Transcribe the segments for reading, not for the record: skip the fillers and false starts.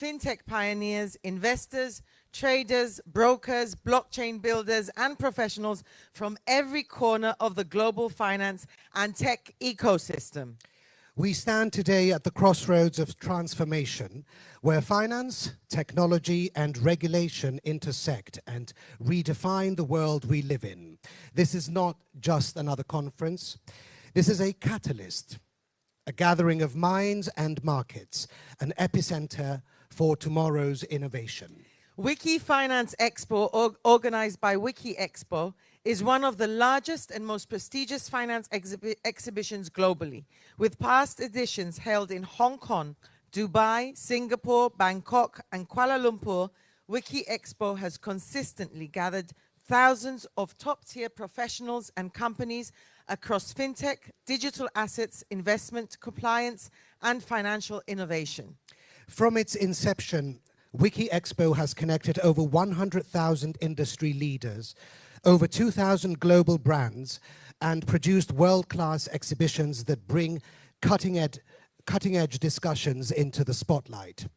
fintech pioneers, investors, traders, brokers, blockchain builders, and professionals from every corner of the global finance and tech ecosystem. We stand today at the crossroads of transformation, where finance, technology, and regulation intersect and redefine the world we live in. This is not just another conference. This is a catalyst, a gathering of minds and markets, an epicenter for tomorrow's innovation. Wiki Finance Expo, organized by Wiki Expo, is one of the largest and most prestigious finance exhibitions globally, with past editions held in Hong Kong, Dubai, Singapore, Bangkok, and Kuala Lumpur. Wiki Expo has consistently gathered thousands of top-tier professionals and companies across fintech, digital assets, investment, compliance, and financial innovation. From its inception, Wiki Expo has connected over 100,000 industry leaders, over 2,000 global brands, and produced world-class exhibitions that bring cutting-edge discussions into the spotlight.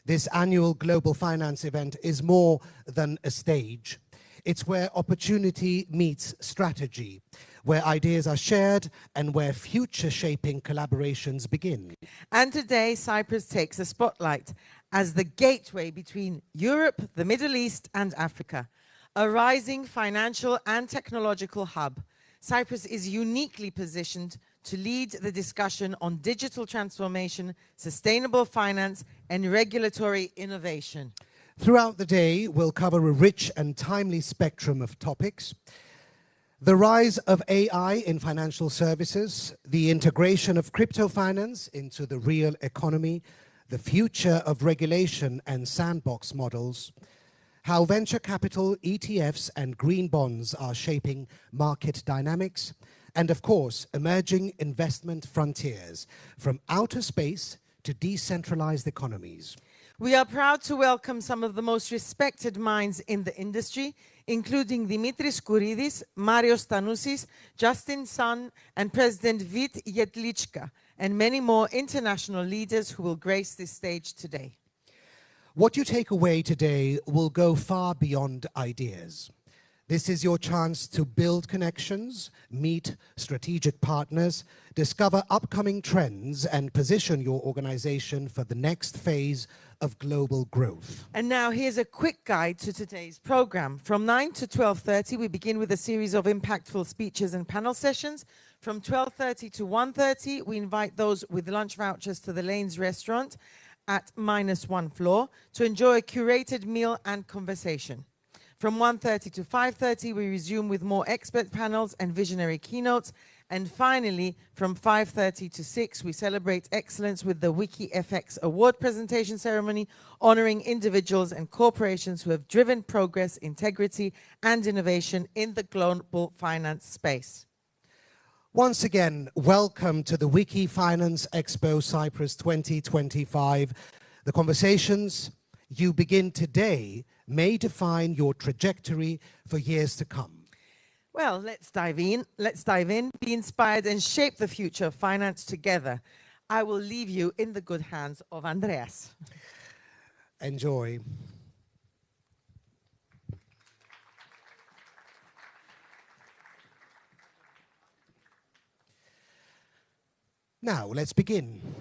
This annual global finance event is more than a stage. It's where opportunity meets strategy, where ideas are shared, and where future-shaping collaborations begin. And today, Cyprus takes the spotlight as the gateway between Europe, the Middle East, and Africa, a rising financial and technological hub. Cyprus is uniquely positioned to lead the discussion on digital transformation, sustainable finance, and regulatory innovation. Throughout the day, we'll cover a rich and timely spectrum of topics. The rise of AI in financial services, the integration of crypto finance into the real economy, the future of regulation and sandbox models, how venture capital, ETFs, and green bonds are shaping market dynamics, and of course, emerging investment frontiers from outer space to decentralized economies. We are proud to welcome some of the most respected minds in the industry, including Dimitris Kouridis, Mario Stanoussis, Justin Sun, and President Vit Yetlichka, and many more international leaders who will grace this stage today. What you take away today will go far beyond ideas. This is your chance to build connections, meet strategic partners, discover upcoming trends, and position your organization for the next phase of global growth. And now here's a quick guide to today's program. From 9 to 12:30, we begin with a series of impactful speeches and panel sessions. From 12:30 to 1:30, we invite those with lunch vouchers to the Lanes restaurant at -1 floor to enjoy a curated meal and conversation. From 1:30 to 5:30, we resume with more expert panels and visionary keynotes. And finally, from 5:30 to 6, we celebrate excellence with the WikiFX Award presentation ceremony, honoring individuals and corporations who have driven progress, integrity, and innovation in the global finance space. Once again, welcome to the Wiki Finance Expo Cyprus 2025. The conversations you begin today may define your trajectory for years to come. Well, let's dive in, be inspired, and shape the future of finance together. I will leave you in the good hands of Andreas. Enjoy. Now, let's begin.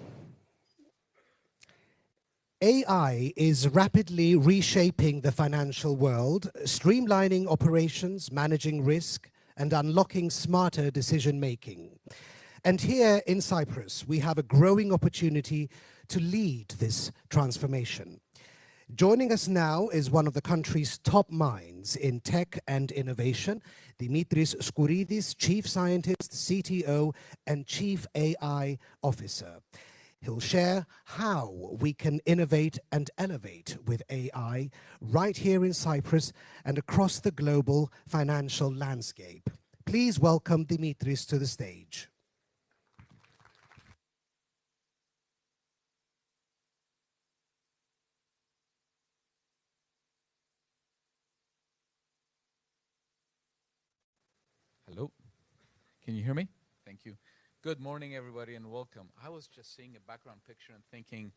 AI is rapidly reshaping the financial world, streamlining operations, managing risk, and unlocking smarter decision-making. And here in Cyprus, we have a growing opportunity to lead this transformation. Joining us now is one of the country's top minds in tech and innovation, Dimitris Kouridis, Chief Scientist, CTO, and Chief AI Officer. He'll share how we can innovate and elevate with AI right here in Cyprus and across the global financial landscape. Please welcome Dimitris to the stage. Hello, can you hear me? Thank you. Good morning, everybody, and welcome. I was just seeing a background picture and thinking,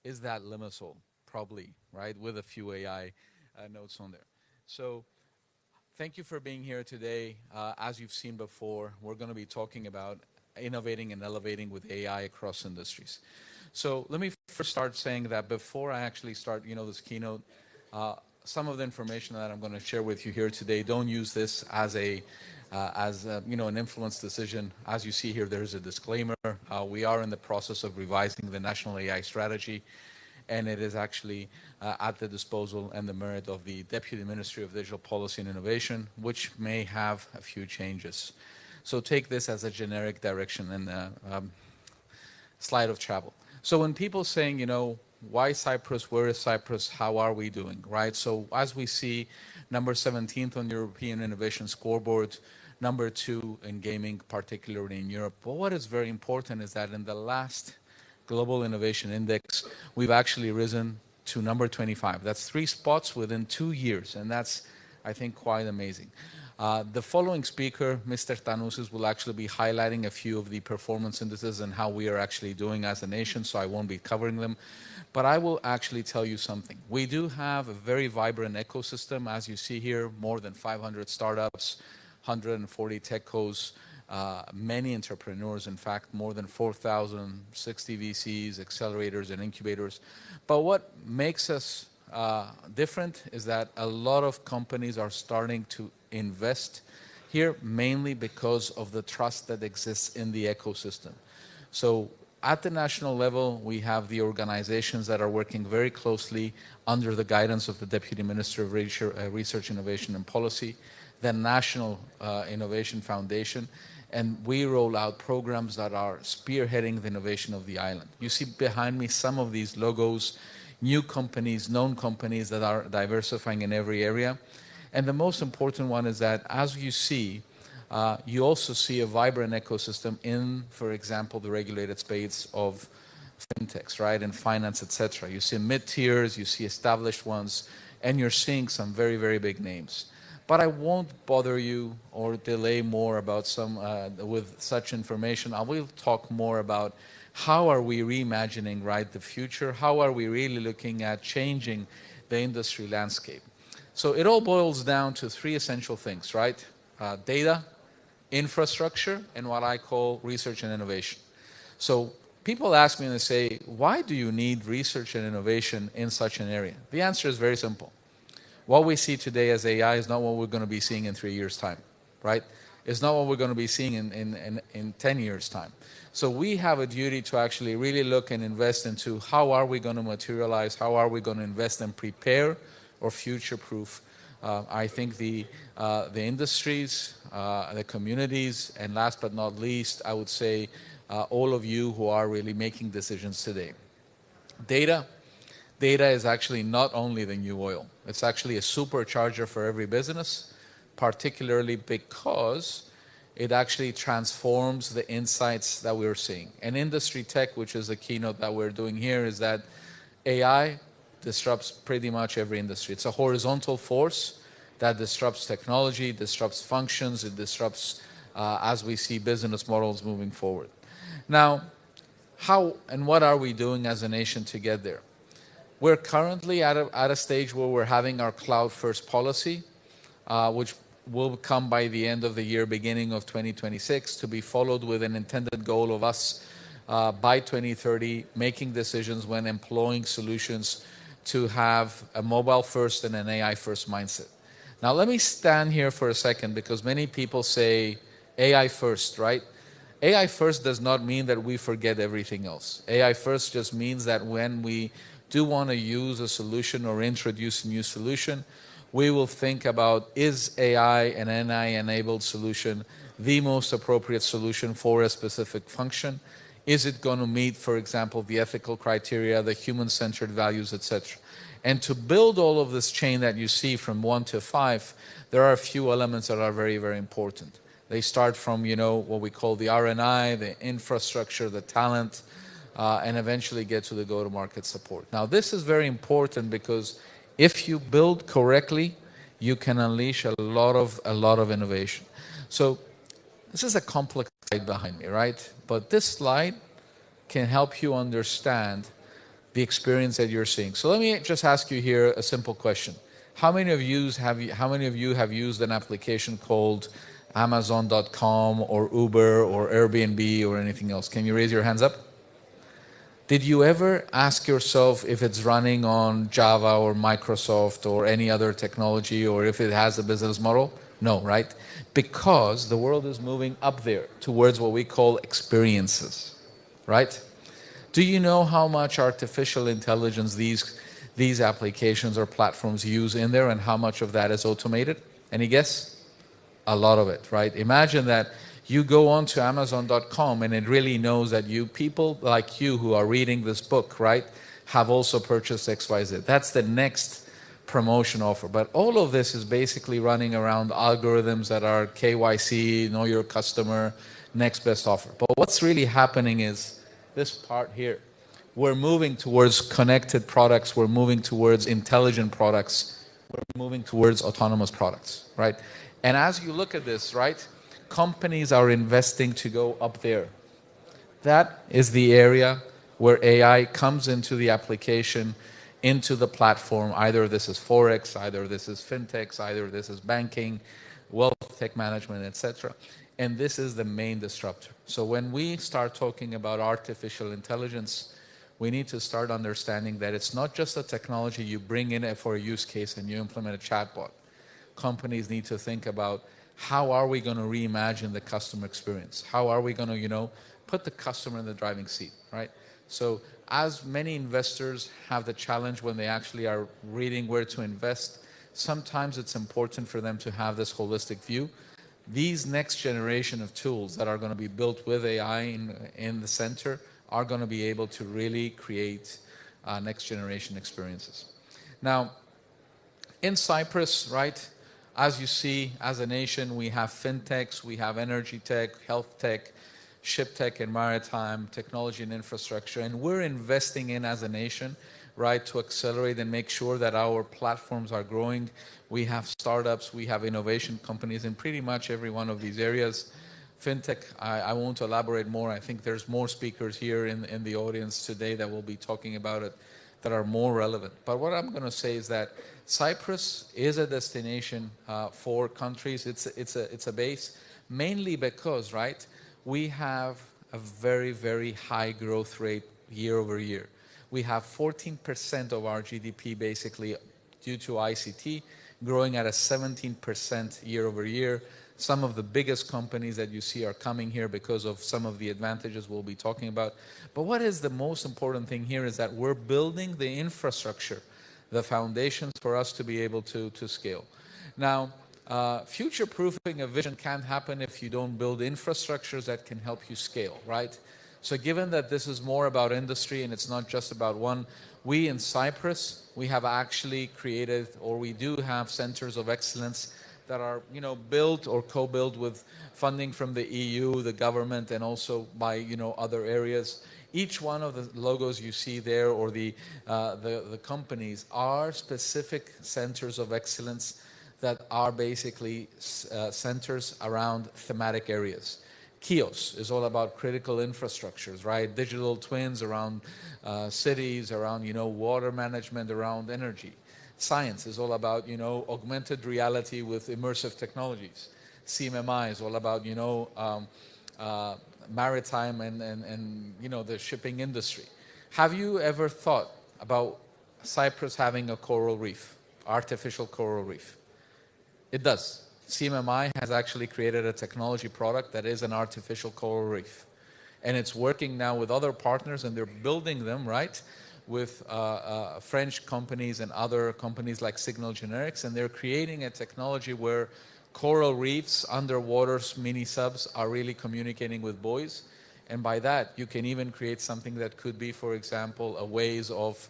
is that Limassol? probably, right, with a few AI notes on there. So thank you for being here today. As you've seen before, we're going to be talking about innovating and elevating with AI across industries. So let me first start saying that before I actually start, this keynote, some of the information that I'm going to share with you here today, don't use this as an influence decision. As you see here, there's a disclaimer. We are in the process of revising the National AI Strategy, and it is actually at the disposal and the merit of the Deputy Ministry of Digital Policy and Innovation, which may have a few changes. So take this as a generic direction and slide of travel. So when people saying, why Cyprus, where is Cyprus, how are we doing, right? So as we see, number 17th on European Innovation Scoreboard, number 2 in gaming, particularly in Europe. But what is very important is that in the last Global Innovation Index, we've actually risen to number 25. That's 3 spots within 2 years, and that's, I think, quite amazing. The following speaker, Mr. Tanousis, will actually be highlighting a few of the performance indices and how we are actually doing as a nation, so I won't be covering them. But I will actually tell you something. We do have a very vibrant ecosystem. As you see here, more than 500 startups, 140 techcos, many entrepreneurs, in fact, more than 4,060 VCs, accelerators, and incubators. But what makes us different is that a lot of companies are starting to invest here, mainly because of the trust that exists in the ecosystem. So at the national level, we have the organizations that are working very closely under the guidance of the Deputy Minister of Research, Innovation and Policy, the National Innovation Foundation, and we roll out programs that are spearheading the innovation of the island. You see behind me some of these logos, new companies, known companies that are diversifying in every area. And the most important one is that, as you see, you also see a vibrant ecosystem in, for example, the regulated space of fintechs, right, and finance, etc. You see mid-tiers, you see established ones, and you're seeing some very, very big names. But I won't bother you or delay more about with such information. I will talk more about how are we reimagining, right, the future? How are we really looking at changing the industry landscape? So it all boils down to 3 essential things, right? Data, infrastructure, and what I call research and innovation. So people ask me and they say, why do you need research and innovation in such an area? The answer is very simple. What we see today as AI is not what we're going to be seeing in 3 years' time, right? It's not what we're going to be seeing in 10 years' time. So we have a duty to actually really look and invest into how are we going to materialize, how are we going to invest and prepare or future-proof. I think the industries, the communities, and last but not least, I would say all of you who are really making decisions today. Data is actually not only the new oil. It's actually a supercharger for every business, particularly because it actually transforms the insights that we're seeing. And industry tech, which is the keynote that we're doing here, is that AI disrupts pretty much every industry. It's a horizontal force that disrupts technology, disrupts functions, it disrupts, as we see, business models moving forward. Now, how and what are we doing as a nation to get there? We're currently at a stage where we're having our cloud-first policy, which will come by the end of the year, beginning of 2026, to be followed with an intended goal of us by 2030 making decisions when employing solutions to have a mobile-first and an AI-first mindset. Now, let me stand here for a second because many people say AI first, right? AI first does not mean that we forget everything else. AI first just means that when we do want to use a solution or introduce a new solution, we will think about, is AI an NI-enabled solution the most appropriate solution for a specific function? Is it going to meet, for example, the ethical criteria, the human-centered values, etc.? And to build all of this chain that you see from 1 to 5, there are a few elements that are very, very important. They start from, what we call the R&I, the infrastructure, the talent, and eventually get to the go-to-market support. Now, this is very important because if you build correctly, you can unleash a lot of innovation. So this is a complex slide behind me, right? But this slide can help you understand the experience that you're seeing. So let me just ask you here a simple question. How many of you have used an application called Amazon.com or Uber or Airbnb or anything else? Can you raise your hands up? Did you ever ask yourself if it's running on Java or Microsoft or any other technology, or if it has a business model? No, right? Because the world is moving up there towards what we call experiences, right? Do you know how much artificial intelligence these applications or platforms use in there, and how much of that is automated? Any guess? A lot of it, right? Imagine that you go on to Amazon.com and it really knows that people like you who are reading this book, right, have also purchased XYZ. That's the next promotion offer. But all of this is basically running around algorithms that are KYC, know your customer, next best offer. But what's really happening is this part here. We're moving towards connected products. We're moving towards intelligent products. We're moving towards autonomous products, right? And as you look at this, right, companies are investing to go up there. That is the area where AI comes into the application, into the platform. Either this is Forex, either this is fintechs, either this is banking, wealth tech management, etc. And this is the main disruptor. So when we start talking about artificial intelligence, we need to start understanding that it's not just a technology you bring in for a use case and you implement a chatbot. Companies need to think about, how are we going to reimagine the customer experience? How are we going to, put the customer in the driving seat, right? So as many investors have the challenge when they actually are reading where to invest, sometimes it's important for them to have this holistic view. These next generation of tools that are going to be built with AI in the center are going to be able to really create next generation experiences. Now, in Cyprus, right, as you see, as a nation, we have fintechs, we have energy tech, health tech, ship tech and maritime, technology and infrastructure, and we're investing in, as a nation, right, to accelerate and make sure that our platforms are growing. We have startups, we have innovation companies in pretty much every one of these areas. Fintech, I won't elaborate more. I think there's more speakers here in the audience today that will be talking about it that are more relevant. But what I'm going to say is that Cyprus is a destination for countries. It's a base, mainly because, right, we have a very, very high growth rate year over year. We have 14% of our GDP basically due to ICT, growing at a 17% year over year. Some of the biggest companies that you see are coming here because of some of the advantages we'll be talking about. But what is the most important thing here is that we're building the infrastructure, the foundations for us to be able to scale. Now, future-proofing a vision can't happen if you don't build infrastructures that can help you scale, right? So given that this is more about industry and it's not just about one, we in Cyprus, we have actually created, or we do have centers of excellence that are, built or co-built with funding from the EU, the government, and also by, other areas. Each one of the logos you see there, or the companies, are specific centers of excellence that are basically centers around thematic areas. KIOS is all about critical infrastructures, right? Digital twins around cities, around, water management, around energy. Science is all about, augmented reality with immersive technologies. CMMI is all about, maritime and the shipping industry. Have you ever thought about Cyprus having a coral reef, artificial coral reef? It does. CMMI has actually created a technology product that is an artificial coral reef. And it's working now with other partners, and they're building them, right, with French companies and other companies like Signal Generics, and they're creating a technology where coral reefs, underwater mini subs, are really communicating with buoys. And by that, you can even create something that could be, for example, a ways of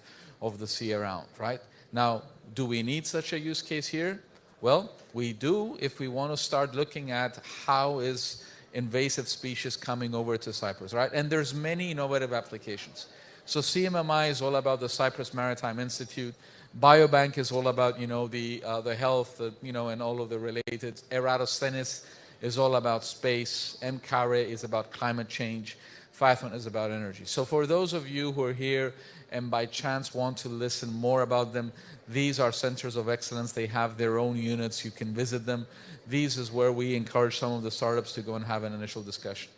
the sea around, right? Now, do we need such a use case here? Well, we do if we want to start looking at how is invasive species coming over to Cyprus, right? And there's many innovative applications. So CMMI is all about the Cyprus Maritime Institute. Biobank is all about, the health, and all of the related. Eratosthenes is all about space. MCARE is about climate change. 5th one is about energy. So for those of you who are here and by chance want to listen more about them, these are centers of excellence. They have their own units. You can visit them. These is where we encourage some of the startups to go and have an initial discussion.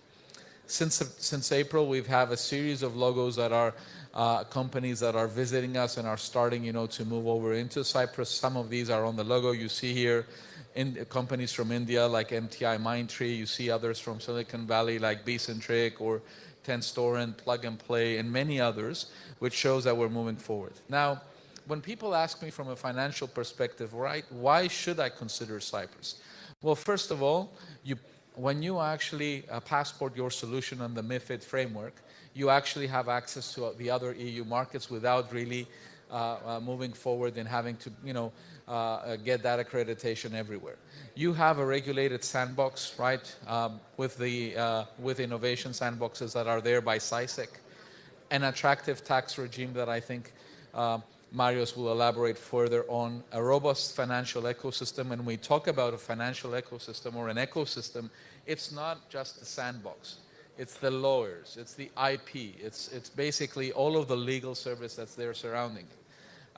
Since April, we've have a series of logos that are companies that are visiting us and are starting, to move over into Cyprus. Some of these are on the logo you see here. In companies from India like MTI Mindtree. You see others from Silicon Valley like Becentric or Tenstorrent, Plug and Play, and many others, which shows that we're moving forward. Now, when people ask me from a financial perspective, right, why should I consider Cyprus? Well, first of all, when you actually passport your solution on the MiFID framework, you actually have access to the other EU markets without really moving forward and having to, get that accreditation everywhere. You have a regulated sandbox, right, with innovation sandboxes that are there by SISEC, an attractive tax regime that I think Marios will elaborate further on, a robust financial ecosystem. And when we talk about a financial ecosystem or an ecosystem, it's not just the sandbox. It's the lawyers, it's the IP, it's basically all of the legal service that's there surrounding it.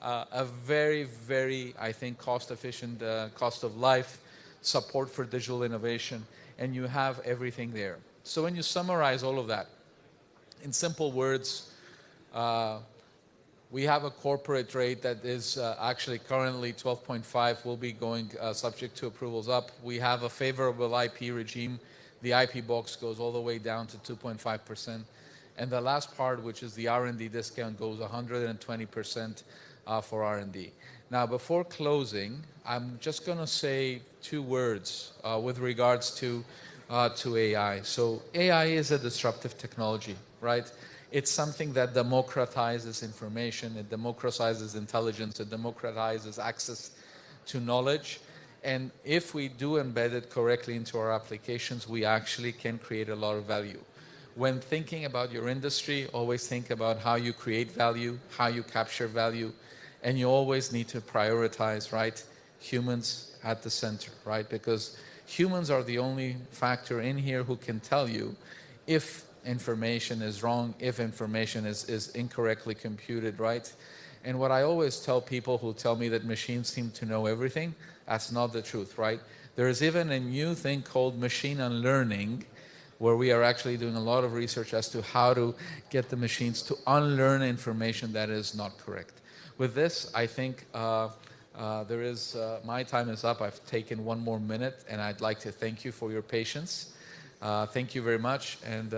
A very, very, I think, cost-efficient cost of life, support for digital innovation, and you have everything there. So when you summarize all of that, in simple words, we have a corporate rate that is actually currently 12.5, will be going subject to approvals up. We have a favorable IP regime. The IP box goes all the way down to 2.5%. And the last part, which is the R&D discount, goes 120% for R&D. Now, before closing, I'm just going to say 2 words with regards to AI. So AI is a disruptive technology, right? It's something that democratizes information, it democratizes intelligence, it democratizes access to knowledge. And if we do embed it correctly into our applications, we actually can create a lot of value. When thinking about your industry, always think about how you create value, how you capture value, and you always need to prioritize, right, humans at the center, right? Because humans are the only factor in here who can tell you if information is wrong, if information is incorrectly computed, right? And what I always tell people who tell me that machines seem to know everything, that's not the truth, right? There is even a new thing called machine unlearning, where we are actually doing a lot of research as to how to get the machines to unlearn information that is not correct. With this, I think my time is up. I've taken 1 more minute, and I'd like to thank you for your patience. Thank you very much, and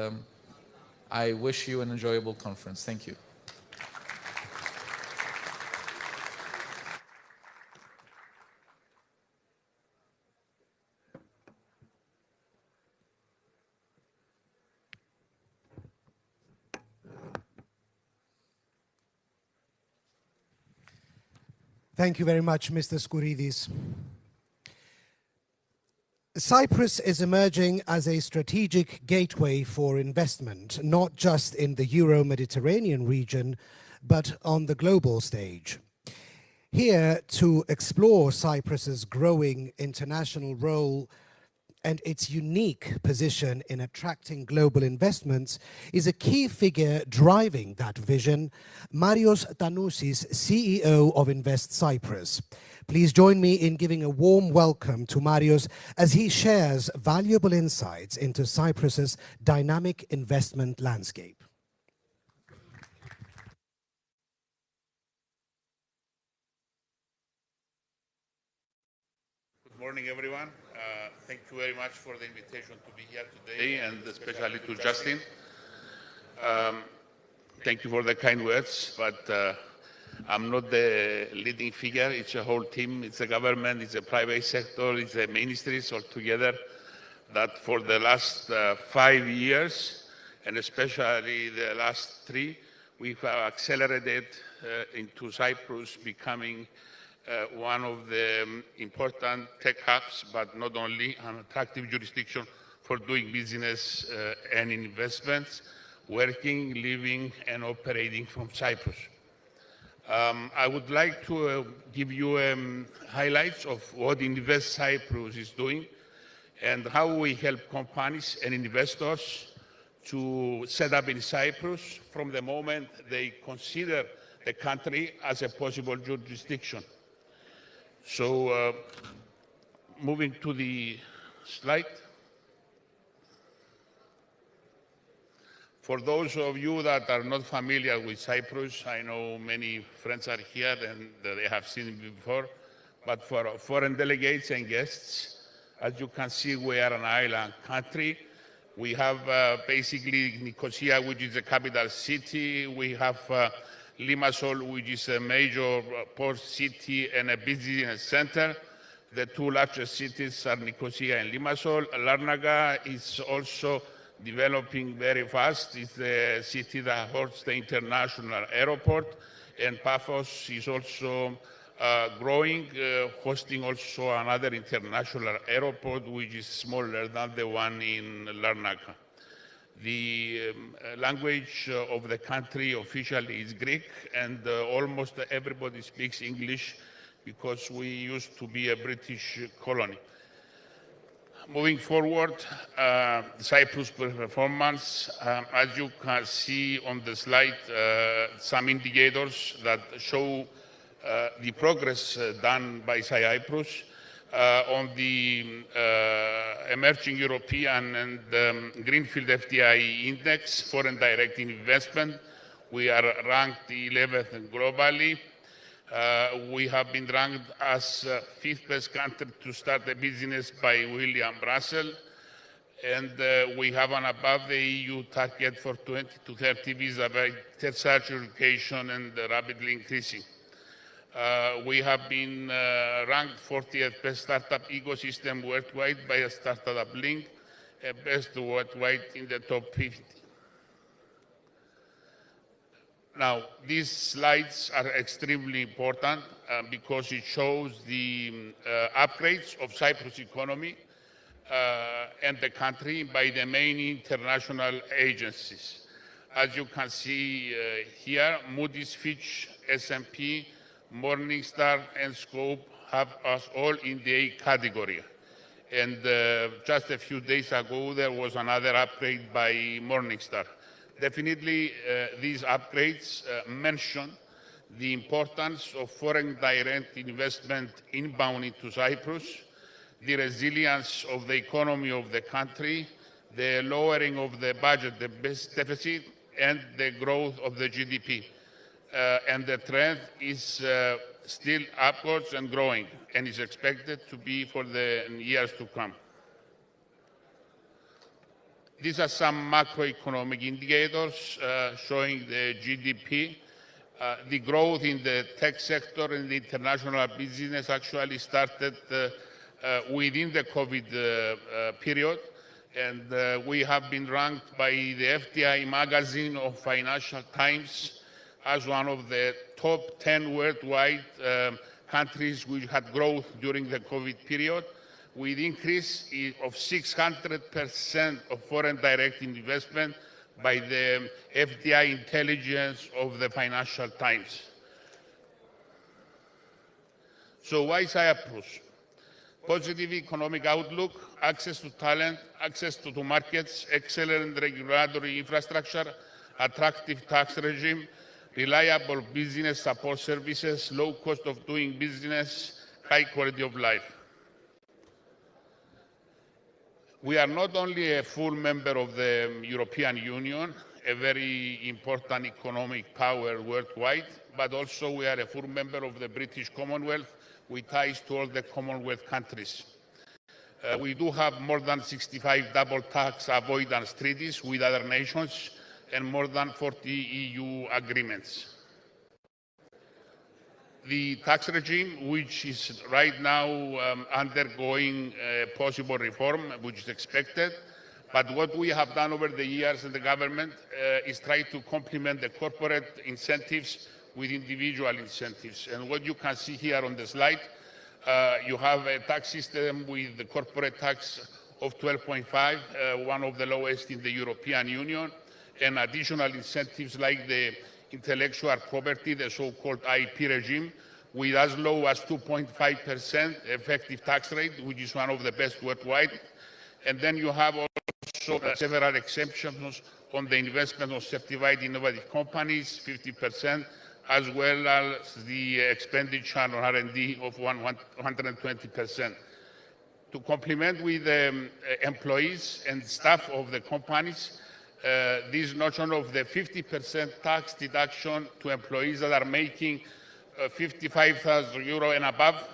I wish you an enjoyable conference. Thank you. Thank you very much, Mr. Skouridis. Cyprus is emerging as a strategic gateway for investment, not just in the Euro-Mediterranean region, but on the global stage. Here, to explore Cyprus's growing international role and its unique position in attracting global investments, is a key figure driving that vision, Marios Tannousis, CEO of Invest Cyprus. Please join me in giving a warm welcome to Marios as he shares valuable insights into Cyprus's dynamic investment landscape. Good morning, everyone. Thank you very much for the invitation to be here today, and especially to Justin. Thank you for the kind words, but I'm not the leading figure. It's a whole team. It's a government, it's a private sector, it's the ministries all together that for the last 5 years, and especially the last 3, we've accelerated into Cyprus becoming one of the important tech hubs, but not only, an attractive jurisdiction for doing business and investments, working, living, and operating from Cyprus. I would like to give you highlights of what Invest Cyprus is doing and how we help companies and investors to set up in Cyprus from the moment they consider the country as a possible jurisdiction. So moving to the slide. For those of you that are not familiar with Cyprus, I know many friends are here and they have seen it before, but for foreign delegates and guests, as you can see, we are an island country. We have basically Nicosia, which is the capital city. We have Limassol, which is a major port city and a business center. The two largest cities are Nicosia and Limassol. Larnaca is also developing very fast. It's the city that hosts the international airport, and Paphos is also growing, hosting also another international airport, which is smaller than the one in Larnaca. The language of the country officially is Greek, and almost everybody speaks English because we used to be a British colony. Moving forward, Cyprus performance, as you can see on the slide, some indicators that show the progress done by Cyprus on the emerging European and Greenfield FDI index, foreign direct investment. We are ranked 11th globally. We have been ranked as 5th best country to start a business by William Russell, and we have an above the EU target for 20 to 30 visa by tertiary education and rapidly increasing. We have been ranked 40th best startup ecosystem worldwide by a Startup Link, best worldwide in the top 50. Now, these slides are extremely important because it shows the upgrades of Cyprus economy and the country by the main international agencies. As you can see here, Moody's, Fitch, S&P, Morningstar, and Scope have us all in the A category. And just a few days ago, there was another upgrade by Morningstar. Definitely, these upgrades mention the importance of foreign direct investment inbound into Cyprus, the resilience of the economy of the country, the lowering of the budget deficit, and the growth of the GDP. And the trend is still upwards and growing, and is expected to be for the years to come. These are some macroeconomic indicators showing the GDP. The growth in the tech sector and the international business actually started within the COVID period, and we have been ranked by the FDI magazine of Financial Times as one of the top 10 worldwide countries which had growth during the COVID period, with increase of 600% of foreign direct investment by the FDI intelligence of the Financial Times. So why Cyprus? Positive economic outlook, access to talent, access to markets, excellent regulatory infrastructure, attractive tax regime, reliable business support services, low cost of doing business, high quality of life. We are not only a full member of the European Union, a very important economic power worldwide, but also we are a full member of the British Commonwealth with ties to all the Commonwealth countries. We do have more than 65 double tax avoidance treaties with other nations and more than 40 EU agreements. The tax regime, which is right now undergoing possible reform, which is expected, but what we have done over the years in the government is try to complement the corporate incentives with individual incentives. And what you can see here on the slide, you have a tax system with the corporate tax of 12.5, one of the lowest in the European Union, and additional incentives like the intellectual property, the so-called IP regime, with as low as 2.5% effective tax rate, which is one of the best worldwide. And then you have also also several exemptions on the investment of certified innovative companies, 50%, as well as the expenditure on R&D of 120%. To complement with employees and staff of the companies, this notion of the 50% tax deduction to employees that are making 55,000 euro and above,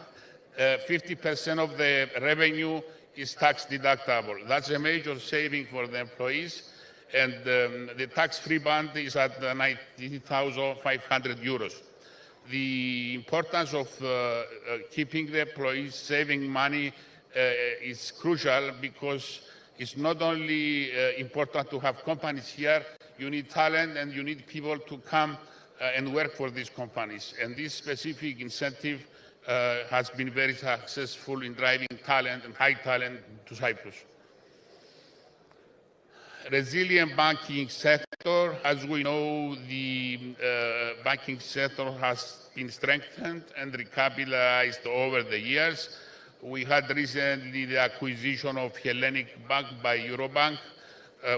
50% of the revenue is tax deductible. That's a major saving for the employees, and the tax-free band is at 90,500 euros. The importance of keeping the employees saving money is crucial, because it's not only important to have companies here, you need talent and you need people to come and work for these companies. And this specific incentive has been very successful in driving talent and high talent to Cyprus. Resilient banking sector. As we know, the banking sector has been strengthened and recapitalized over the years. We had recently the acquisition of Hellenic Bank by Eurobank,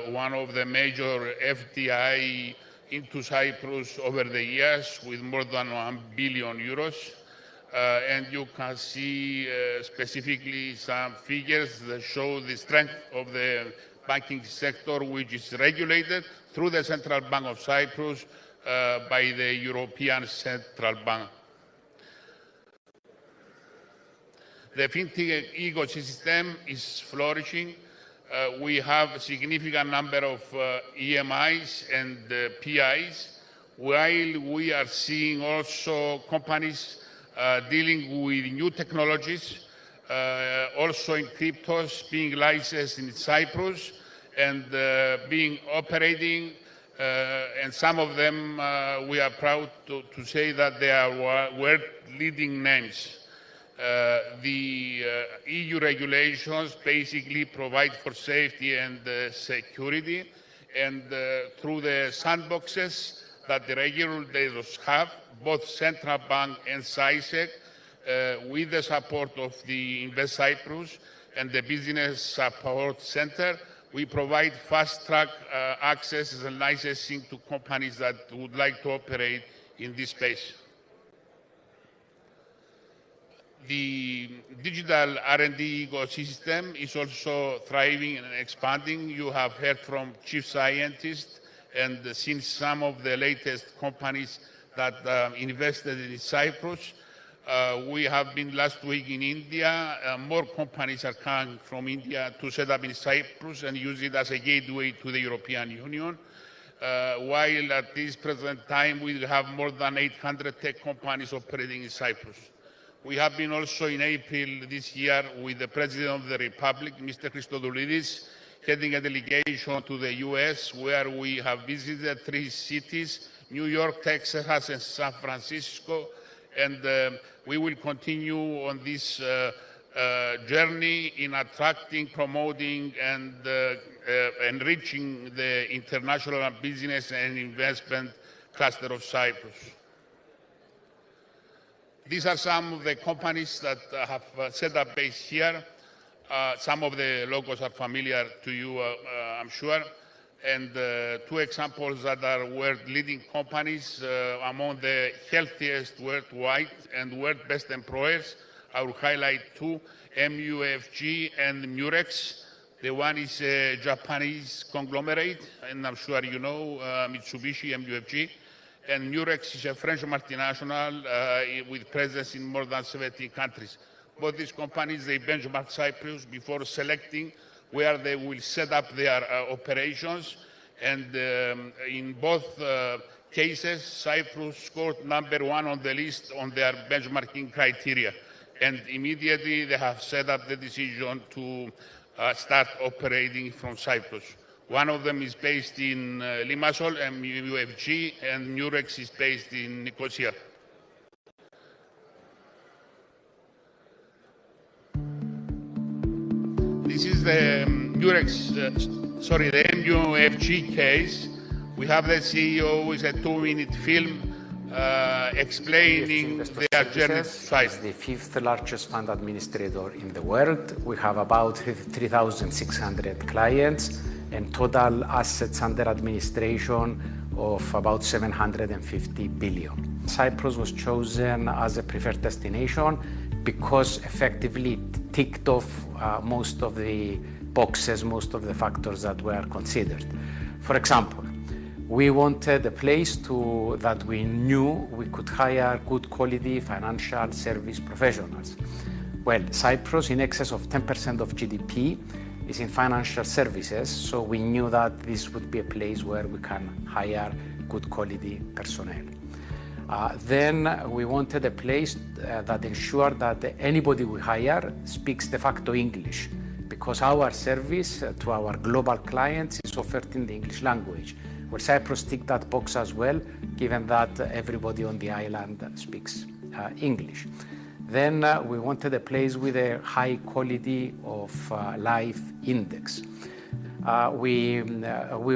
one of the major FDI into Cyprus over the years, with more than 1 billion euros. And you can see specifically some figures that show the strength of the banking sector, which is regulated through the Central Bank of Cyprus by the European Central Bank. The fintech ecosystem is flourishing. We have a significant number of EMIs and PIs, while we are seeing also companies dealing with new technologies, also in cryptos, being licensed in Cyprus and being operating, and some of them we are proud to say that they are world-leading names. The EU regulations basically provide for safety and security, and through the sandboxes that the regulators have, both Central Bank and SAISEC, with the support of the Invest Cyprus and the Business Support Center, we provide fast-track access and licensing to companies that would like to operate in this space. The digital R&D ecosystem is also thriving and expanding. You have heard from chief scientists and seen some of the latest companies that invested in Cyprus. We have been last week in India. More companies are coming from India to set up in Cyprus and use it as a gateway to the European Union. While at this present time, we have more than 800 tech companies operating in Cyprus. We have been also in April this year with the President of the Republic, Mr. Christodoulidis, heading a delegation to the US, where we have visited 3 cities, New York, Texas, and San Francisco, and we will continue on this journey in attracting, promoting, and enriching the international business and investment cluster of Cyprus. These are some of the companies that have set up base here. Some of the logos are familiar to you, I'm sure. And 2 examples that are world-leading companies among the healthiest worldwide and world best employers. I will highlight 2, MUFG and Murex. The one is a Japanese conglomerate, and I'm sure you know Mitsubishi, MUFG. And Murex is a French multinational with presence in more than 70 countries. Both these companies, they benchmark Cyprus before selecting where they will set up their operations. And in both cases, Cyprus scored #1 on the list on their benchmarking criteria. And immediately they have set up the decision to start operating from Cyprus. One of them is based in Limassol, MUFG, and Murex is based in Nicosia. This is the the MUFG case. We have the CEO with a 2-minute film explaining their journey to Cyprus. It's the fifth largest fund administrator in the world. We have about 3,600 clients and total assets under administration of about 750 billion. Cyprus was chosen as a preferred destination because effectively it ticked off most of the boxes, most of the factors that were considered. For example, we wanted a place that we knew we could hire good quality financial service professionals. Well, Cyprus, in excess of 10% of GDP, is in financial services, so we knew that this would be a place where we can hire good quality personnel. Then we wanted a place that ensured that anybody we hire speaks de facto English, because our service to our global clients is offered in the English language. Well, Cyprus ticked that box as well, given that everybody on the island speaks English. Then we wanted a place with a high quality of life index. We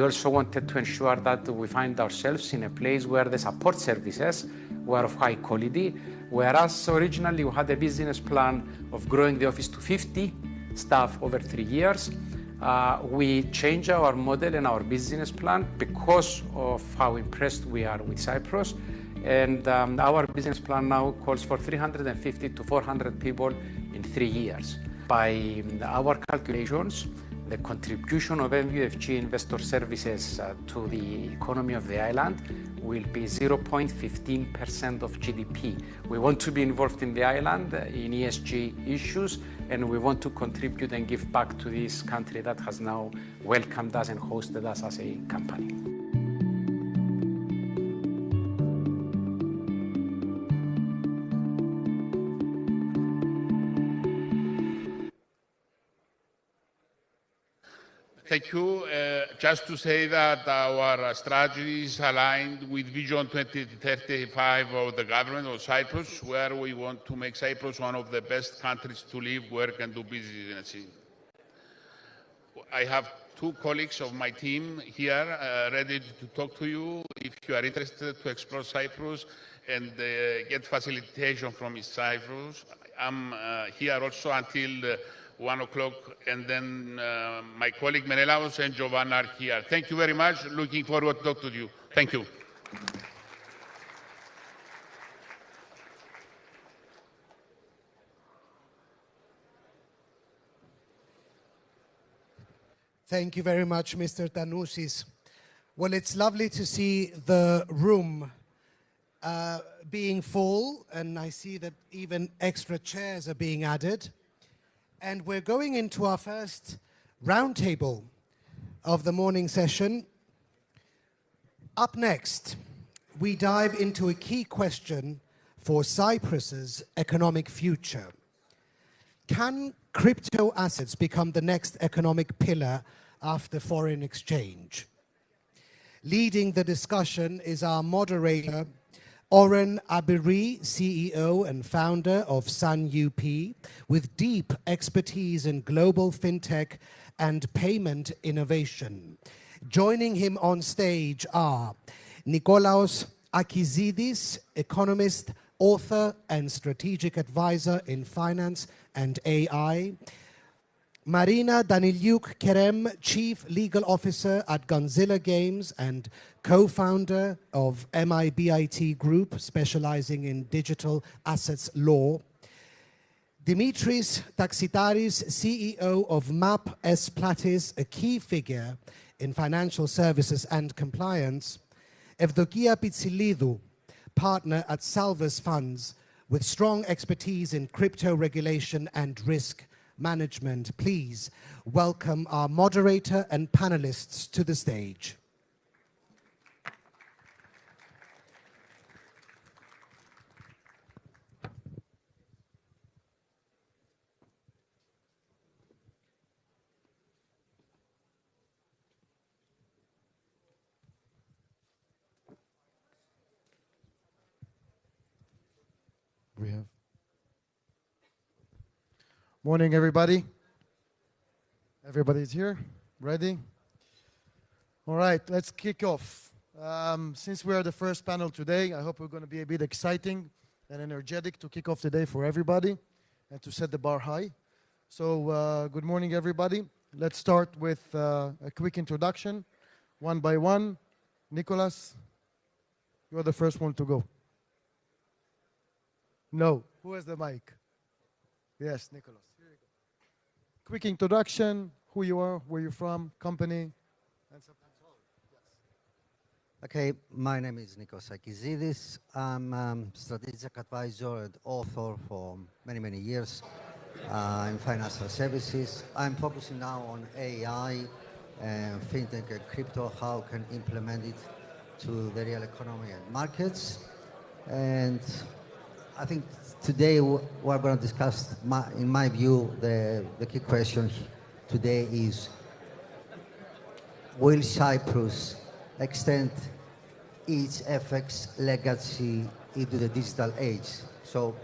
also wanted to ensure that we find ourselves in a place where the support services were of high quality, whereas originally we had a business plan of growing the office to 50 staff over 3 years. We changed our model and our business plan because of how impressed we are with Cyprus. And our business plan now calls for 350 to 400 people in 3 years. By our calculations, the contribution of MUFG Investor Services to the economy of the island will be 0.15% of GDP. We want to be involved in the island in ESG issues, and we want to contribute and give back to this country that has now welcomed us and hosted us as a company. Thank you. Just to say that our strategy is aligned with Vision 2035 of the government of Cyprus, where we want to make Cyprus one of the best countries to live, work, and do business in. I have 2 colleagues of my team here ready to talk to you if you are interested to explore Cyprus and get facilitation from East Cyprus. I'm here also until 1 o'clock, and then my colleague Menelaos and Giovanna are here. Thank you very much. Looking forward to talk to you. Thank you. Thank you very much, Mr. Tannousis. Well, it's lovely to see the room being full, and I see that even extra chairs are being added. And we're going into our first roundtable of the morning session. Up next, we dive into a key question for Cyprus's economic future. Can crypto assets become the next economic pillar after foreign exchange? Leading the discussion is our moderator, Oren Abiri, CEO and founder of Sun UP, with deep expertise in global fintech and payment innovation. Joining him on stage are Nikolaos Akizidis, economist, author, and strategic advisor in finance and AI, Marina Daniliuk Kerem, Chief Legal Officer at Gonzilla Games and co-founder of MIBIT Group, specializing in digital assets law, Dimitris Taxitaris, CEO of MAP S Platis, a key figure in financial services and compliance, Evdokia Pitsilidou, partner at Salvas Funds, with strong expertise in crypto regulation and risk management. Please welcome our moderator and panelists to the stage. Morning, everybody. Everybody's here, ready? All right, let's kick off. Since we are the first panel today, I hope we're going to be a bit exciting and energetic to kick off the day for everybody and to set the bar high. So good morning, everybody. Let's start with a quick introduction, one by one. Nicholas, you're the first one to go. No. Who has the mic? Yes, Nicholas. Here you go. Quick introduction, who you are, where you're from, company, and something. Okay, my name is Nikos Akizidis. I'm strategic advisor and author for many, many years in financial services. I'm focusing now on AI and fintech and crypto, how can implement it to the real economy and markets. And I think today we're going to discuss, in my view, the key question today is, will Cyprus extend its FX legacy into the digital age? So,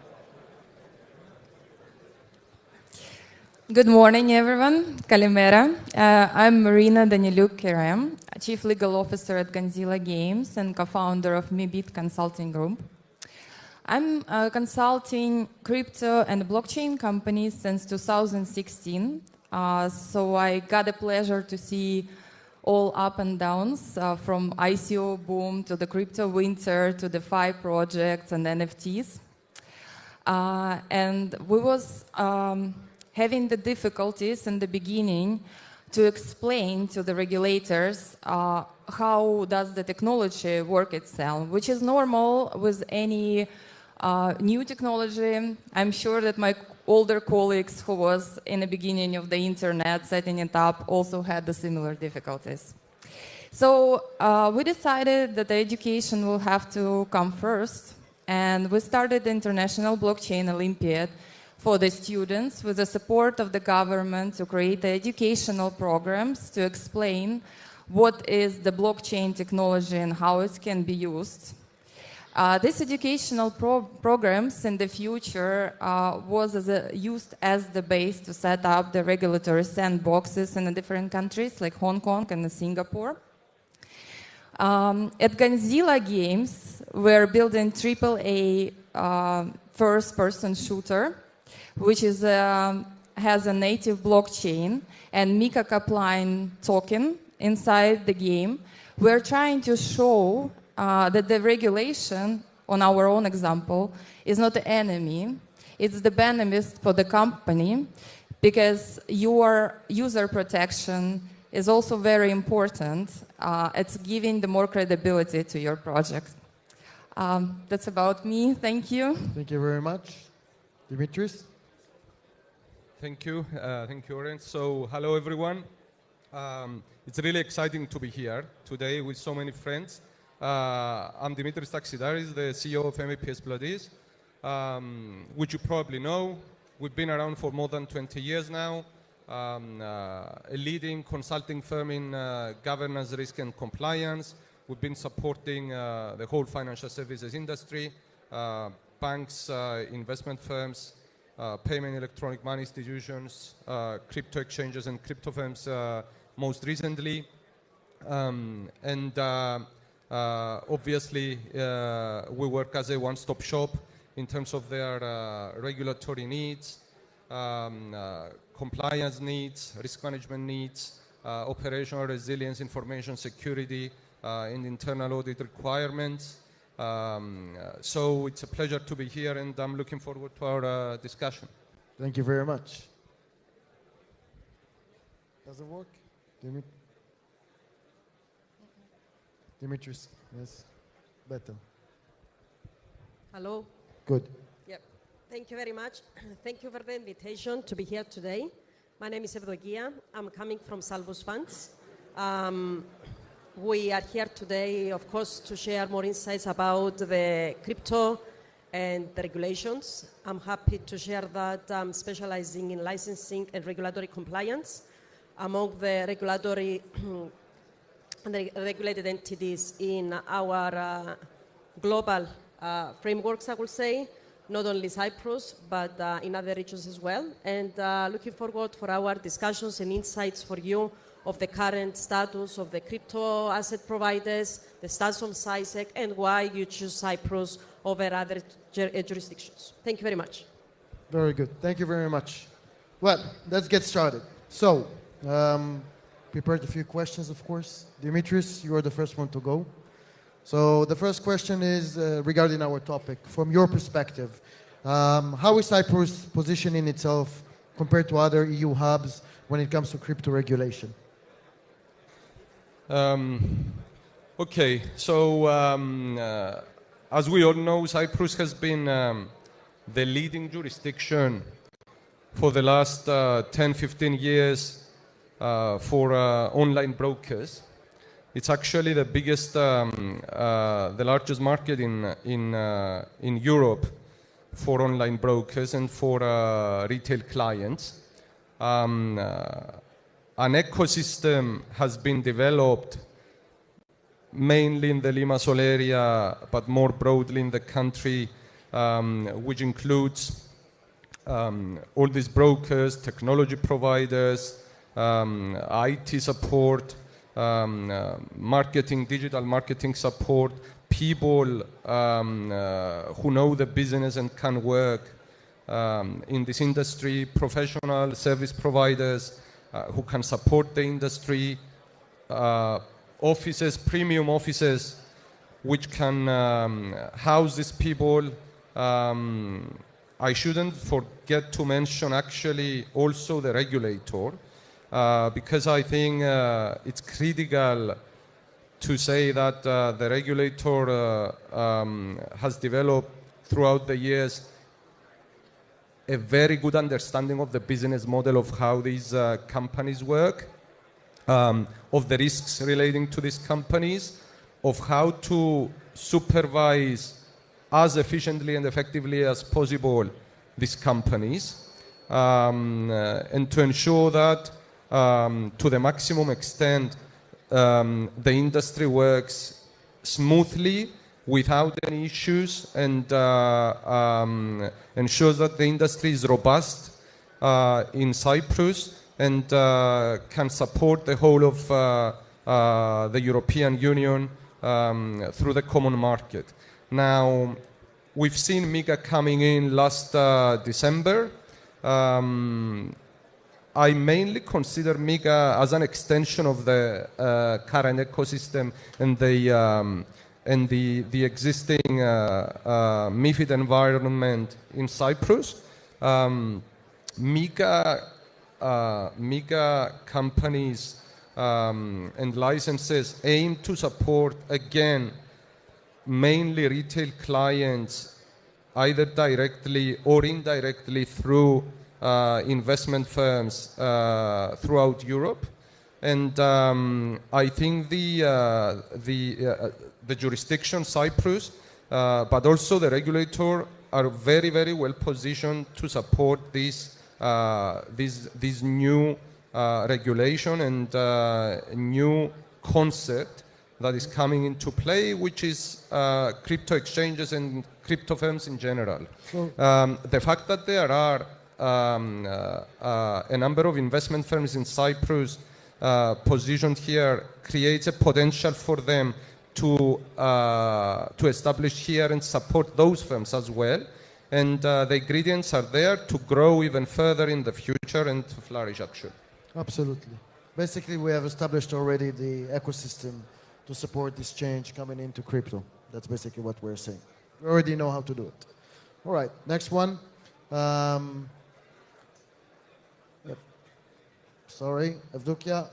good morning, everyone. Kalimera. I'm Marina Daniluk-Kerem, Chief Legal Officer at Godzilla Games and co-founder of MiBit Consulting Group. I'm consulting crypto and blockchain companies since 2016. So I got the pleasure to see all up and downs from ICO boom to the crypto winter to the DeFi projects and NFTs. And we was having the difficulties in the beginning to explain to the regulators how does the technology work itself, which is normal with any new technology. I'm sure that my older colleagues who was in the beginning of the internet setting it up also had the similar difficulties. So we decided that the education will have to come first, and we started the International Blockchain Olympiad for the students with the support of the government to create the educational programs to explain what is the blockchain technology and how it can be used. These educational programs in the future was used as the base to set up the regulatory sandboxes in the different countries like Hong Kong and Singapore. At Godzilla Games, we're building AAA first-person shooter, which is, has a native blockchain and Mika Kaplan token inside the game. We're trying to show that the regulation, on our own example, is not the enemy. It's the benefit for the company, because your user protection is also very important. It's giving the more credibility to your project. That's about me. Thank you. Thank you very much. Dimitris? Thank you. Thank you, Oren. So, hello, everyone. It's really exciting to be here today with so many friends. I'm Dimitris Taxidaris, the CEO of MEPS Bloodies, which you probably know. We've been around for more than 20 years now, a leading consulting firm in governance, risk, and compliance. We've been supporting the whole financial services industry, banks, investment firms, payment electronic money institutions, crypto exchanges, and crypto firms most recently. Obviously, we work as a one-stop shop in terms of their regulatory needs, compliance needs, risk management needs, operational resilience, information security, and internal audit requirements. So it's a pleasure to be here, and I'm looking forward to our discussion. Thank you very much. Does it work? Dimitris, yes, better. Hello. Good. Yep. Thank you very much. Thank you for the invitation to be here today. My name is Evdogia. I'm coming from Salvus Funds. We are here today, of course, to share more insights about the crypto and the regulations. I'm happy to share that I'm specializing in licensing and regulatory compliance among the regulatory the regulated entities in our global frameworks, I will say, not only Cyprus, but in other regions as well. And looking forward for our discussions and insights for you of the current status of the crypto asset providers, the status of CySEC, and why you choose Cyprus over other jurisdictions. Thank you very much. Very good. Thank you very much. Well, let's get started. So, prepared a few questions, of course. Dimitris, you are the first one to go. So the first question is regarding our topic. From your perspective, how is Cyprus positioning itself compared to other EU hubs when it comes to crypto regulation? Okay, so as we all know, Cyprus has been the leading jurisdiction for the last 10-15 years for online brokers. It's actually the biggest, the largest market in Europe for online brokers and for retail clients. An ecosystem has been developed mainly in the Limassol area, but more broadly in the country, which includes all these brokers, technology providers, IT support, marketing, digital marketing support, people who know the business and can work in this industry, professional service providers who can support the industry, offices, premium offices, which can house these people. I shouldn't forget to mention actually also the regulator, because I think it's critical to say that the regulator has developed throughout the years a very good understanding of the business model of how these companies work, of the risks relating to these companies, of how to supervise as efficiently and effectively as possible these companies, and to ensure that to the maximum extent the industry works smoothly without any issues, and ensures that the industry is robust in Cyprus and can support the whole of the European Union through the common market. Now, we've seen MiCA coming in last December. I mainly consider MiCA as an extension of the current ecosystem and the existing MiFID environment in Cyprus. MiCA companies and licenses aim to support, again, mainly retail clients, either directly or indirectly through investment firms throughout Europe. And I think the jurisdiction, Cyprus, but also the regulator, are very, very well positioned to support this new regulation and new concept that is coming into play, which is crypto exchanges and crypto firms in general. The fact that there are a number of investment firms in Cyprus positioned here creates a potential for them to establish here and support those firms as well. And the ingredients are there to grow even further in the future and to flourish, actually. Absolutely. Basically, we have established already the ecosystem to support this change coming into crypto. That's basically what we're saying. We already know how to do it. All right, next one. Sorry, Evdokia.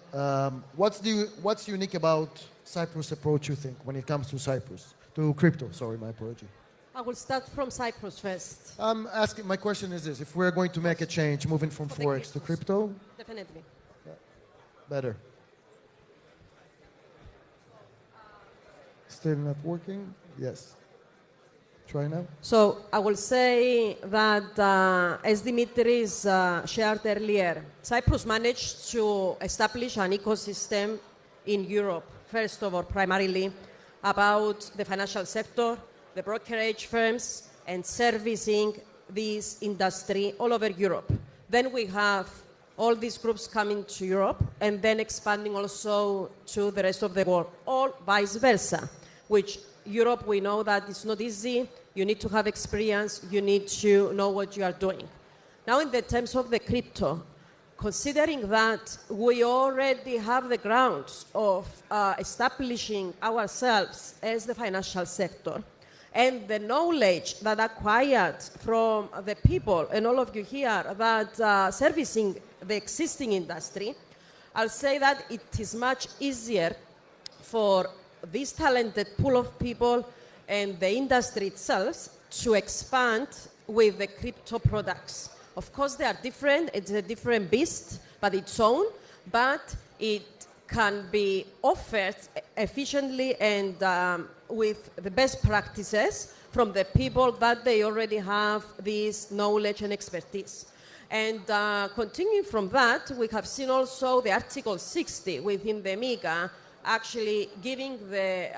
What's unique about Cyprus' approach, you think, when it comes to Cyprus? To crypto, sorry, my apology. I will start from Cyprus first. My question is this: if we're going to make a change, moving from Forex to crypto? Definitely. Yeah. Better. Still not working? Yes. Try now. So I will say that, as Dimitris shared earlier, Cyprus managed to establish an ecosystem in Europe, first of all, primarily about the financial sector, the brokerage firms, and servicing this industry all over Europe. Then we have all these groups coming to Europe and then expanding also to the rest of the world, or vice versa, which Europe, we know that it's not easy. You need to have experience. You need to know what you are doing. Now, in the terms of the crypto, considering that we already have the grounds of establishing ourselves as the financial sector, and the knowledge that acquired from the people and all of you here that servicing the existing industry, I'll say that it is much easier for this talented pool of people and the industry itself to expand with the crypto products. Of course, they are different. It's a different beast, but its own. But it can be offered efficiently and with the best practices from the people that they already have this knowledge and expertise. And continuing from that, we have seen also the Article 60 within the MiCA actually giving the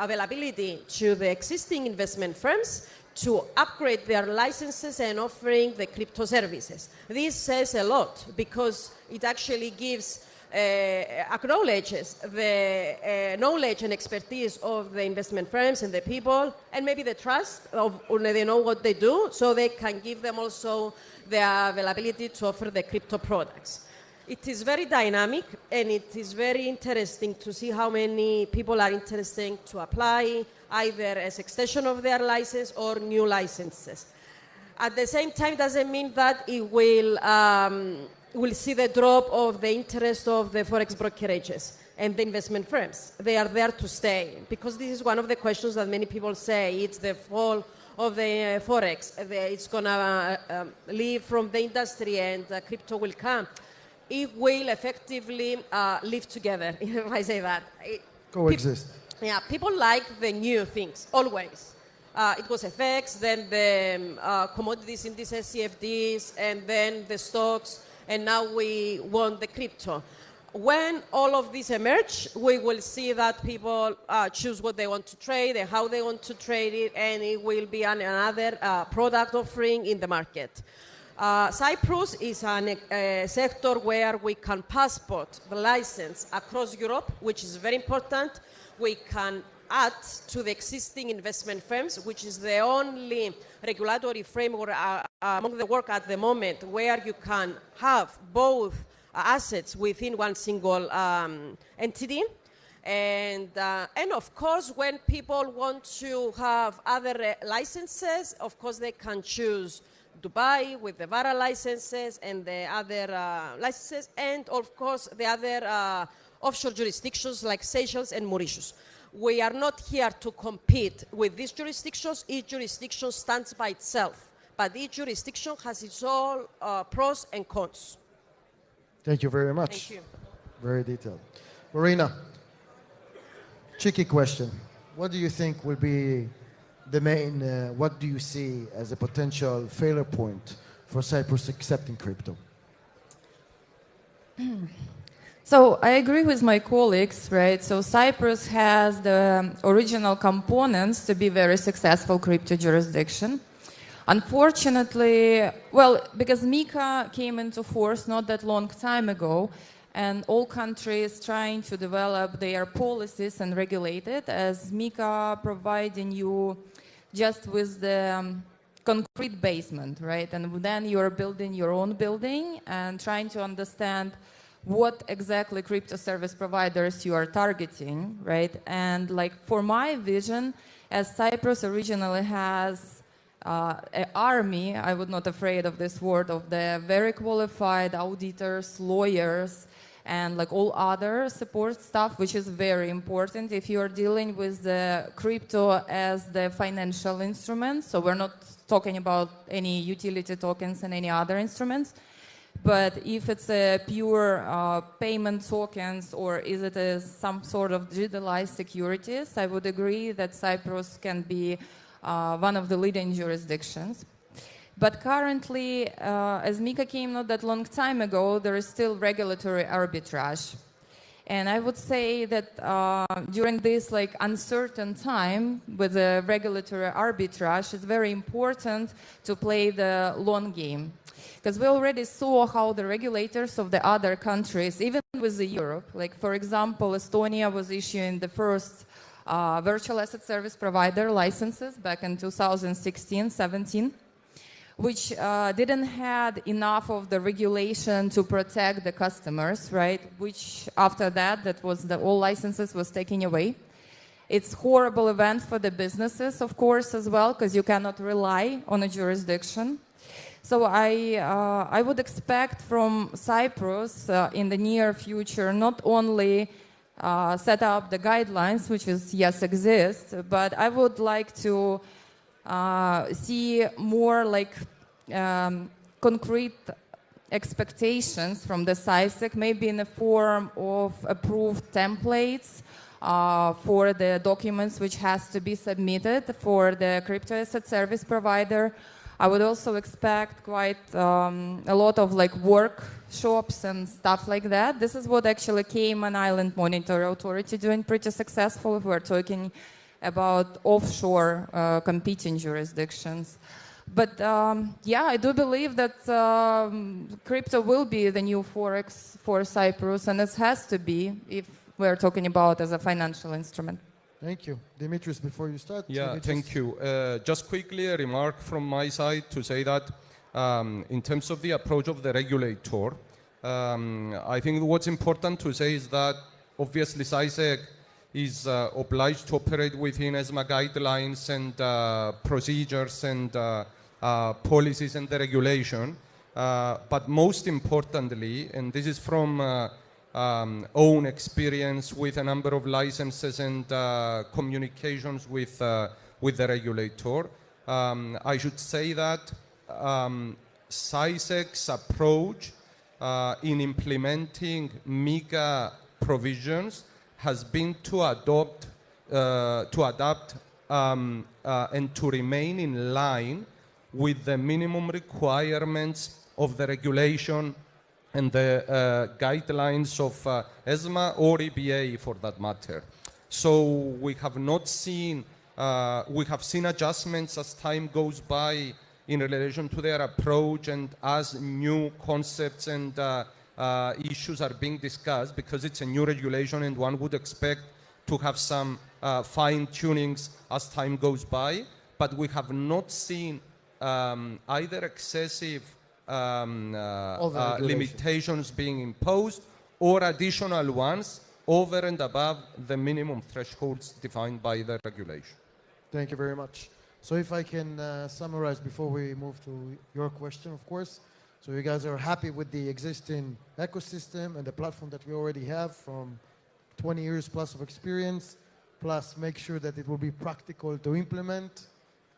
availability to the existing investment firms to upgrade their licenses and offering the crypto services. This says a lot because it actually gives acknowledges the knowledge and expertise of the investment firms and the people, and maybe the trust of they know what they do, so they can give them also the availability to offer the crypto products. It is very dynamic, and it is very interesting to see how many people are interested to apply, either as extension of their license or new licenses. At the same time, doesn't mean that it will we'll see the drop of the interest of the forex brokerages and the investment firms. They are there to stay, because this is one of the questions that many people say. It's the fall of the forex. It's going to leave from the industry and crypto will come. It will effectively live together, if I say that. Coexist. People like the new things, always. It was FX, then the commodities indices, CFDs, and then the stocks, and now we want the crypto. When all of this emerge, we will see that people choose what they want to trade and how they want to trade it, and it will be another product offering in the market. Cyprus is a sector where we can passport the license across Europe, which is very important. We can add to the existing investment firms, which is the only regulatory framework among the work at the moment where you can have both assets within one single entity. And of course, when people want to have other licenses, of course, they can choose Dubai with the VARA licenses and the other licenses, and of course, the other offshore jurisdictions like Seychelles and Mauritius. We are not here to compete with these jurisdictions. Each jurisdiction stands by itself, but each jurisdiction has its own pros and cons. Thank you very much. Thank you. Very detailed. Marina, cheeky question. What do you think will be the main, what do you see as a potential failure point for Cyprus accepting crypto? So I agree with my colleagues, right? So Cyprus has the original components to be very successful crypto jurisdiction. Unfortunately, well, because MiCA came into force not that long time ago, and all countries trying to develop their policies and regulate it, as MiCA providing you just with the concrete basement, right? And then you're building your own building and trying to understand what exactly crypto service providers you are targeting, right? And like for my vision, as Cyprus originally has an army, I would not afraid of this word, of the very qualified auditors, lawyers, and like all other support staff, which is very important if you are dealing with the crypto as the financial instrument. So we're not talking about any utility tokens and any other instruments. But if it's a pure payment tokens, or is it some sort of digitalized securities, I would agree that Cyprus can be one of the leading jurisdictions. But currently, as MiCA came not that long time ago, there is still regulatory arbitrage. And I would say that during this like uncertain time with the regulatory arbitrage, it's very important to play the long game. Because we already saw how the regulators of the other countries, even with Europe, like for example, Estonia was issuing the first virtual asset service provider licenses back in 2016-17, which didn't have enough of the regulation to protect the customers, right? Which after that was all licenses was taken away. It's horrible event for the businesses, of course, as well, because you cannot rely on a jurisdiction. So I would expect from Cyprus in the near future not only set up the guidelines, which is, yes, exist, but I would like to see more like concrete expectations from the CySEC, maybe in the form of approved templates for the documents which has to be submitted for the crypto asset service provider. I would also expect quite a lot of like workshops and stuff like that. This is what actually Cayman Island Monetary Authority doing pretty successful if we're talking about offshore competing jurisdictions. But yeah, I do believe that crypto will be the new forex for Cyprus, and it has to be if we're talking about as a financial instrument. Thank you. Dimitris, before you start. Yeah, thank you. Just quickly a remark from my side to say that in terms of the approach of the regulator, I think what's important to say is that obviously CySEC is obliged to operate within ESMA guidelines and procedures and policies and the regulation. But most importantly, and this is from own experience with a number of licenses and communications with the regulator, I should say that CySEC's approach in implementing MiCA provisions has been to adapt and to remain in line with the minimum requirements of the regulation and the guidelines of ESMA or EBA for that matter. So we have not seen, we have seen adjustments as time goes by in relation to their approach and as new concepts and issues are being discussed, because it's a new regulation and one would expect to have some fine-tunings as time goes by. But we have not seen either excessive limitations being imposed or additional ones over and above the minimum thresholds defined by the regulation. Thank you very much. So if I can summarize before we move to your question, of course. So you guys are happy with the existing ecosystem and the platform that we already have from 20 years plus of experience, plus make sure that it will be practical to implement.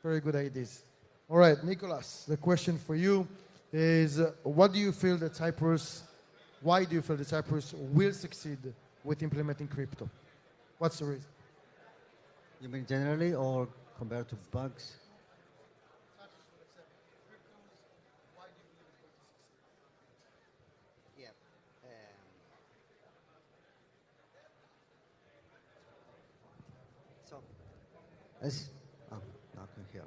Very good ideas. All right, Nicholas, the question for you is, what do you feel that Cyprus, why do you feel that Cyprus will succeed with implementing crypto? What's the reason? You mean generally or compared to bugs? Yeah. So, now I can hear.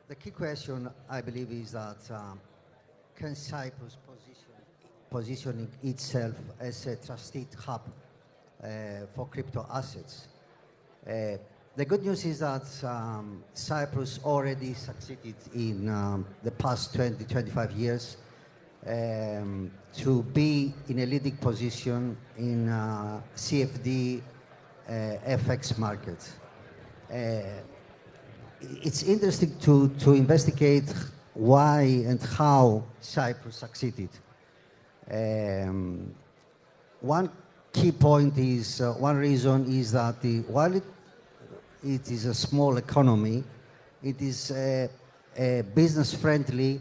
The key question, I believe, is that can Cyprus positioning itself as a trusted hub for crypto assets? The good news is that Cyprus already succeeded in the past 20, 25 years to be in a leading position in CFD FX markets. It's interesting to investigate why and how Cyprus succeeded. One key point is, one reason is that while it is a small economy, it is a business-friendly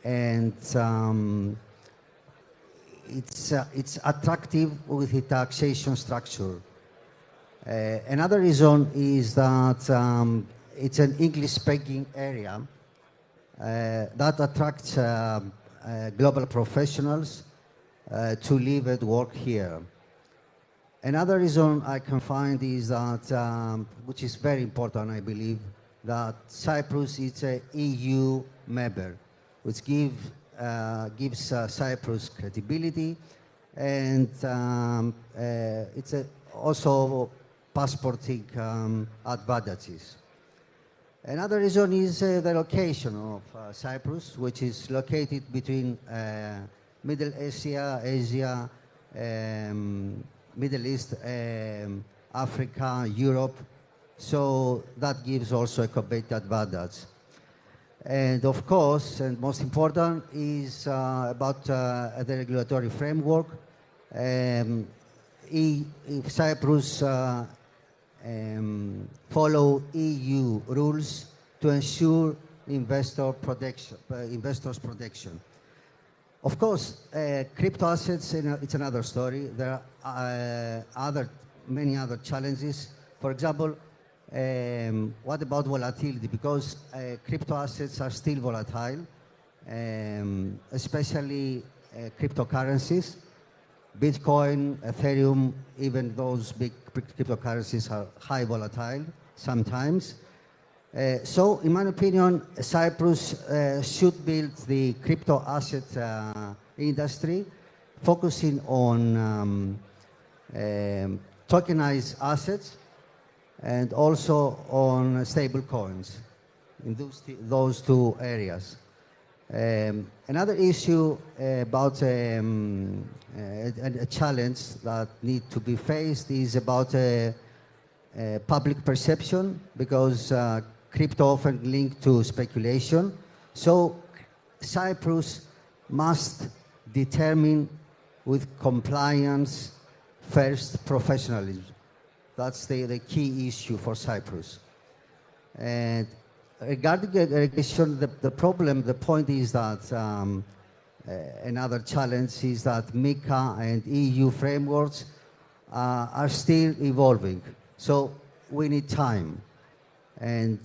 and it's attractive with the taxation structure. Another reason is that it's an English-speaking area that attracts global professionals to live and work here. Another reason I can find is that, which is very important, I believe, that Cyprus is a EU member, which gives Cyprus credibility, and it's also passporting advantages. Another reason is the location of Cyprus, which is located between Middle Asia, Middle East, Africa, Europe. So that gives also a competitive advantage. And of course, and most important, is about the regulatory framework. If Cyprus follow EU rules to ensure investors' protection. Of course, crypto assets, it's another story. There are many other challenges. For example, what about volatility? Because crypto assets are still volatile, especially cryptocurrencies. Bitcoin, Ethereum, even those big cryptocurrencies are high volatile sometimes. So, in my opinion, Cyprus should build the crypto asset industry, focusing on tokenized assets and also on stable coins in those two areas. Another issue about a challenge that needs to be faced is about public perception, because crypto often linked to speculation. So Cyprus must determine with compliance first professionalism. That's the key issue for Cyprus. And regarding regulation, the point is that another challenge is that MiCA and EU frameworks are still evolving. So we need time. And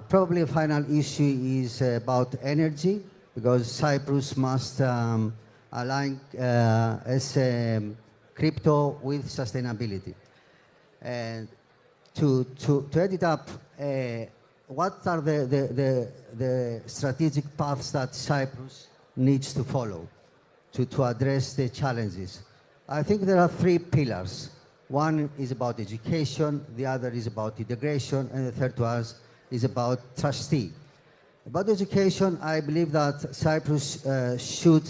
probably a final issue is about energy, because Cyprus must align as crypto with sustainability. And to add it up, what are the strategic paths that Cyprus needs to follow to address the challenges? I think there are three pillars. One is about education, the other is about integration, and the third to us is about trustee. About education, I believe that Cyprus should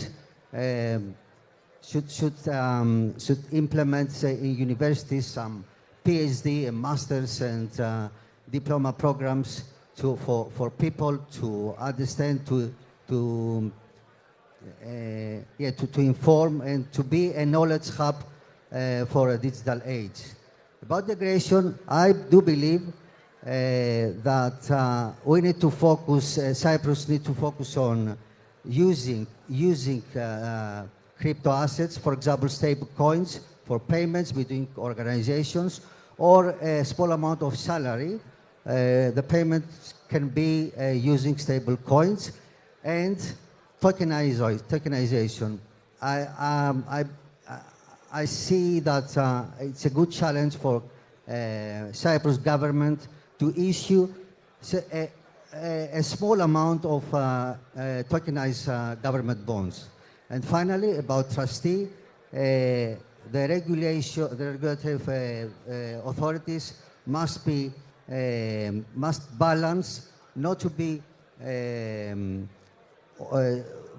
implement in universities some PhD and masters and diploma programs for people to understand, to inform and to be a knowledge hub for a digital age. About integration, I do believe that we need to focus, Cyprus needs to focus on using crypto assets, for example, stable coins for payments between organizations, or a small amount of salary. The payments can be using stable coins, and tokenization. I see that it's a good challenge for Cyprus government to issue a small amount of tokenized government bonds. And finally, about trustee, the regulatory authorities must balance, not to be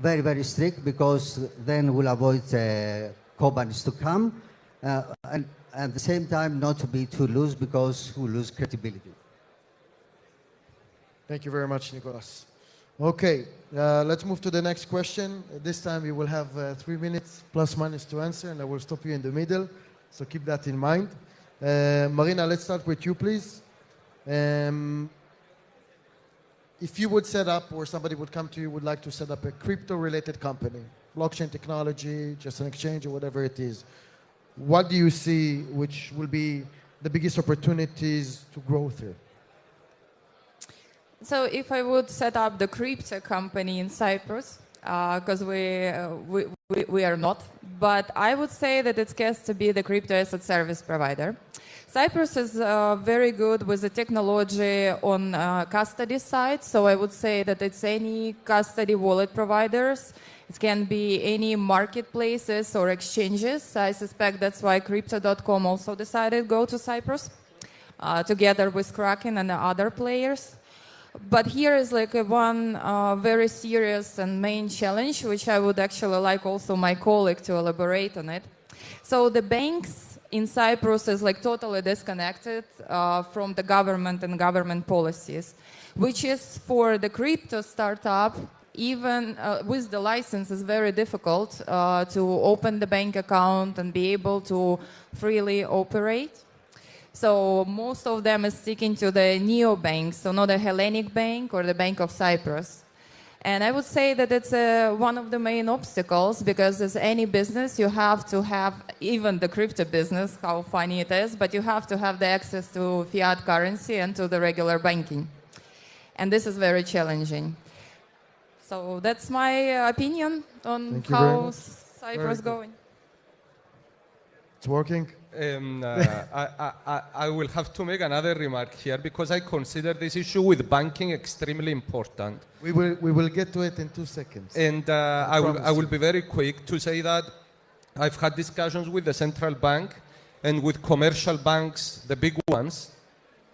very, very strict, because then we'll avoid companies to come, and at the same time not to be too loose, because we lose credibility. Thank you very much, Nicolas. Okay, let's move to the next question. This time you will have 3 minutes plus minus to answer, and I will stop you in the middle, so keep that in mind. Marina, let's start with you, please. If you would set up, or somebody would come to you, would like to set up a crypto-related company, blockchain technology, just an exchange, or whatever it is, what do you see which will be the biggest opportunities to grow through? So if I would set up the crypto company in Cyprus, because we we are not. But I would say that it has to be the crypto asset service provider. Cyprus is very good with the technology on custody side. So I would say that it's any custody wallet providers. It can be any marketplaces or exchanges. I suspect that's why Crypto.com also decided to go to Cyprus, together with Kraken and the other players. But here is like one very serious and main challenge, which I would actually like also my colleague to elaborate on it. So the banks in Cyprus is like totally disconnected from the government and government policies, which is for the crypto startup, even with the license, is very difficult to open the bank account and be able to freely operate. So most of them is sticking to the neobanks, so not a Hellenic bank or the Bank of Cyprus. And I would say that it's one of the main obstacles, because as any business, you have to have, even the crypto business, how funny it is, but you have to have the access to fiat currency and to the regular banking. And this is very challenging. So that's my opinion on how Cyprus is going. It's working. I will have to make another remark here, because I consider this issue with banking extremely important. We will get to it in 2 seconds. And I will be very quick to say that I've had discussions with the central bank and with commercial banks, the big ones,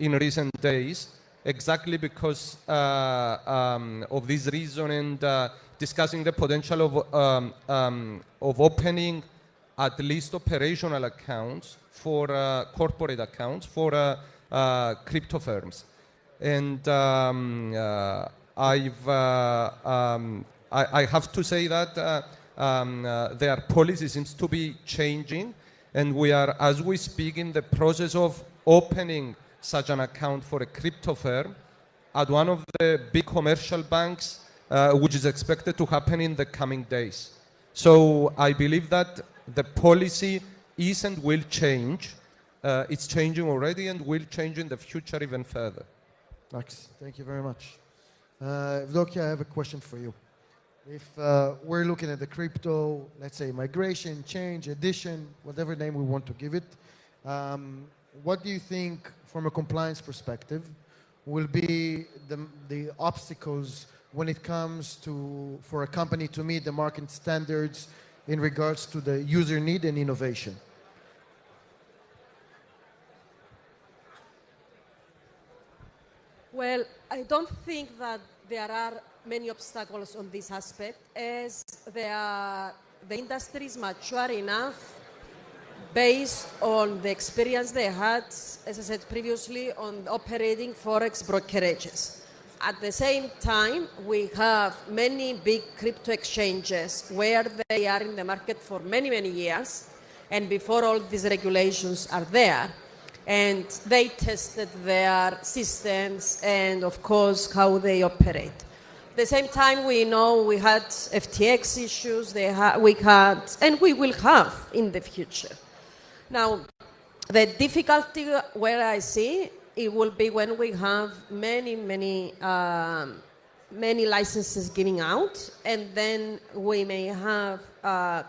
in recent days, exactly because of this reason, and discussing the potential of opening at least operational accounts for corporate accounts for crypto firms. And I have to say that their policy seems to be changing, and we are, as we speak, in the process of opening such an account for a crypto firm at one of the big commercial banks, which is expected to happen in the coming days. So I believe that the policy is and will change. It's changing already and will change in the future even further. Max, thank you very much. Vdokia, I have a question for you. If we're looking at the crypto, let's say migration, change, addition, whatever name we want to give it, what do you think from a compliance perspective will be the obstacles when it comes to, for a company to meet the market standards in regards to the user need and innovation? Well, I don't think that there are many obstacles on this aspect, as the industry is mature enough based on the experience they had, as I said previously, on operating forex brokerages. At the same time, we have many big crypto exchanges where they are in the market for many, many years, and before all these regulations are there. And they tested their systems and, of course, how they operate. At the same time, we know we had FTX issues, we had, and we will have in the future. Now, the difficulty where I see it will be when we have many licenses giving out, and then we may have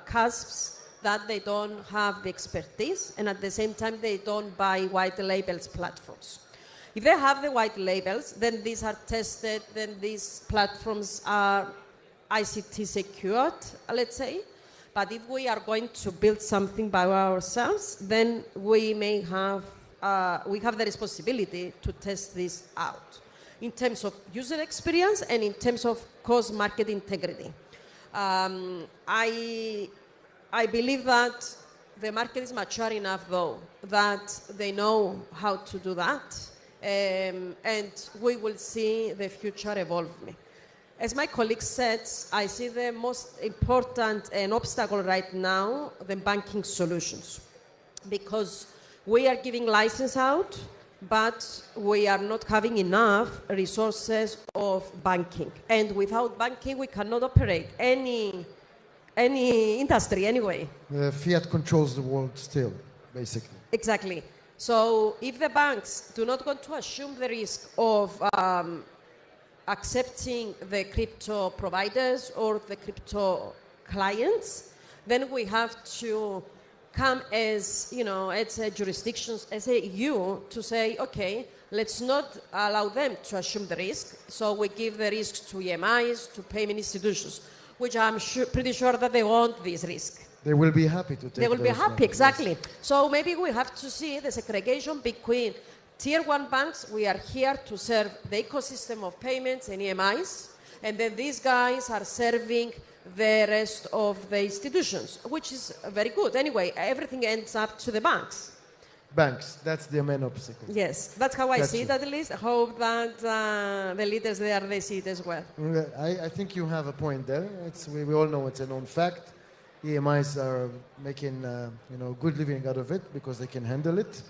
CASPs that they don't have the expertise, and at the same time they don't buy white labels platforms. If they have the white labels, then these are tested, then these platforms are ICT secured, let's say. But if we are going to build something by ourselves, then we may have we have the responsibility to test this out in terms of user experience and in terms of course market integrity. I believe that the market is mature enough, though, that they know how to do that, and we will see the future evolving. As my colleague said, I see the most important and obstacle right now, the banking solutions, because we are giving license out, but we are not having enough resources of banking. And without banking, we cannot operate any industry anyway. Fiat controls the world still, basically. Exactly. So if the banks do not want to assume the risk of accepting the crypto providers or the crypto clients, then we have to come as, as a jurisdictions, as a EU, to say, okay, let's not allow them to assume the risk. So we give the risk to EMIs, to payment institutions, which I'm pretty sure that they want this risk. They will be happy to take They will be happy, numbers. exactly. So maybe we have to see the segregation between tier one banks. We are here to serve the ecosystem of payments and EMIs, and then these guys are serving the rest of the institutions, which is very good. Anyway, everything ends up to the banks. Banks, that's the main obstacle. Yes, that's how I see it at least. I hope that the leaders there, they see it as well. I think you have a point there. We all know it's a known fact. EMIs are making good living out of it because they can handle it.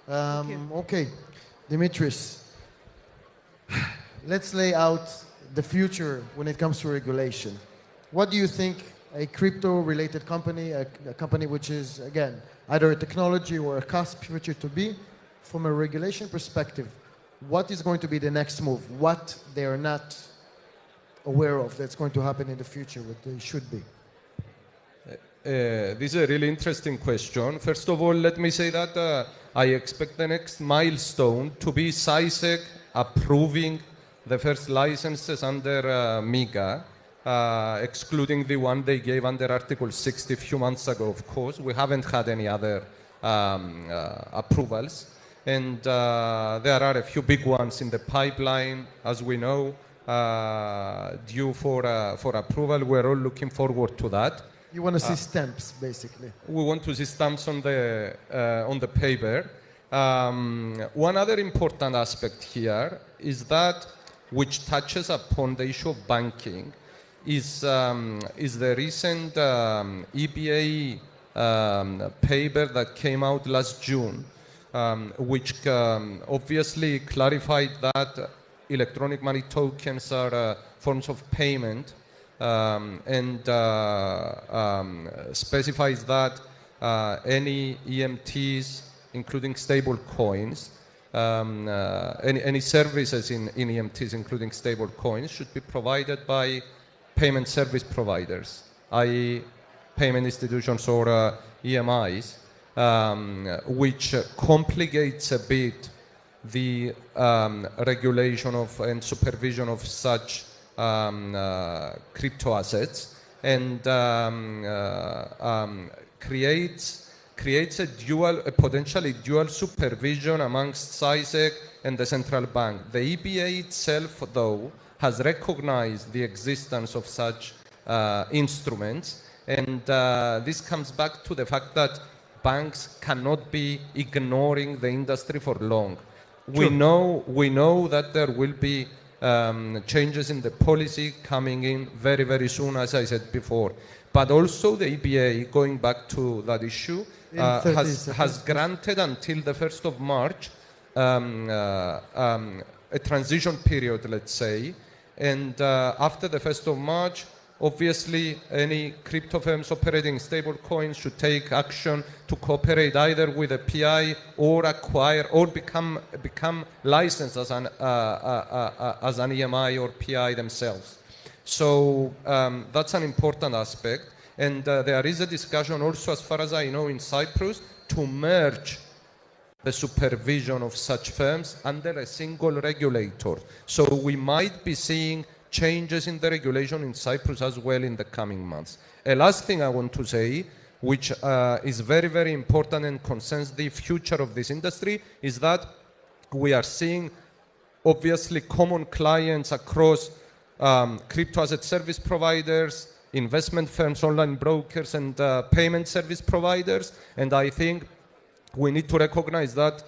Okay, Dimitris, let's lay out the future when it comes to regulation. What do you think a crypto-related company, a company which is, again, either a technology or a cusp future to be, from a regulation perspective, what is going to be the next move? What they are not aware of that's going to happen in the future, what they should be? This is a really interesting question. First of all, let me say that I expect the next milestone to be SciSec approving the first licenses under MiCA, excluding the one they gave under Article 60 a few months ago, of course. We haven't had any other approvals. And there are a few big ones in the pipeline, as we know, due for approval. We're all looking forward to that. You want to see stamps, basically. We want to see stamps on the paper. One other important aspect here is that, which touches upon the issue of banking, is the recent EBA paper that came out last June, which obviously clarified that electronic money tokens are forms of payment, and specifies that any EMTs, including stable coins, any services in EMTs, including stable coins, should be provided by payment service providers, i.e. payment institutions or EMIs, which complicates a bit the regulation of and supervision of such crypto assets, and creates a potentially dual supervision amongst SciSec and the central bank. The EBA itself, though, has recognized the existence of such instruments, and this comes back to the fact that banks cannot be ignoring the industry for long. We know that there will be changes in the policy coming in very, very soon, as I said before. But also the EBA, going back to that issue, has granted until the 1st of March a transition period, let's say. And after the 1st of March, obviously, any crypto firms operating stable coins should take action to cooperate either with a PI or acquire or become licensed as an EMI or PI themselves. So that's an important aspect. And there is a discussion also, as far as I know, in Cyprus to merge the supervision of such firms under a single regulator. So we might be seeing changes in the regulation in Cyprus as well in the coming months. A last thing I want to say, which is very, very important and concerns the future of this industry, is that we are seeing obviously common clients across crypto asset service providers, investment firms, online brokers, and payment service providers. And I think we need to recognize that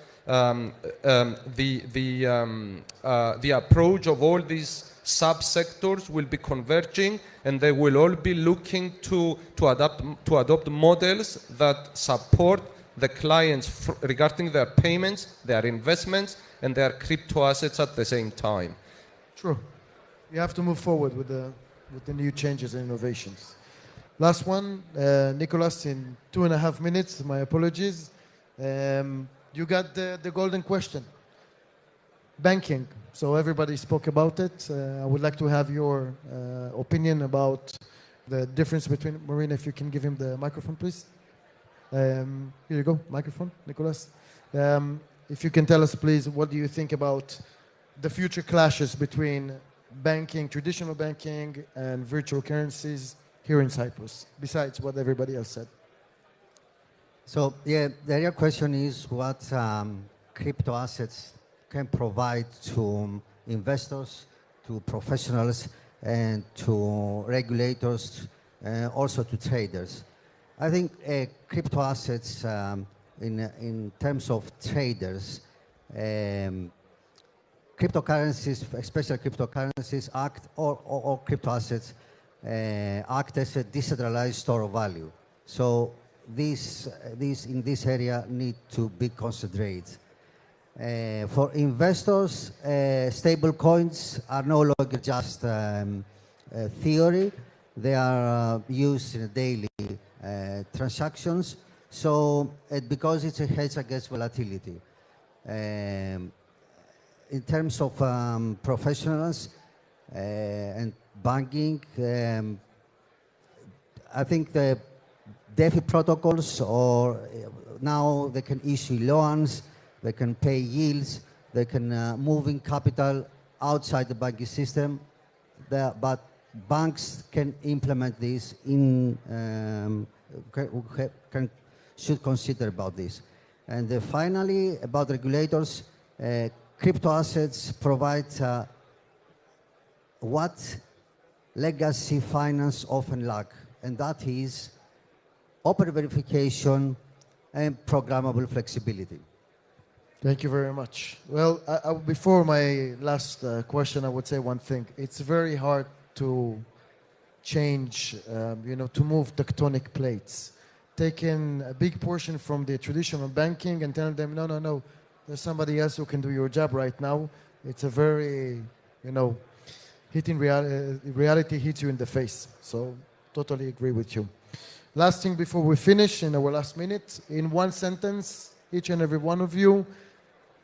the approach of all these subsectors will be converging, and they will all be looking to adopt models that support the clients regarding their payments, their investments, and their crypto assets at the same time. True. You have to move forward with the new changes and innovations. Last one, Nicholas, in 2.5 minutes. My apologies. You got the golden question. Banking. So everybody spoke about it. I would like to have your opinion about the difference between, Marina, if you can give him the microphone, please. Here you go, microphone, Nicholas. If you can tell us, please, what do you think about the future clashes between banking, traditional banking, and virtual currencies here in Cyprus, besides what everybody else said? So, yeah, the real question is what crypto assets can provide to investors, to professionals, and to regulators, also to traders. I think crypto assets, in terms of traders, cryptocurrencies, especially cryptocurrencies, act or crypto assets act as a decentralized store of value. So these in this area need to be concentrated. For investors, stable coins are no longer just theory. They are used in daily transactions. So because it's a hedge against volatility. In terms of professionals and banking, I think the DeFi protocols, or now they can issue loans, they can pay yields, they can move in capital outside the banking system, but banks can implement this in, should consider about this. And finally, about regulators, crypto assets provide what legacy finance often lack, and that is open verification and programmable flexibility. Thank you very much. Well, before my last question, I would say one thing. It's very hard to change, to move tectonic plates. Taking a big portion from the traditional banking and telling them, no, there's somebody else who can do your job right now. It's a very, hitting reality hits you in the face. So totally agree with you. Last thing before we finish in our last minute, in one sentence, each and every one of you,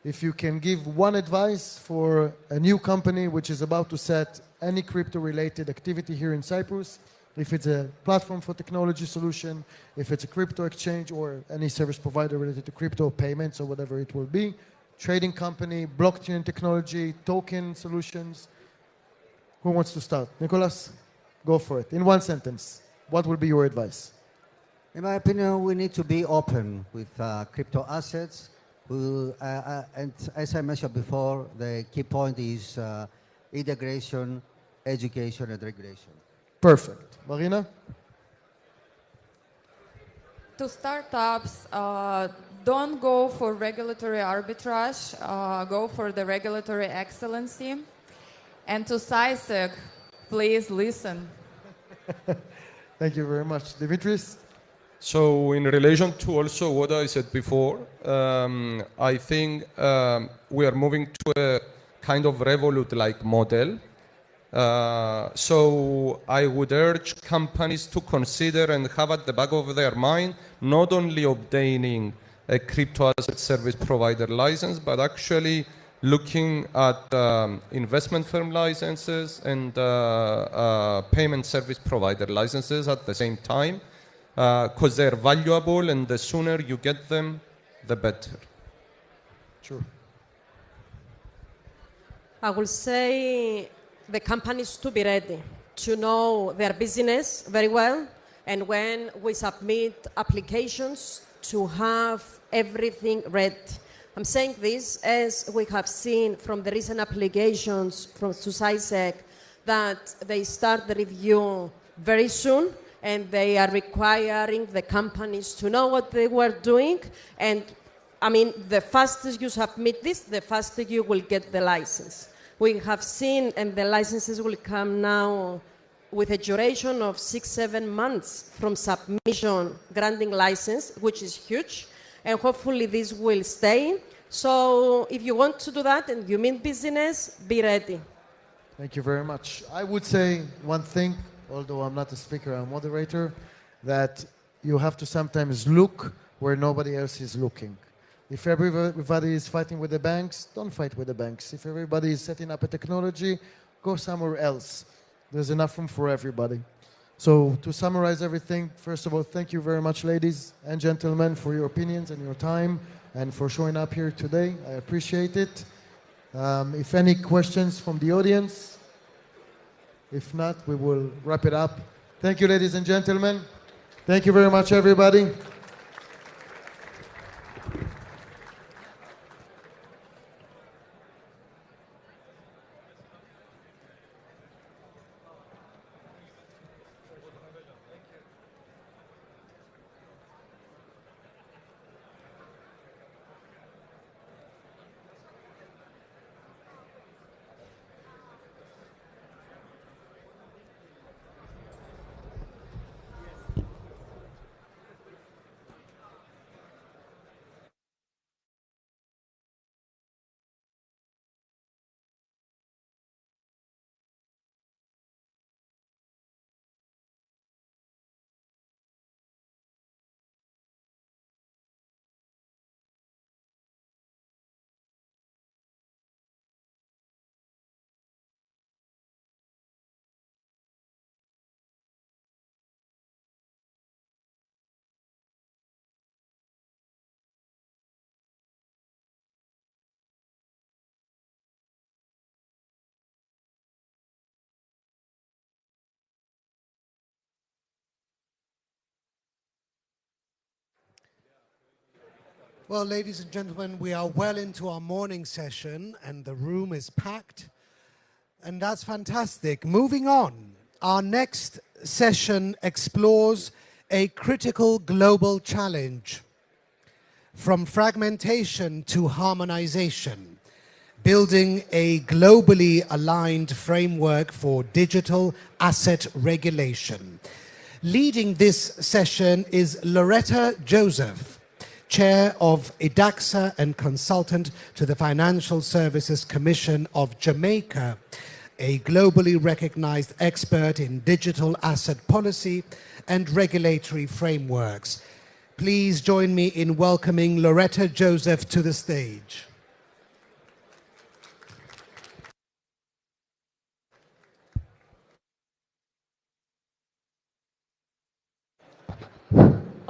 if you can give one advice for a new company which is about to set any crypto-related activity here in Cyprus, if it's a platform for technology solution, if it's a crypto exchange or any service provider related to crypto payments or whatever it will be, trading company, blockchain technology, token solutions, who wants to start? Nicholas, go for it. In one sentence, what will be your advice? In my opinion, we need to be open with crypto assets. And as I mentioned before, the key point is integration, education, and regulation. Perfect. Marina? To startups, don't go for regulatory arbitrage, go for the regulatory excellency. And to SciSec, please listen. Thank you very much. Dimitris? So in relation to also what I said before, I think we are moving to a kind of Revolut-like model. So I would urge companies to consider and have at the back of their mind not only obtaining a crypto asset service provider license, but actually looking at investment firm licenses and payment service provider licenses at the same time, because they're valuable, and the sooner you get them, the better. Sure. I will say the companies to be ready, to know their business very well, and when we submit applications, to have everything ready. I'm saying this as we have seen from the recent applications from SciSec that they start the review very soon, and they are requiring the companies to know what they were doing. And I mean, the faster you submit this, the faster you will get the license. We have seen, and the licenses will come now with a duration of 6-7 months from submission, granting license, which is huge. And hopefully this will stay. So if you want to do that and you mean business, be ready. Thank you very much. I would say one thing, although I'm not a speaker, I'm a moderator, that you have to sometimes look where nobody else is looking. If everybody is fighting with the banks, don't fight with the banks. If everybody is setting up a technology, go somewhere else. There's enough room for everybody. So to summarize everything, first of all, thank you very much, ladies and gentlemen, for your opinions and your time and for showing up here today. I appreciate it. If any questions from the audience, if not, we will wrap it up. Thank you, ladies and gentlemen. Thank you very much, everybody. Well, ladies and gentlemen, we are well into our morning session and the room is packed. And that's fantastic. Moving on, our next session explores a critical global challenge. From fragmentation to harmonization, building a globally aligned framework for digital asset regulation. Leading this session is Loretta Joseph, Chair of IDAXA and consultant to the Financial Services Commission of Jamaica, a globally recognized expert in digital asset policy and regulatory frameworks. Please join me in welcoming Loretta Joseph to the stage.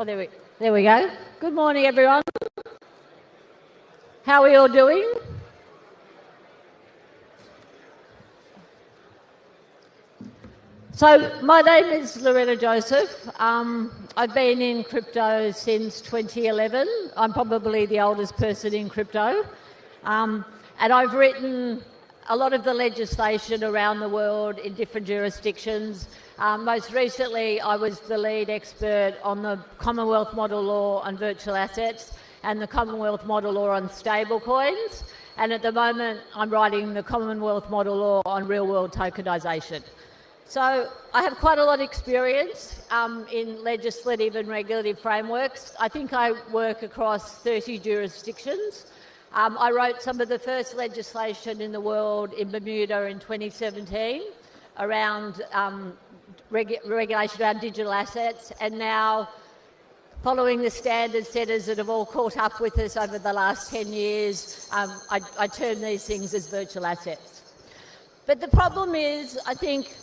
Oh, there we go. Good morning, everyone. How are we all doing? So my name is Loretta Joseph. I've been in crypto since 2011. I'm probably the oldest person in crypto. And I've written a lot of the legislation around the world in different jurisdictions. Most recently, I was the lead expert on the Commonwealth Model Law on virtual assets and the Commonwealth Model Law on stablecoins. And at the moment, I'm writing the Commonwealth Model Law on real-world tokenization. So I have quite a lot of experience in legislative and regulatory frameworks. I think I work across 30 jurisdictions. I wrote some of the first legislation in the world in Bermuda in 2017 around regulation around digital assets, and now following the standard setters that have all caught up with us over the last 10 years, I term these things as virtual assets. But the problem is, I think,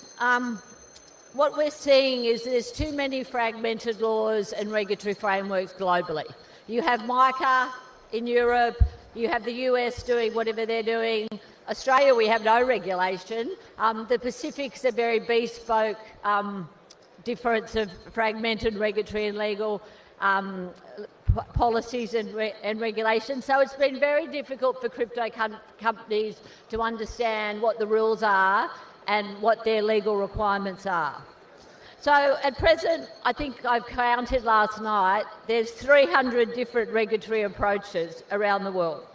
what we're seeing is there's too many fragmented laws and regulatory frameworks globally. You have MICA in Europe, you have the US doing whatever they're doing. Australia, we have no regulation. The Pacific's a very bespoke difference of fragmented regulatory and legal policies and regulations. So it's been very difficult for crypto companies to understand what the rules are and what their legal requirements are. So at present, I think I've counted last night, there's 300 different regulatory approaches around the world.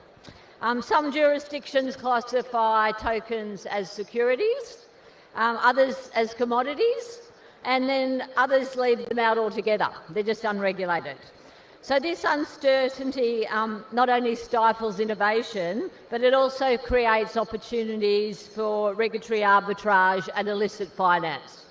Some jurisdictions classify tokens as securities, others as commodities, and then others leave them out altogether. They're just unregulated. So this uncertainty not only stifles innovation, but it also creates opportunities for regulatory arbitrage and illicit finance.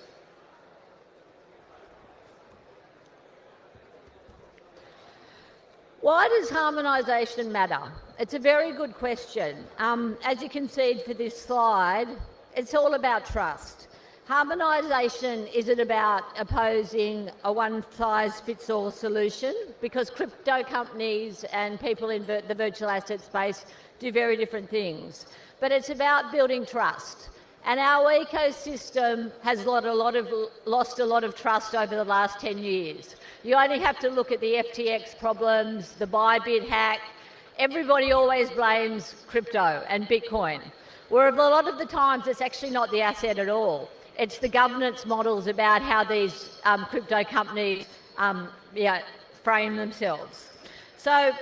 Why does harmonisation matter? It's a very good question. As you can see for this slide, it's all about trust. Harmonisation isn't about opposing a one-size-fits-all solution, because crypto companies and people in the virtual asset space do very different things. But it's about building trust. And our ecosystem has lost a lot of trust over the last 10 years. You only have to look at the FTX problems, the Bybit hack. Everybody always blames crypto and Bitcoin, where a lot of the times it's actually not the asset at all. It's the governance models about how these crypto companies frame themselves. So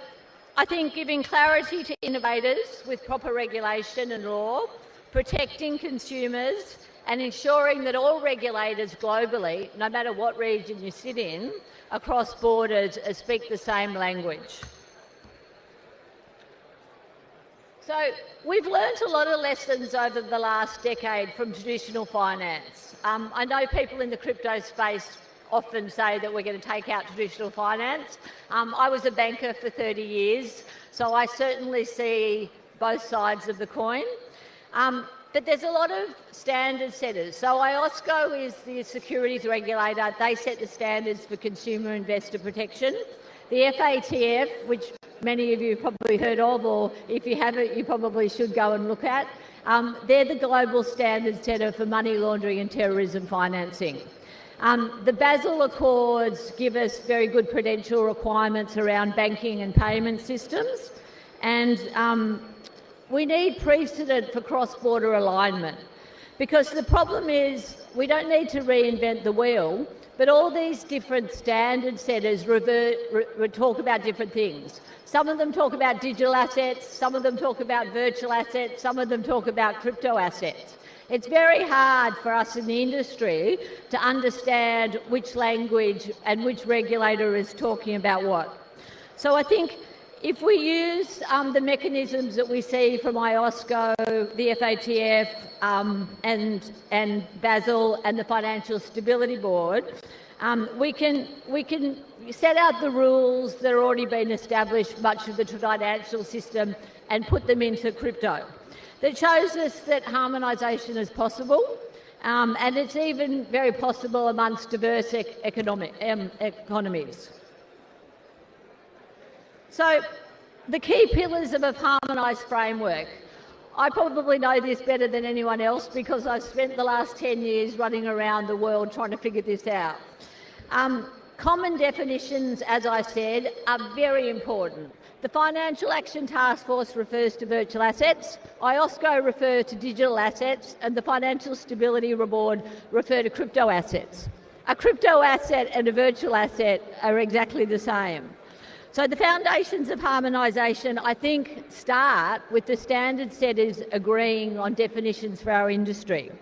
I think giving clarity to innovators with proper regulation and law, protecting consumers, and ensuring that all regulators globally, no matter what region you sit in, across borders, speak the same language. So we've learnt a lot of lessons over the last decade from traditional finance. I know people in the crypto space often say that we're going to take out traditional finance. I was a banker for 30 years, so I certainly see both sides of the coin. But there's a lot of standard setters. So IOSCO is the securities regulator. They set the standards for consumer investor protection. The FATF, which many of you have probably heard of, or if you haven't, you probably should go and look at. They're the global standard setter for money laundering and terrorism financing. The Basel Accords give us very good prudential requirements around banking and payment systems, and we need precedent for cross-border alignment, because the problem is we don't need to reinvent the wheel, but all these different standard setters talk about different things. Some of them talk about digital assets, some of them talk about virtual assets, some of them talk about crypto assets. It's very hard for us in the industry to understand which language and which regulator is talking about what. So I think if we use the mechanisms that we see from IOSCO, the FATF and Basel and the Financial Stability Board, we can set out the rules that are already been established, much of the financial system, and put them into crypto. That shows us that harmonisation is possible, and it's even very possible amongst diverse economies. So the key pillars of a harmonised framework. I probably know this better than anyone else because I've spent the last 10 years running around the world trying to figure this out. Common definitions, as I said, are very important. The Financial Action Task Force refers to virtual assets, IOSCO refers to digital assets, and the Financial Stability Board refer to crypto assets. A crypto asset and a virtual asset are exactly the same. So the foundations of harmonisation, I think, start with the standard setters agreeing on definitions for our industry.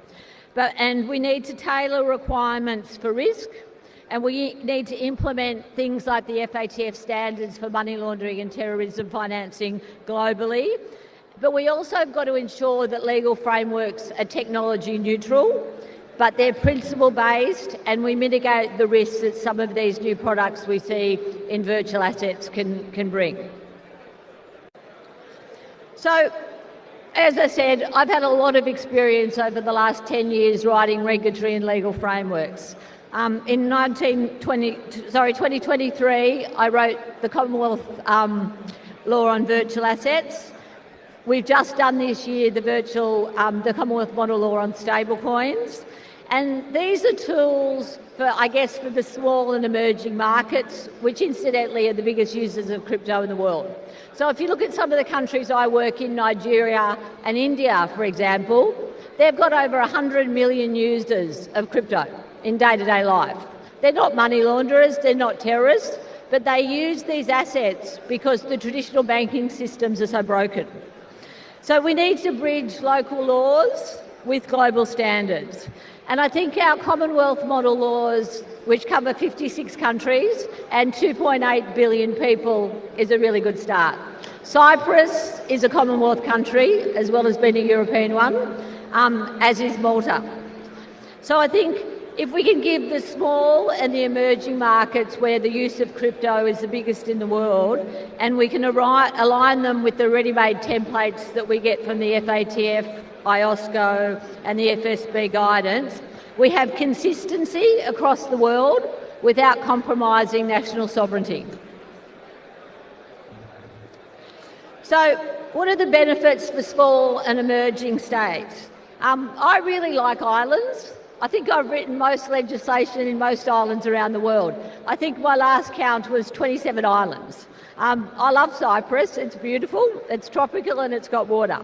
And we need to tailor requirements for risk, and we need to implement things like the FATF standards for money laundering and terrorism financing globally. But we also have got to ensure that legal frameworks are technology neutral, but they're principle-based, and we mitigate the risks that some of these new products we see in virtual assets can bring. So, as I said, I've had a lot of experience over the last 10 years writing regulatory and legal frameworks. In 2023, I wrote the Commonwealth Law on Virtual Assets. We've just done this year the Commonwealth Model Law on Stablecoins. And these are tools for the small and emerging markets, which incidentally are the biggest users of crypto in the world. So if you look at some of the countries I work in, Nigeria and India, for example, they've got over 100 million users of crypto in day-to-day life. They're not money launderers, they're not terrorists, but they use these assets because the traditional banking systems are so broken. So we need to bridge local laws with global standards. And I think our Commonwealth model laws, which cover 56 countries and 2.8 billion people, is a really good start. Cyprus is a Commonwealth country, as well as being a European one, as is Malta. So I think if we can give the small and the emerging markets where the use of crypto is the biggest in the world, and we can align them with the ready-made templates that we get from the FATF, IOSCO and the FSB guidance, We have consistency across the world without compromising national sovereignty. So what are the benefits for small and emerging states? I really like islands. I think I've written most legislation in most islands around the world. I think my last count was 27 islands. I love Cyprus. It's beautiful, it's tropical and it's got water.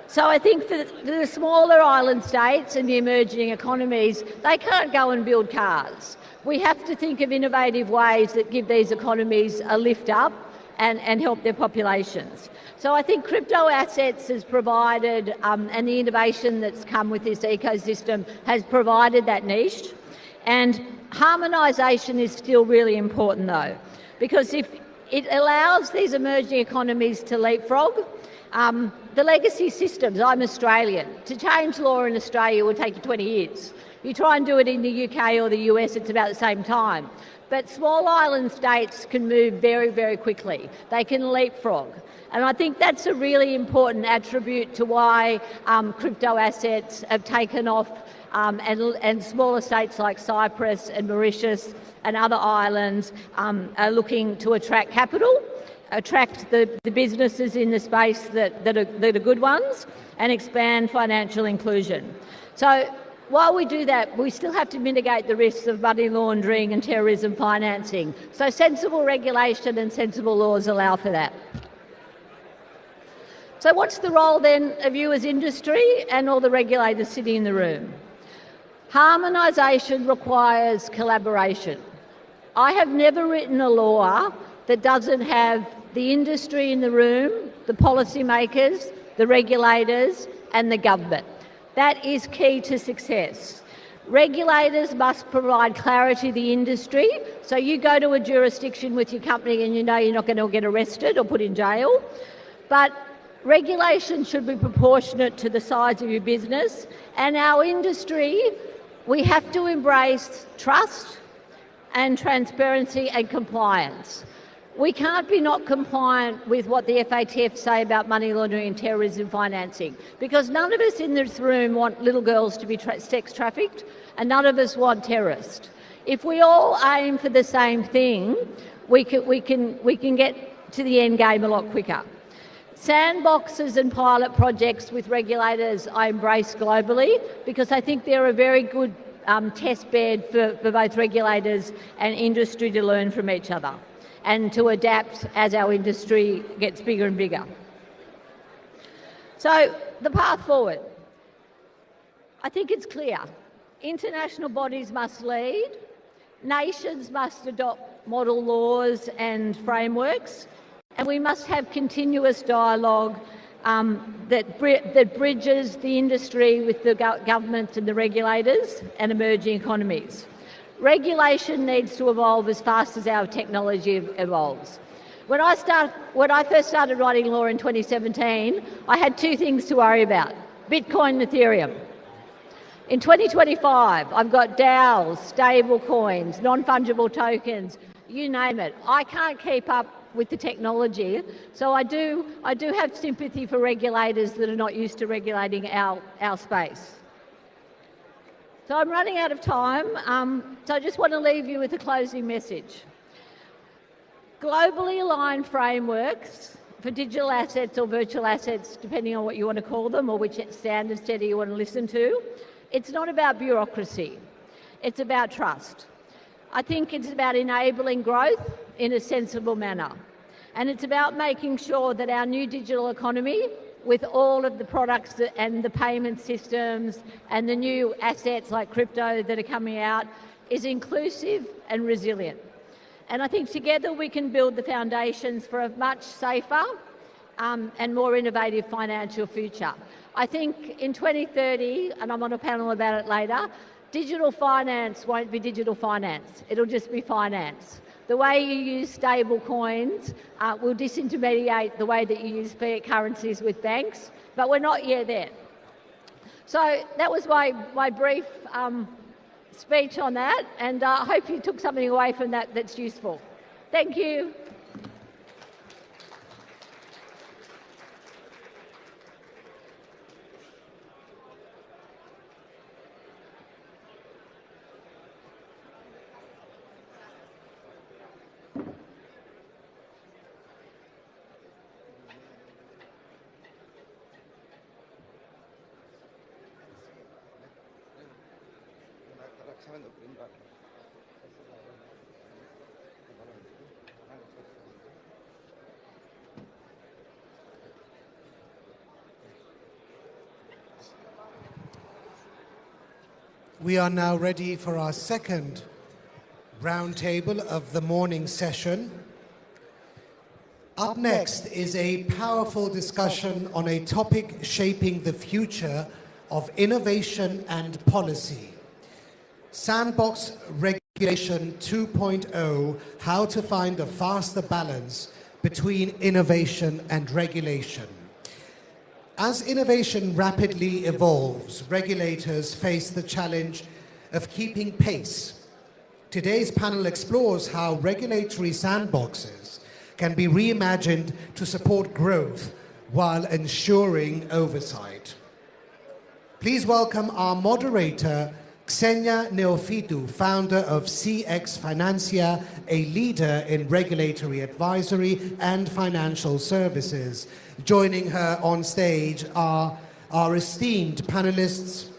So I think for the smaller island states and the emerging economies, they can't go and build cars. We have to think of innovative ways that give these economies a lift up and help their populations. So I think crypto assets has provided, and the innovation that's come with this ecosystem has provided that niche. And harmonisation is still really important though, because if it allows these emerging economies to leapfrog, the legacy systems, I'm Australian, to change law in Australia will take you 20 years. You try and do it in the UK or the US, it's about the same time. But small island states can move very, very quickly. They can leapfrog. And I think that's a really important attribute to why crypto assets have taken off, and smaller states like Cyprus and Mauritius and other islands are looking to attract capital, attract the businesses in the space that are good ones, and expand financial inclusion. So while we do that, we still have to mitigate the risks of money laundering and terrorism financing. So sensible regulation and sensible laws allow for that. So what's the role then of you as industry and all the regulators sitting in the room? Harmonisation requires collaboration. I have never written a law that doesn't have the industry in the room, the policymakers, the regulators and the government. That is key to success. Regulators must provide clarity to the industry, so you go to a jurisdiction with your company and you know you're not going to get arrested or put in jail. But regulation should be proportionate to the size of your business, and our industry, we have to embrace trust and transparency and compliance. We can't be not compliant with what the FATF say about money laundering and terrorism financing, because none of us in this room want little girls to be sex trafficked and none of us want terrorists. If we all aim for the same thing, we can get to the end game a lot quicker. Sandboxes and pilot projects with regulators I embrace globally because I think they're a very good test bed for both regulators and industry to learn from each other and to adapt as our industry gets bigger and bigger. So the path forward, I think it's clear. International bodies must lead, nations must adopt model laws and frameworks, and we must have continuous dialogue that bridges the industry with the government and the regulators and emerging economies. Regulation needs to evolve as fast as our technology evolves. When I first started writing law in 2017, I had two things to worry about: Bitcoin and Ethereum. In 2025, I've got DAOs, stable coins, non-fungible tokens, you name it. I can't keep up with the technology, so I do have sympathy for regulators that are not used to regulating our space. So I'm running out of time, so I just want to leave you with a closing message. Globally aligned frameworks for digital assets or virtual assets, depending on what you want to call them or which standard study you want to listen to, it's not about bureaucracy, it's about trust. I think it's about enabling growth in a sensible manner. And it's about making sure that our new digital economy, with all of the products and the payment systems and the new assets like crypto that are coming out, is inclusive and resilient. And I think together we can build the foundations for a much safer and more innovative financial future. I think in 2030, and I'm on a panel about it later, digital finance won't be digital finance, it'll just be finance. The way you use stable coins will disintermediate the way that you use fiat currencies with banks, but we're not yet there. So that was my brief speech on that, and I hope you took something away from that that's useful. Thank you. We are now ready for our second roundtable of the morning session. Up next is a powerful discussion on a topic shaping the future of innovation and policy. Sandbox Regulation 2.0, how to find a faster balance between innovation and regulation. As innovation rapidly evolves, regulators face the challenge of keeping pace. Today's panel explores how regulatory sandboxes can be reimagined to support growth while ensuring oversight. Please welcome our moderator, Xenia Neofitou, founder of CX Financia, a leader in regulatory advisory and financial services. Joining her on stage are our esteemed panelists,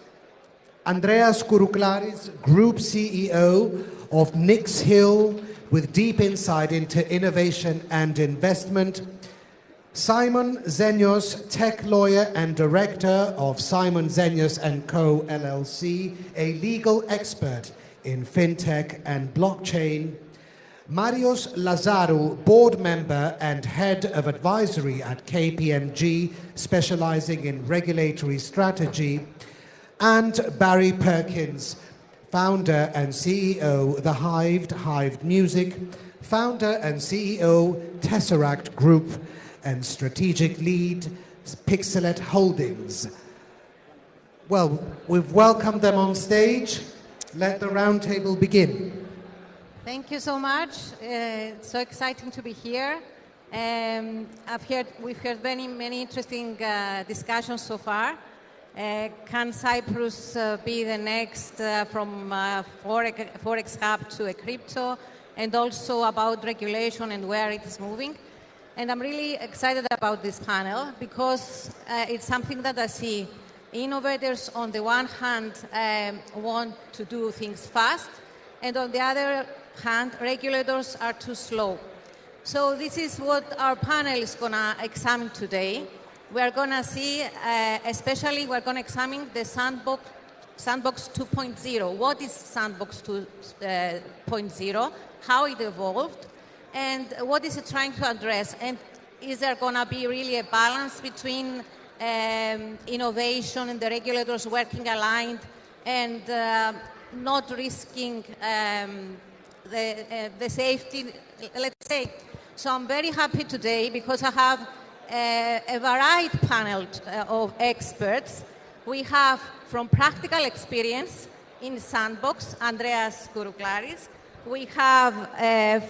Andreas Kourouklaris, Group CEO of Nix Hill, with deep insight into innovation and investment, Simon Zenios, tech lawyer and director of Simon Zenios & Co. LLC, a legal expert in fintech and blockchain, Marios Lazarou, board member and head of advisory at KPMG, specializing in regulatory strategy, and Barry Perkins, founder and CEO, The Hived Music, founder and CEO, Tesseract Group, and strategic lead, Pixelet Holdings. Well, we've welcomed them on stage. Let the roundtable begin. Thank you so much. It's so exciting to be here. We've heard many interesting discussions so far. Can Cyprus be the next from Forex hub to a crypto, and also about regulation and where it is moving? And I'm really excited about this panel because it's something that I see. Innovators, on the one hand, want to do things fast, and on the other hand, regulators are too slow. So this is what our panel is going to examine today. We're going to see, especially we're going to examine the Sandbox 2.0. What is Sandbox 2.0? How it evolved? And what is it trying to address? And is there going to be really a balance between innovation and the regulators working aligned and not risking the safety, let's say? So I'm very happy today because I have a varied panel of experts. We have from practical experience in Sandbox, Andreas Kourouklaris. We have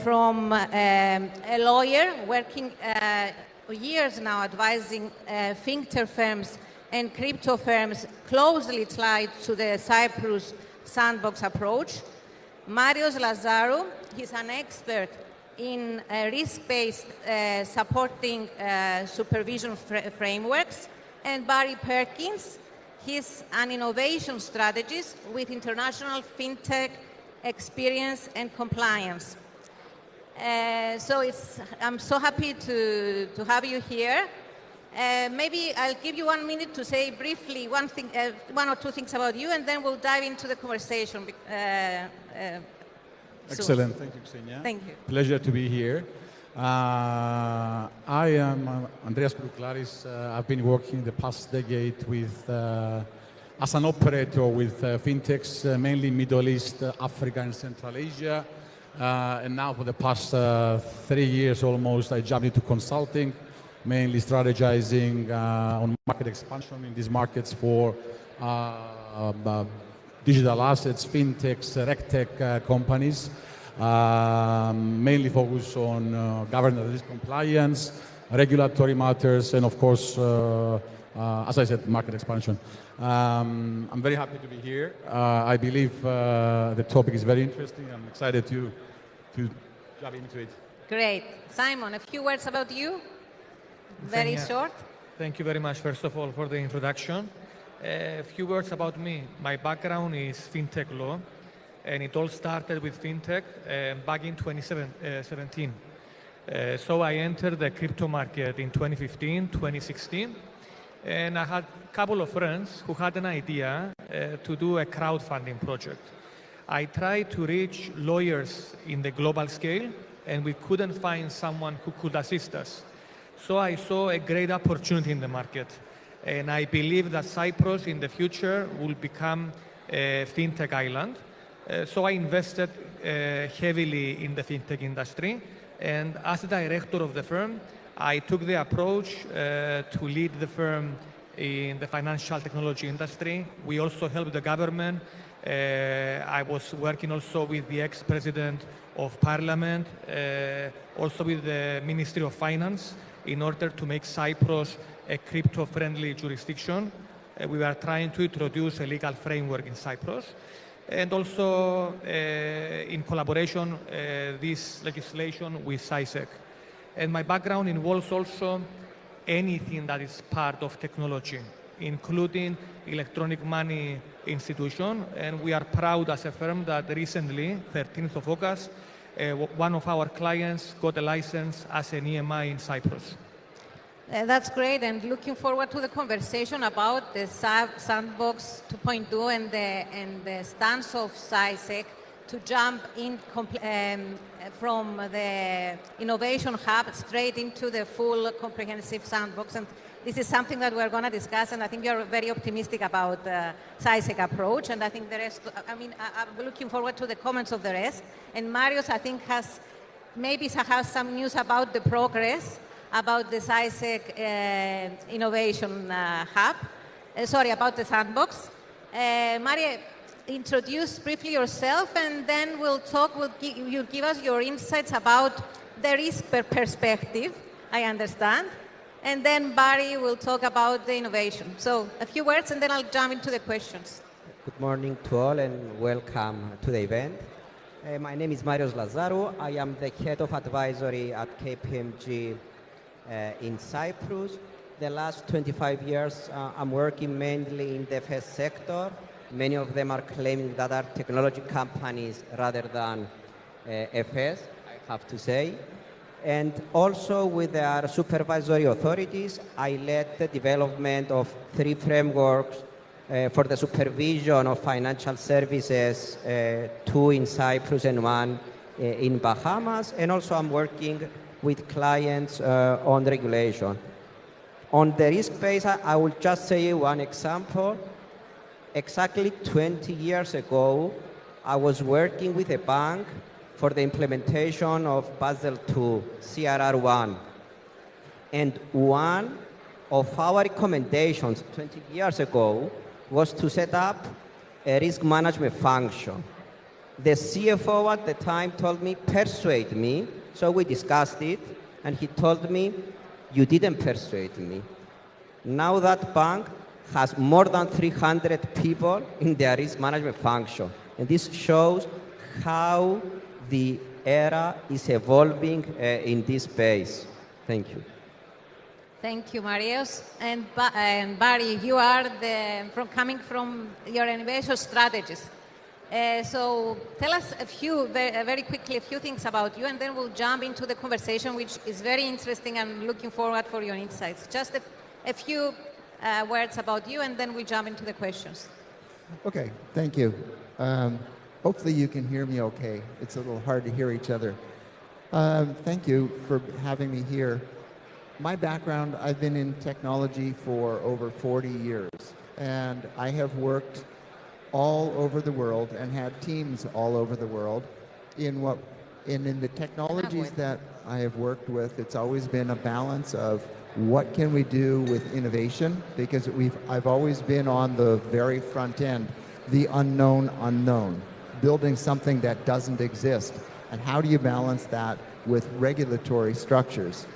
from a lawyer working years now advising fintech firms and crypto firms closely tied to the Cyprus sandbox approach. Marios Lazarou, he's an expert in risk-based supporting supervision frameworks. And Barry Perkins, he's an innovation strategist with international fintech experience and compliance. So I'm so happy to have you here. Maybe I'll give you 1 minute to say briefly one or two things about you, and then we'll dive into the conversation. Excellent. Thank you, Xenia. Thank you. Pleasure to be here. I am Andreas Kourouklaris. I've been working the past decade as an operator with fintechs, mainly Middle East, Africa, and Central Asia. And now for the past 3 years almost, I jumped into consulting, mainly strategizing on market expansion in these markets for digital assets, fintechs, regtech companies, mainly focus on governance risk compliance, regulatory matters, and of course, as I said, market expansion. I'm very happy to be here. I believe the topic is very interesting. I'm excited to jump into it. Great. Simon, a few words about you? Very short. Thank you very much, first of all, for the introduction. A few words about me. My background is fintech law. and it all started with fintech back in 2017. So I entered the crypto market in 2015, 2016, and I had a couple of friends who had an idea to do a crowdfunding project. I tried to reach lawyers in the global scale, and we couldn't find someone who could assist us. So I saw a great opportunity in the market, and I believe that Cyprus in the future will become a fintech island. So I invested heavily in the fintech industry, and as the director of the firm, I took the approach to lead the firm in the financial technology industry. We also helped the government. I was working also with the ex-president of parliament, also with the Ministry of Finance, in order to make Cyprus a crypto-friendly jurisdiction. We were trying to introduce a legal framework in Cyprus. And also, in collaboration, this legislation with CySEC. And my background involves also anything that is part of technology, including electronic money institution. And we are proud as a firm that recently, 13th of August, one of our clients got a license as an EMI in Cyprus. That's great, and looking forward to the conversation about the Sandbox 2.2 and the stance of CySEC to jump in from the innovation hub straight into the full comprehensive sandbox. And this is something that we're going to discuss, and I think you're very optimistic about the CySEC approach, and I think the rest, I'm looking forward to the comments of the rest. And Marius, I think, has some news about the progress about the CySEC innovation hub. About the sandbox. Mario, introduce briefly yourself, and then you'll give us your insights about the risk perspective, I understand. And then Barry will talk about the innovation. So a few words, and then I'll jump into the questions. Good morning to all, and welcome to the event. My name is Marios Lazaru. I am the head of advisory at KPMG in Cyprus. The last 25 years, I'm working mainly in the FS sector. Many of them are claiming that are technology companies rather than FS, I have to say. And also with our supervisory authorities, I led the development of 3 frameworks for the supervision of financial services, 2 in Cyprus and 1 in Bahamas. And also I'm working with clients on regulation. On the risk base, I will just say one example. Exactly 20 years ago, I was working with a bank for the implementation of Basel II, CRR1. And one of our recommendations 20 years ago was to set up a risk management function. The CFO at the time told me, persuade me. So we discussed it, and he told me, you didn't persuade me. Now that bank has more than 300 people in their risk management function. And this shows how the era is evolving in this space. Thank you. Thank you, Marios. And Barry, you are coming from your innovation strategist. So tell us very quickly, a few things about you, and then we'll jump into the conversation, which is very interesting, and looking forward for your insights. Just a few words about you, and then we jump into the questions. Okay, thank you. Hopefully you can hear me okay. It's a little hard to hear each other. Thank you for having me here. My background, I've been in technology for over 40 years, and I have worked all over the world and had teams all over the world. In the technologies that I have worked with, it's always been a balance of what can we do with innovation, because I've always been on the very front end, the unknown, building something that doesn't exist. And how do you balance that with regulatory structures?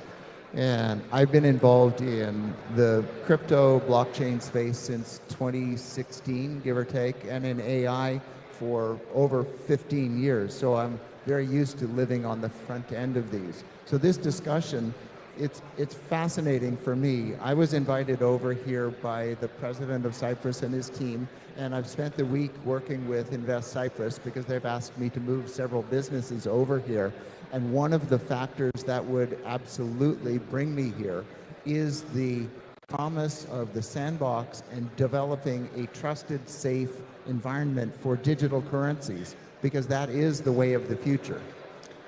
And I've been involved in the crypto blockchain space since 2016, give or take, and in AI for over 15 years. So I'm very used to living on the front end of these. So this discussion it's fascinating for me. I was invited over here by the president of Cyprus and his team, and I've spent the week working with Invest Cyprus because they've asked me to move several businesses over here. And one of the factors that would absolutely bring me here is the promise of the sandbox and developing a trusted, safe environment for digital currencies, because that is the way of the future.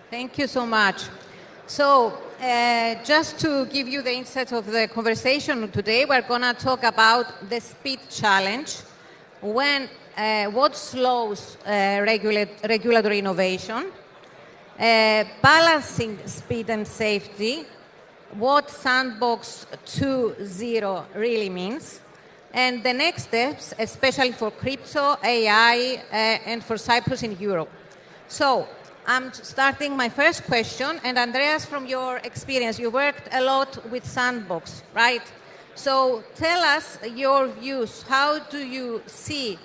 Thank you so much. So, just to give you the insight of the conversation today, we're going to talk about the speed challenge, what slows regulatory innovation, balancing speed and safety, what Sandbox 2.0 really means, and the next steps, especially for crypto, AI, and for Cyprus in Europe. So, I'm starting my first question, and Andreas, from your experience, you worked a lot with Sandbox, right? So tell us your views. How do you see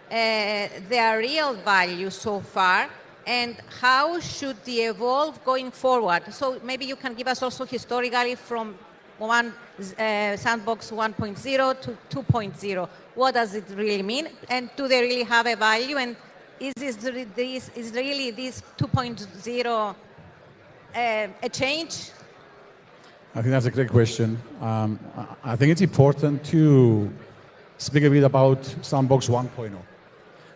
their real value so far, and how should they evolve going forward? So maybe you can give us also historically from Sandbox 1.0 to 2.0. What does it really mean, and do they really have a value? And is really this 2.0 a change? I think that's a great question. I think it's important to speak a bit about Sandbox 1.0,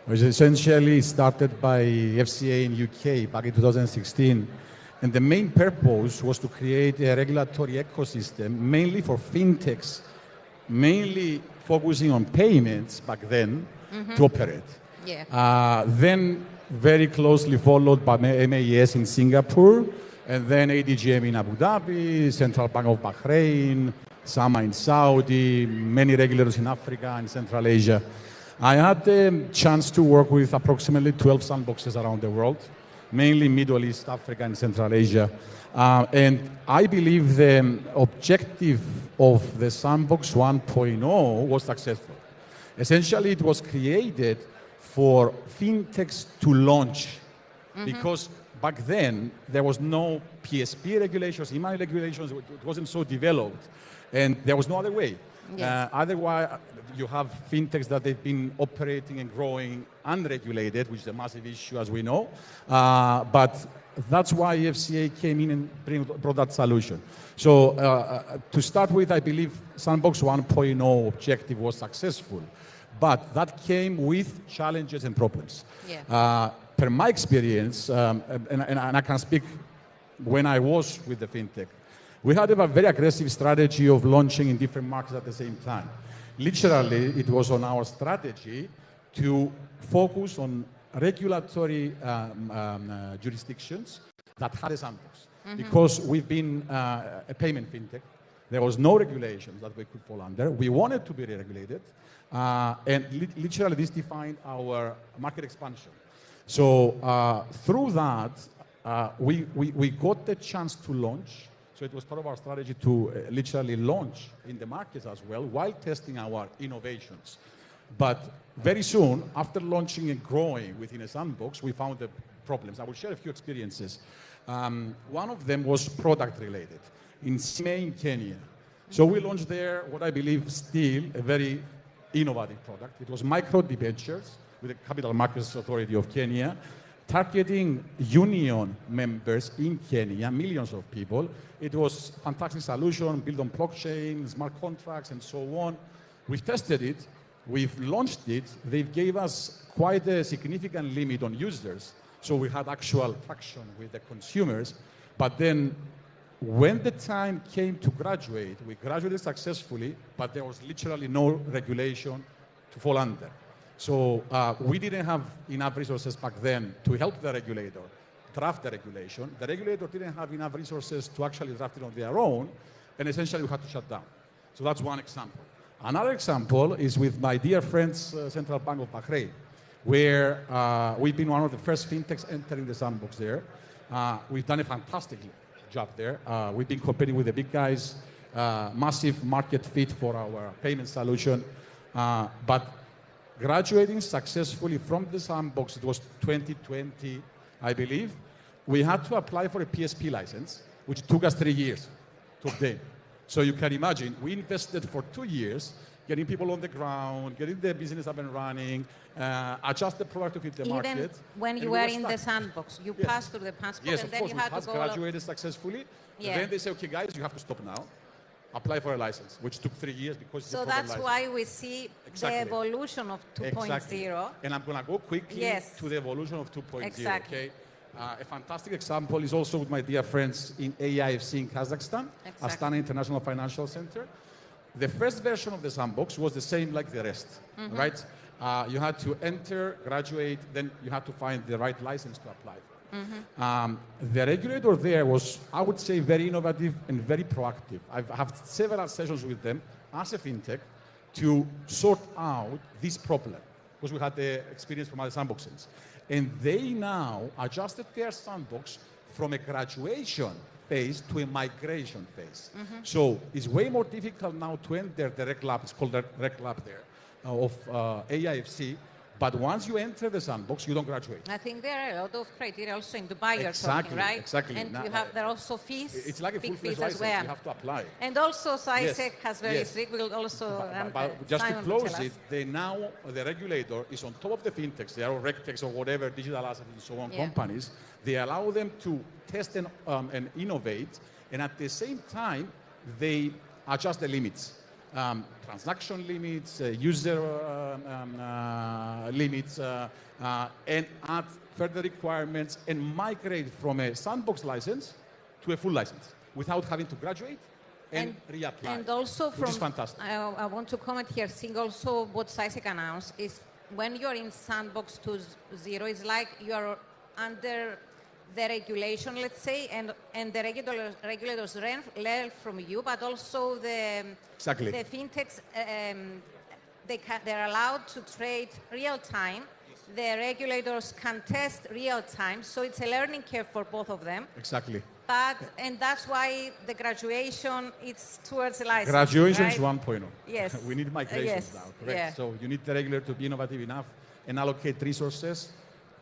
which essentially started by FCA in UK back in 2016. And the main purpose was to create a regulatory ecosystem, mainly for fintechs, mainly focusing on payments back then, to operate. Yeah. Then very closely followed by MAS in Singapore, and then ADGM in Abu Dhabi, Central Bank of Bahrain, SAMA in Saudi, many regulators in Africa and Central Asia. I had the chance to work with approximately 12 sandboxes around the world, mainly Middle East, Africa, and Central Asia. And I believe the objective of the Sandbox 1.0 was successful. Essentially, it was created for fintechs to launch, because back then there was no PSP regulations, e-money regulations, it wasn't so developed, and there was no other way. Yes. Otherwise, you have fintechs that they've been operating and growing unregulated, which is a massive issue, as we know. But that's why FCA came in and brought that solution. So to start with, I believe Sandbox 1.0 objective was successful. But that came with challenges and problems. Yeah. Per my experience, and I can speak when I was with the fintech, we had a very aggressive strategy of launching in different markets at the same time. Literally, it was on our strategy to focus on regulatory jurisdictions that had a sandbox. Because we've been a payment fintech, there was no regulations that we could fall under. We wanted to be regulated. And literally, this defined our market expansion. So through that, we got the chance to launch. So it was part of our strategy to literally launch in the markets as well, while testing our innovations. But very soon, after launching and growing within a sandbox, we found the problems. I will share a few experiences. One of them was product-related. In Sime in Kenya. So we launched there what I believe still a very innovative product. It was micro debentures with the Capital Markets Authority of Kenya, targeting union members in Kenya, millions of people. It was a fantastic solution, built on blockchain, smart contracts, and so on. We've tested it. We've launched it. They gave us quite a significant limit on users. So we had actual traction with the consumers. But then when the time came to graduate, we graduated successfully, but there was literally no regulation to fall under. So we didn't have enough resources back then to help the regulator draft the regulation. The regulator didn't have enough resources to actually draft it on their own, and essentially we had to shut down. So that's one example. Another example is with my dear friends, Central Bank of Bahrain, where we've been one of the first fintechs entering the sandbox there. We've done a fantastic job there. We've been competing with the big guys, massive market fit for our payment solution. But graduating successfully from the sandbox, it was 2020, I believe, we had to apply for a PSP license, which took us 3 years. to obtain. So you can imagine, we invested for 2 years, getting people on the ground, getting the business up and running, adjust the product to fit the market. Even when you were in the sandbox, you passed through the passport, yes, and of then course, you we had had to go. graduated successfully. Yeah. Then they say, okay, guys, you have to stop now. Apply for a license, which took 3 years because So it's a that's license. why we see Exactly. the evolution of 2.0. Exactly. And I'm going to go quickly Yes. to the evolution of 2.0. Exactly. Okay? A fantastic example is also with my dear friends in AIFC in Kazakhstan, Exactly. Astana International Financial Center. The first version of the sandbox was the same like the rest, right? You had to enter, graduate, then you had to find the right license to apply for. The regulator there was, I would say, very innovative and very proactive. I've had several sessions with them as a fintech to sort out this problem because we had the experience from other sandboxes. And they now adjusted their sandbox from a graduation phase to a migration phase. So it's way more difficult now to enter the rec lab, it's called the rec lab there, of AIFC. But once you enter the sandbox, you don't graduate. I think there are a lot of criteria also in Dubai, you're Exactly, talking, right? exactly. And Now, you have, there are also fees, It's like a big full-fledged fees as license. well. You have to apply. And also SciSec Yes, has very yes. strict, we'll also, But just to Simon will close tell it, us. they now, the regulator is on top of the fintechs, they are RegTechs or whatever, digital assets and so on, Yeah. companies. They allow them to test and innovate, and at the same time, they adjust the limits. Transaction limits, user limits, and add further requirements and migrate from a sandbox license to a full license without having to graduate and reapply. And also which is fantastic. I want to comment here, seeing also what SciSec announced is when you're in sandbox 2.0, it's like you're under the regulation, let's say, and the regulators learn from you, but also the fintechs, they're allowed to trade real time. The regulators can test real time, so it's a learning curve for both of them. Exactly. And that's why the graduation is towards the license. Graduation right? is 1.0. Yes. We need migrations Yes. now, correct? Yeah. So you need the regulator to be innovative enough and allocate resources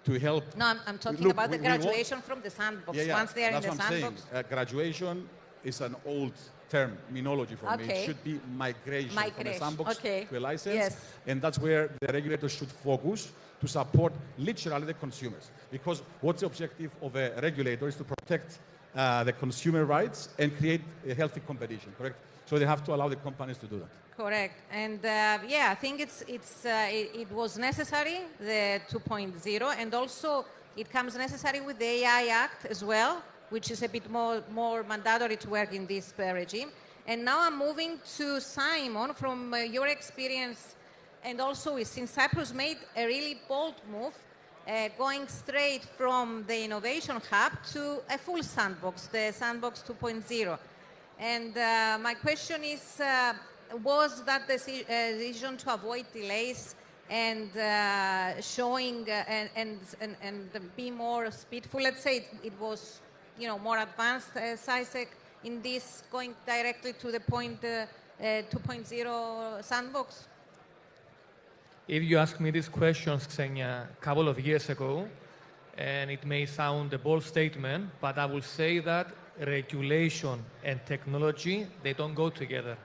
to help. No, I'm talking Look, about the we want- graduation from the sandbox. Yeah, Once they are in that's the what I'm sandbox. saying. Graduation is an old terminology for me. Okay. It should be migration from a Migration, sandbox okay. to a license. Yes. And that's where the regulator should focus to support literally the consumers. Because what's the objective of a regulator is to protect the consumer rights and create a healthy competition, correct? So they have to allow the companies to do that. Correct. And yeah, I think it was necessary, the 2.0, and also it comes necessary with the AI Act as well, which is a bit more mandatory to work in this regime. And now I'm moving to Simon from your experience, and also since Cyprus made a really bold move, going straight from the Innovation Hub to a full sandbox, the Sandbox 2.0. And my question is, was that decision to avoid delays and showing and be more speedful? Let's say it was, more advanced SciSec in this going directly to the 2.0 sandbox. If you asked me these questions, Xenia, a couple of years ago, and it may sound a bold statement, but I will say that regulation and technology, they don't go together.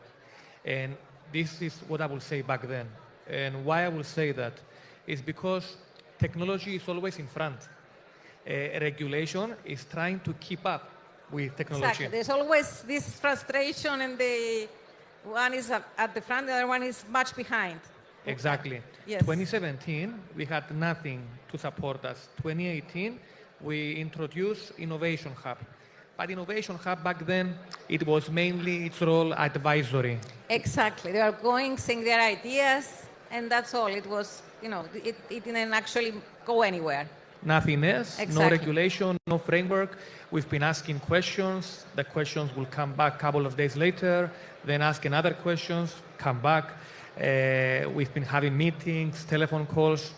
And this is what I will say back then. And why I will say that is because technology is always in front. Regulation is trying to keep up with technology. Exactly. There's always this frustration, and the one is at the front, the other one is much behind. Exactly. Yes. 2017, we had nothing to support us. 2018, we introduced Innovation Hub. But Innovation Hub back then, it was mainly its role advisory. Exactly. They are going, saying their ideas, and that's all. It was, it didn't actually go anywhere. Nothing else, Exactly. No regulation, no framework. We've been asking questions. The questions will come back a couple of days later, then ask another questions, come back. We've been having meetings, telephone calls,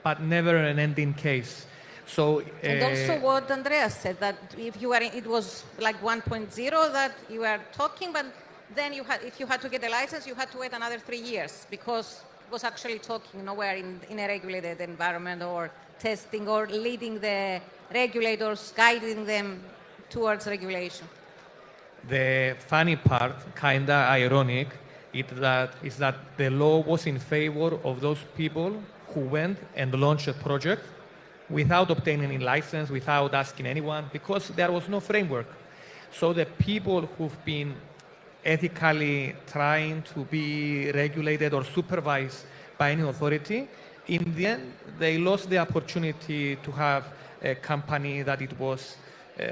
but never an ending case. So, and also what Andreas said, that if you were it was like 1.0 that you were talking, but then if you had to get a license, you had to wait another 3 years because it was actually talking nowhere in a regulated environment or testing or leading the regulators, guiding them towards regulation. The funny part, kinda ironic, is that the law was in favor of those people who went and launched a project without obtaining any license, without asking anyone, because there was no framework. So the people who've been ethically trying to be regulated or supervised by any authority, in the end, they lost the opportunity to have a company that it was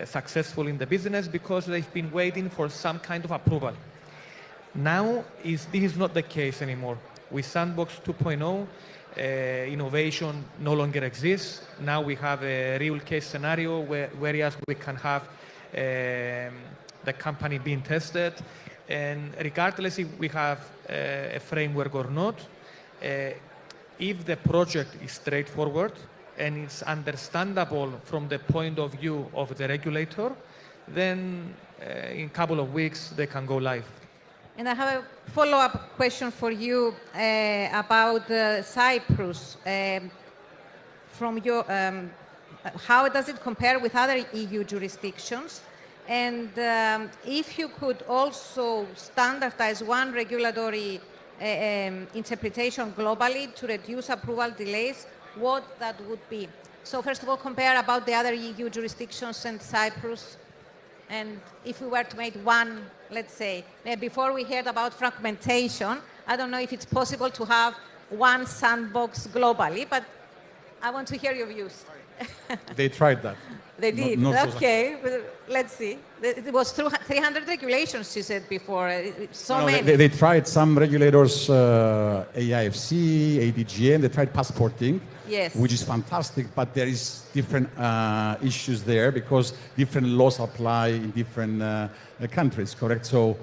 successful in the business because they've been waiting for some kind of approval. Now, this is not the case anymore. With Sandbox 2.0, innovation no longer exists. Now we have a real case scenario whereas we can have the company being tested. And regardless if we have a framework or not, if the project is straightforward and it's understandable from the point of view of the regulator, then in a couple of weeks they can go live. And I have a follow-up question for you about Cyprus. From your, how does it compare with other EU jurisdictions? And if you could also standardize one regulatory interpretation globally to reduce approval delays, what that would be? So first of all, compare about the other EU jurisdictions and Cyprus. And if we were to make one, let's say, before we heard about fragmentation, I don't know if it's possible to have one sandbox globally, but I want to hear your views. They tried that. They did. Not okay, let's see. It was 300 regulations, you said before. Many. They tried some regulators, AIFC, ADGM, they tried passporting, yes, which is fantastic, but there is different issues there because different laws apply in different countries, correct? So,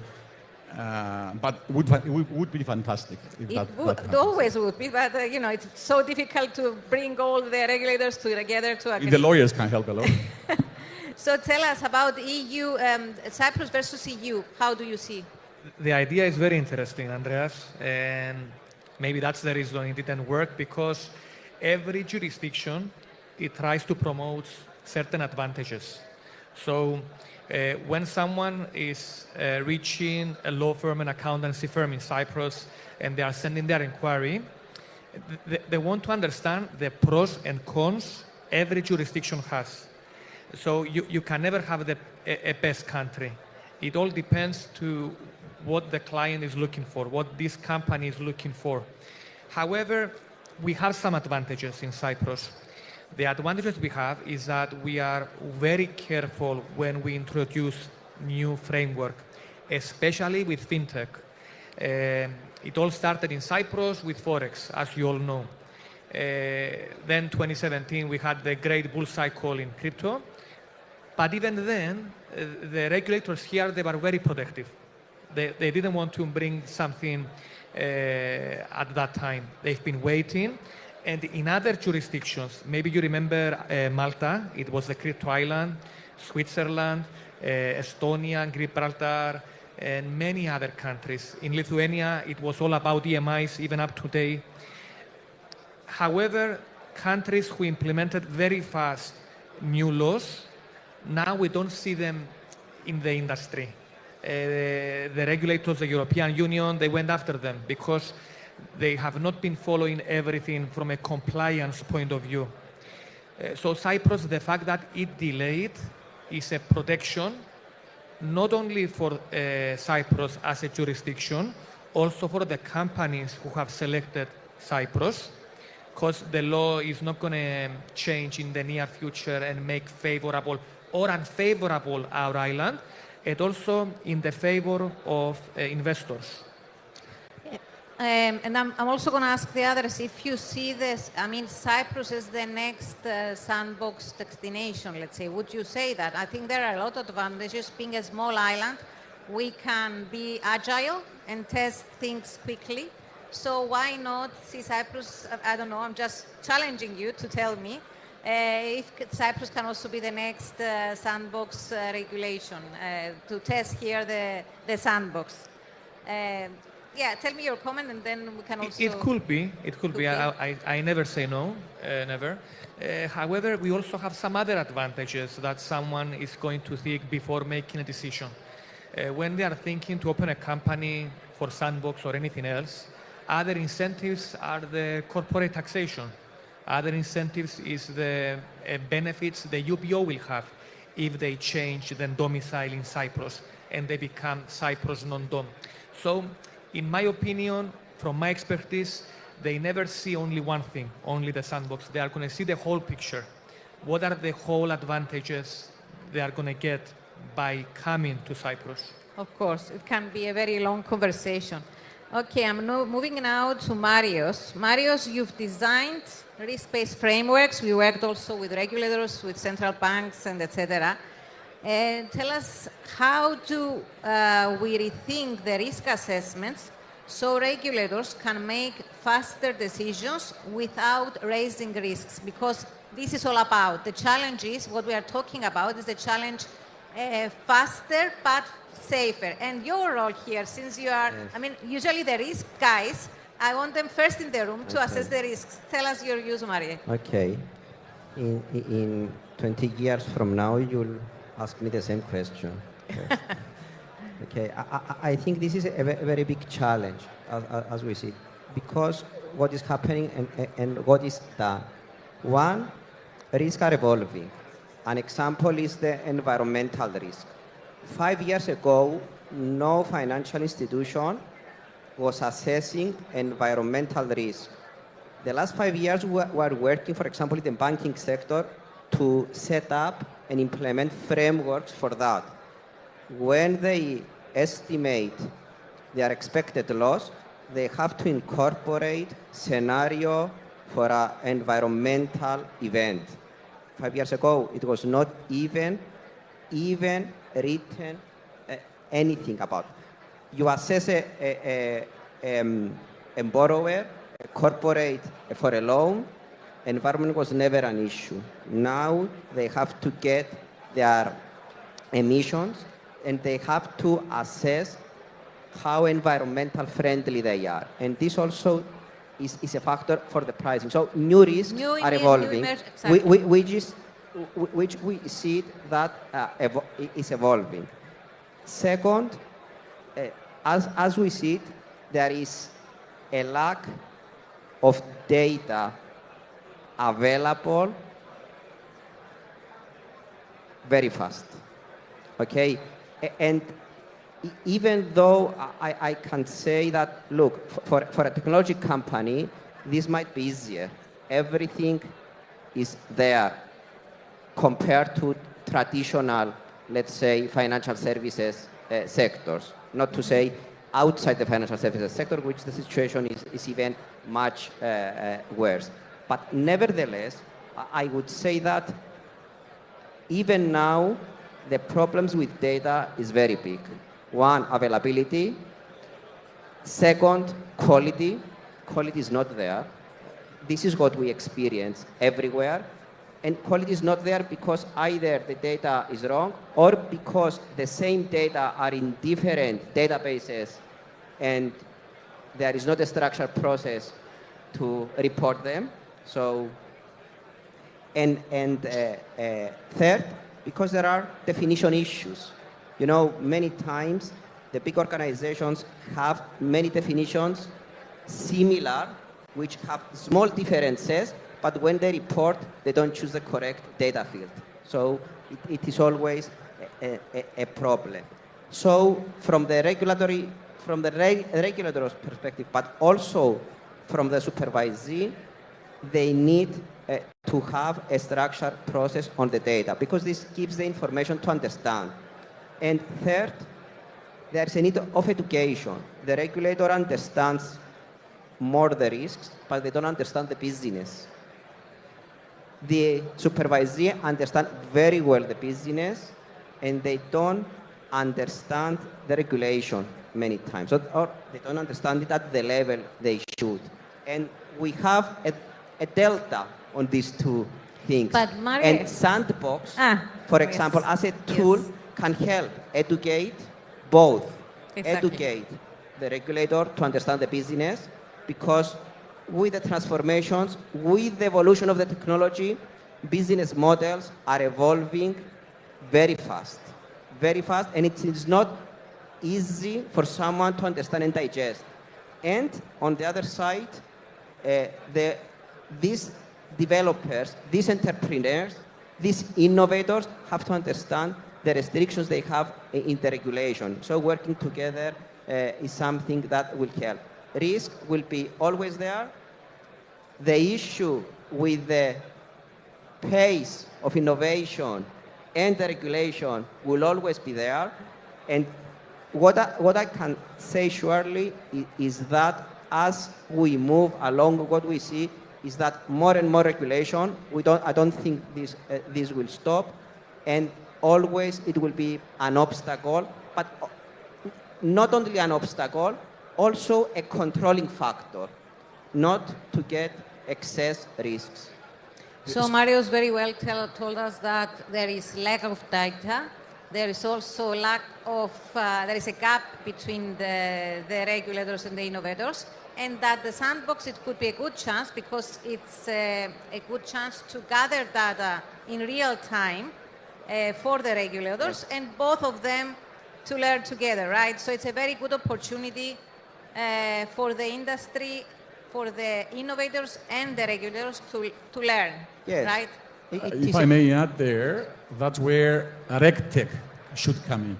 but it would be fantastic if it always would be, but you know, it's so difficult to bring all the regulators together to agree. The lawyers can help a lot. So tell us about EU, Cyprus versus EU. How do you see? The idea is very interesting, Andreas, and maybe that's the reason it didn't work, because every jurisdiction, it tries to promote certain advantages. So when someone is reaching a law firm and accountancy firm in Cyprus and they are sending their inquiry, they want to understand the pros and cons every jurisdiction has. So you can never have a best country. It all depends to what the client is looking for, what this company is looking for. However, we have some advantages in Cyprus. The advantages we have is that we are very careful when we introduce new framework, especially with fintech. It all started in Cyprus with Forex, as you all know. Then 2017, we had the great bull cycle in crypto. But even then, the regulators here, they were very protective. They didn't want to bring something at that time. They've been waiting. And in other jurisdictions, maybe you remember Malta, it was the crypto island, Switzerland, Estonia, Gibraltar, and many other countries. In Lithuania, it was all about EMIs, even up to date. However, countries who implemented very fast new laws, now we don't see them in the industry. The regulators, the European Union, they went after them because they have not been following everything from a compliance point of view. So Cyprus, the fact that it delayed is a protection, not only for Cyprus as a jurisdiction, also for the companies who have selected Cyprus, because the law is not going to change in the near future and make favorable or unfavorable our island, and also in the favor of investors. And I'm also going to ask the others if you see this, I mean, Cyprus is the next sandbox destination, let's say. Would you say that? I think there are a lot of advantages. Being a small island, we can be agile and test things quickly. So why not see Cyprus, I don't know, I'm just challenging you to tell me if Cyprus can also be the next sandbox regulation to test here the sandbox. Yeah, tell me your comment and then we can also... It could be. I never say no, never. However, we also have some other advantages that someone is going to think before making a decision. when they are thinking to open a company for Sandbox or anything else, other incentives are the corporate taxation. Other incentives is the benefits the UBO will have if they change the domicile in Cyprus and they become Cyprus non-dom. So, in my opinion, from my expertise, they never see only one thing, only the Sandbox. They are going to see the whole picture. What are the whole advantages they are going to get by coming to Cyprus? Of course, it can be a very long conversation. Okay, I'm moving now to Marios. Marios, you've designed risk-based frameworks. We worked also with regulators, with central banks, and etc. And tell us, how do we rethink the risk assessments so regulators can make faster decisions without raising risks? Because this is all about. The challenge is, what we are talking about is the challenge faster but safer. And your role here, since you are, I mean, usually the risk guys, I want them first in the room to assess the risks. Tell us your views, Maria. Okay. In 20 years from now, you'll ask me the same question. Okay. I think this is a very big challenge, as we see, because what is happening and what is done. One, risks are evolving. An example is the environmental risk. 5 years ago, no financial institution was assessing environmental risk. The last 5 years, we are working, for example, in the banking sector to set up and implement frameworks for that. When they estimate their expected loss, they have to incorporate scenario for an environmental event. 5 years ago, it was not even written anything about. You assess a borrower, a corporate for a loan, environment was never an issue. Now they have to get their emissions and they have to assess how environmental friendly they are. And this also is a factor for the pricing. So new risks are evolving, which we see that is evolving. Second, as we see it, there is a lack of data available very fast. Okay, and even though I can say that, look, for a technology company, this might be easier. Everything is there compared to traditional, let's say, financial services sectors. Not to say outside the financial services sector, which the situation is even much worse. But nevertheless, I would say that even now, the problems with data is very big. One, availability. Second, quality. Quality is not there. This is what we experience everywhere. And quality is not there because either the data is wrong or because the same data are in different databases and there is not a structured process to report them. So, and third, because there are definition issues. You know, many times the big organizations have many definitions similar, which have small differences, but when they report, they don't choose the correct data field. So it is always a problem. So from the regulator's perspective, but also from the supervisee, they need to have a structured process on the data because this gives the information to understand. And third, there's a need of education. The regulator understands more the risks, but they don't understand the business. The supervisee understands very well the business, and they don't understand the regulation many times, or they don't understand it at the level they should. And we have a delta on these two things. But Maria, and Sandbox, for example, as a tool, can help educate both. Exactly. Educate the regulator to understand the business, because with the transformations, with the evolution of the technology, business models are evolving very fast, and it is not easy for someone to understand and digest. And on the other side, these developers, these entrepreneurs, these innovators have to understand the restrictions they have in the regulation. So working together is something that will help. Risk will be always there. The issue with the pace of innovation and the regulation will always be there. And what I can say surely is that as we move along, what we see is that more and more regulation. I don't think this will stop, and always it will be an obstacle. But not only an obstacle, also a controlling factor, not to get excess risks. So Marios very well told us that there is lack of data. There is also lack of, there is a gap between the regulators and the innovators, and that the sandbox, it could be a good chance because it's a good chance to gather data in real time for the regulators, yes, and both of them to learn together, right? So it's a very good opportunity for the industry, for the innovators and the regulators to learn, yes, right? If I may add there, that's where RegTech should come in,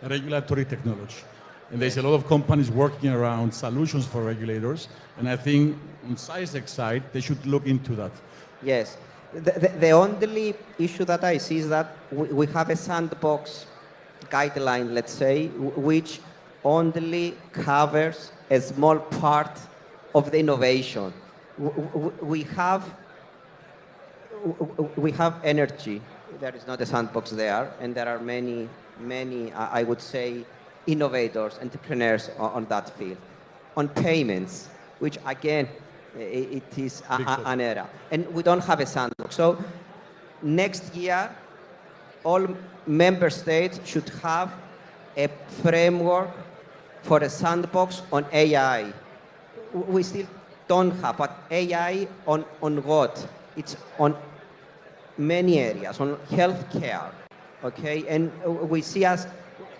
regulatory technology. And there's a lot of companies working around solutions for regulators, and I think on SciTech side, they should look into that. Yes. The only issue that I see is that we have a sandbox guideline, let's say, which only covers a small part of the innovation. We have energy. There is not a sandbox there, and there are many, I would say, innovators, entrepreneurs on that field. On payments, which again, it is an era, and we don't have a sandbox. So next year, all member states should have a framework for a sandbox on AI. We still don't have, but AI on what? It's on many areas, on healthcare, okay? And we see us,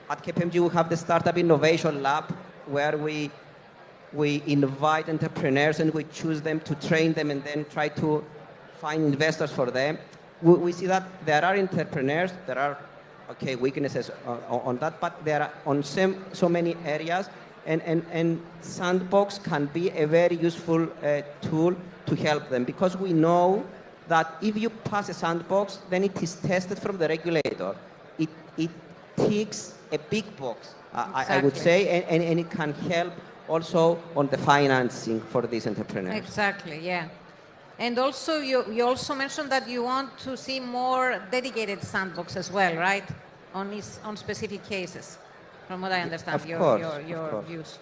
at KPMG, we have the Startup Innovation Lab, where we invite entrepreneurs and we choose them to train them and then try to find investors for them. We see that there are entrepreneurs, there are, okay, weaknesses on that, but there are on so many areas, and Sandbox can be a very useful tool to help them, because we know that if you pass a sandbox, then it is tested from the regulator. It ticks a big box, exactly. I would say, and it can help also on the financing for these entrepreneurs. Exactly, yeah. And also, you also mentioned that you want to see more dedicated sandbox as well, right? On specific cases, from what I understand, your views.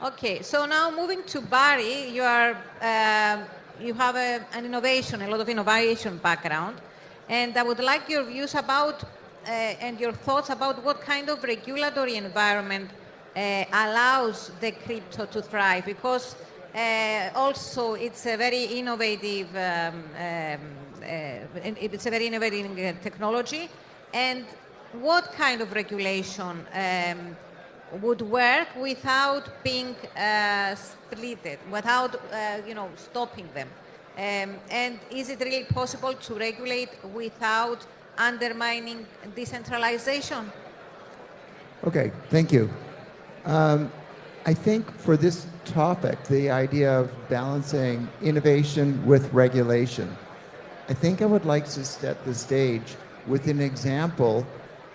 Okay, so now moving to Barry, you have a lot of innovation background, and I would like your views about and your thoughts about what kind of regulatory environment allows the crypto to thrive, because also it's a very innovative technology, and what kind of regulation would work without being splitted, without stopping them, and is it really possible to regulate without undermining decentralization? Okay, thank you. I think for this topic, the idea of balancing innovation with regulation, I think I would like to set the stage with an example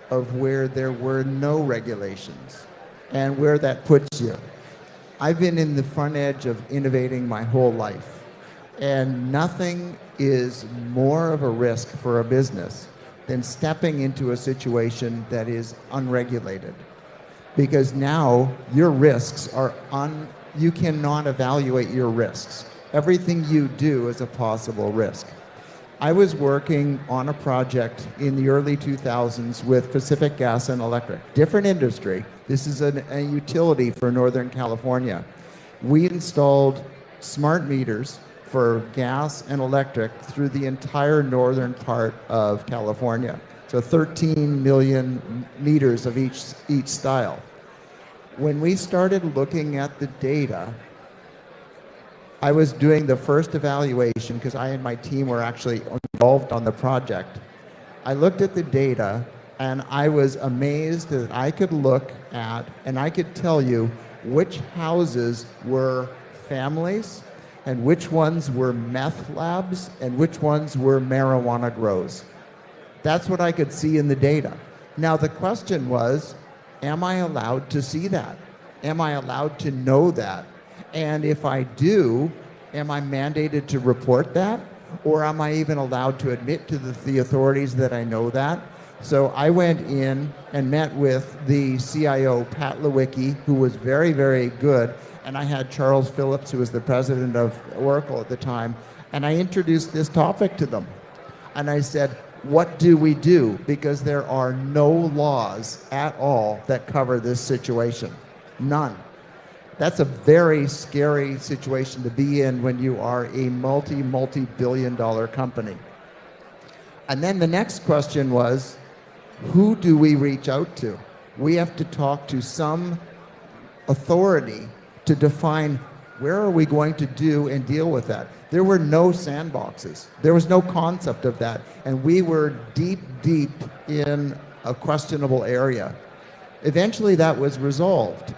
of where there were no regulations and where that puts you. I've been in the front edge of innovating my whole life, and nothing is more of a risk for a business than stepping into a situation that is unregulated. Because now your risks are you cannot evaluate your risks. Everything you do is a possible risk. I was working on a project in the early 2000s with Pacific Gas and Electric, different industry. This is a utility for Northern California. We installed smart meters for gas and electric through the entire northern part of California. So 13 million meters of each style. When we started looking at the data, I was doing the first evaluation because I and my team were actually involved on the project. I looked at the data and I was amazed that I could look at and I could tell you which houses were families and which ones were meth labs and which ones were marijuana grows. That's what I could see in the data. Now the question was, am I allowed to see that? Am I allowed to know that? And if I do, am I mandated to report that? Or am I even allowed to admit to the authorities that I know that? So I went in and met with the CIO, Pat Lewicki, who was very, very good. And I had Charles Phillips, who was the president of Oracle at the time. And I introduced this topic to them. And I said, what do we do? Because there are no laws at all that cover this situation. None. That's a very scary situation to be in when you are a multi-billion-dollar company. And then the next question was, who do we reach out to? We have to talk to some authority to define where are we going to do and deal with that. There were no sandboxes. There was no concept of that. And we were deep, deep in a questionable area. Eventually that was resolved.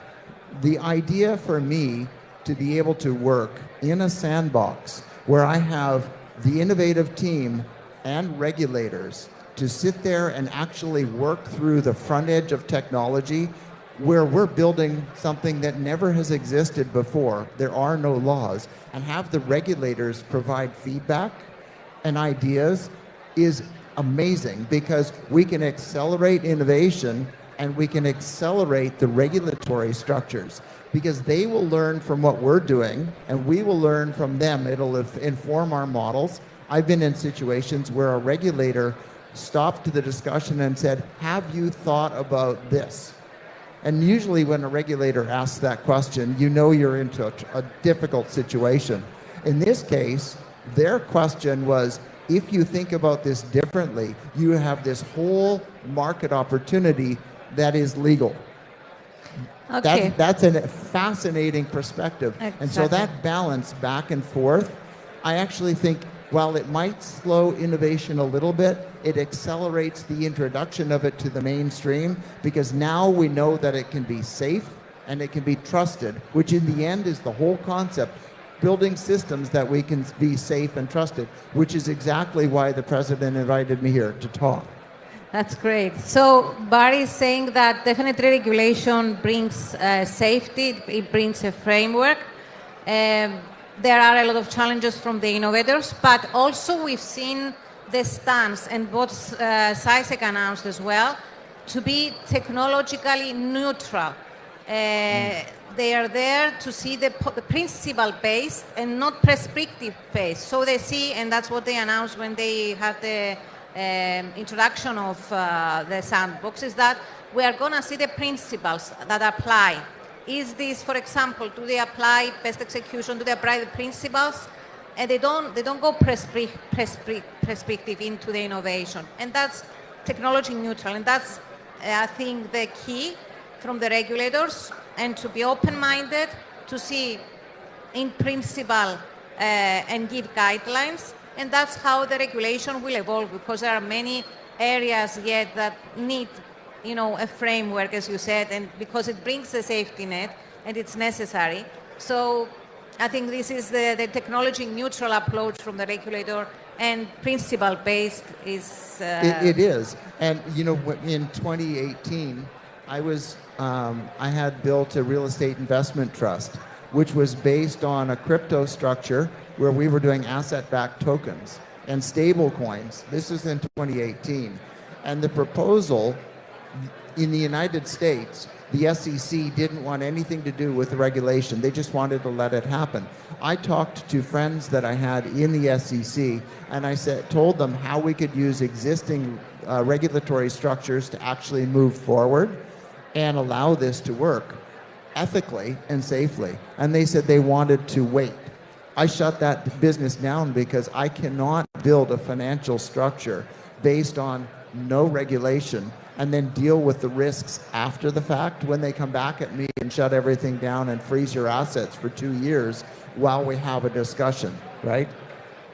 The idea for me to be able to work in a sandbox where I have the innovative team and regulators to sit there and actually work through the front edge of technology where we're building something that never has existed before, there are no laws, and have the regulators provide feedback and ideas is amazing because we can accelerate innovation and we can accelerate the regulatory structures because they will learn from what we're doing and we will learn from them. It'll inform our models. I've been in situations where a regulator stopped the discussion and said, have you thought about this? And usually when a regulator asks that question, you know you're into a difficult situation. In this case, their question was, if you think about this differently, you have this whole market opportunity that is legal. Okay. That's a fascinating perspective. Exactly. And so that balance back and forth, I actually think while it might slow innovation a little bit, it accelerates the introduction of it to the mainstream because now we know that it can be safe and it can be trusted, which in the end is the whole concept. Building systems that we can be safe and trusted, which is exactly why the president invited me here to talk. That's great. So Barry is saying that definitely regulation brings safety, it brings a framework. There are a lot of challenges from the innovators, but also we've seen the stance and what SciSec announced as well, to be technologically neutral. They are there to see the principle-based and not prescriptive-based. So they see, and that's what they announced when they had the introduction of the sandbox, is that we are going to see the principles that apply. Is this, for example, do they apply best execution? Do they apply the principles? And they don't go prescriptive into the innovation. And that's technology neutral. And that's, I think, the key from the regulators, and to be open-minded, to see in principle and give guidelines. And that's how the regulation will evolve, because there are many areas yet that need, a framework, as you said, and because it brings a safety net and it's necessary. So I think this is the technology neutral approach from the regulator, and principle based is. It is. And in 2018, I had built a real estate investment trust, which was based on a crypto structure where we were doing asset-backed tokens and stable coins. This was in 2018. And the proposal in the United States, the SEC didn't want anything to do with the regulation. They just wanted to let it happen. I talked to friends that I had in the SEC, and I told them how we could use existing regulatory structures to actually move forward and allow this to work ethically and safely. And they said they wanted to wait. I shut that business down because I cannot build a financial structure based on no regulation and then deal with the risks after the fact when they come back at me and shut everything down and freeze your assets for 2 years while we have a discussion, right?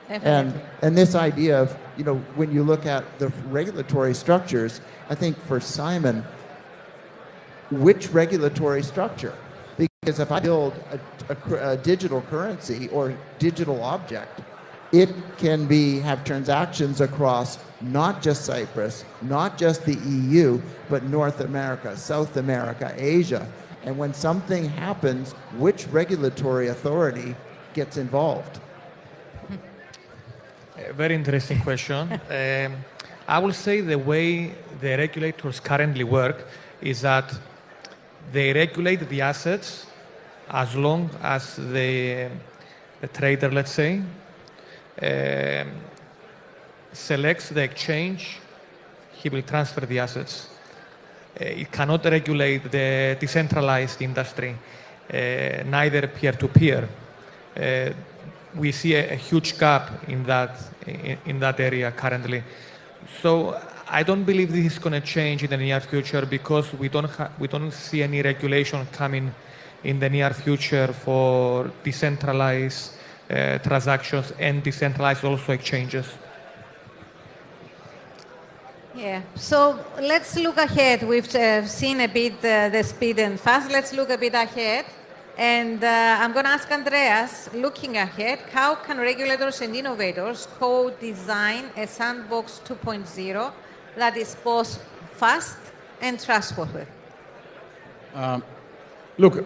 And this idea of, you know, when you look at the regulatory structures, I think for Simon, which regulatory structure? Because if I build a digital currency or digital object, it can have transactions across not just Cyprus, not just the EU, but North America, South America, Asia. And when something happens, which regulatory authority gets involved? Very interesting question. I will say the way the regulators currently work is that they regulate the assets as long as the trader, let's say, selects the exchange, he will transfer the assets. It cannot regulate the decentralized industry, neither peer-to-peer. We see a huge gap in that area currently. So I don't believe this is going to change in the near future because we don't see any regulation coming in the near future for decentralized transactions and decentralized also exchanges. Yeah, so let's look ahead. We've seen a bit the speed and fast. Let's look a bit ahead. And I'm going to ask Andreas, looking ahead, how can regulators and innovators co-design a sandbox 2.0 that is both fast and trustworthy? Look,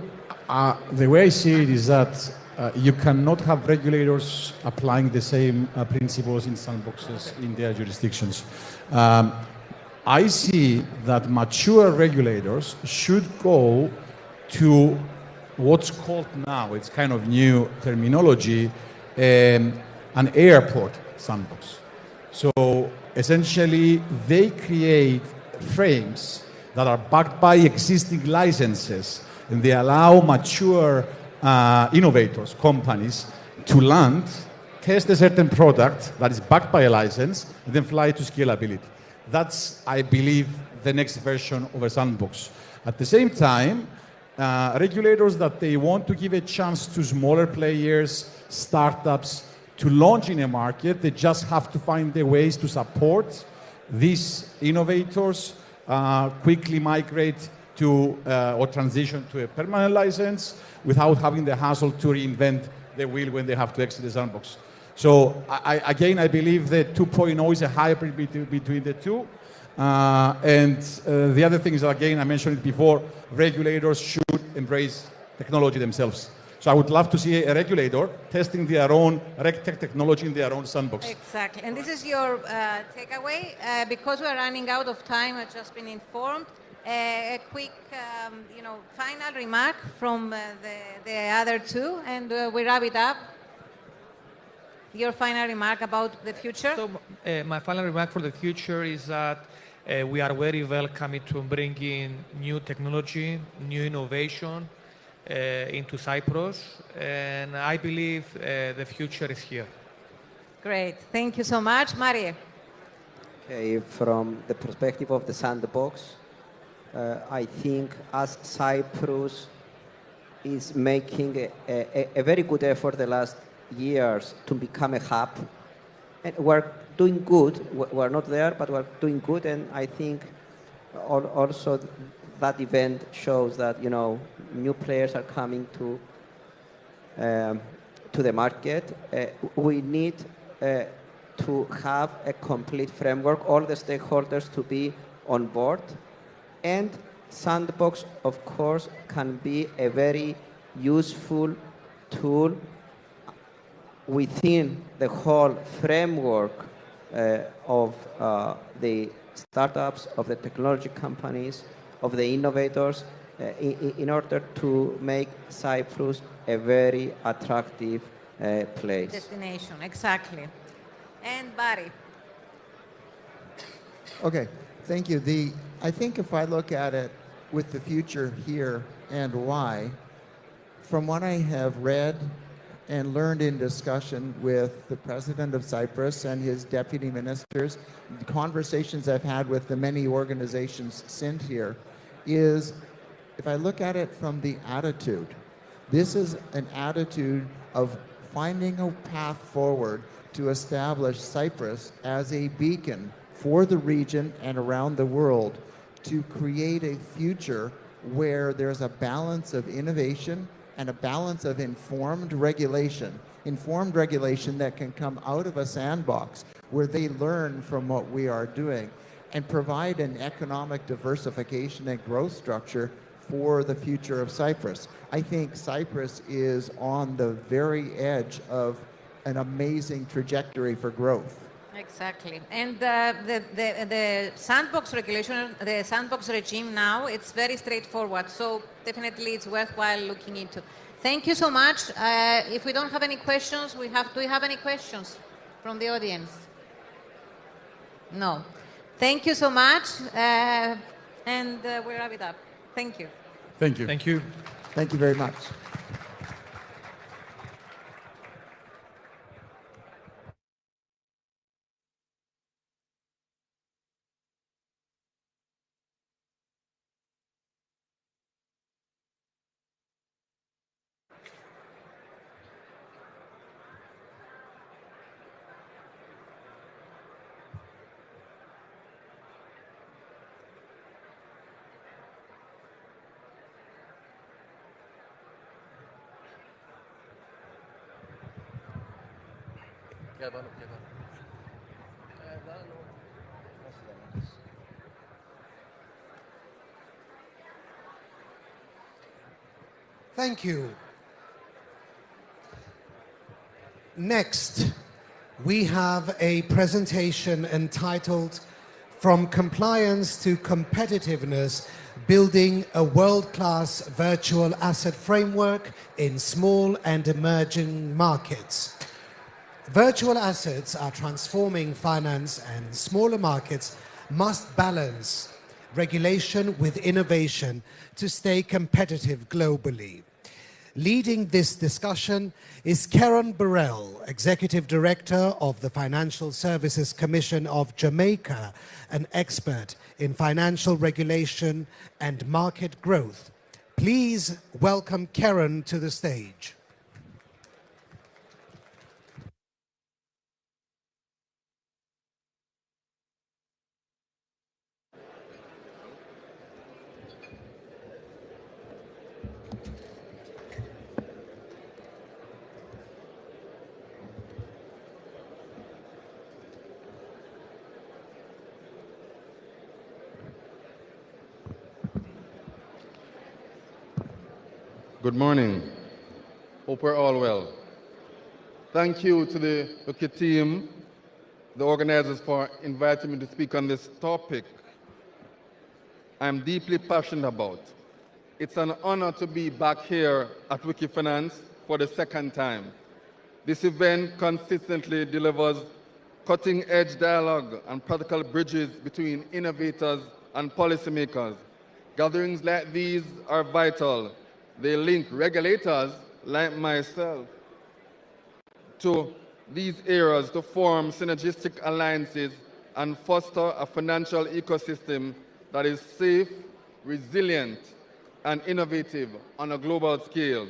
the way I see it is that you cannot have regulators applying the same principles in sandboxes in their jurisdictions. I see that mature regulators should go to what's called now, it's kind of new terminology, an airport sandbox. So essentially, they create frames that are backed by existing licenses, and they allow mature innovators, companies, to land, test a certain product that is backed by a license, and then fly to scalability. That's, I believe, the next version of a sandbox. At the same time, regulators that they want to give a chance to smaller players, startups, to launch in a market, they just have to find the ways to support these innovators, quickly migrate to or transition to a permanent license without having the hassle to reinvent the wheel when they have to exit the sandbox. So again, I believe that 2.0 is a hybrid between the two. And the other thing is, again, I mentioned it before, regulators should embrace technology themselves. So I would love to see a regulator testing their own RegTech technology in their own sandbox. Exactly. And this is your takeaway. Because we're running out of time, I've just been informed. A quick, final remark from the other two, and we wrap it up. Your final remark about the future? So my final remark for the future is that we are very welcome to bring in new technology, new innovation into Cyprus, and I believe the future is here. Great. Thank you so much. Marie? Okay, from the perspective of the sandbox, I think as Cyprus is making a very good effort the last years to become a hub, and we're doing good. We're not there, but we're doing good, and I think also that event shows that new players are coming to the market. We need to have a complete framework, all the stakeholders to be on board, and Sandbox, of course, can be a very useful tool within the whole framework of the startups, of the technology companies, of the innovators, in order to make Cyprus a very attractive place. Destination, exactly. And Barry. Okay, thank you. I think if I look at it with the future here and why, from what I have read, and learned in discussion with the president of Cyprus and his deputy ministers, the conversations I've had with the many organizations sent here, is if I look at it from the attitude, this is an attitude of finding a path forward to establish Cyprus as a beacon for the region and around the world to create a future where there's a balance of innovation and a balance of informed regulation that can come out of a sandbox where they learn from what we are doing and provide an economic diversification and growth structure for the future of Cyprus. I think Cyprus is on the very edge of an amazing trajectory for growth. Exactly. And the sandbox regulation, the sandbox regime now, it's very straightforward. So definitely it's worthwhile looking into. Thank you so much. If we don't have any questions, do we have any questions from the audience? No. Thank you so much. And we'll wrap it up. Thank you. Thank you. Thank you. Thank you very much. Thank you. Next, we have a presentation entitled From Compliance to Competitiveness, Building a World-Class Virtual Asset Framework in Small and Emerging Markets. Virtual assets are transforming finance, and smaller markets must balance regulation with innovation to stay competitive globally. Leading this discussion is Karen Burrell, Executive Director of the Financial Services Commission of Jamaica, an expert in financial regulation and market growth. Please welcome Karen to the stage. Good morning. Hope we're all well. Thank you to the Wiki team, the organizers, for inviting me to speak on this topic I'm deeply passionate about. It's an honor to be back here at Wikifinance for the second time. This event consistently delivers cutting-edge dialogue and practical bridges between innovators and policymakers. Gatherings like these are vital. They link regulators like myself to these areas to form synergistic alliances and foster a financial ecosystem that is safe, resilient, and innovative on a global scale.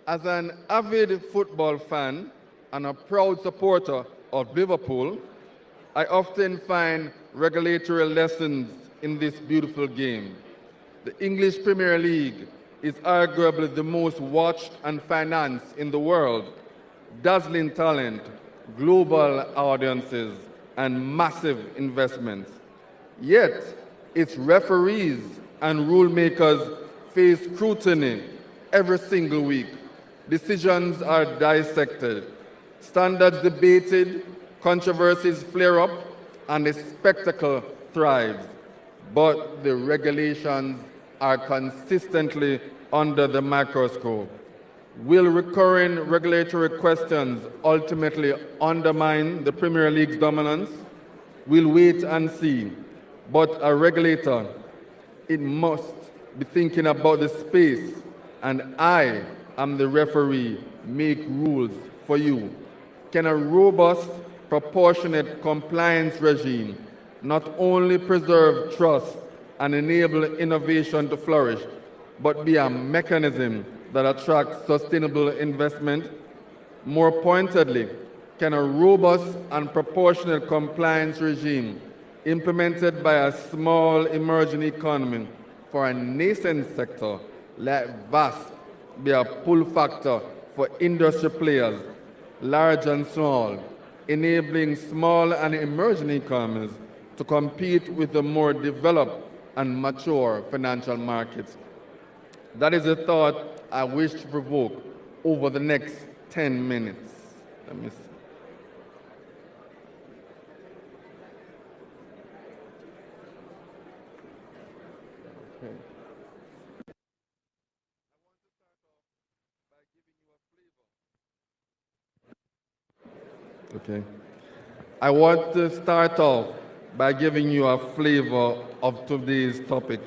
As an avid football fan and a proud supporter of Liverpool, I often find regulatory lessons in this beautiful game. The English Premier League is arguably the most watched and financed in the world. Dazzling talent, global audiences, and massive investments. Yet, its referees and rule makers face scrutiny every single week. Decisions are dissected, standards debated, controversies flare up, and the spectacle thrives. But the regulations are consistently under the microscope. Will recurring regulatory questions ultimately undermine the Premier League's dominance? We'll wait and see. But a regulator, it must be thinking about the space, and I am the referee make rules for you? Can a robust, proportionate compliance regime not only preserve trust and enable innovation to flourish, but be a mechanism that attracts sustainable investment? More pointedly, can a robust and proportionate compliance regime implemented by a small emerging economy for a nascent sector like VAS be a pull factor for industry players, large and small, enabling small and emerging economies to compete with the more developed and mature financial markets? That is a thought I wish to provoke over the next 10 minutes. Let me see. Okay. I want to start off by giving you a flavor of today's topic.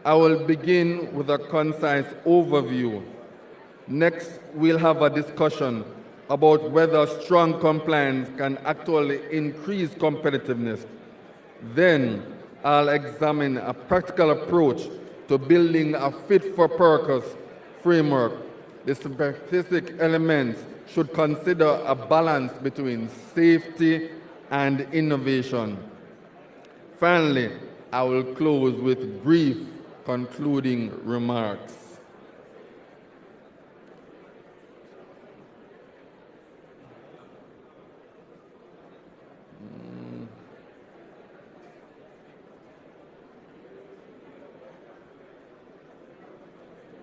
I will begin with a concise overview. Next, we'll have a discussion about whether strong compliance can actually increase competitiveness. Then, I'll examine a practical approach to building a fit-for-purpose framework. The specific elements should consider a balance between safety and innovation. Finally, I will close with brief concluding remarks.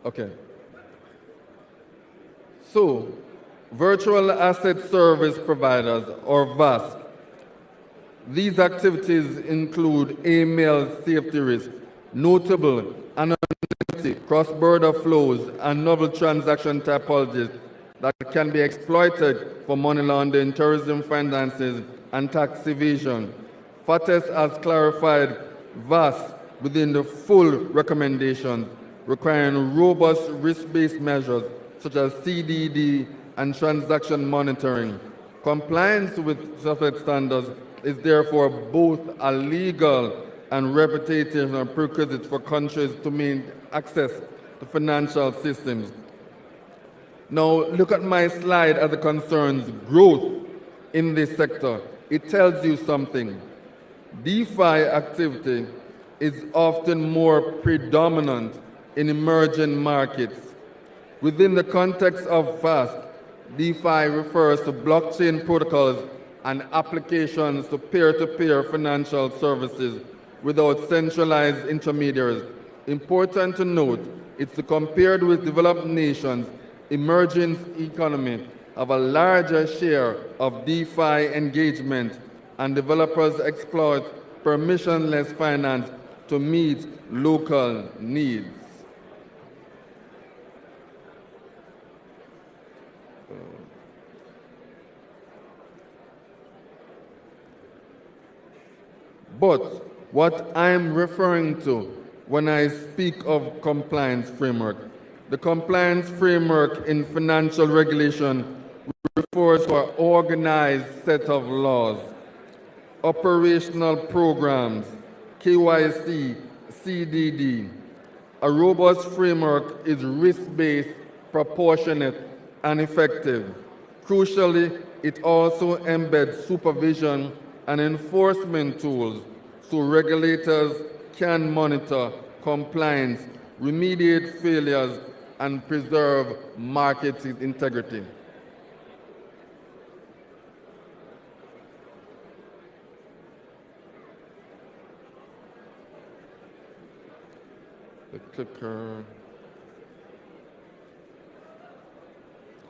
Okay. So, virtual asset service providers, or VAS. These activities include AML safety risk, notable anonymity, cross-border flows, and novel transaction typologies that can be exploited for money laundering, terrorism finances, and tax evasion. FATES has clarified VAS within the full recommendations, requiring robust risk-based measures such as CDD and transaction monitoring. Compliance with SOFET standards is therefore both a legal and reputational prerequisite for countries to maintain access to financial systems. Now, look at my slide as it concerns growth in this sector. It tells you something. DeFi activity is often more predominant in emerging markets. Within the context of FAST, DeFi refers to blockchain protocols and applications to peer-to-peer financial services without centralized intermediaries. Important to note, it's compared with developed nations, emerging economies have a larger share of DeFi engagement, and developers exploit permissionless finance to meet local needs. But what I'm referring to when I speak of compliance framework, the compliance framework in financial regulation refers to an organized set of laws, operational programs, KYC, CDD. A robust framework is risk-based, proportionate, and effective. Crucially, it also embeds supervision and enforcement tools so regulators can monitor compliance, remediate failures, and preserve market integrity. The clicker.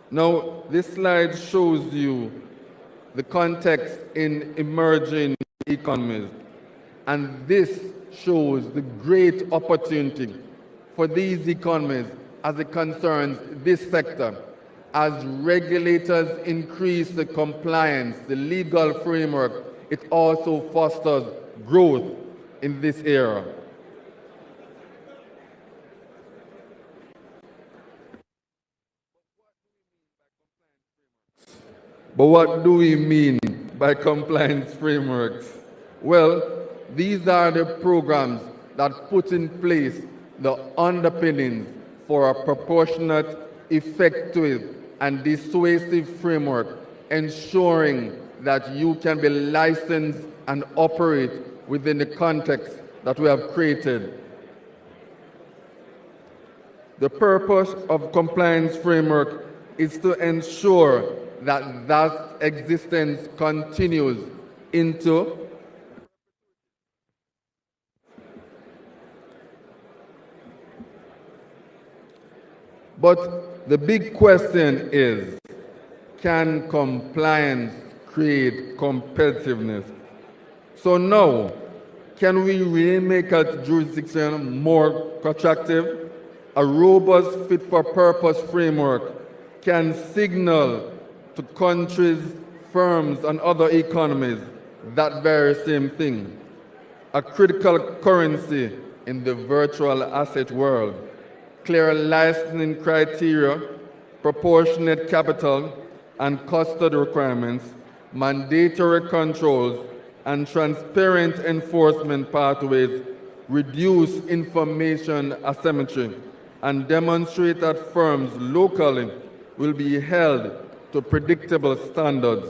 Now, this slide shows you the context in emerging economies. And this shows the great opportunity for these economies as it concerns this sector. As regulators increase the compliance, the legal framework, it also fosters growth in this area. But what do we mean by compliance frameworks? Well, these are the programs that put in place the underpinnings for a proportionate, effective, and dissuasive framework, ensuring that you can be licensed and operate within the context that we have created. The purpose of compliance framework is to ensure that that existence continues into But the big question is, can compliance create competitiveness? So now, can we really make a jurisdiction more attractive? A robust fit-for-purpose framework can signal to countries, firms, and other economies that very same thing. A critical currency in the virtual asset world. Clear licensing criteria, proportionate capital and custody requirements, mandatory controls, and transparent enforcement pathways reduce information asymmetry and demonstrate that firms locally will be held to predictable standards.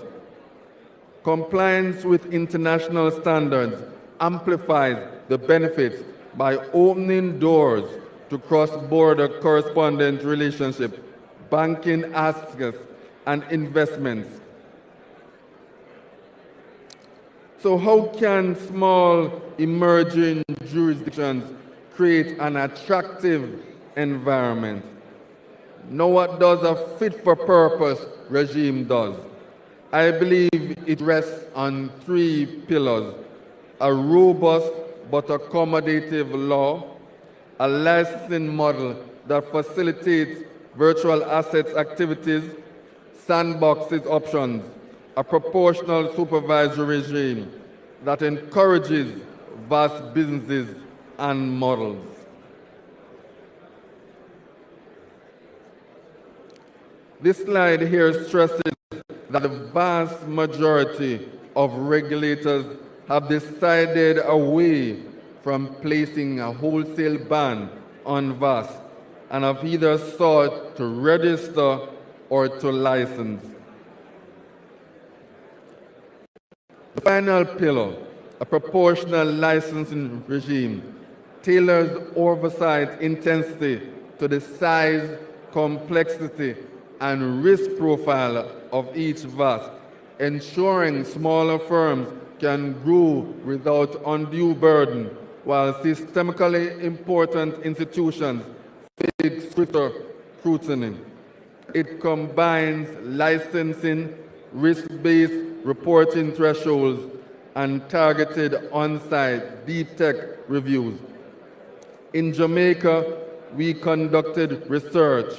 Compliance with international standards amplifies the benefits by opening doors to cross-border correspondent relationships, banking access, and investments. So how can small emerging jurisdictions create an attractive environment? Know what does a fit-for-purpose regime does? I believe it rests on 3 pillars: a robust but accommodative law, a licensing model that facilitates virtual assets activities, sandboxes options, a proportional supervisory regime that encourages vast businesses and models. This slide here stresses that the vast majority of regulators have decided away from placing a wholesale ban on VAS and have either sought to register or to license. The final pillar, a proportional licensing regime, tailors oversight intensity to the size, complexity, and risk profile of each VAS, ensuring smaller firms can grow without undue burden, while systemically important institutions face stricter scrutiny. It combines licensing, risk-based reporting thresholds, and targeted on-site deep tech reviews. In Jamaica, we conducted research.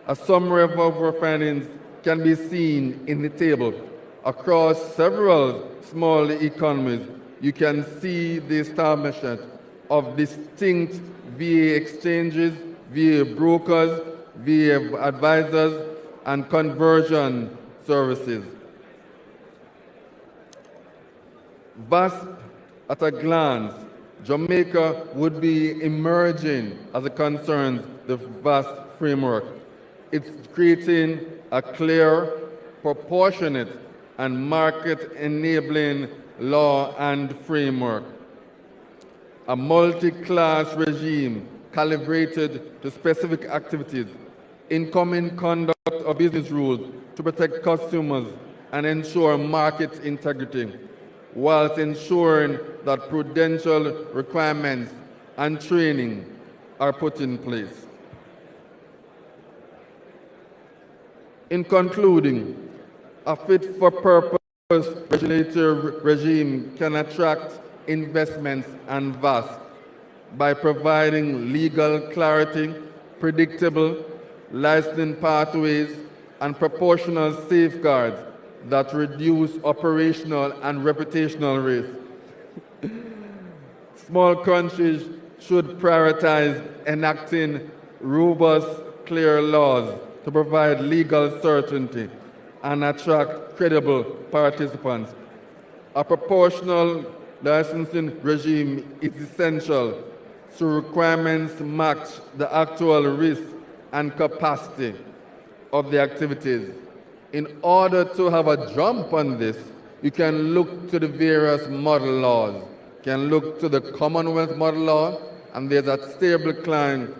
A summary of our findings can be seen in the table. Across several small economies, you can see the establishment of distinct VA exchanges, VA brokers, VA advisors, and conversion services. VASP at a glance, Jamaica would be emerging as it concerns the VASP framework. It's creating a clear, proportionate, and market-enabling law and framework. A multi-class regime calibrated to specific activities, incoming conduct of business rules to protect consumers and ensure market integrity, whilst ensuring that prudential requirements and training are put in place. In concluding, a fit-for-purpose regulatory regime can attract investments and VAS by providing legal clarity, predictable licensing pathways, and proportional safeguards that reduce operational and reputational risk. Small countries should prioritize enacting robust, clear laws to provide legal certainty and attract credible participants. A proportional licensing regime is essential so requirements match the actual risk and capacity of the activities. In order to have a jump on this, you can look to the various model laws. You can look to the Commonwealth model law, and there's a stablecoin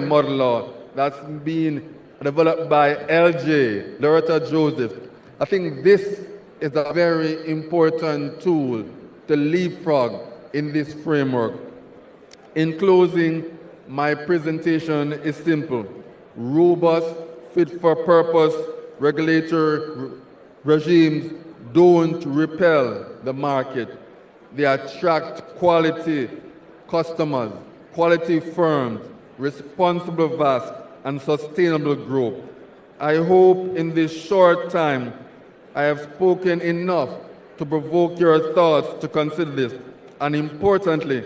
model law that's being developed by LJ, Loretta Joseph. I think this is a very important tool to leapfrog in this framework. In closing, my presentation is simple. Robust, fit-for-purpose regulatory regimes don't repel the market. They attract quality customers, quality firms, responsible VASP, and sustainable growth. I hope in this short time I have spoken enough to provoke your thoughts to consider this, and importantly,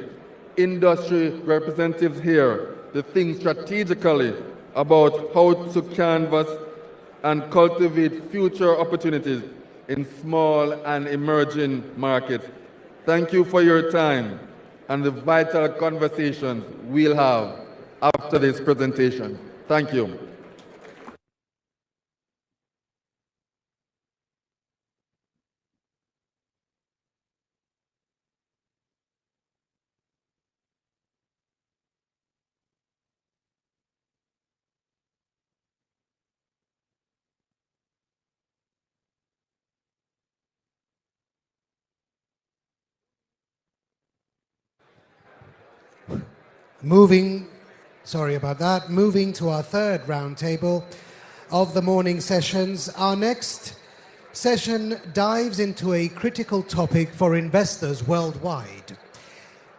industry representatives here to think strategically about how to canvass and cultivate future opportunities in small and emerging markets. Thank you for your time and the vital conversations we'll have after this presentation. Thank you. Moving to our third roundtable of the morning sessions. Our next session dives into a critical topic for investors worldwide: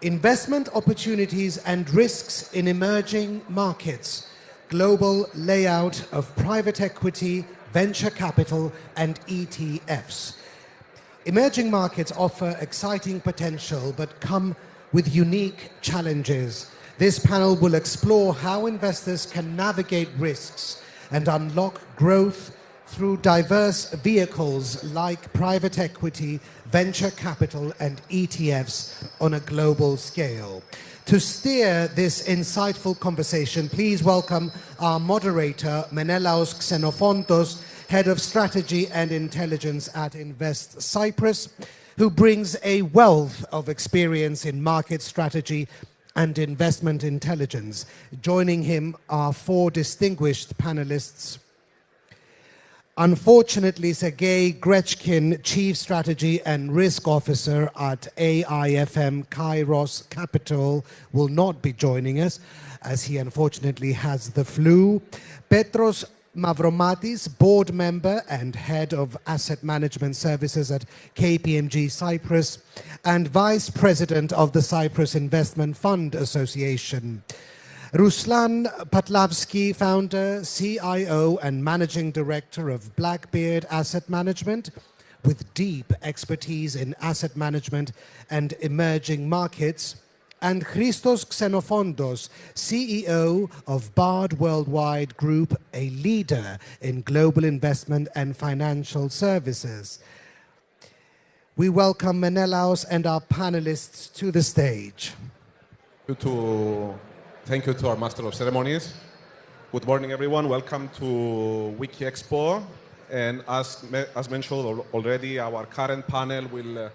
investment opportunities and risks in emerging markets, global layout of private equity, venture capital, and ETFs. Emerging markets offer exciting potential but come with unique challenges. This panel will explore how investors can navigate risks and unlock growth through diverse vehicles like private equity, venture capital, and ETFs on a global scale. To steer this insightful conversation, please welcome our moderator, Menelaos Xenofontos, Head of Strategy and Intelligence at Invest Cyprus, who brings a wealth of experience in market strategy and investment intelligence. Joining him are four distinguished panelists. Unfortunately, Sergei Grechkin, Chief Strategy and Risk Officer at AIFM Kairos Capital, will not be joining us, as he unfortunately has the flu. Petros Mavromatis, Board Member and Head of Asset Management Services at KPMG Cyprus, and Vice President of the Cyprus Investment Fund Association. Ruslan Patlavsky, Founder, CIO and Managing Director of Blackbeard Asset Management, with deep expertise in asset management and emerging markets. And Christos Xenofontos, CEO of Bard Worldwide Group, a leader in global investment and financial services. We welcome Menelaos and our panelists to the stage. Thank you to our Master of Ceremonies. Good morning, everyone. Welcome to Wiki Expo. And as mentioned already, our current panel will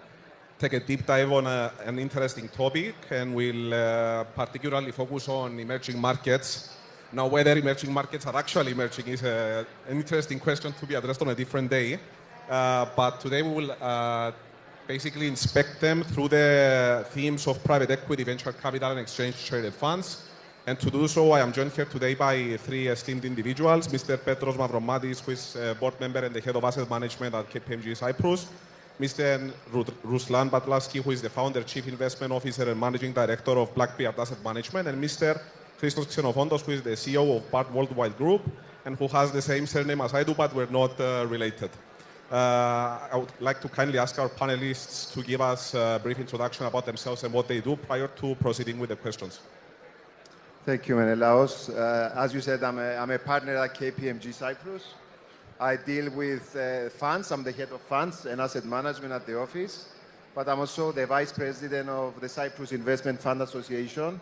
take a deep dive on an interesting topic, and we'll particularly focus on emerging markets. Now, whether emerging markets are actually emerging is an interesting question to be addressed on a different day. But today we will basically inspect them through the themes of private equity, venture capital, and exchange-traded funds. And to do so, I am joined here today by three esteemed individuals: Mr. Petros Mavromatis, who is board member and the head of asset management at KPMG Cyprus; Mr. Ruslan Patlavsky, who is the founder, chief investment officer, and managing director of Blackbeard Asset Management; and Mr. Christos Xenofontos, who is the CEO of Bard Worldwide Group, and who has the same surname as I do, but we're not related. I would like to kindly ask our panelists to give us a brief introduction about themselves and what they do prior to proceeding with the questions. Thank you, Menelaos. As you said, I'm a partner at KPMG Cyprus. I deal with funds. I'm the head of funds and asset management at the office, but I'm also the vice president of the Cyprus Investment Fund Association.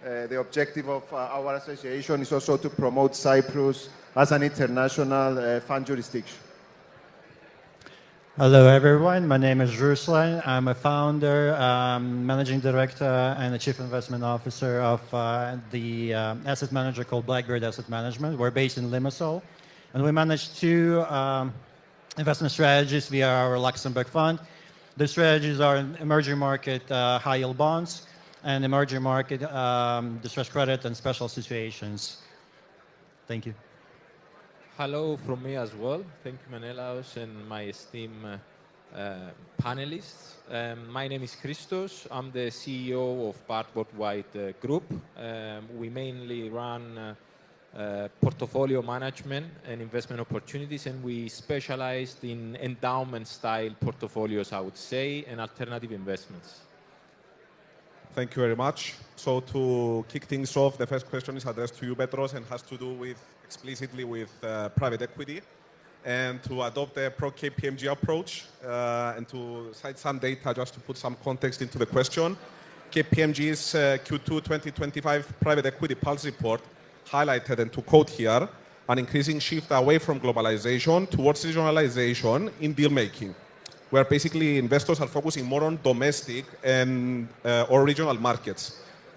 The objective of our association is also to promote Cyprus as an international fund jurisdiction. Hello, everyone. My name is Ruslan. I'm a founder, managing director, and the chief investment officer of the asset manager called Blackbird Asset Management. We're based in Limassol, and we manage two investment strategies via our Luxembourg fund. The strategies are emerging market high-yield bonds and emerging market distressed credit and special situations. Thank you. Hello from me as well. Thank you, Menelaos, and my esteemed panelists. My name is Christos. I'm the CEO of Bartbot White Group. We mainly run portfolio management and investment opportunities, and we specialized in endowment-style portfolios, I would say, and alternative investments. Thank you very much. So to kick things off, the first question is addressed to you, Petros, and has to do with explicitly with private equity, and to adopt a pro-KPMG approach and to cite some data just to put some context into the question. KPMG's Q2 2025 private equity pulse report highlighted, and to quote here, an increasing shift away from globalization towards regionalization in deal making, where basically investors are focusing more on domestic and or regional markets.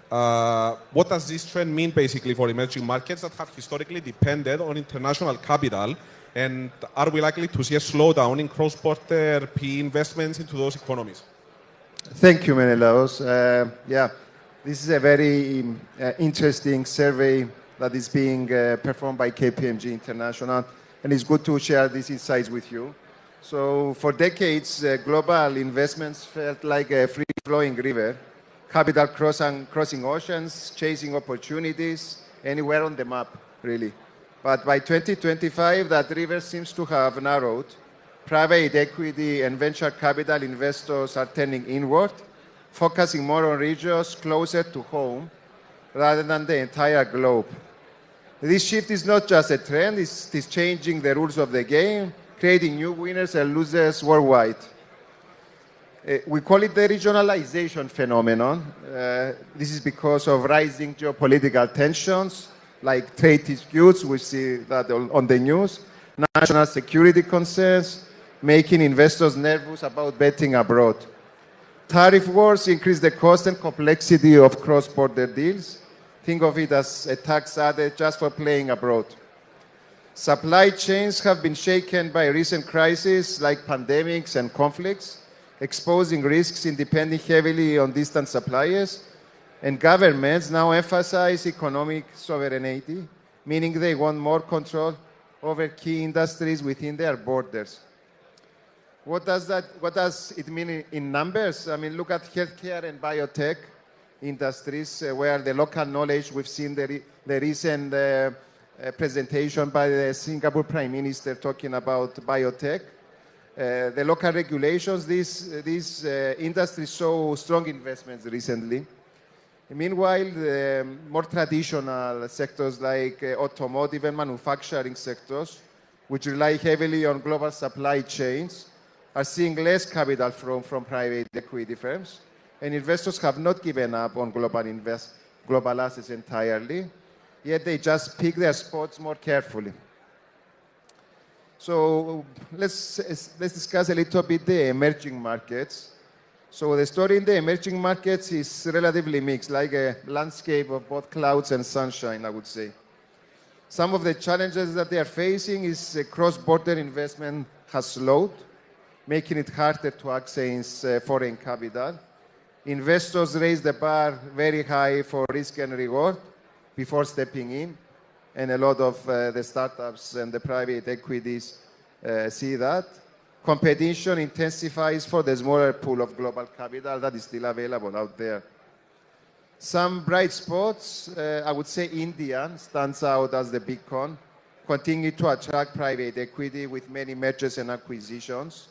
What does this trend mean basically for emerging markets that have historically depended on international capital? And are we likely to see a slowdown in cross-border PE investments into those economies? Thank you, Menelaos. Yeah, this is a very interesting survey that is being performed by KPMG International, and it's good to share these insights with you. So for decades, global investments felt like a free-flowing river, capital crossing oceans, chasing opportunities anywhere on the map, really. But by 2025, that river seems to have narrowed. Private equity and venture capital investors are turning inward, focusing more on regions closer to home rather than the entire globe. This shift is not just a trend, it's changing the rules of the game, creating new winners and losers worldwide. We call it the regionalization phenomenon. This is because of rising geopolitical tensions, like trade disputes, we see that on the news, national security concerns, making investors nervous about betting abroad. Tariff wars increase the cost and complexity of cross-border deals. Think of it as a tax added just for playing abroad. Supply chains have been shaken by recent crises like pandemics and conflicts, exposing risks in depending heavily on distant suppliers. And governments now emphasize economic sovereignty, meaning they want more control over key industries within their borders. What does it mean in numbers? I mean, look at healthcare and biotech industries, where the local knowledge, we've seen the recent presentation by the Singapore Prime Minister talking about biotech. The local regulations, these industries saw strong investments recently. Meanwhile, the more traditional sectors like automotive and manufacturing sectors, which rely heavily on global supply chains, are seeing less capital from private equity firms. And investors have not given up on global assets entirely, yet they just pick their spots more carefully. So let's discuss a little bit the emerging markets. So the story in the emerging markets is relatively mixed, like a landscape of both clouds and sunshine, I would say. Some of the challenges that they are facing is cross-border investment has slowed, making it harder to access foreign capital. Investors raise the bar very high for risk and reward before stepping in, and a lot of the startups and the private equities see that. Competition intensifies for the smaller pool of global capital that is still available out there. Some bright spots, I would say India stands out as the beacon, continue to attract private equity with many mergers and acquisitions.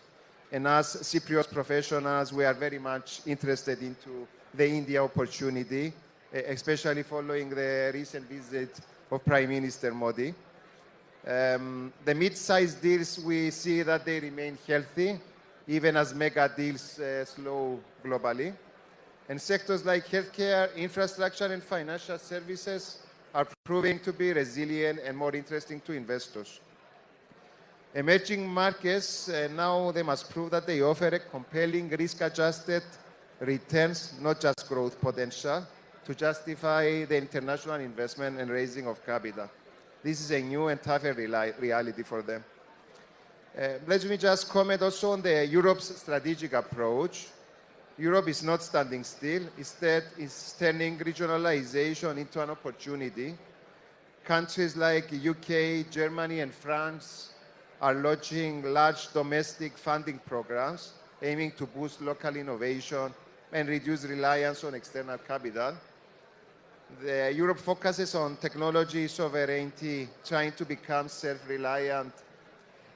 And as Cypriot professionals, we are very much interested into the India opportunity, especially following the recent visit of Prime Minister Modi. The mid-sized deals, we see that they remain healthy, even as mega deals slow globally. And sectors like healthcare, infrastructure, and financial services are proving to be resilient and more interesting to investors. Emerging markets, now they must prove that they offer a compelling risk-adjusted returns, not just growth potential, to justify the international investment and raising of capital. This is a new and tougher reality for them. Let me just comment also on Europe's strategic approach. Europe is not standing still. Instead, it's turning regionalization into an opportunity. Countries like UK, Germany, and France are launching large domestic funding programs aiming to boost local innovation and reduce reliance on external capital. Europe focuses on technology sovereignty, trying to become self-reliant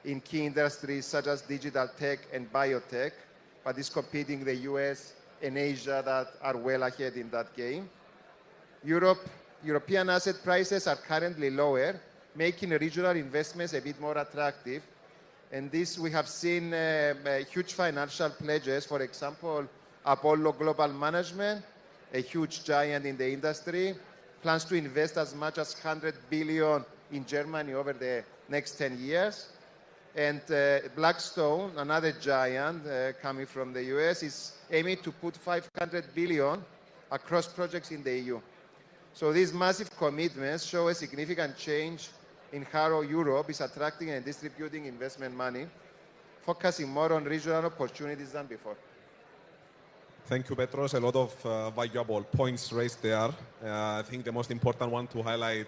in key industries such as digital tech and biotech, but is competing the US and Asia that are well ahead in that game. European asset prices are currently lower, making regional investments a bit more attractive. And this, we have seen huge financial pledges. For example, Apollo Global Management, a huge giant in the industry, plans to invest as much as 100 billion in Germany over the next 10 years. And Blackstone, another giant coming from the US, is aiming to put 500 billion across projects in the EU. So these massive commitments show a significant change in how Europe is attracting and distributing investment money, focusing more on regional opportunities than before. Thank you, Petros. A lot of valuable points raised there. I think the most important one to highlight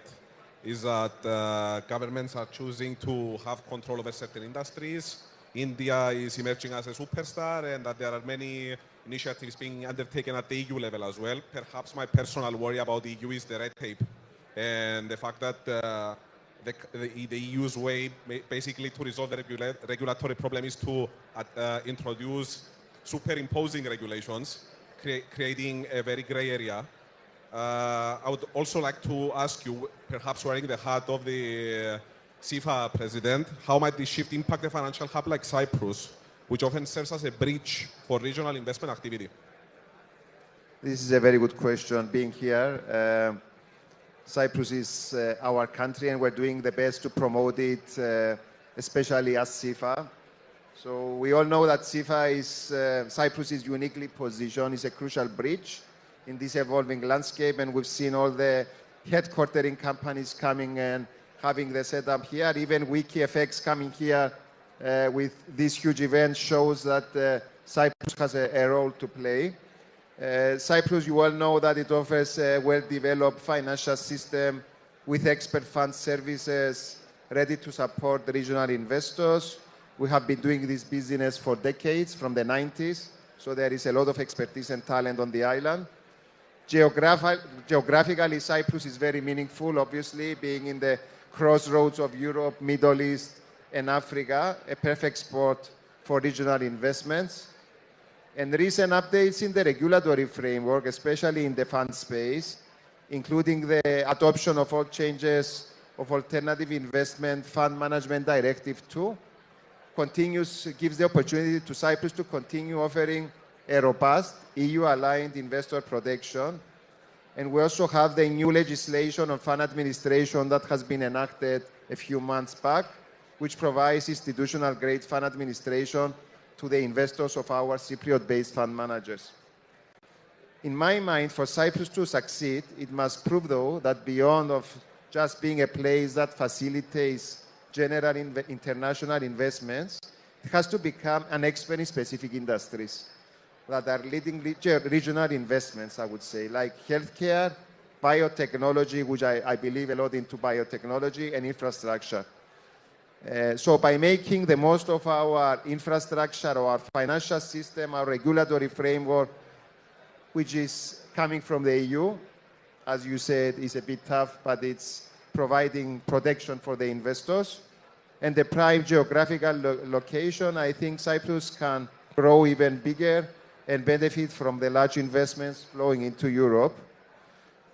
is that governments are choosing to have control over certain industries. India is emerging as a superstar, and that there are many initiatives being undertaken at the EU level as well. Perhaps my personal worry about the EU is the red tape and the fact that the EU's way basically to resolve the regulatory problem is to introduce superimposing regulations, creating a very gray area. I would also like to ask you, perhaps wearing the hat of the CIFA president, how might this shift impact a financial hub like Cyprus, which often serves as a bridge for regional investment activity? This is a very good question. Being here, Cyprus is our country, and we're doing the best to promote it, especially as CIFA. So we all know that CIFA is, Cyprus is uniquely positioned, is a crucial bridge in this evolving landscape, and we've seen all the headquartering companies coming and having the setup here. Even WikiFX coming here with this huge event shows that Cyprus has a role to play. Cyprus, you all know that it offers a well-developed financial system with expert fund services ready to support the regional investors. We have been doing this business for decades, from the 90s, so there is a lot of expertise and talent on the island. Geographically, Cyprus is very meaningful, obviously, being in the crossroads of Europe, Middle East, and Africa, a perfect spot for regional investments. And recent updates in the regulatory framework, especially in the fund space, including the adoption of all changes of Alternative Investment Fund Management Directive 2, gives the opportunity to Cyprus to continue offering a robust EU-aligned investor protection. And we also have the new legislation on fund administration that has been enacted a few months back, which provides institutional-grade fund administration to the investors of our Cypriot-based fund managers. In my mind, for Cyprus to succeed, it must prove, though, that beyond of just being a place that facilitates general international investments, it has to become an expert in specific industries that are leading regional investments, I would say, like healthcare, biotechnology, which I believe a lot into biotechnology, and infrastructure. So by making the most of our infrastructure, our financial system, our regulatory framework, which is coming from the EU, as you said, is a bit tough, but it's providing protection for the investors. And the prime geographical location, I think Cyprus can grow even bigger and benefit from the large investments flowing into Europe.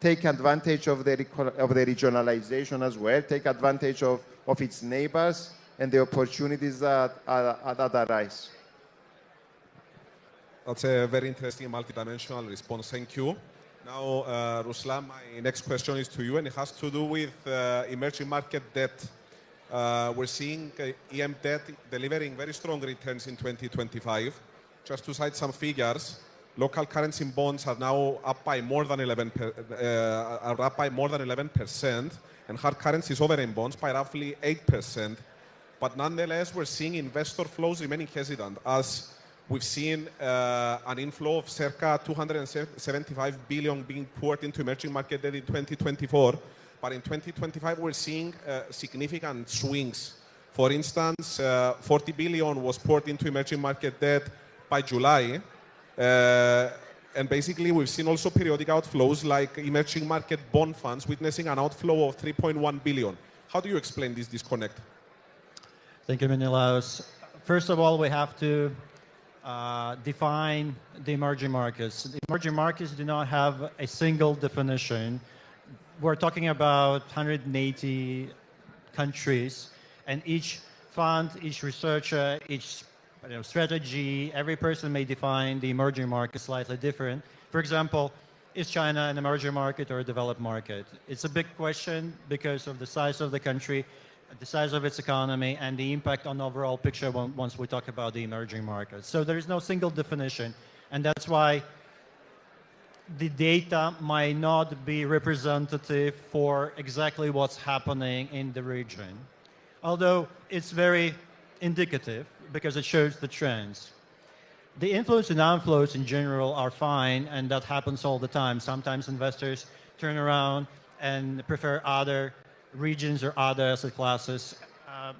take advantage of the regionalization as well, take advantage of its neighbors and the opportunities that arise. That's a very interesting multidimensional response. Thank you. Now, Ruslan, my next question is to you, and it has to do with emerging market debt. We're seeing EM debt delivering very strong returns in 2025. Just to cite some figures, local currency bonds are now up by more than 11%, and hard currencies sovereign bonds by roughly 8%. But nonetheless, we're seeing investor flows remaining hesitant, as we've seen an inflow of circa 275 billion being poured into emerging market debt in 2024. But in 2025, we're seeing significant swings. For instance, 40 billion was poured into emerging market debt by July. And basically, we've seen also periodic outflows like emerging market bond funds witnessing an outflow of 3.1 billion. How do you explain this disconnect? Thank you, Menelaos. First of all, we have to define the emerging markets. The emerging markets do not have a single definition. We're talking about 180 countries, and each fund, each researcher, each strategy, every person may define the emerging market slightly different. For example, is China an emerging market or a developed market? It's a big question because of the size of the country, the size of its economy, and the impact on the overall picture once we talk about the emerging markets. So there is no single definition, and that's why the data might not be representative for exactly what's happening in the region, although it's very indicative because it shows the trends. The inflows and outflows in general are fine, and that happens all the time. Sometimes investors turn around and prefer other regions or other asset classes,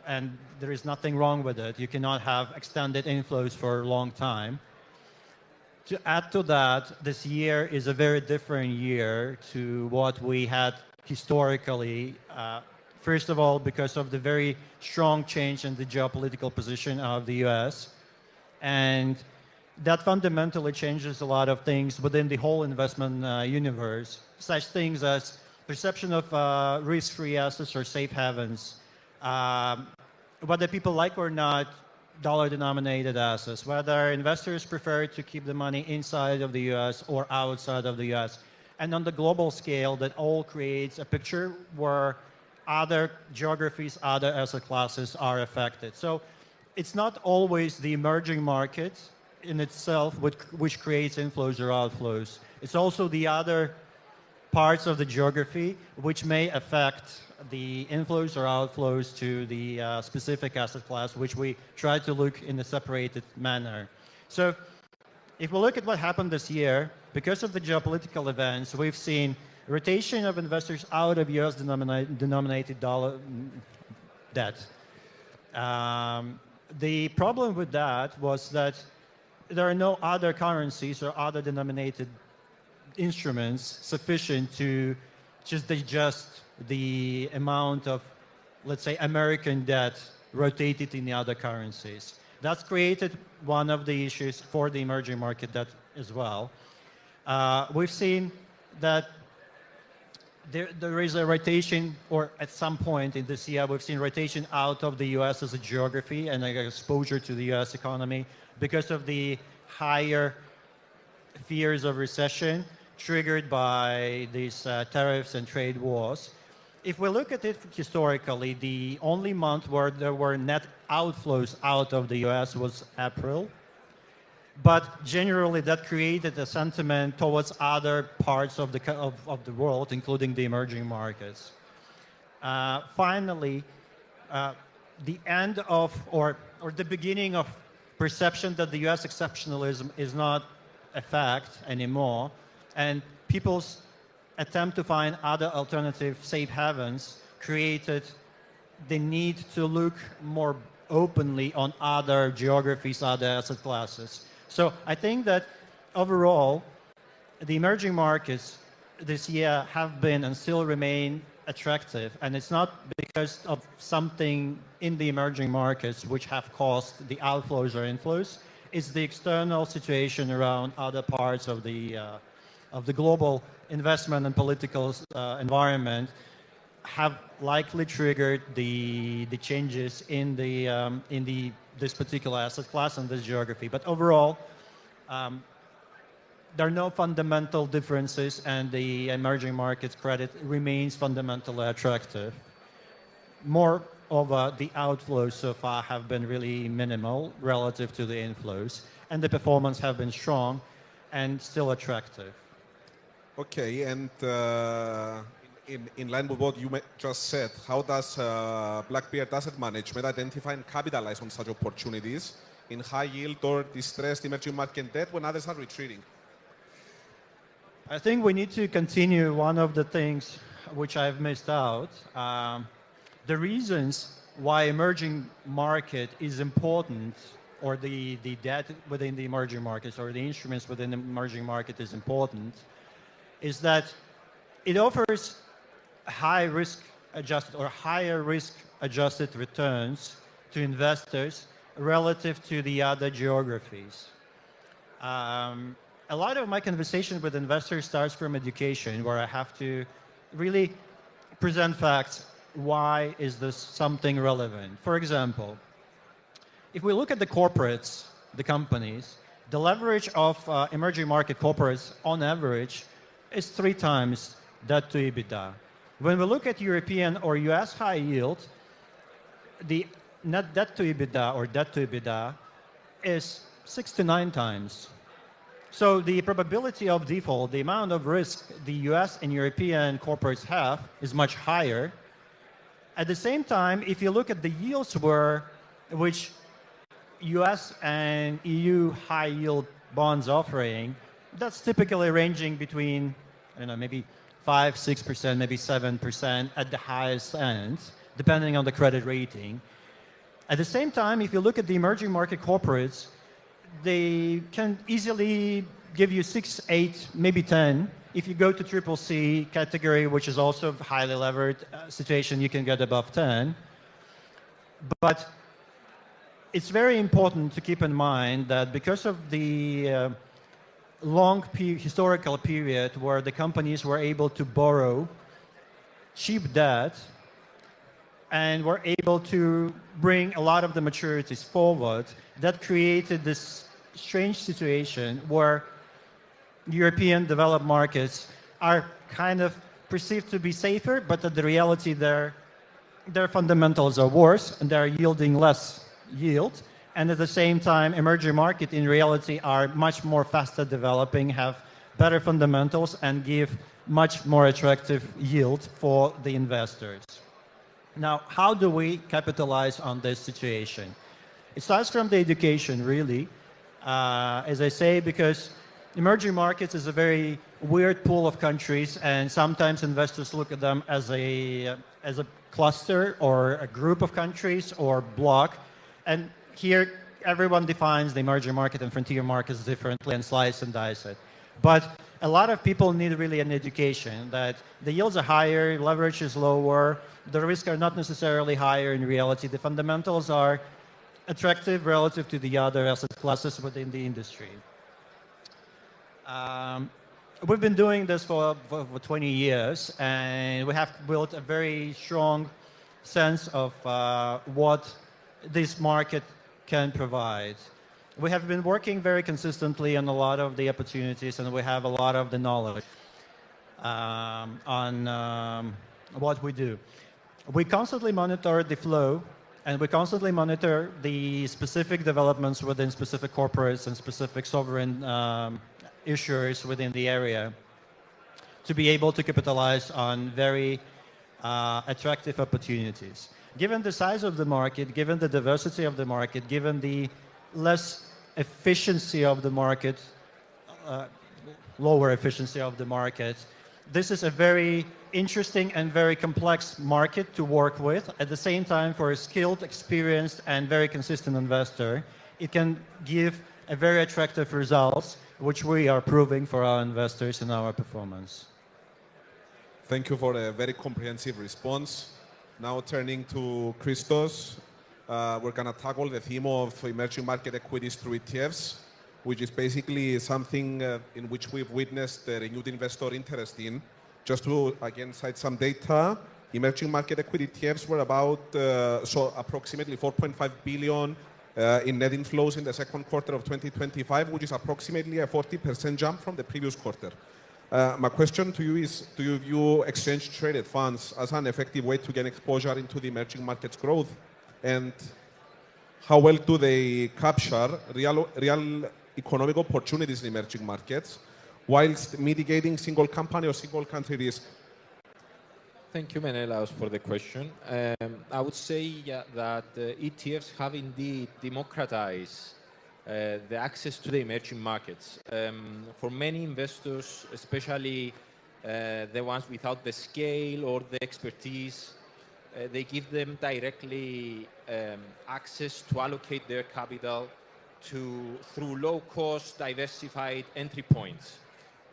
and there is nothing wrong with it. You cannot have extended inflows for a long time. To add to that, this year is a very different year to what we had historically. First of all, because of the very strong change in the geopolitical position of the US. And that fundamentally changes a lot of things within the whole investment universe, such things as perception of risk-free assets or safe havens, whether people like or not dollar-denominated assets, whether investors prefer to keep the money inside of the US or outside of the US. And on the global scale, that all creates a picture where other geographies, other asset classes are affected. So it's not always the emerging market in itself which creates inflows or outflows. It's also the other parts of the geography which may affect the inflows or outflows to the specific asset class, which we try to look in a separated manner. So if we look at what happened this year, because of the geopolitical events, we've seen rotation of investors out of US denominated dollar debt. The problem with that was that there are no other currencies or other denominated instruments sufficient to just digest the amount of, let's say, American debt rotated in the other currencies. That's created one of the issues for the emerging market debt as well. We've seen that there is a rotation, or at some point in this year, we've seen rotation out of the US as a geography and exposure to the US economy because of the higher fears of recession triggered by these tariffs and trade wars. If we look at it historically, the only month where there were net outflows out of the US was April. But generally, that created a sentiment towards other parts of the world, including the emerging markets. Finally, the end of, or the beginning of perception that the US exceptionalism is not a fact anymore, and people's attempt to find other alternative safe havens created the need to look more openly on other geographies, other asset classes. So I think that overall, the emerging markets this year have been and still remain attractive. And it's not because of something in the emerging markets which have caused the outflows or inflows. It's the external situation around other parts of the of the global investment and political environment have likely triggered the changes in this particular asset class and this geography. But overall, there are no fundamental differences, and the emerging markets credit remains fundamentally attractive. Moreover, the outflows so far have been really minimal relative to the inflows, and the performance have been strong and still attractive. Okay, and in line with what you just said, how does Blackbeard Asset Management identify and capitalize on such opportunities in high yield or distressed emerging market debt when others are retreating? I think we need to continue one of the things which I've missed out. The reasons why emerging market is important, or the debt within the emerging markets or the instruments within the emerging market is important, is that it offers high risk adjusted or higher risk adjusted returns to investors relative to the other geographies. A lot of my conversation with investors starts from education, where I have to really present facts. Why is this something relevant? For example, if we look at the corporates, the companies, the leverage of emerging market corporates on average is 3 times debt to EBITDA. When we look at European or US high yield, the net debt to EBITDA or debt to EBITDA is 6 to 9 times. So the probability of default, the amount of risk the US and European corporates have, is much higher. At the same time, if you look at the yields which US and EU high yield bonds offering, that's typically ranging between, I don't know, maybe 5, 6%, maybe 7% at the highest end, depending on the credit rating. At the same time, if you look at the emerging market corporates, they can easily give you 6, 8, maybe 10. If you go to CCC category, which is also a highly levered situation, you can get above 10. But it's very important to keep in mind that because of the long historical period where the companies were able to borrow cheap debt and were able to bring a lot of the maturities forward, that created this strange situation where European developed markets are kind of perceived to be safer, but that the reality their fundamentals are worse and they're yielding less yield. And at the same time, emerging markets in reality are much more faster developing, have better fundamentals, and give much more attractive yield for the investors. Now, how do we capitalize on this situation? It starts from the education, really. As I say, because emerging markets is a very weird pool of countries, and sometimes investors look at them as a cluster or a group of countries or block. And here, everyone defines the emerging market and frontier markets differently and slice and dice it. But a lot of people need really an education that the yields are higher, leverage is lower, the risks are not necessarily higher in reality. The fundamentals are attractive relative to the other asset classes within the industry. We've been doing this for 20 years, and we have built a very strong sense of what this market can provide. We have been working very consistently on a lot of the opportunities, and we have a lot of the knowledge on what we do. We constantly monitor the flow, and we constantly monitor the specific developments within specific corporates and specific sovereign issuers within the area to be able to capitalize on very attractive opportunities. Given the size of the market, given the diversity of the market, given the less efficiency of the market, lower efficiency of the market, this is a very interesting and very complex market to work with. At the same time, for a skilled, experienced, and very consistent investor, it can give a very attractive results, which we are proving for our investors in our performance. Thank you for a very comprehensive response. Now turning to Christos, we're going to tackle the theme of emerging market equities through ETFs. which is basically something in which we've witnessed the renewed investor interest in. Just to, again, cite some data, emerging market equity ETFs were about, approximately 4.5 billion in net inflows in the second quarter of 2025, which is approximately a 40% jump from the previous quarter. My question to you is, do you view exchange-traded funds as an effective way to gain exposure into the emerging markets growth? And how well do they capture real economic opportunities in emerging markets whilst mitigating single company or single country risk? Thank you, Menelaos, for the question. I would say that ETFs have indeed democratized the access to the emerging markets. For many investors, especially the ones without the scale or the expertise, they give them directly access to allocate their capital through low-cost, diversified entry points.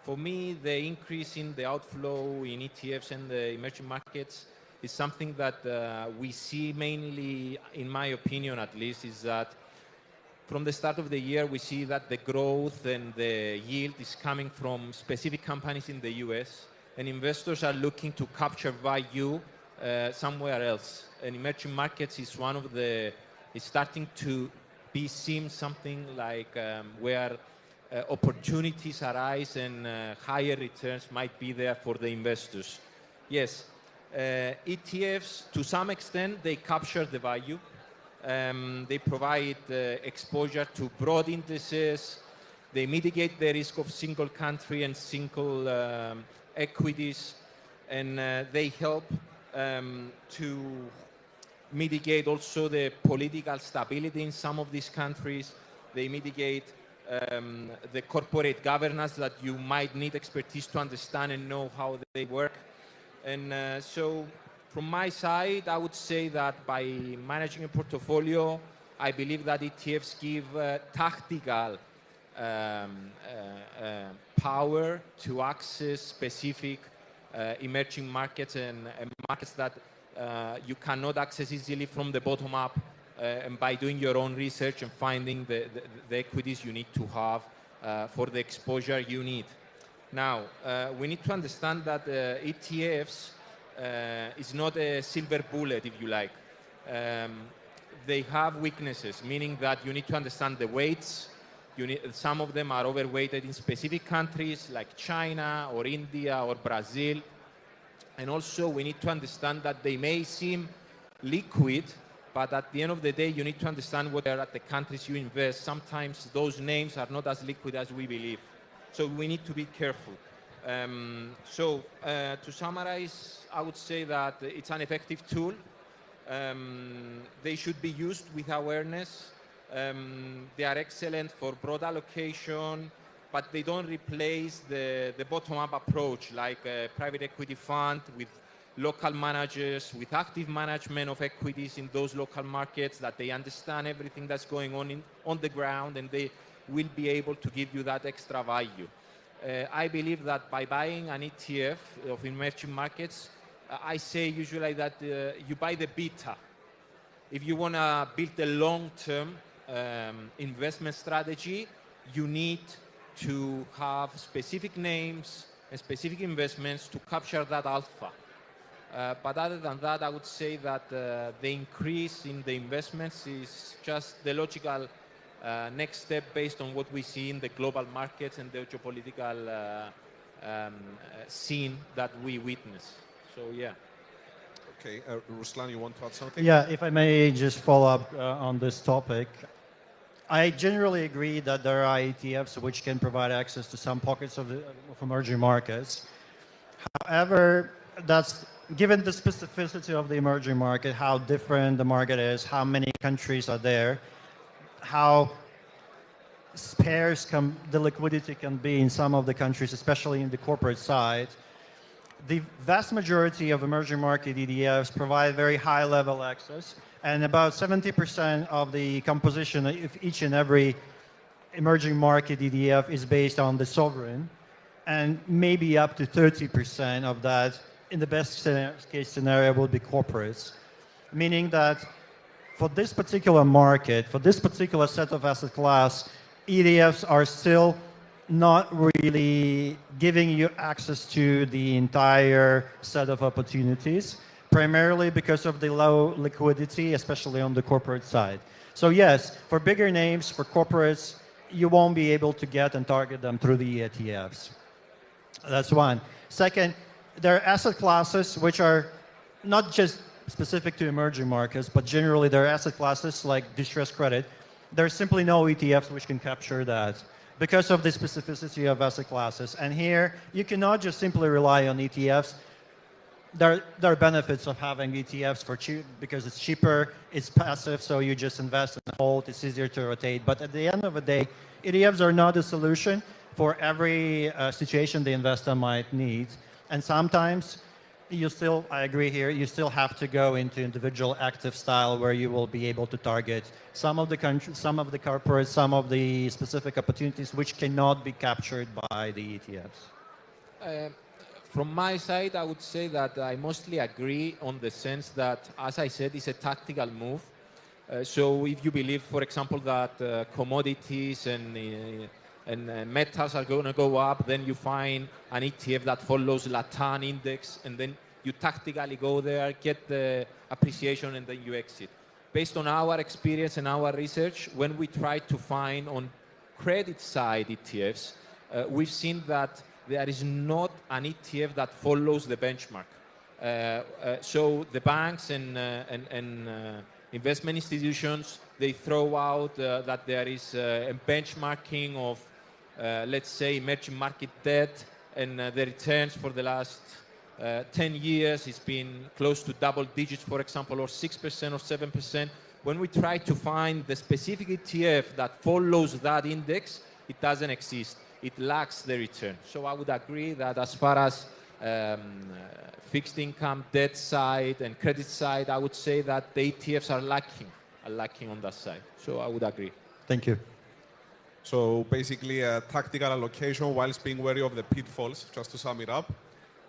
For me, the increase in the outflow in ETFs and the emerging markets is something that we see mainly, in my opinion at least, is that from the start of the year, we see that the growth and the yield is coming from specific companies in the US, and investors are looking to capture value somewhere else. And emerging markets is is starting to be seen something like where opportunities arise and higher returns might be there for the investors. Yes, ETFs, to some extent, they capture the value. They provide exposure to broad indices. They mitigate the risk of single country and single equities. And they help to mitigate also the political stability in some of these countries. They mitigate the corporate governance that you might need expertise to understand and know how they work. And so from my side, I would say that by managing a portfolio, I believe that ETFs give tactical power to access specific emerging markets and markets that you cannot access easily from the bottom up, and by doing your own research and finding the equities you need to have for the exposure you need. Now, we need to understand that ETFs is not a silver bullet, if you like. They have weaknesses, meaning that you need to understand the weights. Some of them are overweighted in specific countries like China or India or Brazil. And also we need to understand that they may seem liquid, but at the end of the day, you need to understand what are the countries you invest. Sometimes those names are not as liquid as we believe. So we need to be careful. To summarize, I would say that it's an effective tool. They should be used with awareness. They are excellent for broad allocation, but they don't replace the bottom-up approach like a private equity fund with local managers, with active management of equities in those local markets, that they understand everything that's going on the ground, and they will be able to give you that extra value. I believe that by buying an ETF of emerging markets, I say usually that you buy the beta. If you want to build a long-term investment strategy, you need to have specific names and specific investments to capture that alpha. But other than that, I would say that the increase in the investments is just the logical next step based on what we see in the global markets and the geopolitical scene that we witness. So, yeah. Okay, Ruslan, you want to add something? Yeah, if I may just follow up on this topic. I generally agree that there are ETFs which can provide access to some pockets of emerging markets. However, that's given the specificity of the emerging market, how different the market is, how many countries are there, how sparse the liquidity can be in some of the countries, especially in the corporate side. The vast majority of emerging market ETFs provide very high-level access, and about 70% of the composition of each and every emerging market ETF is based on the sovereign, and maybe up to 30% of that, in the best case scenario, will be corporates. Meaning that for this particular market, for this particular set of asset class, ETFs are still not really giving you access to the entire set of opportunities, primarily because of the low liquidity, especially on the corporate side. So yes, for bigger names, for corporates, you won't be able to get and target them through the ETFs. That's one. Second, there are asset classes which are not just specific to emerging markets, but generally there are asset classes like distressed credit. There's simply no ETFs which can capture that because of the specificity of asset classes. And here, you cannot just simply rely on ETFs. There are benefits of having ETFs for cheap because it's cheaper, it's passive, so you just invest and hold, it's easier to rotate. But at the end of the day, ETFs are not a solution for every situation the investor might need. And sometimes you still, I agree here, you still have to go into individual active style where you will be able to target some of the countries, some of the corporates, some of the specific opportunities which cannot be captured by the ETFs. From my side, I would say that I mostly agree on the sense that, as I said, it's a tactical move. So if you believe, for example, that commodities and metals are going to go up, then you find an ETF that follows LATAM index, and then you tactically go there, get the appreciation, and then you exit. Based on our experience and our research, when we try to find on credit side ETFs, we've seen that there is not an ETF that follows the benchmark. So the banks and investment institutions, they throw out that there is a benchmarking of, let's say, emerging market debt, and the returns for the last 10 years has been close to double digits, for example, or 6% or 7%. When we try to find the specific ETF that follows that index, it doesn't exist. It lacks the return. So I would agree that as far as fixed income, debt side, and credit side, I would say that the ETFs are lacking on that side. So I would agree. Thank you. So basically a tactical allocation whilst being wary of the pitfalls, just to sum it up.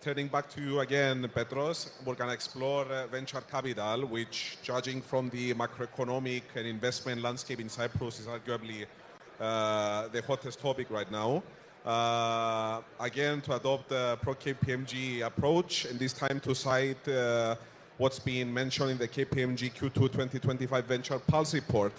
Turning back to you again, Petros, we're going to explore venture capital, which, judging from the macroeconomic and investment landscape in Cyprus, is arguably the hottest topic right now. Again, to adopt the pro-KPMG approach, and this time to cite what's being mentioned in the KPMG Q2 2025 Venture Pulse report.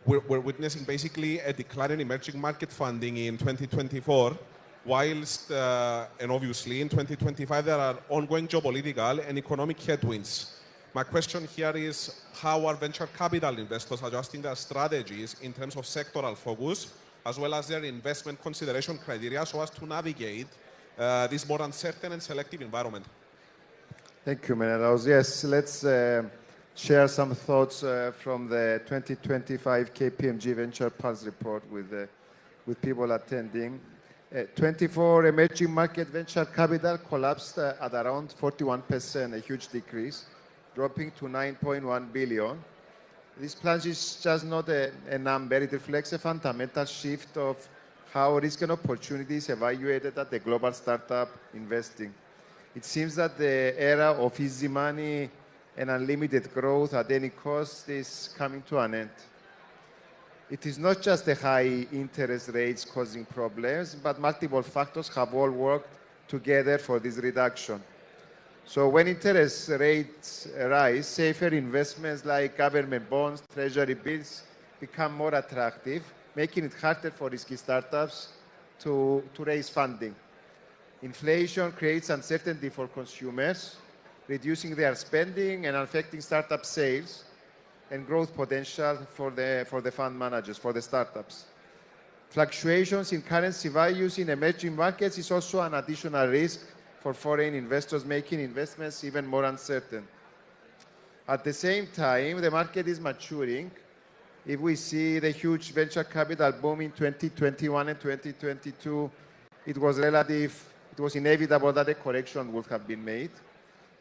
We're witnessing basically a decline in emerging market funding in 2024, whilst, and obviously in 2025, there are ongoing geopolitical and economic headwinds. My question here is, how are venture capital investors adjusting their strategies in terms of sectoral focus, as well as their investment consideration criteria, so as to navigate this more uncertain and selective environment? Thank you, Menelaos. Yes, let's share some thoughts from the 2025 KPMG Venture Pulse report with people attending. 24 emerging market venture capital collapsed at around 41%, a huge decrease, dropping to 9.1 billion. This plunge is just not a number. It reflects a fundamental shift of how risk and opportunities evaluated at the global startup investing. It seems that the era of easy money and unlimited growth at any cost is coming to an end. It is not just the high interest rates causing problems, but multiple factors have all worked together for this reduction. So when interest rates rise, safer investments like government bonds, treasury bills become more attractive, making it harder for risky startups to raise funding. Inflation creates uncertainty for consumers, reducing their spending and affecting startup sales and growth potential for the fund managers, for the startups. Fluctuations in currency values in emerging markets is also an additional risk for foreign investors, making investments even more uncertain. At the same time, the market is maturing. If we see the huge venture capital boom in 2021 and 2022, it was inevitable that a correction would have been made.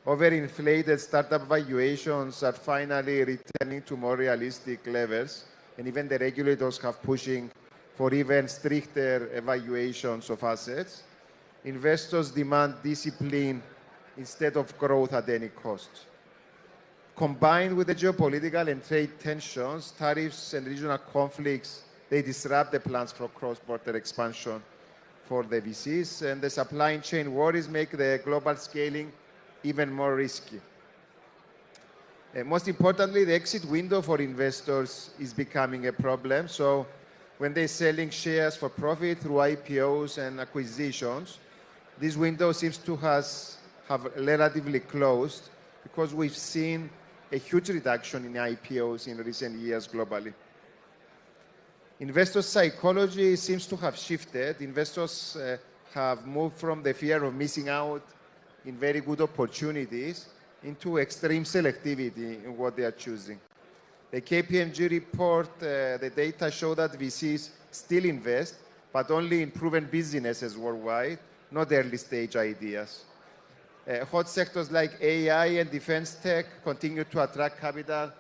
Overinflated startup valuations are finally returning to more realistic levels, and even the regulators have pushing for even stricter evaluations of assets. Investors demand discipline instead of growth at any cost. Combined with the geopolitical and trade tensions, tariffs and regional conflicts they disrupt the plans for cross-border expansion for the VCs, and the supply chain worries make the global scaling even more risky. Most importantly, the exit window for investors is becoming a problem. So when they're selling shares for profit through IPOs and acquisitions, this window seems to have relatively closed because we've seen a huge reduction in IPOs in recent years globally. Investor psychology seems to have shifted. Investors have moved from the fear of missing out in very good opportunities into extreme selectivity in what they are choosing. The KPMG report, the data show that VCs still invest, but only in proven businesses worldwide, not early stage ideas. Hot sectors like AI and defense tech continue to attract capital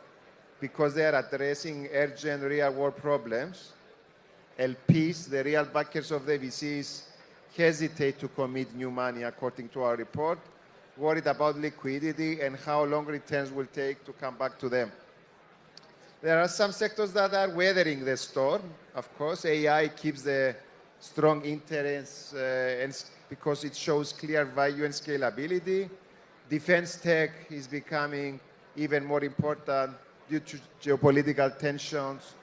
because they are addressing urgent real-world problems. LPs, the real backers of the VCs, hesitate to commit new money, according to our report, worried about liquidity and how long returns will take to come back to them. There are some sectors that are weathering the storm. Of course, AI keeps the strong interest and because it shows clear value and scalability. Defense tech is becoming even more important due to geopolitical tensions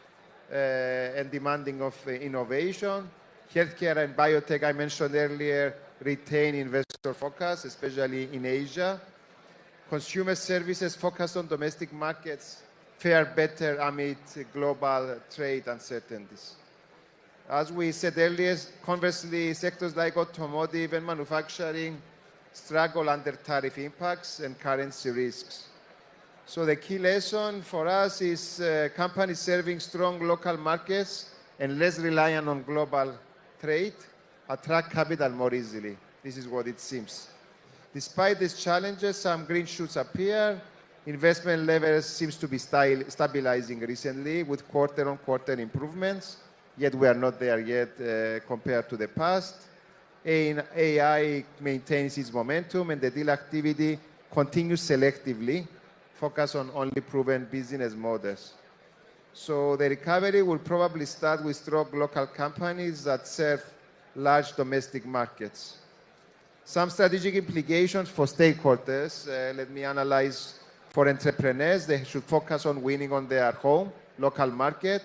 and demanding of innovation. Healthcare and biotech, I mentioned earlier, retain investor focus, especially in Asia. Consumer services focused on domestic markets fare better amid global trade uncertainties. As we said earlier, conversely, sectors like automotive and manufacturing struggle under tariff impacts and currency risks. So the key lesson for us is companies serving strong local markets and less reliant on global trade attract capital more easily. This is what it seems. Despite these challenges, some green shoots appear. Investment levels seems to be stabilizing recently with quarter-on-quarter improvements, yet we are not there yet compared to the past. AI maintains its momentum and the deal activity continues selectively, focus on only proven business models. So the recovery will probably start with strong local companies that serve large domestic markets. Some strategic implications for stakeholders. Let me analyze. For entrepreneurs, they should focus on winning on their home, local market,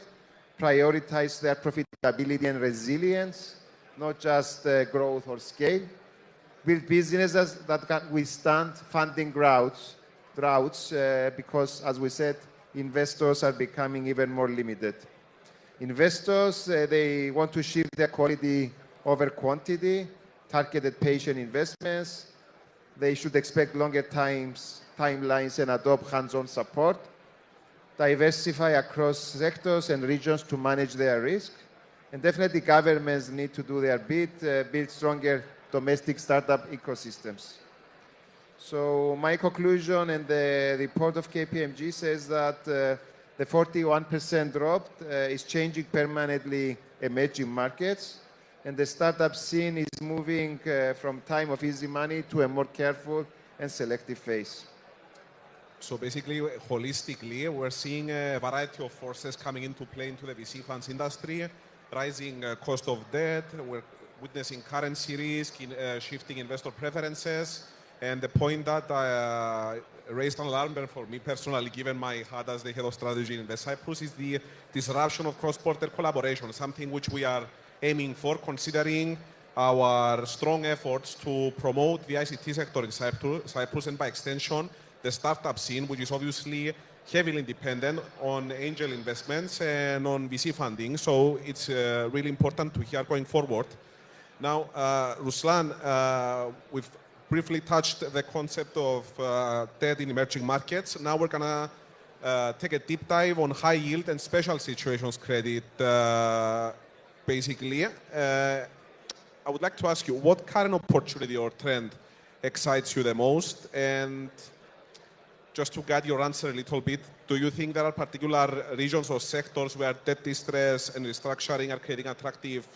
prioritize their profitability and resilience, not just growth or scale. Build businesses that can withstand funding droughts because, as we said, investors are becoming even more limited. Investors, they want to shift their quality over quantity, targeted patient investments. They should expect longer timelines and adopt hands-on support. Diversify across sectors and regions to manage their risk. And definitely governments need to do their bit, build stronger domestic startup ecosystems. So my conclusion and the report of KPMG says that the 41% drop is changing permanently emerging markets, and the startup scene is moving from time of easy money to a more careful and selective phase. So basically, holistically, we're seeing a variety of forces coming into play into the VC funds industry, rising cost of debt, we're witnessing currency risk, shifting investor preferences, and the point that raised an alarm bell for me personally, given my hat as the head of strategy in Invest Cyprus, is the disruption of cross-border collaboration, something which we are aiming for, considering our strong efforts to promote the ICT sector in Cyprus and by extension the startup scene, which is obviously heavily dependent on angel investments and on VC funding. So it's really important to hear going forward. Now, Ruslan, we've briefly touched the concept of debt in emerging markets. Now we're going to take a deep dive on high yield and special situations credit, basically. I would like to ask you, what current opportunity or trend excites you the most? And just to guide your answer a little bit, do you think there are particular regions or sectors where debt distress and restructuring are creating attractive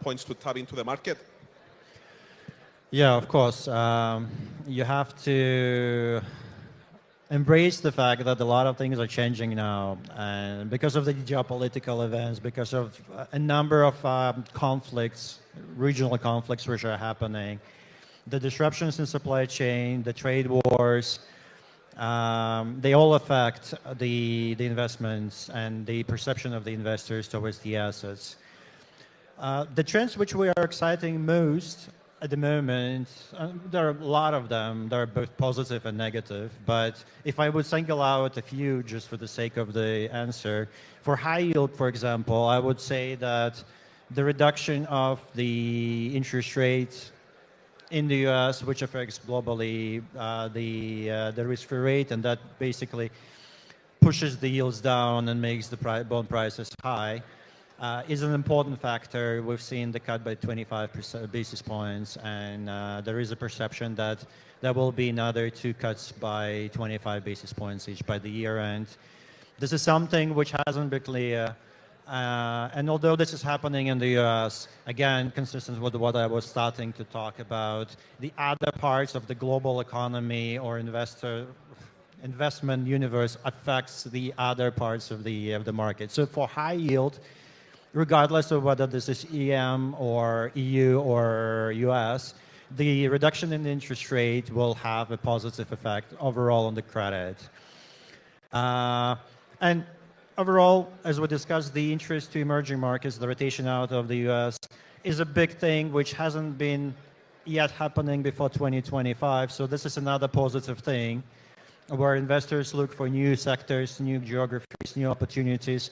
points to tap into the market? Yeah, of course. You have to embrace the fact that a lot of things are changing now, and because of the geopolitical events, because of a number of conflicts, regional conflicts which are happening, the disruptions in supply chain, the trade wars, they all affect the investments and the perception of the investors towards the assets. The trends which we are exciting most at the moment, there are a lot of them. They're both positive and negative. But if I would single out a few just for the sake of the answer, for high yield, for example, I would say that the reduction of the interest rates in the US, which affects globally the risk-free rate, and that basically pushes the yields down and makes the bond prices high, is an important factor. We've seen the cut by 25 basis points, and there is a perception that there will be another 2 cuts by 25 basis points each by the year end. This is something which hasn't been clear, and although this is happening in the US, again, consistent with what I was starting to talk about, the other parts of the global economy or investment universe affects the other parts of the market. So for high yield, regardless of whether this is EM or EU or US, the reduction in the interest rate will have a positive effect overall on the credit. And overall, as we discussed, the interest to emerging markets, the rotation out of the US, is a big thing which hasn't been yet happening before 2025. So this is another positive thing where investors look for new sectors, new geographies, new opportunities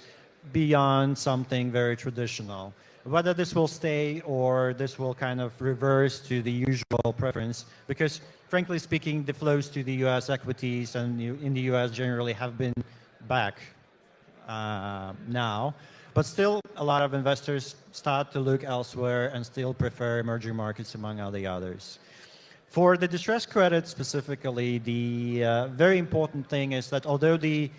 beyond something very traditional. Whether this will stay or this will kind of reverse to the usual preference, because frankly speaking, the flows to the US equities and in the US generally have been back now. But still, a lot of investors start to look elsewhere and still prefer emerging markets among all the others. For the distressed credit specifically, the very important thing is that although the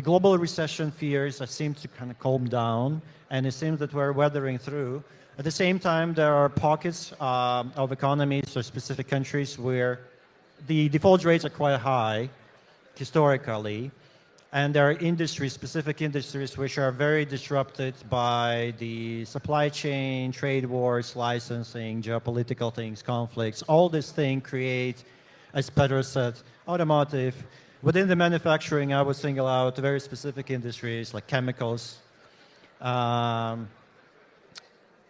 global recession fears seem to kind of calm down, and it seems that we're weathering through. At the same time, there are pockets of economies or specific countries where the default rates are quite high historically, and there are industries, specific industries, which are very disrupted by the supply chain, trade wars, licensing, geopolitical things, conflicts. All these things create, as Pedro said, automotive. Within the manufacturing, I would single out very specific industries like chemicals. Oil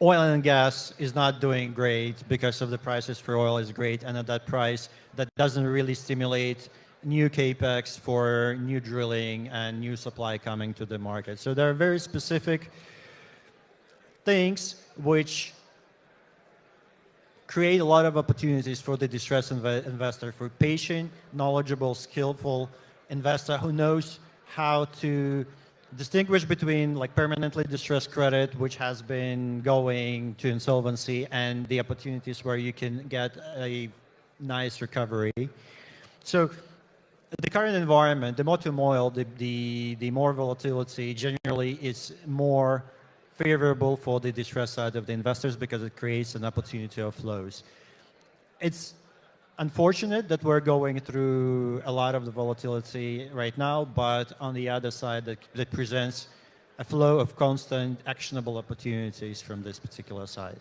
and gas is not doing great because of the prices for oil is great, and at that price, that doesn't really stimulate new capex for new drilling and new supply coming to the market. So there are very specific things which create a lot of opportunities for the distressed investor, for patient, knowledgeable, skillful investor who knows how to distinguish between like permanently distressed credit, which has been going to insolvency, and the opportunities where you can get a nice recovery. So the current environment, the more turmoil, the more volatility generally is more favorable for the distressed side of the investors because it creates an opportunity of flows. It's unfortunate that we're going through a lot of the volatility right now, but on the other side, that presents a flow of constant actionable opportunities from this particular side.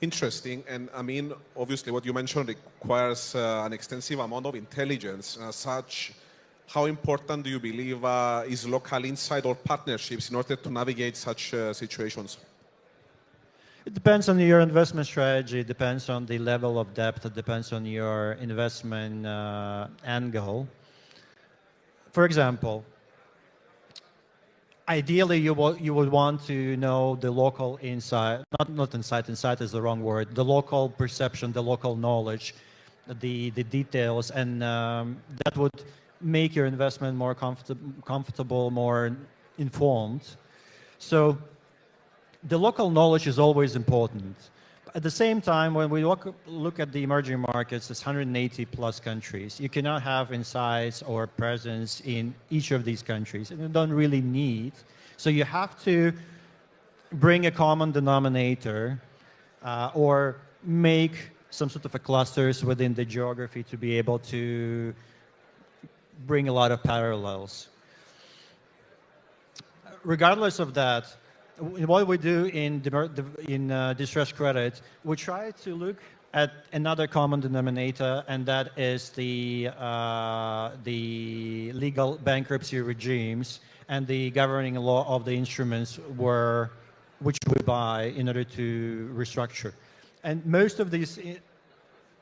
Interesting. And I mean, obviously what you mentioned requires an extensive amount of intelligence. As such, how important do you believe is local insight or partnerships in order to navigate such situations? It depends on your investment strategy, it depends on the level of depth, it depends on your investment angle. For example, ideally you would want to know the local insight, not insight is the wrong word, the local perception, the local knowledge, the details, and that would make your investment more comfortable, more informed. So the local knowledge is always important. At the same time, when we look at the emerging markets, there's 180 plus countries. You cannot have insights or presence in each of these countries, and you don't really need. So you have to bring a common denominator or make some sort of a clusters within the geography to be able to bring a lot of parallels. Regardless of that, what we do in distressed credit, we try to look at another common denominator, and that is the legal bankruptcy regimes and the governing law of the instruments which we buy in order to restructure. And most of these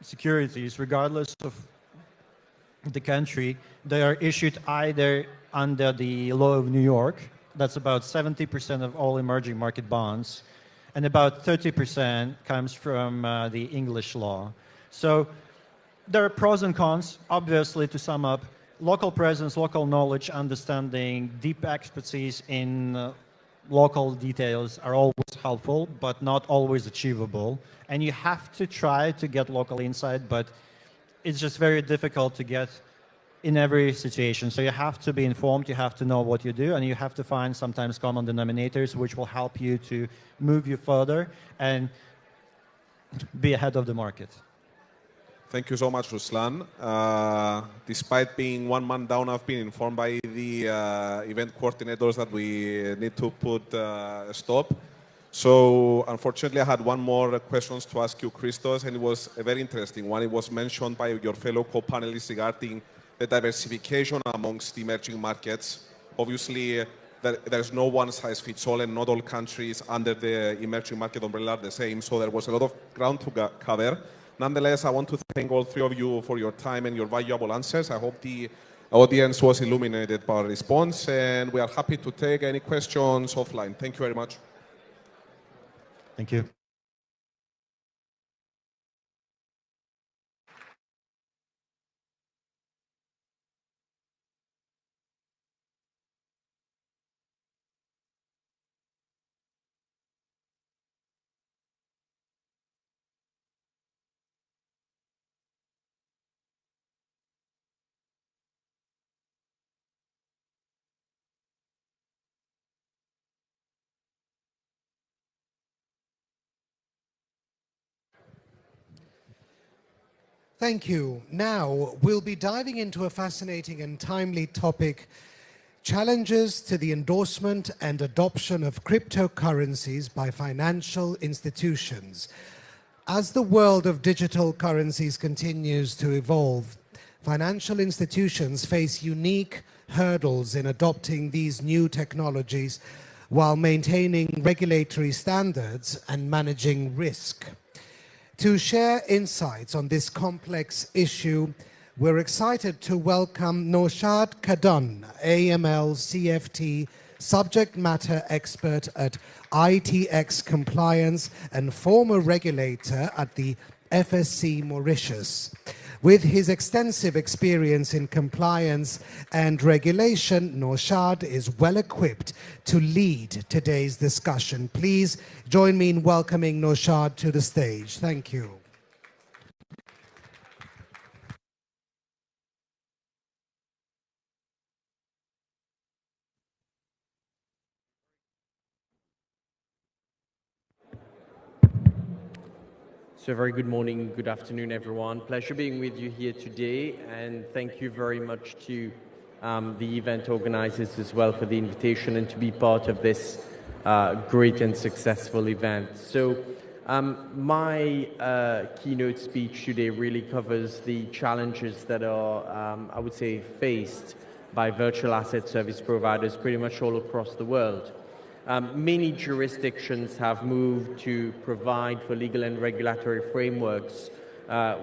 securities, regardless of the country, they are issued either under the law of New York. That's about 70% of all emerging market bonds, and about 30% comes from the English law. So there are pros and cons. Obviously, to sum up, local presence, local knowledge, understanding, deep expertise in local details are always helpful, but not always achievable. And you have to try to get local insight, but it's just very difficult to get in every situation. So you have to be informed, you have to know what you do, and you have to find sometimes common denominators which will help you to move you further and be ahead of the market. Thank you so much, Ruslan. Despite being 1 month down, I've been informed by the event coordinators that we need to put a stop. So unfortunately, I had one more question to ask you, Christos, and it was a very interesting one. It was mentioned by your fellow co-panelists regarding the diversification amongst the emerging markets. Obviously, there's no one-size-fits-all, and not all countries under the emerging market umbrella are the same, so there was a lot of ground to cover. Nonetheless, I want to thank all three of you for your time and your valuable answers. I hope the audience was illuminated by our response, and we are happy to take any questions offline. Thank you very much. Thank you. Thank you. Now, we'll be diving into a fascinating and timely topic, challenges to the endorsement and adoption of cryptocurrencies by financial institutions. As the world of digital currencies continues to evolve, financial institutions face unique hurdles in adopting these new technologies while maintaining regulatory standards and managing risk. To share insights on this complex issue, we're excited to welcome Naushad Kadun, AML CFT subject matter expert at ITX Compliance and former regulator at the FSC Mauritius. With his extensive experience in compliance and regulation, Naushad is well equipped to lead today's discussion. Please join me in welcoming Naushad to the stage. Thank you. So a very good morning, good afternoon, everyone. Pleasure being with you here today, and thank you very much to the event organizers as well for the invitation and to be part of this great and successful event. So my keynote speech today really covers the challenges that are, I would say, faced by virtual asset service providers pretty much all across the world. Many jurisdictions have moved to provide for legal and regulatory frameworks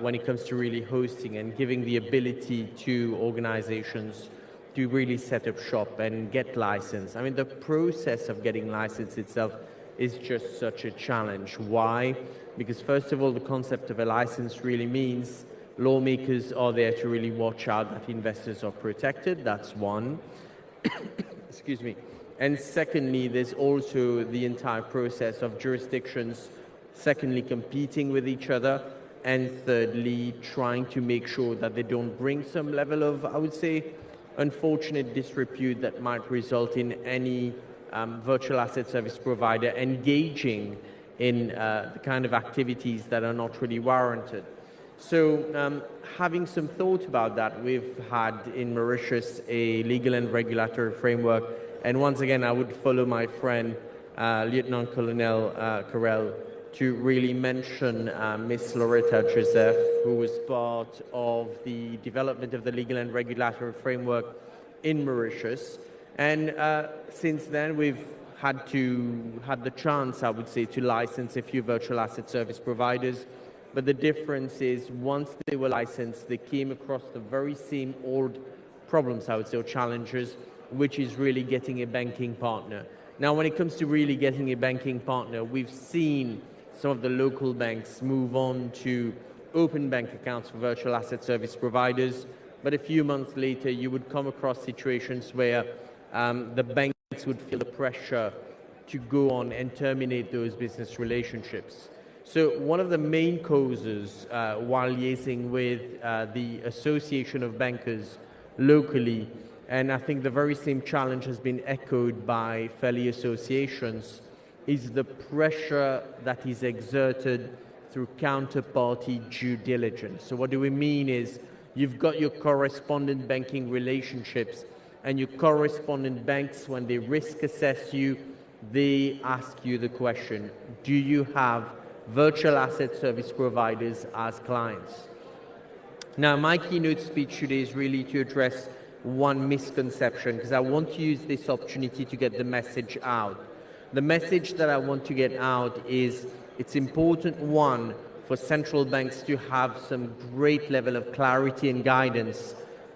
when it comes to really hosting and giving the ability to organizations to really set up shop and get licensed. I mean, the process of getting licensed itself is just such a challenge. Why? Because first of all, the concept of a license really means lawmakers are there to really watch out that investors are protected. That's one. Excuse me. And secondly, there's also the entire process of jurisdictions, secondly, competing with each other, and thirdly, trying to make sure that they don't bring some level of, I would say, unfortunate disrepute that might result in any virtual asset service provider engaging in the kind of activities that are not really warranted. So having some thought about that, we've had in Mauritius a legal and regulatory framework. And once again, I would follow my friend, Lieutenant Colonel Carrel, to really mention Miss Loretta Joseph, who was part of the development of the legal and regulatory framework in Mauritius. And since then, we've had the chance, I would say, to license a few virtual asset service providers. But the difference is, once they were licensed, they came across the very same old problems, I would say, or challenges, which is really getting a banking partner. Now, when it comes to really getting a banking partner, we've seen some of the local banks move on to open bank accounts for virtual asset service providers. But a few months later, you would come across situations where the banks would feel the pressure to go on and terminate those business relationships. So one of the main causes while liaising with the Association of Bankers locally, and I think the very same challenge has been echoed by fellow associations, is the pressure that is exerted through counterparty due diligence. So what do we mean is, you've got your correspondent banking relationships, and your correspondent banks, when they risk assess you, they ask you the question, do you have virtual asset service providers as clients? Now, my keynote speech today is really to address one misconception, because I want to use this opportunity to get the message out. The message that I want to get out is, it's important, one, for central banks to have some great level of clarity and guidance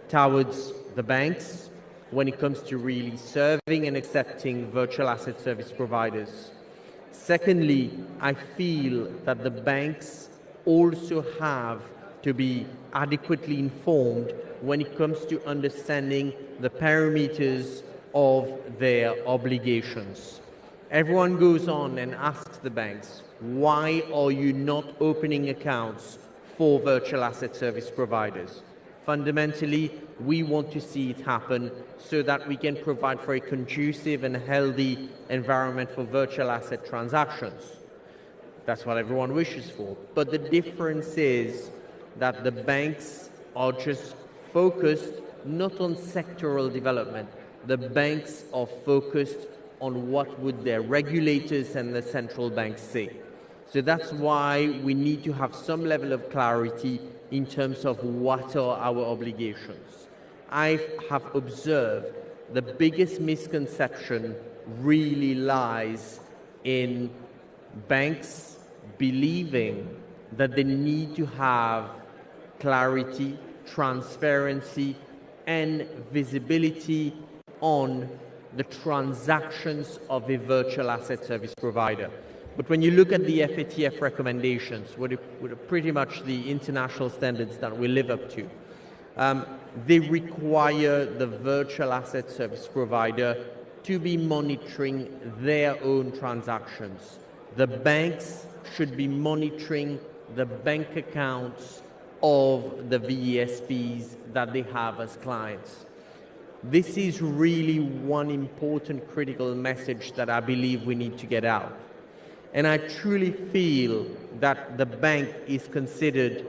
towards the banks when it comes to really serving and accepting virtual asset service providers. Secondly, I feel that the banks also have to be adequately informed when it comes to understanding the parameters of their obligations. Everyone goes on and asks the banks, why are you not opening accounts for virtual asset service providers? Fundamentally, we want to see it happen so that we can provide for a conducive and healthy environment for virtual asset transactions. That's what everyone wishes for. But the difference is that the banks are just focused not on sectoral development. The banks are focused on what would their regulators and the central banks say. So that's why we need to have some level of clarity in terms of what are our obligations. I have observed the biggest misconception really lies in banks believing that they need to have clarity, transparency, and visibility on the transactions of a virtual asset service provider. But when you look at the FATF recommendations, what are pretty much the international standards that we live up to, they require the virtual asset service provider to be monitoring their own transactions. The banks should be monitoring the bank accounts of the VESPs that they have as clients. This is really one important critical message that I believe we need to get out. And I truly feel that the bank is considered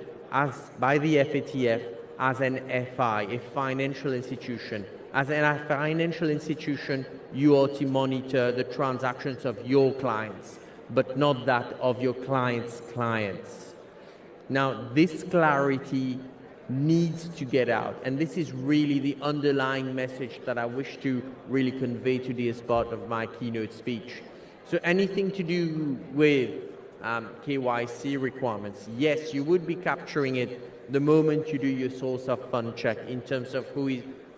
by the FATF as an FI, a financial institution. As a financial institution, you ought to monitor the transactions of your clients, but not that of your clients' clients. Now, this clarity needs to get out, and this is really the underlying message that I wish to really convey today as part of my keynote speech. So anything to do with KYC requirements, yes, you would be capturing it the moment you do your source of fund check in terms of who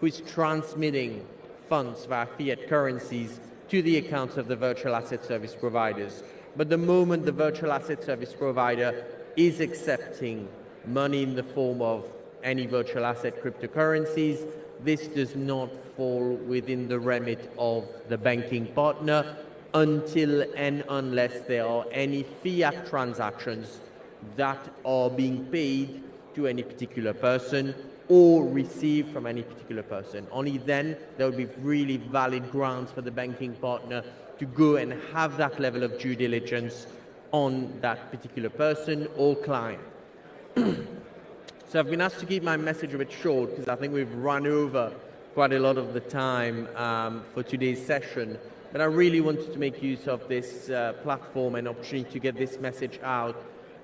is transmitting funds via fiat currencies to the accounts of the virtual asset service providers. But the moment the virtual asset service provider is accepting money in the form of any virtual asset cryptocurrencies, this does not fall within the remit of the banking partner until and unless there are any fiat transactions that are being paid to any particular person or received from any particular person. Only then there will be really valid grounds for the banking partner to go and have that level of due diligence on that particular person or client. So I've been asked to keep my message a bit short because I think we've run over quite a lot of the time for today's session. But I really wanted to make use of this platform and opportunity to get this message out,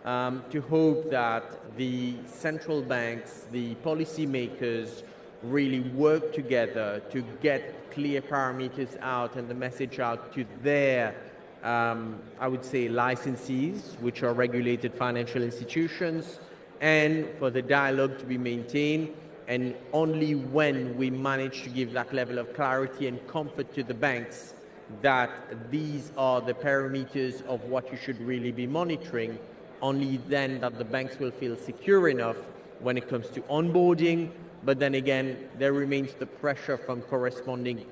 to hope that the central banks, the policymakers, really work together to get clear parameters out and the message out to their, I would say, licensees, which are regulated financial institutions, and for the dialogue to be maintained. And only when we manage to give that level of clarity and comfort to the banks that these are the parameters of what you should really be monitoring, only then that the banks will feel secure enough when it comes to onboarding. But then again, there remains the pressure from correspondent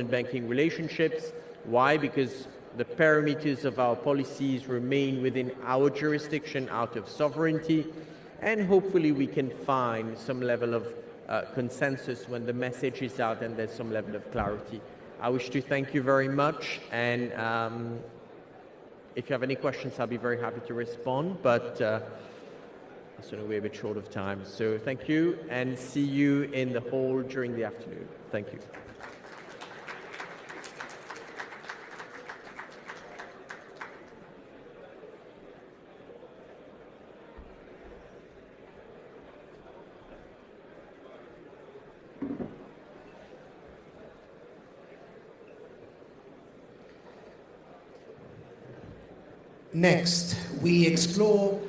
banking relationships. Why? Because the parameters of our policies remain within our jurisdiction out of sovereignty, and hopefully we can find some level of consensus when the message is out and there's some level of clarity. I wish to thank you very much, and if you have any questions, I'll be very happy to respond, but so we're a bit short of time. So thank you, and see you in the hall during the afternoon. Thank you. Next, we explore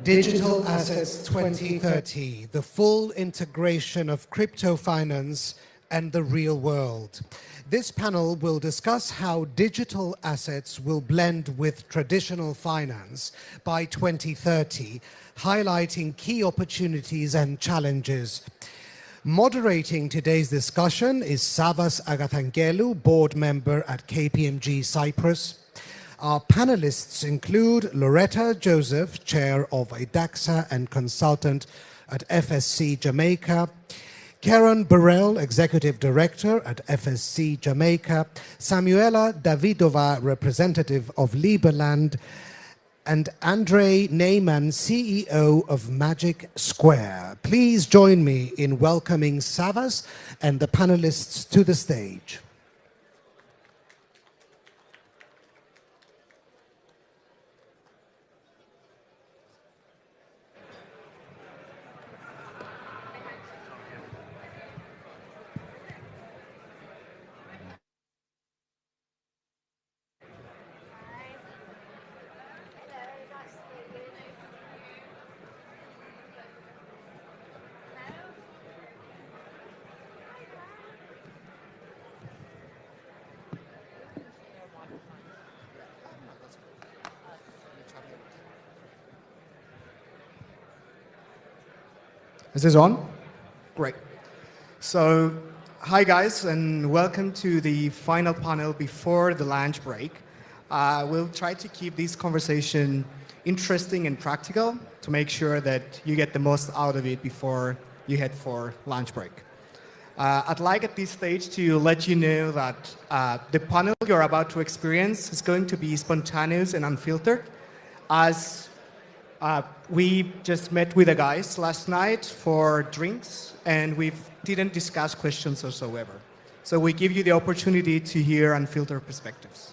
Digital Assets 2030, the full integration of crypto finance and the real world. This panel will discuss how digital assets will blend with traditional finance by 2030, highlighting key opportunities and challenges. Moderating today's discussion is Savas Agathangelu, board member at KPMG Cyprus. Our panelists include Loretta Joseph, chair of IDAXA and consultant at FSC Jamaica, Karen Burrell, executive director at FSC Jamaica, Samuela Davidova, representative of Liberland, and Andrei Neyman, CEO of Magic Square. Please join me in welcoming Savas and the panelists to the stage. Is this on? Great. So, hi guys, and welcome to the final panel before the lunch break. We'll try to keep this conversation interesting and practical to make sure that you get the most out of it before you head for lunch break. I'd like at this stage to let you know that the panel you're about to experience is going to be spontaneous and unfiltered, as we just met with the guys last night for drinks, and we didn't discuss questions whatsoever. So we give you the opportunity to hear unfiltered perspectives.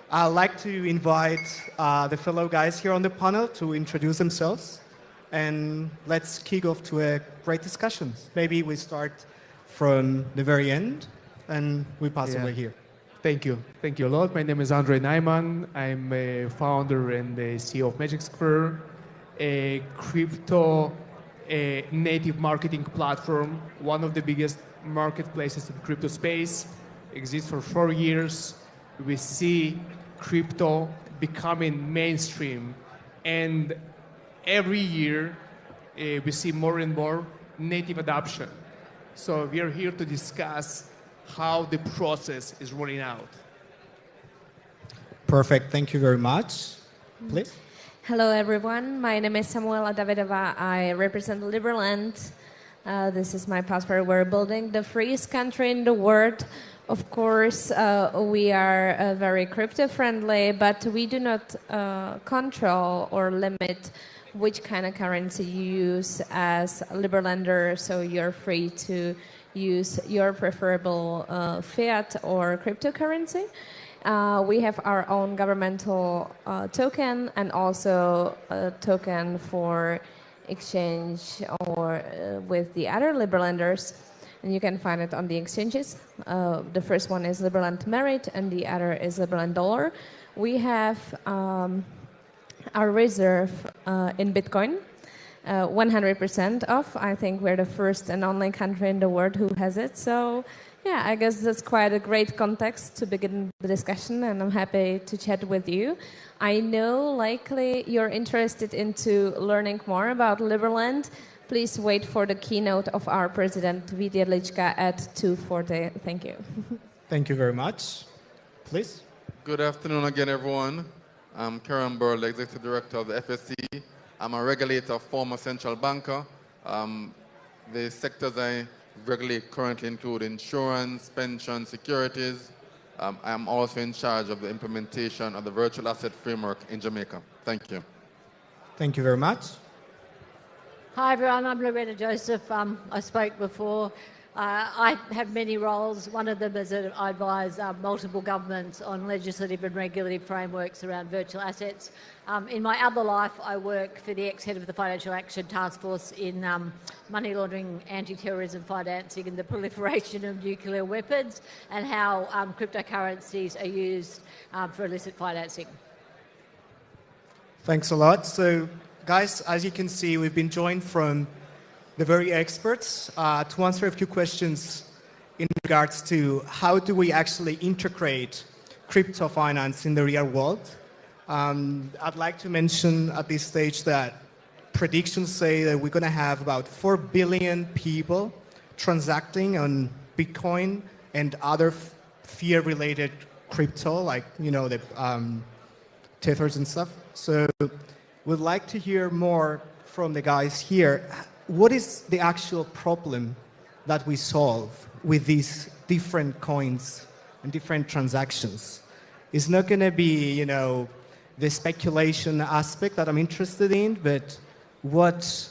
I'd like to invite the fellow guys here on the panel to introduce themselves, and let's kick off to a great discussion. Maybe we start from the very end, and we pass away here. Thank you. Thank you a lot. My name is Andrei Neyman. I'm a founder and the CEO of Magic Square, a crypto native marketing platform, one of the biggest marketplaces in the crypto space. Exists for 4 years. We see crypto becoming mainstream, and every year we see more and more native adoption. So we are here to discuss how the process is rolling out. Perfect. Thank you very much. Please. Hello, everyone. My name is Samuela Davidova. I represent Liberland. This is my passport. We're building the freest country in the world. Of course, we are very crypto-friendly, but we do not control or limit which kind of currency you use as a liberal lender, so you're free to use your preferable fiat or cryptocurrency. We have our own governmental token and also a token for exchange or with the other liberal lenders. And you can find it on the exchanges. The first one is Liberland Merit and the other is Liberland Dollar. We have our reserve in Bitcoin, 100% off. I think we're the first and only country in the world who has it. So yeah, I guess that's quite a great context to begin the discussion, and I'm happy to chat with you. I know likely you're interested into learning more about Liberland. Please wait for the keynote of our president, Vít Jedlička, at 2:40. Thank you. Thank you very much. Please. Good afternoon again, everyone. I'm Karen Burl, Executive Director of the FSC. I'm a regulator, former central banker. The sectors I regulate currently include insurance, pension, securities. I'm also in charge of the implementation of the virtual asset framework in Jamaica. Thank you. Thank you very much. Hi everyone, I'm Loretta Joseph. I spoke before. I have many roles. One of them is that I advise multiple governments on legislative and regulative frameworks around virtual assets. In my other life, I work for the ex-head of the Financial Action Task Force in money laundering, anti-terrorism financing and the proliferation of nuclear weapons, and how cryptocurrencies are used for illicit financing. Thanks a lot. So, guys, as you can see, we've been joined from the very experts to answer a few questions in regards to how do we actually integrate crypto finance in the real world. I'd like to mention at this stage that predictions say that we're going to have about 4 billion people transacting on Bitcoin and other fiat-related crypto, like, you know, the tethers and stuff. So we'd like to hear more from the guys here. What is the actual problem that we solve with these different coins and different transactions? It's not going to be, you know, the speculation aspect that I'm interested in, but what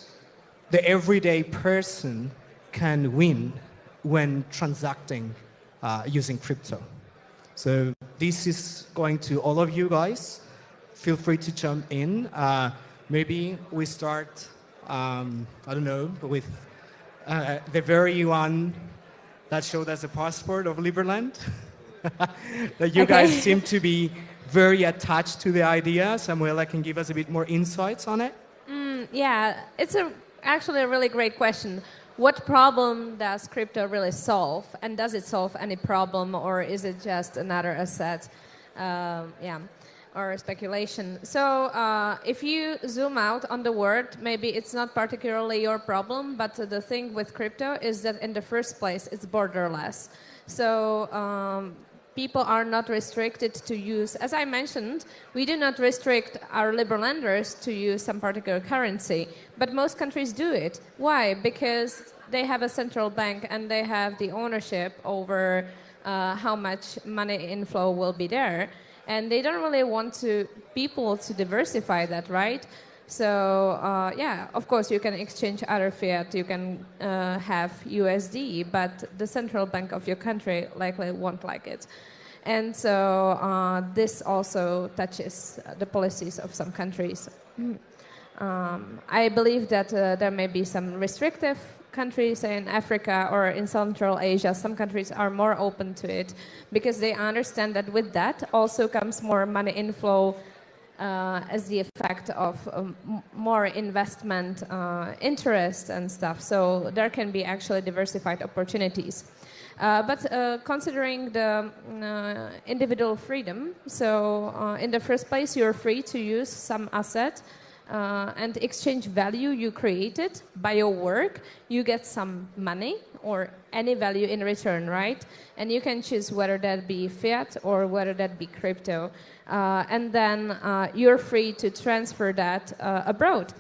the everyday person can win when transacting using crypto. So this is going to all of you guys. Feel free to jump in. Maybe we start, I don't know, with the very one that showed us a passport of Liberland. That you guys seem to be very attached to the idea. Samuela can give us a bit more insights on it. Yeah, it's actually a really great question. What problem does crypto really solve? And does it solve any problem, or is it just another asset? Or speculation. So if you zoom out on the word, maybe it's not particularly your problem, but the thing with crypto is that in the first place, it's borderless. So people are not restricted to use, as I mentioned, we do not restrict our liberal lenders to use some particular currency, but most countries do it. Why? Because they have a central bank and they have the ownership over how much money inflow will be there. And they don't really want people to diversify that, right? So yeah, of course you can exchange other fiat, you can have USD, but the central bank of your country likely won't like it. And so this also touches the policies of some countries. I believe that there may be some restrictive countries in Africa or in Central Asia. Some countries are more open to it because they understand that with that also comes more money inflow as the effect of more investment interest and stuff. So there can be actually diversified opportunities. But considering the individual freedom, so in the first place, you're free to use some asset and exchange value you created by your work. You get some money or any value in return, right? And you can choose whether that be fiat or whether that be crypto. And then you're free to transfer that abroad.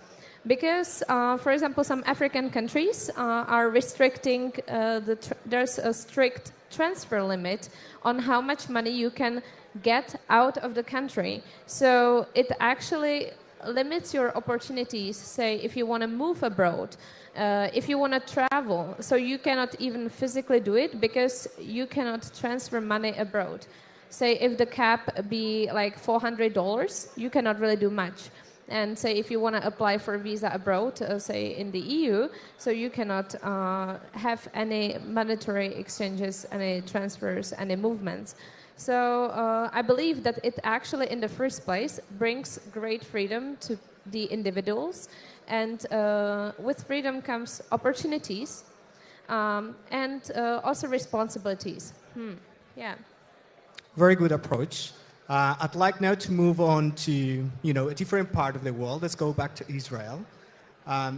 Because, for example, some African countries are restricting, there's a strict transfer limit on how much money you can get out of the country. So it actually limits your opportunities. Say, if you want to move abroad, if you want to travel, so you cannot even physically do it because you cannot transfer money abroad. Say, if the cap be like $400, you cannot really do much. And say, if you want to apply for a visa abroad, say in the EU, so you cannot have any monetary exchanges, any transfers, any movements. So I believe that it actually, in the first place, brings great freedom to the individuals. And with freedom comes opportunities and also responsibilities. Yeah. Very good approach. I'd like now to move on to a different part of the world. Let's go back to Israel.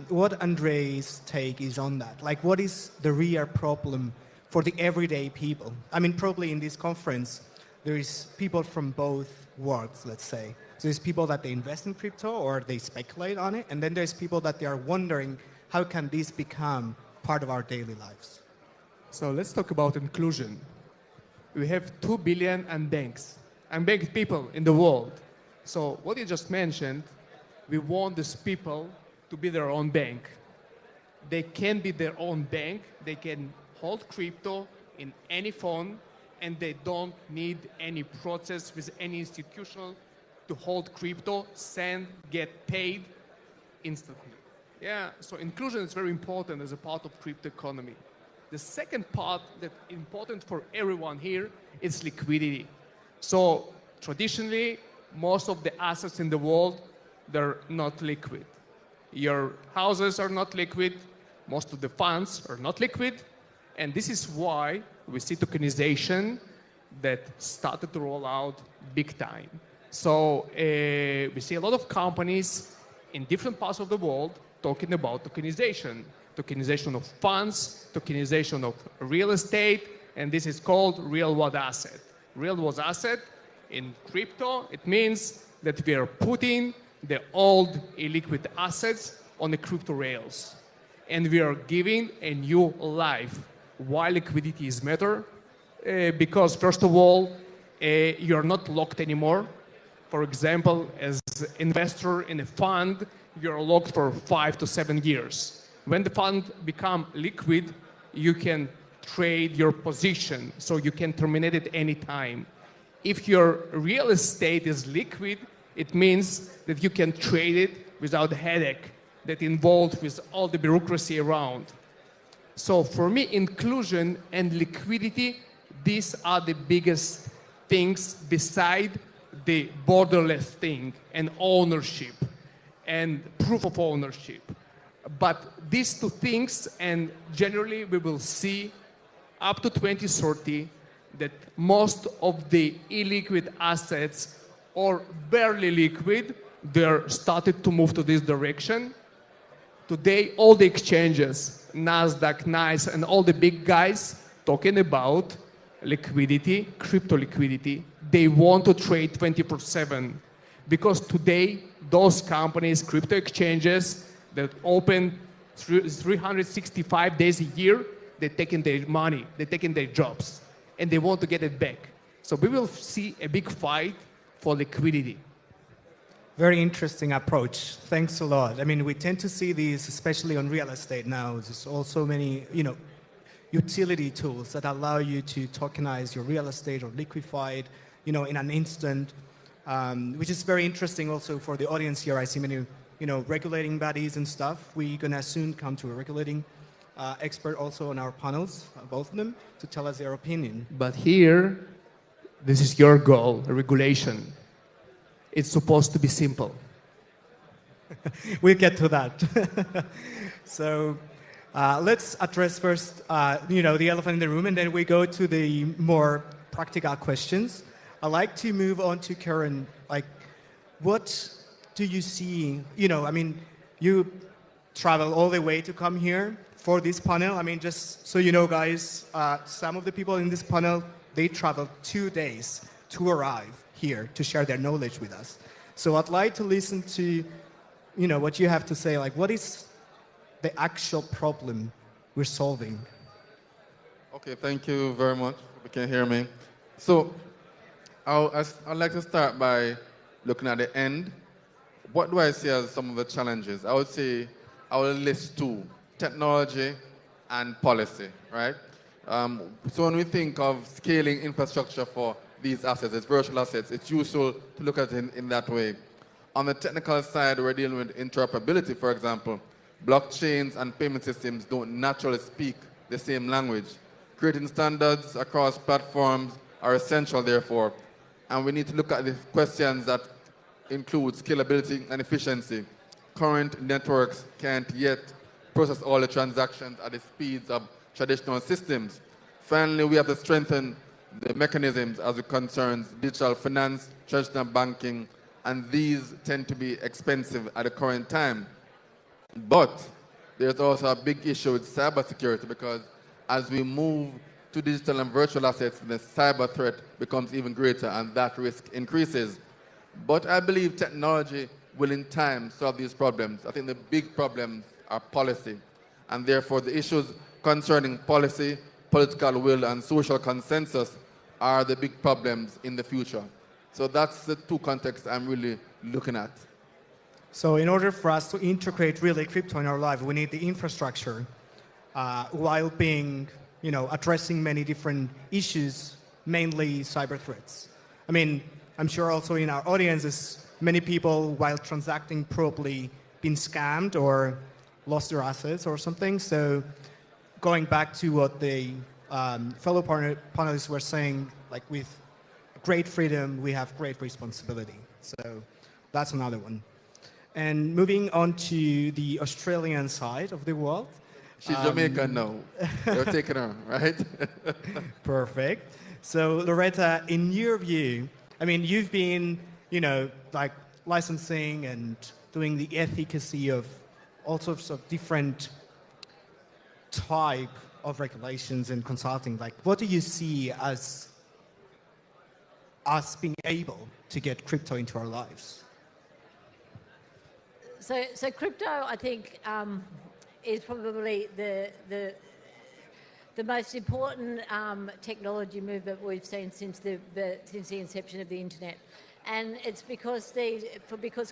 What Andre's take is on that? Like, what is the real problem for the everyday people? I mean, probably in this conference, there is people from both worlds, let's say. So there's people that they invest in crypto or they speculate on it, and then there's people that they are wondering, how can this become part of our daily lives? So let's talk about inclusion. We have 2 billion unbanked people in the world. So what you just mentioned, we want these people to be their own bank. They can be their own bank. They can hold crypto in any phone, and they don't need any process with any institution to hold crypto, send, get paid instantly. Yeah, so inclusion is very important as a part of crypto economy. The second part that's important for everyone here is liquidity. So traditionally, most of the assets in the world, they're not liquid. Your houses are not liquid. Most of the funds are not liquid. And this is why we see tokenization that started to roll out big time. So we see a lot of companies in different parts of the world talking about tokenization. Tokenization of funds, tokenization of real estate, and this is called real-world asset. Real-world asset in crypto, it means that we are putting the old illiquid assets on the crypto rails. And we are giving a new life. Why liquidity is matter? Because first of all, you're not locked anymore. For example, as an investor in a fund, you're locked for 5 to 7 years. When the fund becomes liquid, you can trade your position, so you can terminate it any time. If your real estate is liquid, it means that you can trade it without headache that involved with all the bureaucracy around. So for me, inclusion and liquidity, these are the biggest things beside the borderless thing and ownership and proof of ownership. But these two things, and generally we will see up to 2030 that most of the illiquid assets or barely liquid, they're started to move to this direction. Today, all the exchanges, NASDAQ, NICE, and all the big guys talking about liquidity, crypto liquidity, they want to trade 24/7. Because today, those companies, crypto exchanges that open 365 days a year, they're taking their money, they're taking their jobs, and they want to get it back. So we will see a big fight for liquidity. Very interesting approach. Thanks a lot. I mean, we tend to see these, especially on real estate now. There's also many, utility tools that allow you to tokenize your real estate or liquefy it, in an instant, which is very interesting also for the audience here. I see many, regulating bodies and stuff. We're going to soon come to a regulating expert also on our panels, both of them, to tell us their opinion. But here, this is your goal, regulation. It's supposed to be simple. We'll get to that. So let's address first, the elephant in the room, and then we go to the more practical questions. I'd like to move on to Karen. Like, what do you see? You travel all the way to come here for this panel. I mean, just so you know, guys, some of the people in this panel, they traveled 2 days to arrive here to share their knowledge with us. So I'd like to listen to, what you have to say. Like, what is the actual problem we're solving? Okay, thank you very much. You can hear me. So I'd like to start by looking at the end. what do I see as some of the challenges? I would say I will list two: technology and policy, right? So when we think of scaling infrastructure for these assets, it's virtual assets, it's useful to look at it in that way. On the technical side, we're dealing with interoperability, for example. Blockchains and payment systems don't naturally speak the same language. Creating standards across platforms are essential, therefore. And we need to look at the questions that include scalability and efficiency. Current networks can't yet process all the transactions at the speeds of traditional systems. Finally, we have to strengthen the mechanisms as it concerns digital finance, traditional banking, and these tend to be expensive at the current time. But there's also a big issue with cybersecurity, because as we move to digital and virtual assets, the cyber threat becomes even greater and that risk increases. But I believe technology will in time solve these problems. I think the big problems are policy, and therefore the issues concerning policy, political will, and social consensus are the big problems in the future. So that's the two contexts I'm really looking at. So in order for us to integrate really crypto in our life, we need the infrastructure while being, addressing many different issues, mainly cyber threats. I mean, I'm sure also in our audiences, many people, while transacting, probably been scammed or lost their assets or something. So going back to what the fellow panelists were saying, like with great freedom, we have great responsibility. So that's another one. And moving on to the Australian side of the world. She's Jamaican now. They're taking her, right? Perfect. So Loretta, in your view, I mean, you've been, like licensing and doing the efficacy of all sorts of different type of regulations and consulting. Like, what do you see as us being able to get crypto into our lives? So crypto, I think, is probably the most important technology movement we've seen since the inception of the internet. And it's because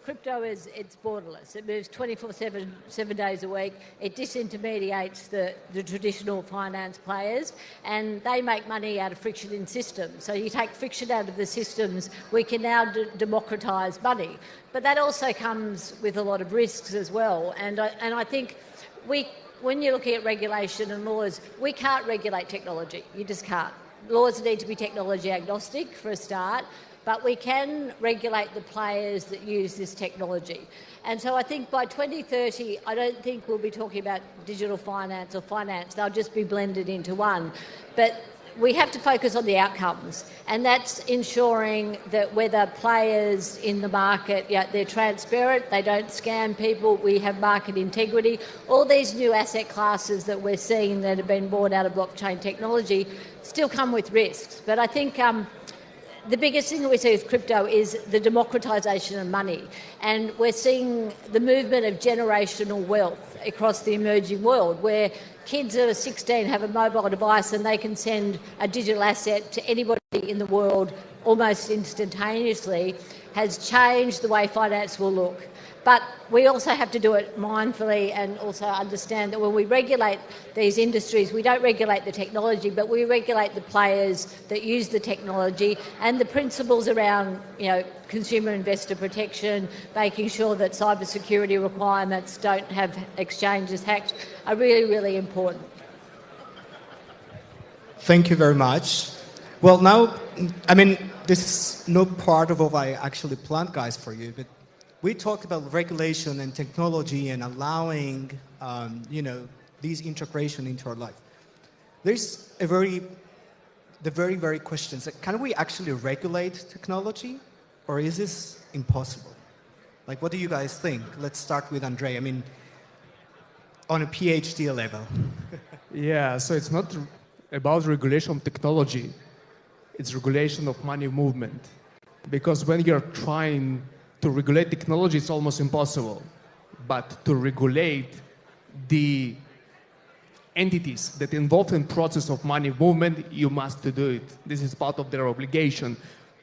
crypto it's borderless. It moves 24/7, 7 days a week. It disintermediates the traditional finance players, and they make money out of friction in systems. So you take friction out of the systems, we can now democratise money. But that also comes with a lot of risks as well. And I think when you're looking at regulation and laws, we can't regulate technology. You just can't. Laws need to be technology agnostic for a start, but we can regulate the players that use this technology. And so I think by 2030, I don't think we'll be talking about digital finance or finance. They'll just be blended into one. But we have to focus on the outcomes, and that's ensuring that whether players in the market, they're transparent, they don't scam people, we have market integrity. All these new asset classes that we're seeing that have been born out of blockchain technology still come with risks. But I think the biggest thing that we see with crypto is the democratisation of money, and we're seeing the movement of generational wealth across the emerging world, where kids that are 16 have a mobile device and they can send a digital asset to anybody in the world almost instantaneously, has changed the way finance will look. But we also have to do it mindfully and also understand that when we regulate these industries, we don't regulate the technology, but we regulate the players that use the technology, and the principles around, consumer investor protection, making sure that cybersecurity requirements don't have exchanges hacked, are really, really important. Thank you very much. Well, now, I mean, this is no part of what I actually planned, guys, for you, but we talked about regulation and technology and allowing, these integration into our life. There's the very questions. Can we actually regulate technology, or is this impossible? Like, what do you guys think? Let's start with Andre. I mean, on a PhD level. Yeah, so it's not about regulation of technology. It's regulation of money movement. Because when you're trying to regulate technology, it's almost impossible. But to regulate the entities that involved in process of money movement, you must do it. This is part of their obligation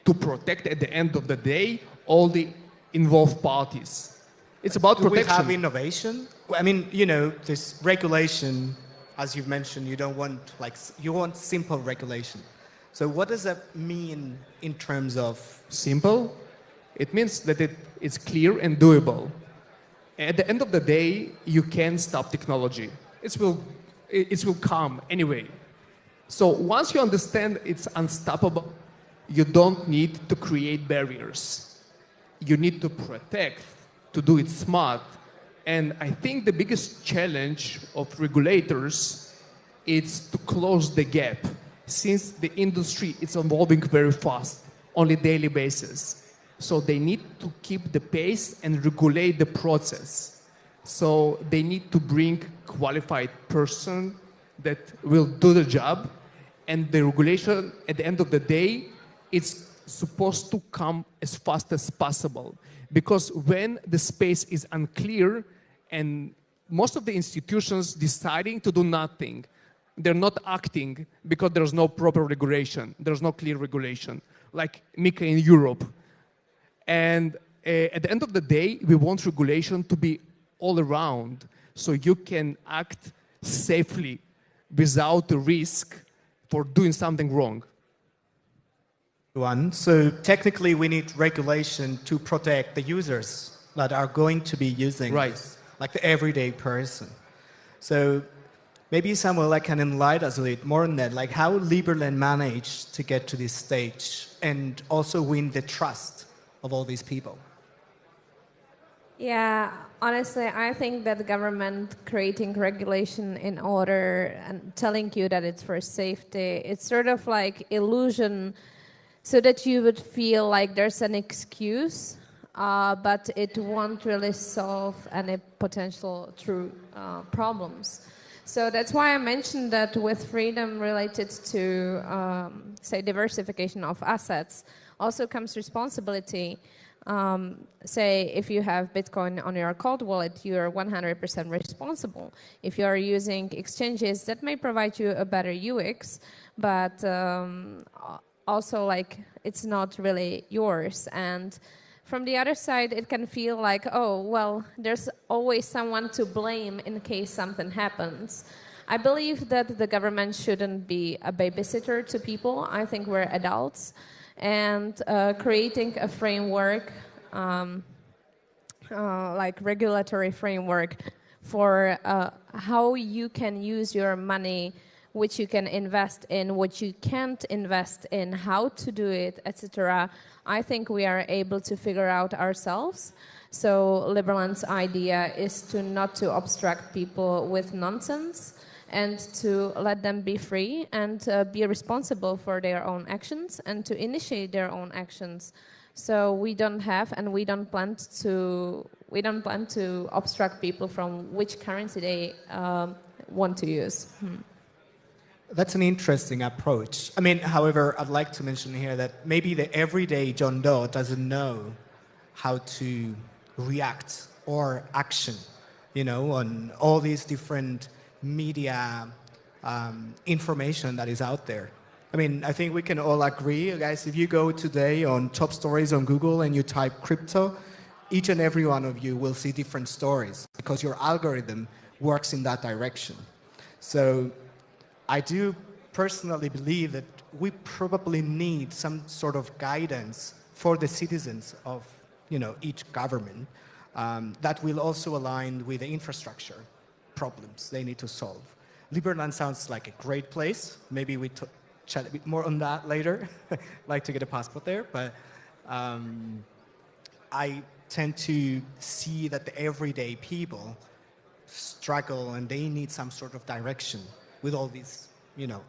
to protect, at the end of the day, all the involved parties. It's about Do protection. we have innovation? I mean, you know, this regulation, as you've mentioned, you don't want, like, you want simple regulation. So what does that mean in terms of... Simple? It means that it's clear and doable. At the end of the day, you can't stop technology. It will come anyway. So once you understand it's unstoppable, you don't need to create barriers. You need to protect, to do it smart. And I think the biggest challenge of regulators is to close the gap, since the industry is evolving very fast on a daily basis. So they need to keep the pace and regulate the process. So they need to bring qualified person that will do the job, and the regulation at the end of the day, it's supposed to come as fast as possible. Because when the space is unclear and most of the institutions deciding to do nothing, they're not acting because there's no proper regulation. There's no clear regulation, like MiCA in Europe. And at the end of the day, we want regulation to be all around so you can act safely without the risk for doing something wrong. So technically we need regulation to protect the users that are going to be using this, like the everyday person. So maybe Samuel can enlighten us a little more on that, like how Liberland managed to get to this stage and also win the trust of all these people. Yeah, honestly, I think that the government creating regulation in order and telling you that it's for safety, it's sort of like illusion so that you would feel like there's an excuse, but it won't really solve any potential true problems. So that's why I mentioned that with freedom related to, say, diversification of assets, also comes responsibility. Say, if you have Bitcoin on your cold wallet, you're 100% responsible. If you are using exchanges, that may provide you a better UX, but also, like, it's not really yours. And from the other side, it can feel like, oh, well, there's always someone to blame in case something happens. I believe that the government shouldn't be a babysitter to people. I think we're adults. And creating a framework, like regulatory framework for how you can use your money, which you can invest in, what you can't invest in, how to do it, etc. I think we are able to figure out ourselves. So Liberland's idea is to not to obstruct people with nonsense and to let them be free and be responsible for their own actions and to initiate their own actions. So we don't have and we don't plan to obstruct people from which currency they want to use. That's an interesting approach. I mean, however, I'd like to mention here that maybe the everyday John Doe doesn't know how to react or action, you know, on all these different media information that is out there. I mean, I think we can all agree, guys, if you go today on top stories on Google and you type crypto, each and every one of you will see different stories because your algorithm works in that direction. So I do personally believe that we probably need some sort of guidance for the citizens of, you know, each government that will also align with the infrastructure problems they need to solve. Liberland sounds like a great place. Maybe we chat a bit more on that later. Like to get a passport there, but I tend to see that the everyday people struggle and they need some sort of direction with all this, you know,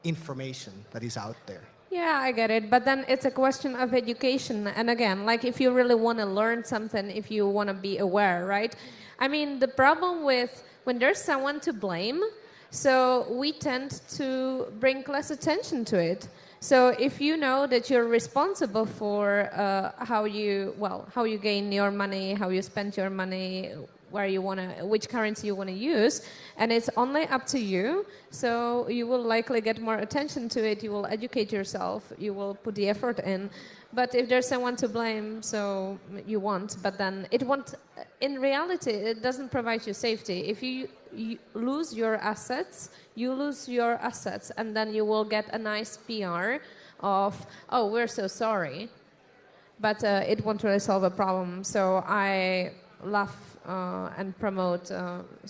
information that is out there. Yeah, I get it. But then it's a question of education. And again, like if you really want to learn something, if you want to be aware, right? I mean, the problem with when there's someone to blame, so we tend to bring less attention to it. So if you know that you're responsible for how you gain your money, how you spend your money, where you want to, which currency you want to use, and it's only up to you. So you will likely get more attention to it. You will educate yourself. You will put the effort in. But if there's someone to blame, so you won't. But then it won't. In reality, it doesn't provide you safety. If you lose your assets, you lose your assets, and then you will get a nice PR of, oh, we're so sorry. But it won't really solve a problem. So I love and promote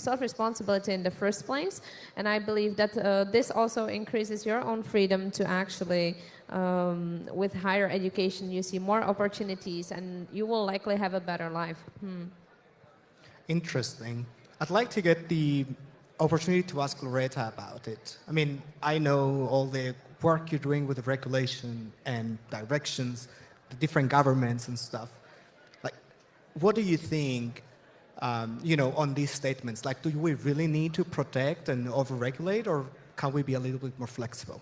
self-responsibility in the first place. And I believe that this also increases your own freedom to actually, with higher education, you see more opportunities and you will likely have a better life. Interesting. I'd like to get the opportunity to ask Loretta about it. I mean, I know all the work you're doing with the regulation and directions, the different governments and stuff. Like, what do you think, on these statements? Like, do we really need to protect and overregulate, or can we be a little bit more flexible?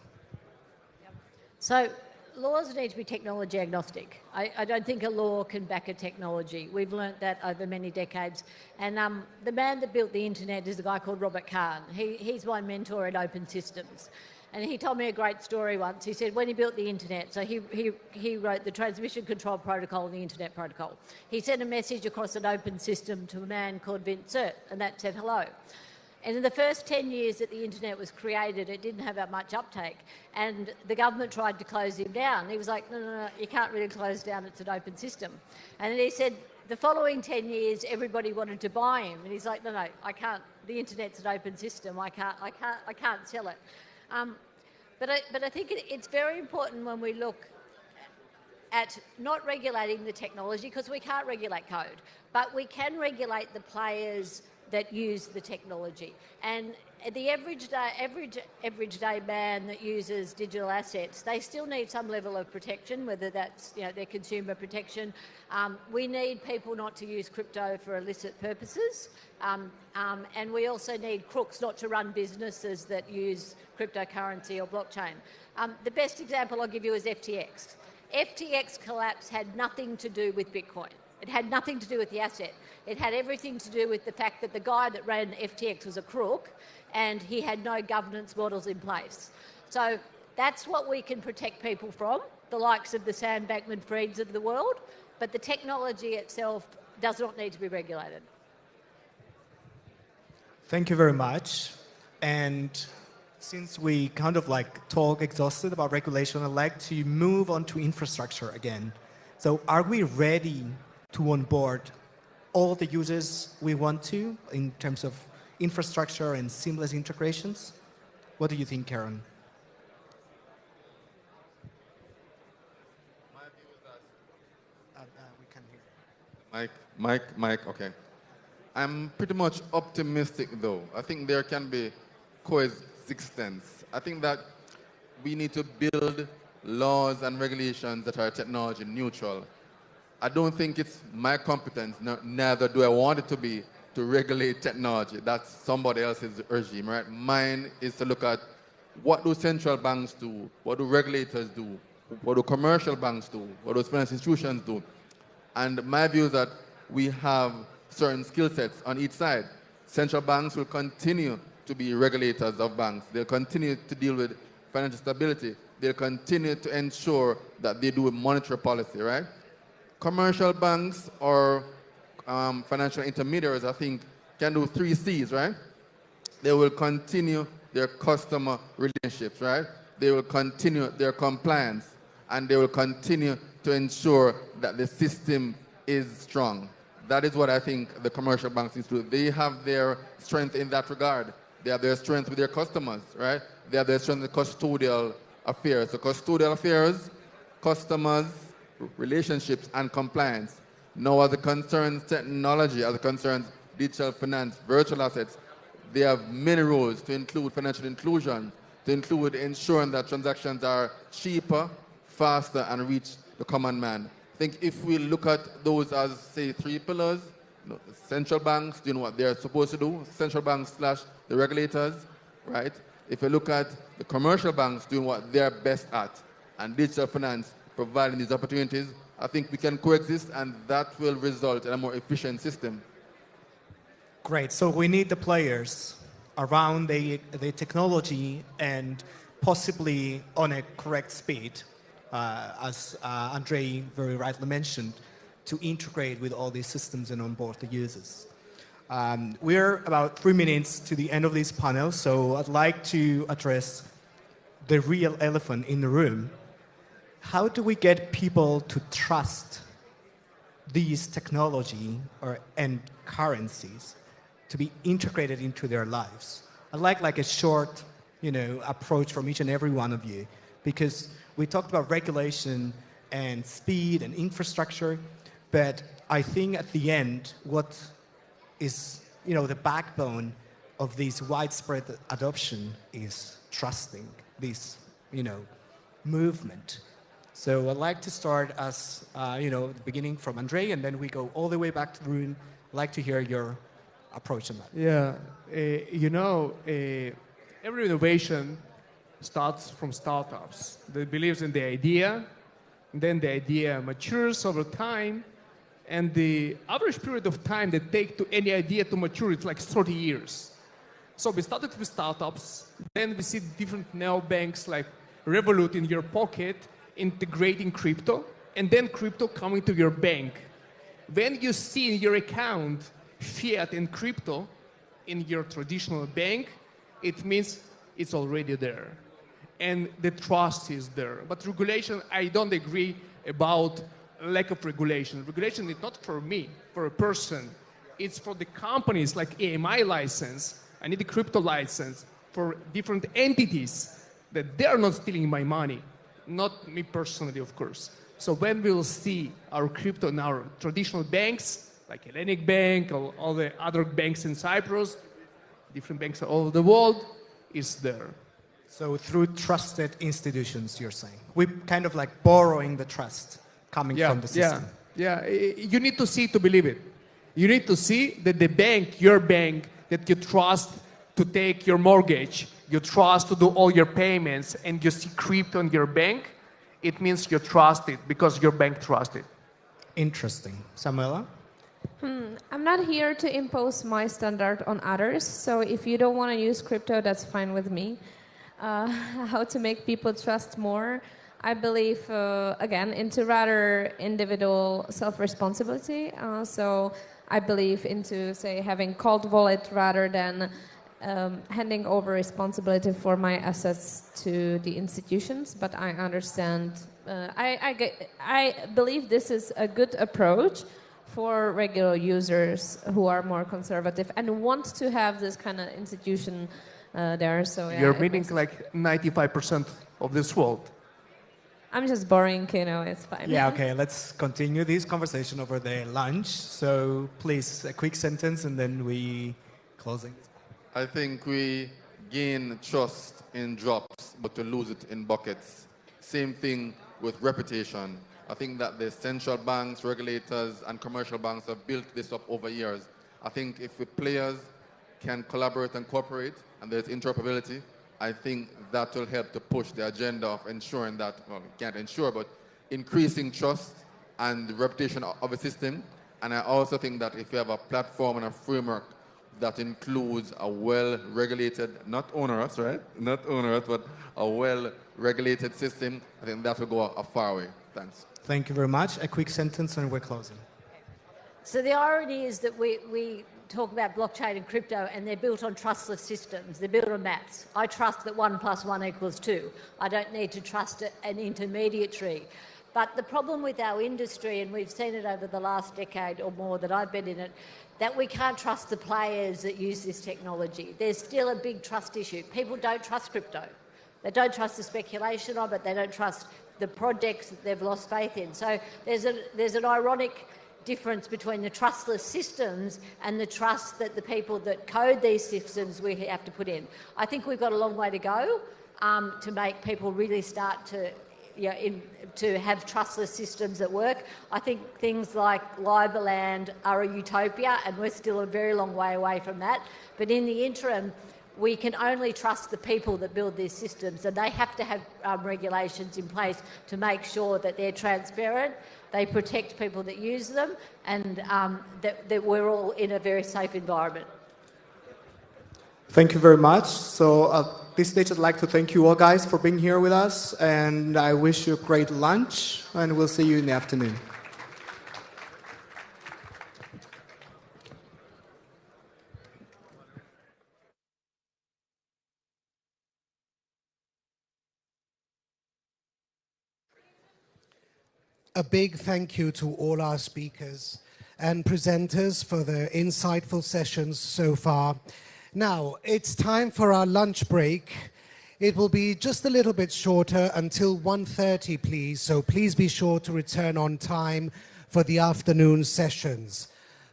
So laws need to be technology agnostic. I don't think a law can back a technology. We've learnt that over many decades. And the man that built the internet is a guy called Robert Kahn. He's my mentor in open systems. And he told me a great story once. He said when he built the internet, so he wrote the transmission control protocol and the internet protocol. He sent a message across an open system to a man called Vint Cerf, and that said hello. And in the first 10 years that the internet was created, it didn't have that much uptake. And the government tried to close him down. He was like, no, you can't really close down, it's an open system. And then he said, the following 10 years, everybody wanted to buy him. And he's like, no, I can't, the internet's an open system, I can't sell it. But I think it's very important when we look at not regulating the technology, because we can't regulate code, but we can regulate the players that use the technology. And the average day man that uses digital assets, they still need some level of protection, whether that's their consumer protection. We need people not to use crypto for illicit purposes, and we also need crooks not to run businesses that use cryptocurrency or blockchain. The best example I'll give you is FTX. FTX collapse had nothing to do with Bitcoin. It had nothing to do with the asset. It had everything to do with the fact that the guy that ran FTX was a crook and he had no governance models in place. So that's what we can protect people from, the likes of the Sam Bankman-Frieds of the world, but the technology itself does not need to be regulated. Thank you very much. And since we kind of talk exhausted about regulation, I'd like to move on to infrastructure again. So are we ready to onboard all the users we want to in terms of infrastructure and seamless integrations? What do you think, Karen? We can hear. Mike, okay. I'm pretty much optimistic though. I think there can be coexistence. I think that we need to build laws and regulations that are technology neutral. I don't think it's my competence, neither do I want it to be, to regulate technology. That's somebody else's regime, right? Mine is to look at what do central banks do, what do regulators do, what do commercial banks do, what do financial institutions do. And my view is that we have certain skill sets on each side. Central banks will continue to be regulators of banks. They'll continue to deal with financial stability. They'll continue to ensure that they do monetary policy, right? Commercial banks or financial intermediaries, I think, can do 3 C's, right? They will continue their customer relationships, right? They will continue their compliance, and they will continue to ensure that the system is strong. That is what I think the commercial banks need to do. They have their strength in that regard. They have their strength with their customers, right? They have their strength in custodial affairs. So custodial affairs, customers, relationships, and compliance. Now, as it concerns technology, as it concerns digital finance, virtual assets, they have many roles to include financial inclusion, to include ensuring that transactions are cheaper, faster, and reach the common man. I think if we look at those as, say, 3 pillars, central banks doing what they're supposed to do, central banks / the regulators, right? If you look at the commercial banks doing what they're best at, and digital finance providing these opportunities, I think we can coexist, and that will result in a more efficient system. Great. So we need the players around the technology and possibly on a correct speed, as Andre very rightly mentioned, to integrate with all these systems and onboard the users. We're about 3 minutes to the end of this panel, so I'd like to address the real elephant in the room. How do we get people to trust these technology and currencies to be integrated into their lives? I'd like a short, approach from each and every one of you, because we talked about regulation and speed and infrastructure, but I think at the end, what is, the backbone of this widespread adoption is trusting this, movement. So I'd like to start as, the beginning from Andre, and then we go all the way back to the room. I'd like to hear your approach on that. Yeah, every innovation starts from startups that believes in the idea, and then the idea matures over time, and the average period of time that takes to any idea to mature is like 30 years. So we started with startups, then we see different neobanks like Revolut in your pocket integrating crypto, and then crypto coming to your bank. When you see in your account fiat and crypto in your traditional bank, it means it's already there. And the trust is there. But regulation, I don't agree about lack of regulation. Regulation is not for me, for a person. It's for the companies like AMI license. I need a crypto license for different entities that they're not stealing my money. Not me personally, of course. So when we'll see our crypto in our traditional banks, like Hellenic Bank or all the other banks in Cyprus, different banks all over the world, is there. So through trusted institutions, you're saying. We're kind of like borrowing the trust coming from the system. Yeah, you need to see to believe it. You need to see that the bank, your bank, that you trust to take your mortgage, you trust to do all your payments, and you see crypto in your bank, it means you trust it because your bank trusts it. Interesting. Samuela? I'm not here to impose my standard on others, so if you don't want to use crypto, that's fine with me. How to make people trust more? I believe, again, into rather individual self-responsibility. So I believe into, say, having cold wallet rather than handing over responsibility for my assets to the institutions. But I understand, I believe this is a good approach for regular users who are more conservative and want to have this kind of institution there. So yeah, you're meaning like 95% of this world. I'm just boring, it's fine. Yeah, okay, let's continue this conversation over the lunch. So please, a quick sentence and then we closing. I think we gain trust in drops, but to lose it in buckets. Same thing with reputation. I think that the central banks, regulators, and commercial banks have built this up over years. I think if the players can collaborate and cooperate, and there's interoperability, I think that will help to push the agenda of ensuring that, well, we can't ensure, but increasing trust and the reputation of a system. And I also think that if you have a platform and a framework that includes a well-regulated, not onerous, right? Not onerous, but a well-regulated system, I think that will go a far way. Thanks. Thank you very much. A quick sentence and we're closing. So the irony is that we talk about blockchain and crypto and they're built on trustless systems. They're built on maths. I trust that 1 + 1 = 2. I don't need to trust an intermediary. But the problem with our industry, and we've seen it over the last decade or more that I've been in it, that we can't trust the players that use this technology. There's still a big trust issue. People don't trust crypto. They don't trust the speculation of it. They don't trust the projects that they've lost faith in. So there's an ironic difference between the trustless systems and the trust that the people that code these systems we have to put in. I think we've got a long way to go to make people really start to have trustless systems that work. I think things like Liberland are a utopia and we're still a very long way away from that. But in the interim, we can only trust the people that build these systems, and they have to have regulations in place to make sure that they're transparent, they protect people that use them, and that we're all in a very safe environment. Thank you very much. So at this stage, I'd like to thank you all guys for being here with us, and I wish you a great lunch, and we'll see you in the afternoon. A big thank you to all our speakers and presenters for their insightful sessions so far. Now, it's time for our lunch break. It will be just a little bit shorter until 1:30, please, so please be sure to return on time for the afternoon sessions.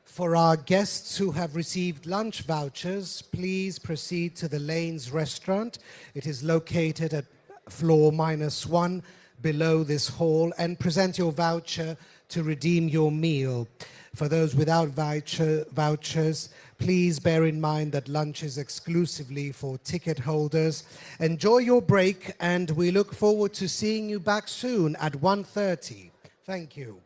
For our guests who have received lunch vouchers, please proceed to the Lanes restaurant. It is located at floor -1 below this hall, and present your voucher to redeem your meal. For those without vouchers, please bear in mind that lunch is exclusively for ticket holders. Enjoy your break, and we look forward to seeing you back soon at 1:30. Thank you.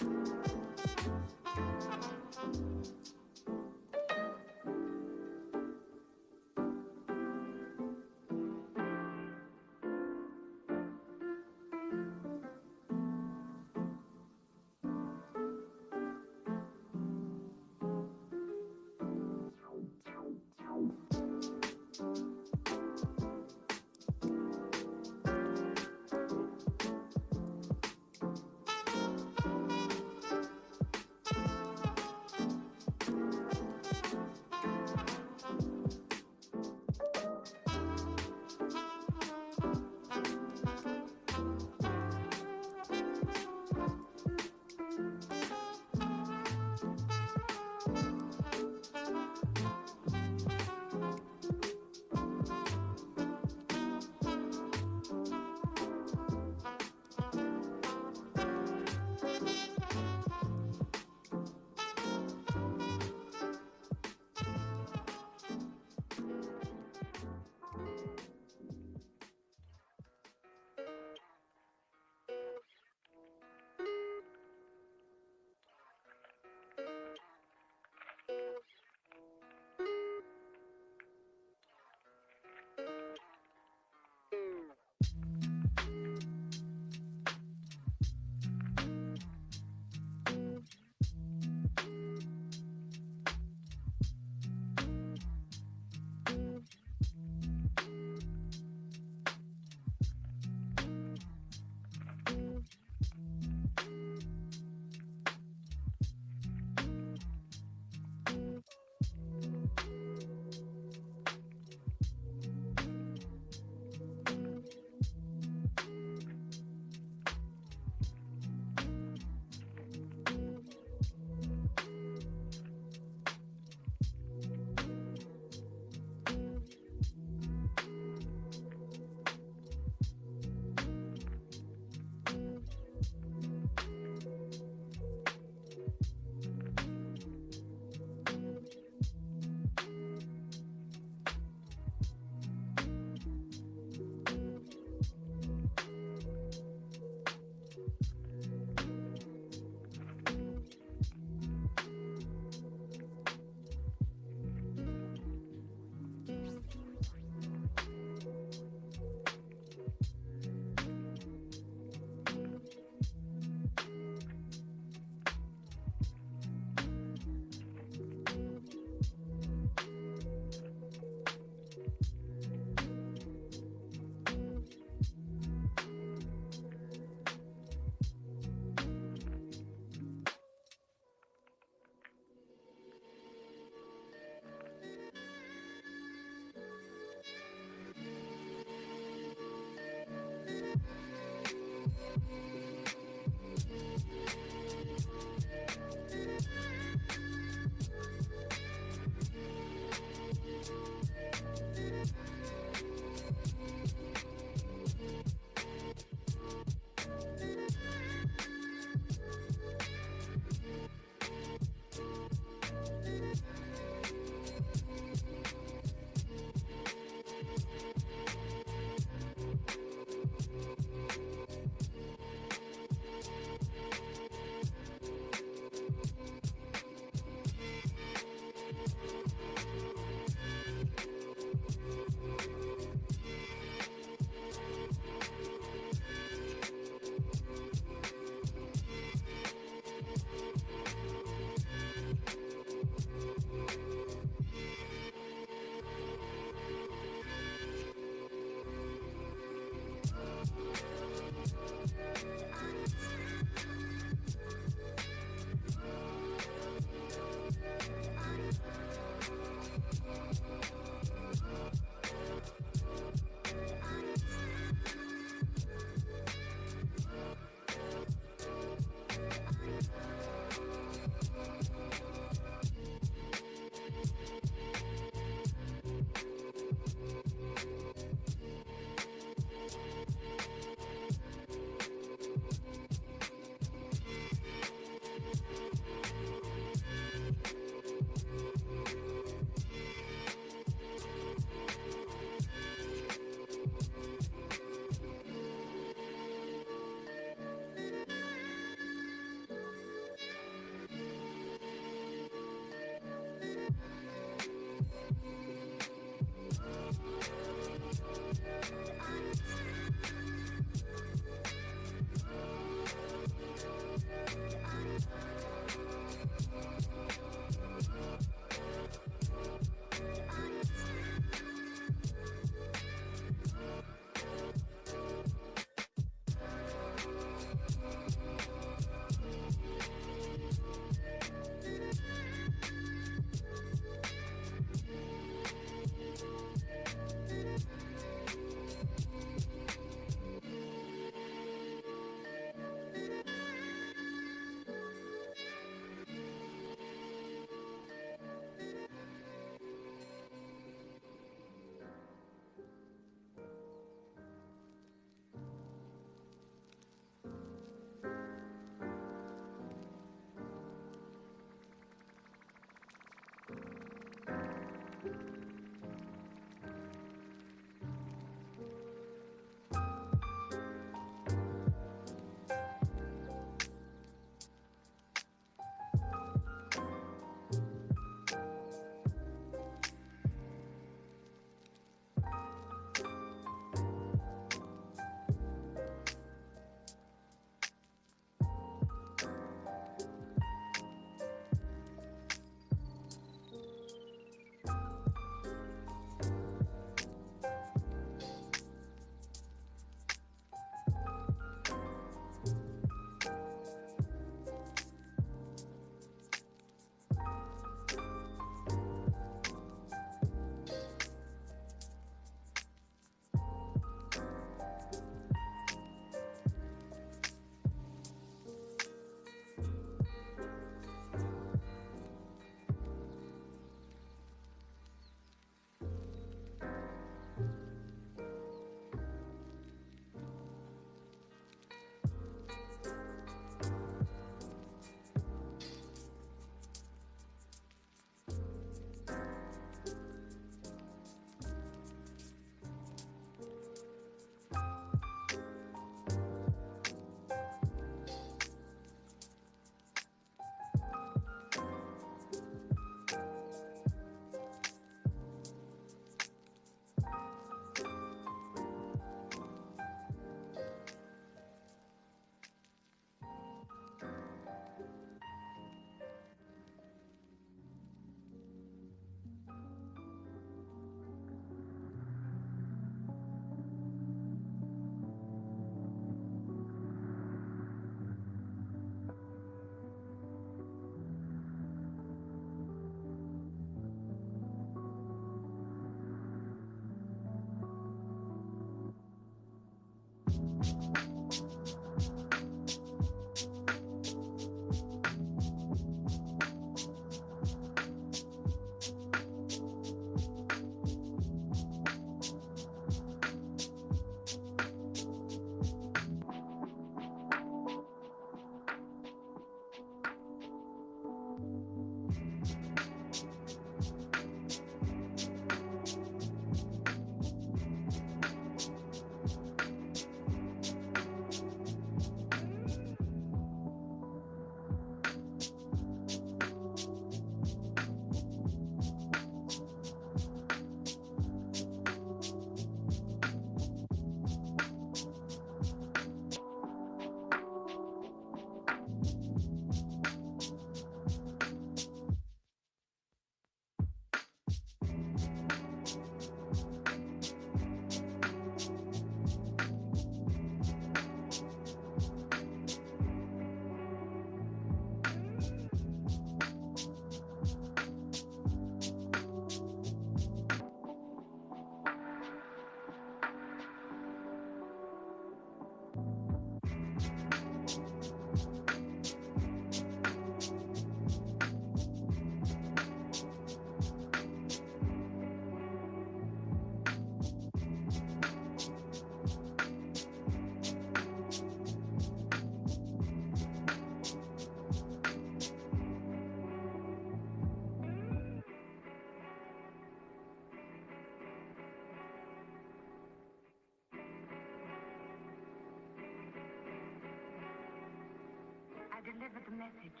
delivered the message.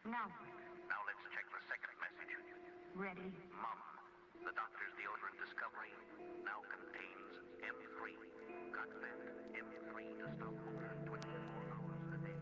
Now what? Now let's check the second message. Ready? Mom, the doctor's deodorant discovery now contains M3. Got that? M3 to stop odor 24 hours a day.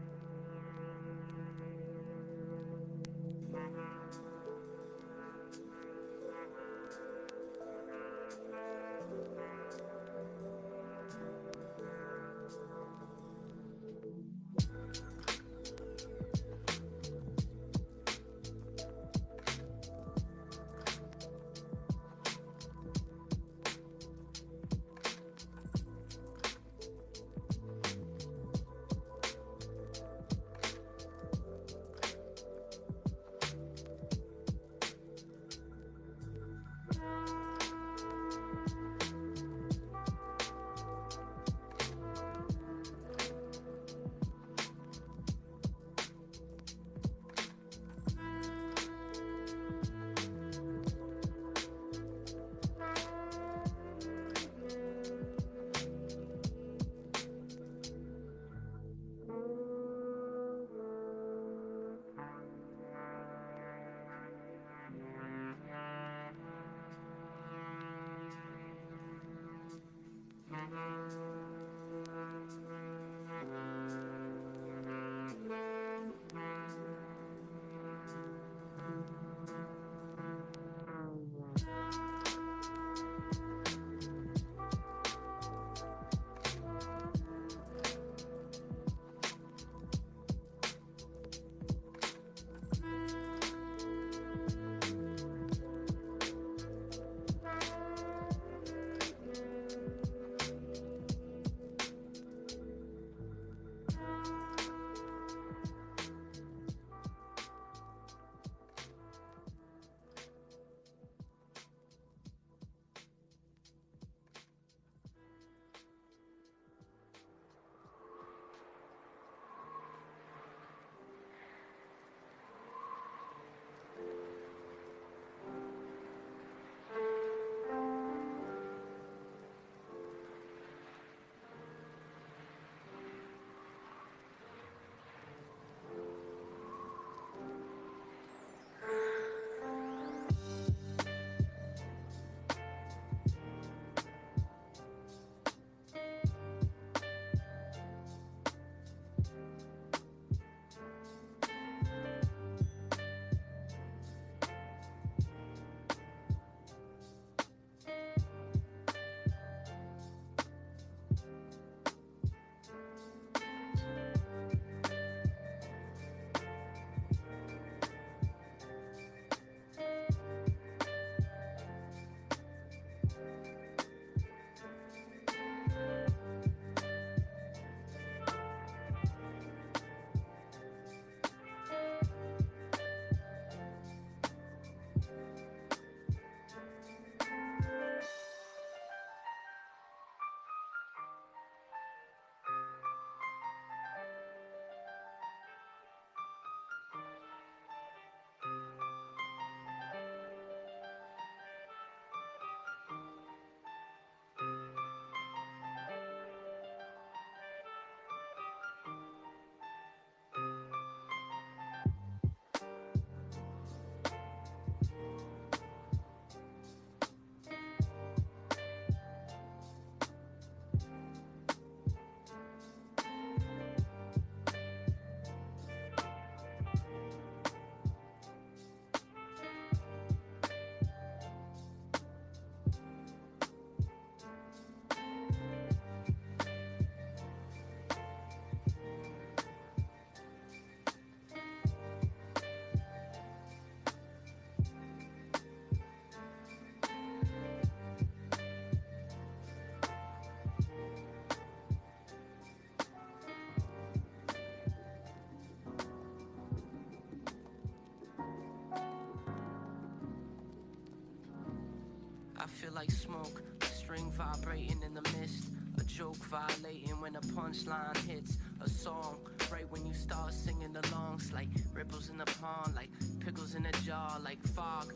I feel like smoke, a string vibrating in the mist, a joke violating when a punchline hits, a song right when you start singing along. It's like ripples in the pond, like pickles in a jar, like fog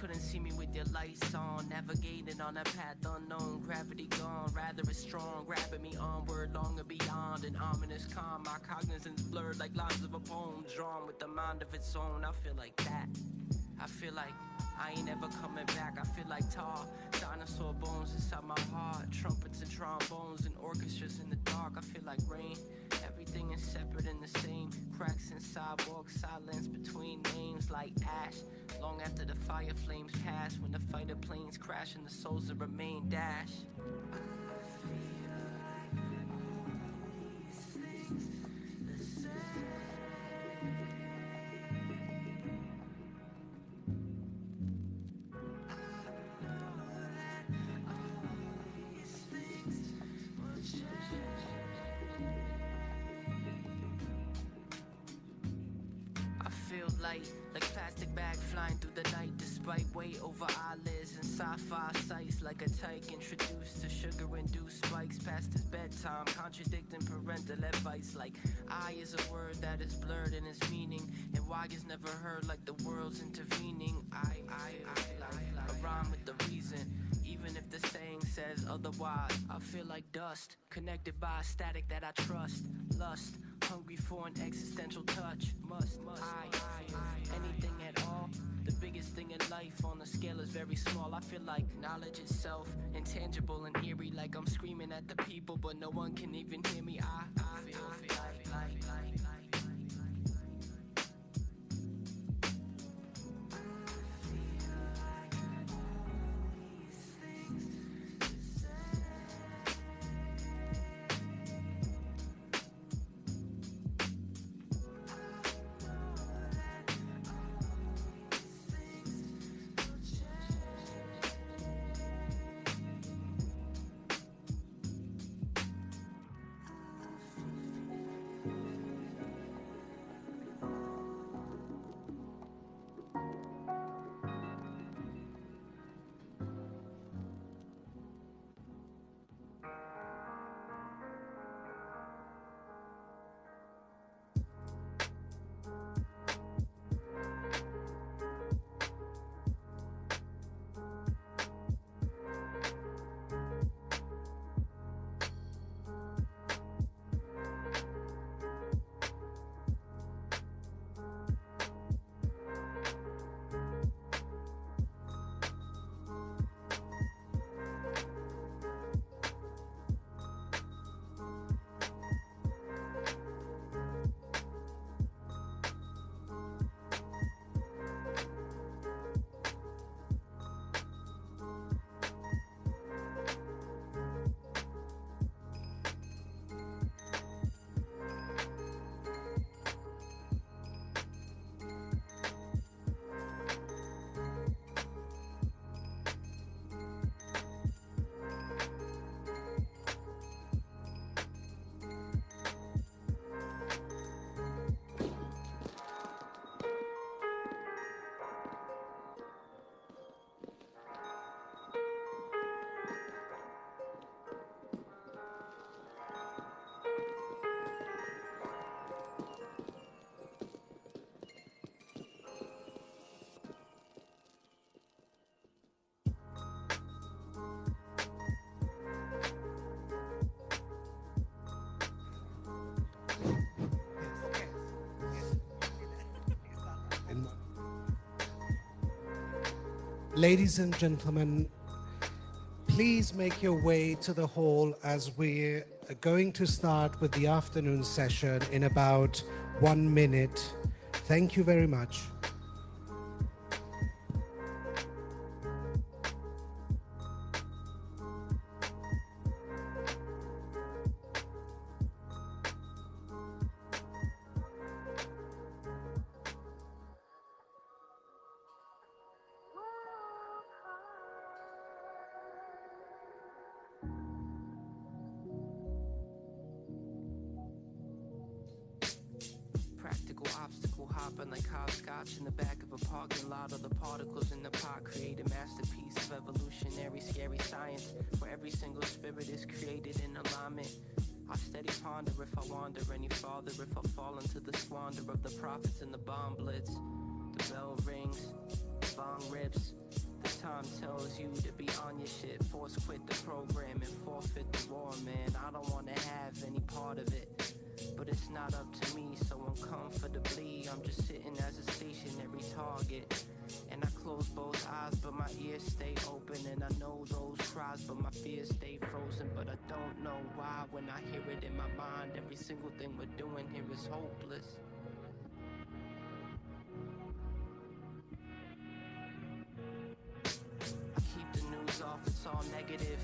couldn't see me with your lights on. Navigating on a path unknown, gravity gone. Rather it's strong, grabbing me onward, longer beyond an ominous calm. My cognizance blurred like lines of a poem, drawn with a mind of its own. I feel like that. I feel like I ain't ever coming back. I feel like tar, dinosaur bones inside my heart. Trumpets and trombones and orchestras in the dark. I feel like rain. Everything is separate and the same. Cracks in sidewalks, silence between names like ash. Long after the fire flames pass, when the fighter planes crash and the souls that remain dash. Like plastic bag flying through the night, despite weight over eyelids and sci-fi sights. Like a tyke introduced to sugar-induced spikes past his bedtime, contradicting parental advice. Like I is a word that is blurred in its meaning, and why is never heard like the world's intervening. I like a rhyme with the reason, even if the saying says otherwise. I feel like dust, connected by a static that I trust. Lust, hungry for an existential touch. Must I anything at all? The biggest thing in life on the scale is very small. I feel like knowledge itself, intangible and eerie. Like I'm screaming at the people, but no one can even hear me. I feel like Ladies and gentlemen, please make your way to the hall as we're going to start with the afternoon session in about 1 minute. Thank you very much. Practical obstacle hopping like hopscotch in the back of a parking lot. Of the particles in the pot create a masterpiece of evolutionary scary science, where every single spirit is created in alignment. I steady ponder if I wander any farther, if I fall into the squander of the prophets and the bomb blitz. The bell rings, bong rips. The time tells you to be on your shit. Force quit the program and forfeit the war, man. I don't wanna have any part of it, but it's not up to me, so uncomfortably I'm just sitting as a stationary target. And I close both eyes, but my ears stay open. And I know those cries, but my fears stay frozen. But I don't know why when I hear it in my mind, every single thing we're doing here is hopeless. I keep the news off, it's all negative,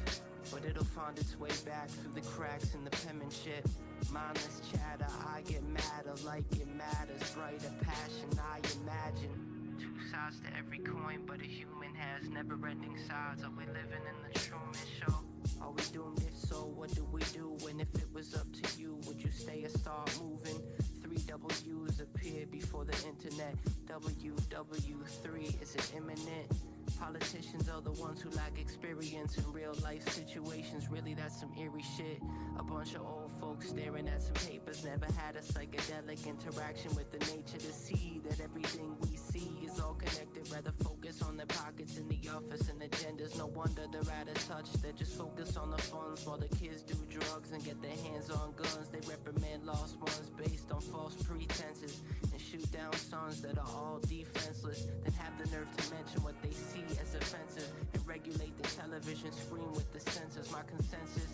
but it'll find its way back through the cracks in the penmanship. Mindless chatter, I get madder like it matters. Brighter passion, I imagine. Two sides to every coin, but a human has never-ending sides. Are we living in the Truman Show? Are we doomed? If so, what do we do? And if it was up to you, would you stay or start moving? 3 W's appeared before the internet. WW3, is it imminent? Politicians are the ones who lack experience in real life situations. Really, that's some eerie shit. A bunch of old folks staring at some papers. Never had a psychedelic interaction with the nature to see that everything we see is all connected. Rather focus on their pockets in the office and agendas. No wonder they're out of touch. They just focus on the funds while the kids do drugs and get their hands on guns. They reprimand lost ones based on false pretenses and shoot down sons that are all defenseless. Then have the nerve to mention what they see as offensive and regulate the television screen with the censors. My consensus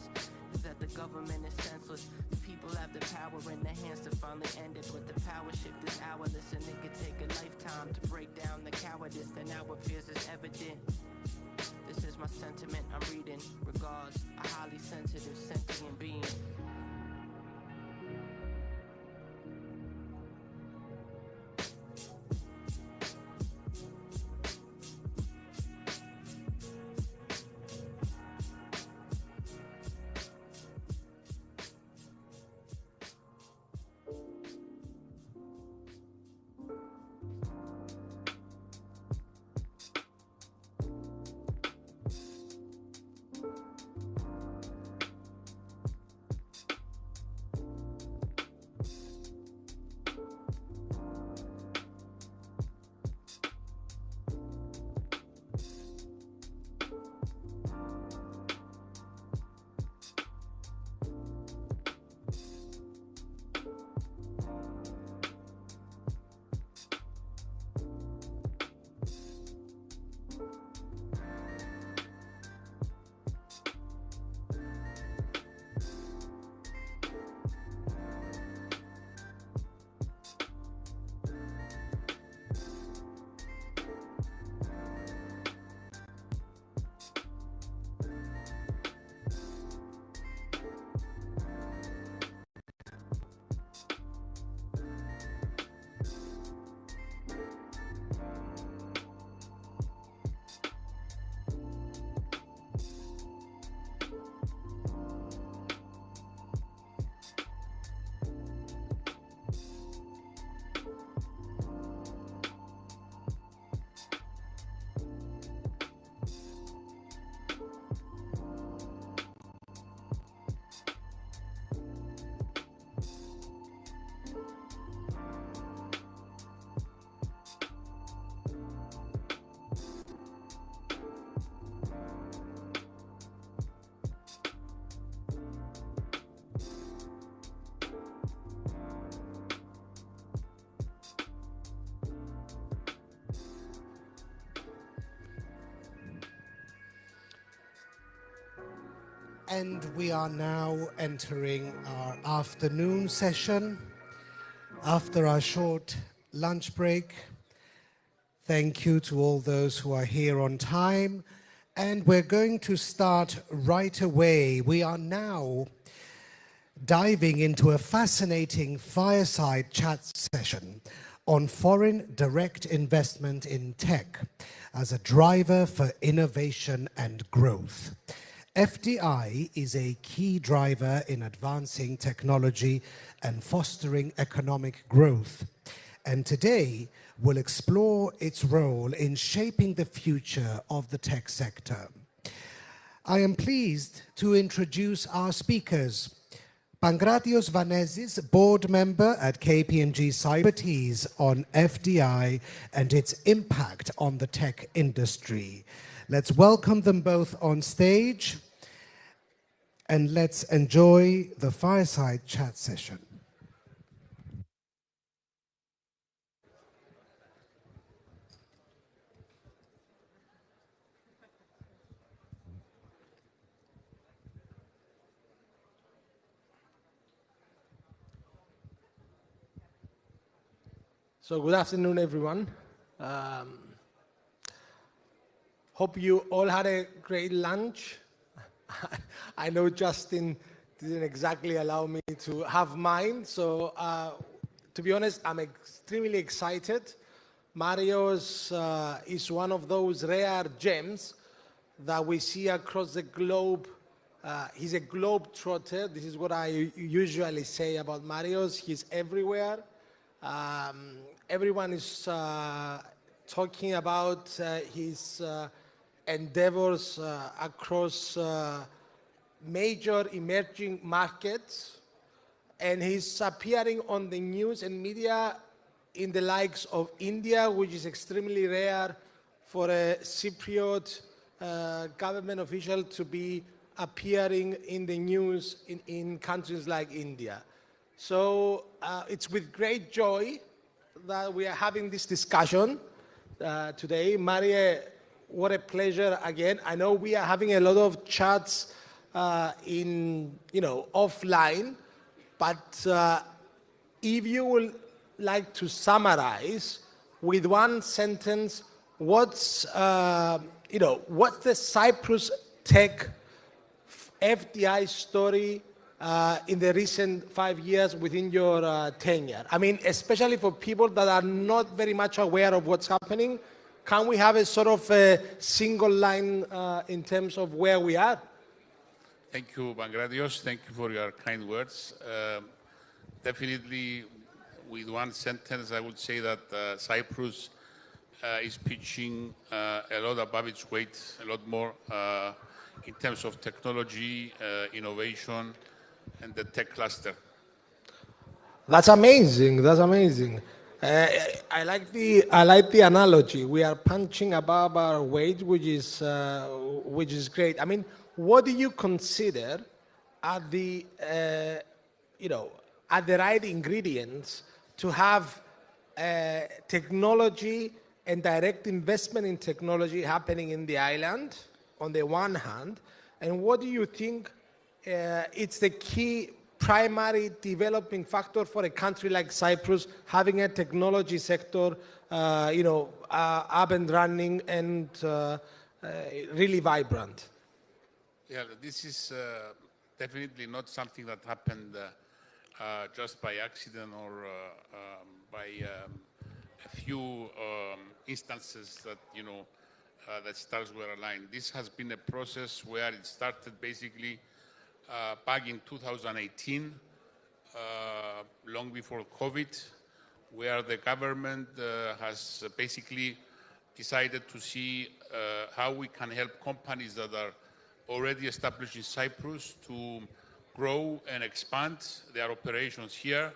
is that the government is senseless. The people have the power in their hands to finally end it, but the power shift is hourless, and it could take a lifetime to break down the cowardice that now appears as evident. This is my sentiment I'm reading. Regards, a highly sensitive, sentient being. And we are now entering our afternoon session. After our short lunch break, thank you to all those who are here on time. And we're going to start right away. We are now diving into a fascinating fireside chat session on foreign direct investment in tech as a driver for innovation and growth. FDI is a key driver in advancing technology and fostering economic growth. And today, we'll explore its role in shaping the future of the tech sector. I am pleased to introduce our speakers. Pankratios Vanesis, board member at KPMG Cybertees on FDI and its impact on the tech industry. Let's welcome them both on stage and let's enjoy the fireside chat session. So good afternoon, everyone. Hope you all had a great lunch. I know Justin didn't exactly allow me to have mine, so to be honest, I'm extremely excited. Marios is one of those rare gems that we see across the globe. He's a globe trotter. This is what I usually say about Marios. He's everywhere. Everyone is talking about his endeavors across major emerging markets, and he's appearing on the news and media in the likes of India, which is extremely rare for a Cypriot government official to be appearing in the news in countries like India. So it's with great joy that we are having this discussion today. Maria, what a pleasure again. I know we are having a lot of chats offline, but if you would like to summarize with one sentence, what's the Cyprus tech FDI story in the recent 5 years within your tenure? I mean, especially for people that are not very much aware of what's happening, can we have a sort of a single line in terms of where we are? Thank you, Pankratios. Thank you for your kind words. Definitely, with one sentence, I would say that Cyprus is pitching a lot above its weight, a lot more in terms of technology, innovation, and the tech cluster. That's amazing. That's amazing. I like the analogy. We are punching above our weight, which is great. I mean, what do you consider are the right ingredients to have technology and direct investment in technology happening in the island on the one hand, and what do you think it's the key primary developing factor for a country like Cyprus having a technology sector up and running and really vibrant? Yeah, this is definitely not something that happened just by accident or by a few instances that that stars were aligned. This has been a process where it started basically back in 2018, long before COVID, where the government has basically decided to see how we can help companies that are already established in Cyprus to grow and expand their operations here,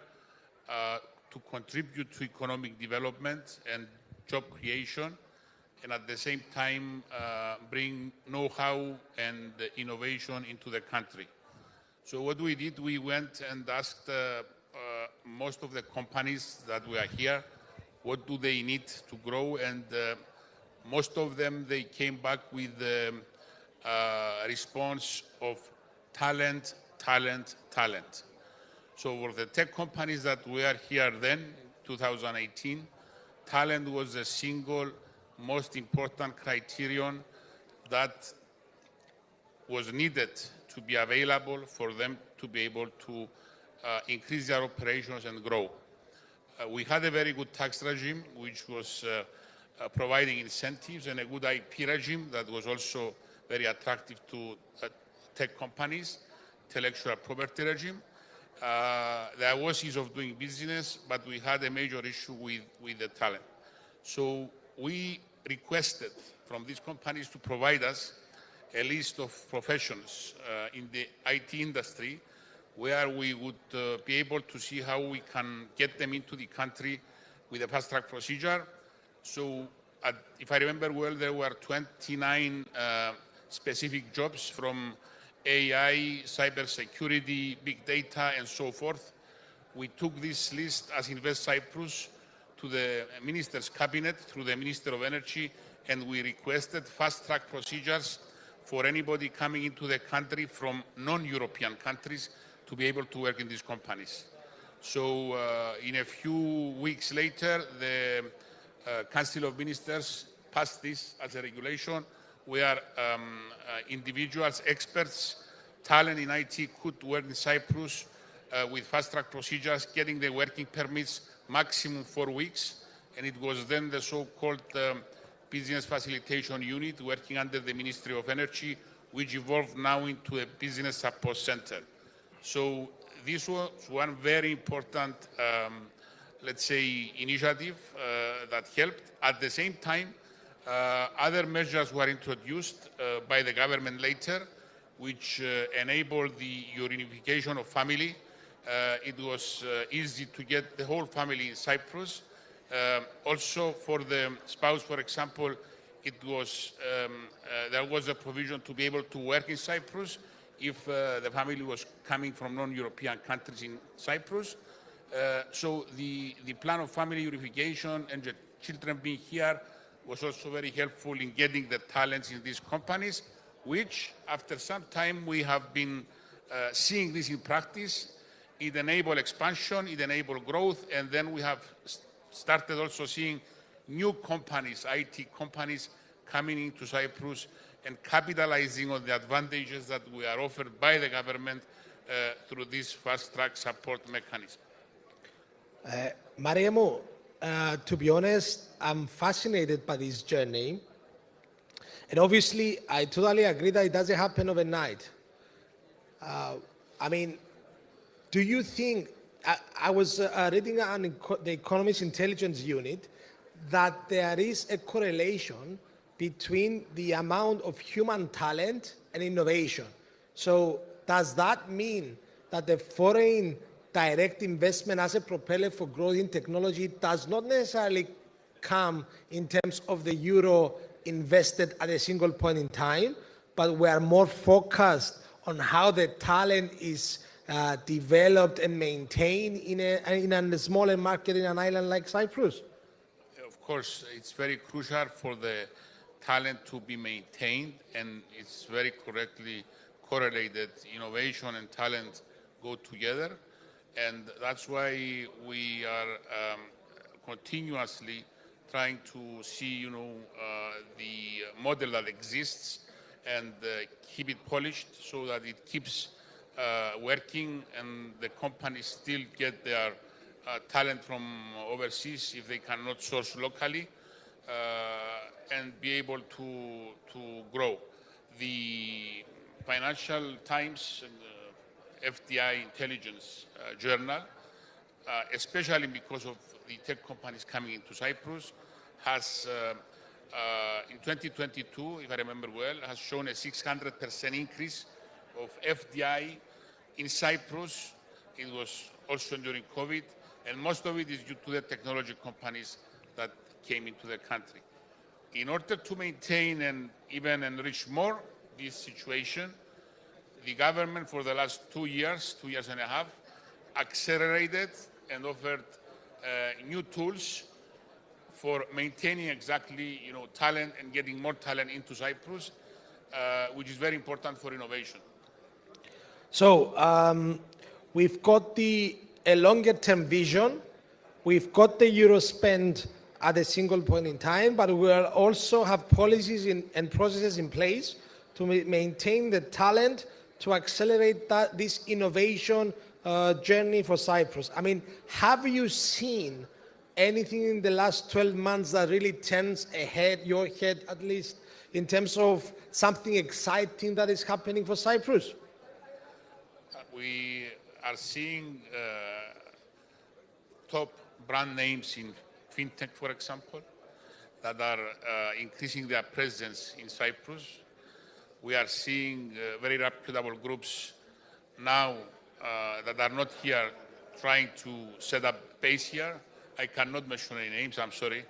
to contribute to economic development and job creation, and at the same time bring know-how and innovation into the country. So what we did, we went and asked most of the companies that were here, what do they need to grow, and most of them, they came back with the response of talent, talent, talent. So for the tech companies that were here then, 2018, talent was the single most important criterion that was needed to be available for them to be able to increase their operations and grow. We had a very good tax regime, which was providing incentives, and a good IP regime that was also very attractive to tech companies, intellectual property regime. There was ease of doing business, but we had a major issue with the talent. So we requested from these companies to provide us a list of professions in the IT industry where we would be able to see how we can get them into the country with a fast-track procedure. So if I remember well, there were 29 specific jobs from AI, cybersecurity, big data, and so forth. We took this list as Invest Cyprus to the Minister's Cabinet through the Minister of Energy, and we requested fast-track procedures for anybody coming into the country from non-European countries to be able to work in these companies. So in a few weeks later, the Council of Ministers passed this as a regulation where individuals, experts, talent in IT could work in Cyprus with fast-track procedures, getting the working permits maximum 4 weeks. And it was then the so-called Business Facilitation Unit working under the Ministry of Energy, which evolved now into a Business Support Center. So this was one very important, let's say, initiative that helped. At the same time, other measures were introduced by the government later, which enabled the reunification of family. It was easy to get the whole family in Cyprus. Also for the spouse, for example, it was there was a provision to be able to work in Cyprus if the family was coming from non-European countries in Cyprus. So the plan of family unification and the children being here was also very helpful in getting the talents in these companies, which after some time we have been seeing this in practice. It enabled expansion, it enabled growth, and then we have started also seeing new companies, IT companies, coming into Cyprus and capitalizing on the advantages that we are offered by the government through this fast-track support mechanism. Mariamo, to be honest, I'm fascinated by this journey. And obviously, I totally agree that it doesn't happen overnight. I mean, do you think, I was reading on the Economist Intelligence Unit that there is a correlation between the amount of human talent and innovation. So does that mean that the foreign direct investment as a propeller for growth in technology does not necessarily come in terms of the euro invested at a single point in time, but we are more focused on how the talent is developed and maintained in a smaller market in an island like Cyprus? Of course, it's very crucial for the talent to be maintained, and it's very correctly correlated. Innovation and talent go together, and that's why we are continuously trying to see, the model that exists and keep it polished so that it keeps working and the companies still get their talent from overseas if they cannot source locally and be able to grow. The Financial Times and FDI Intelligence Journal, especially because of the tech companies coming into Cyprus, has in 2022, if I remember well, has shown a 600% increase of FDI in Cyprus. It was also during COVID, and most of it is due to the technology companies that came into the country. In order to maintain and even enrich more this situation, the government for the last 2 years and a half, accelerated and offered new tools for maintaining exactly, talent and getting more talent into Cyprus, which is very important for innovation. So we've got a longer-term vision. We've got the euro spend at a single point in time, but we will also have policies and processes in place to maintain the talent to accelerate this innovation journey for Cyprus. I mean, have you seen anything in the last 12 months that really turns your head at least, in terms of something exciting that is happening for Cyprus? We are seeing top brand names in fintech, for example, that are increasing their presence in Cyprus. We are seeing very reputable groups now that are not here trying to set up base here. I cannot mention any names, I'm sorry.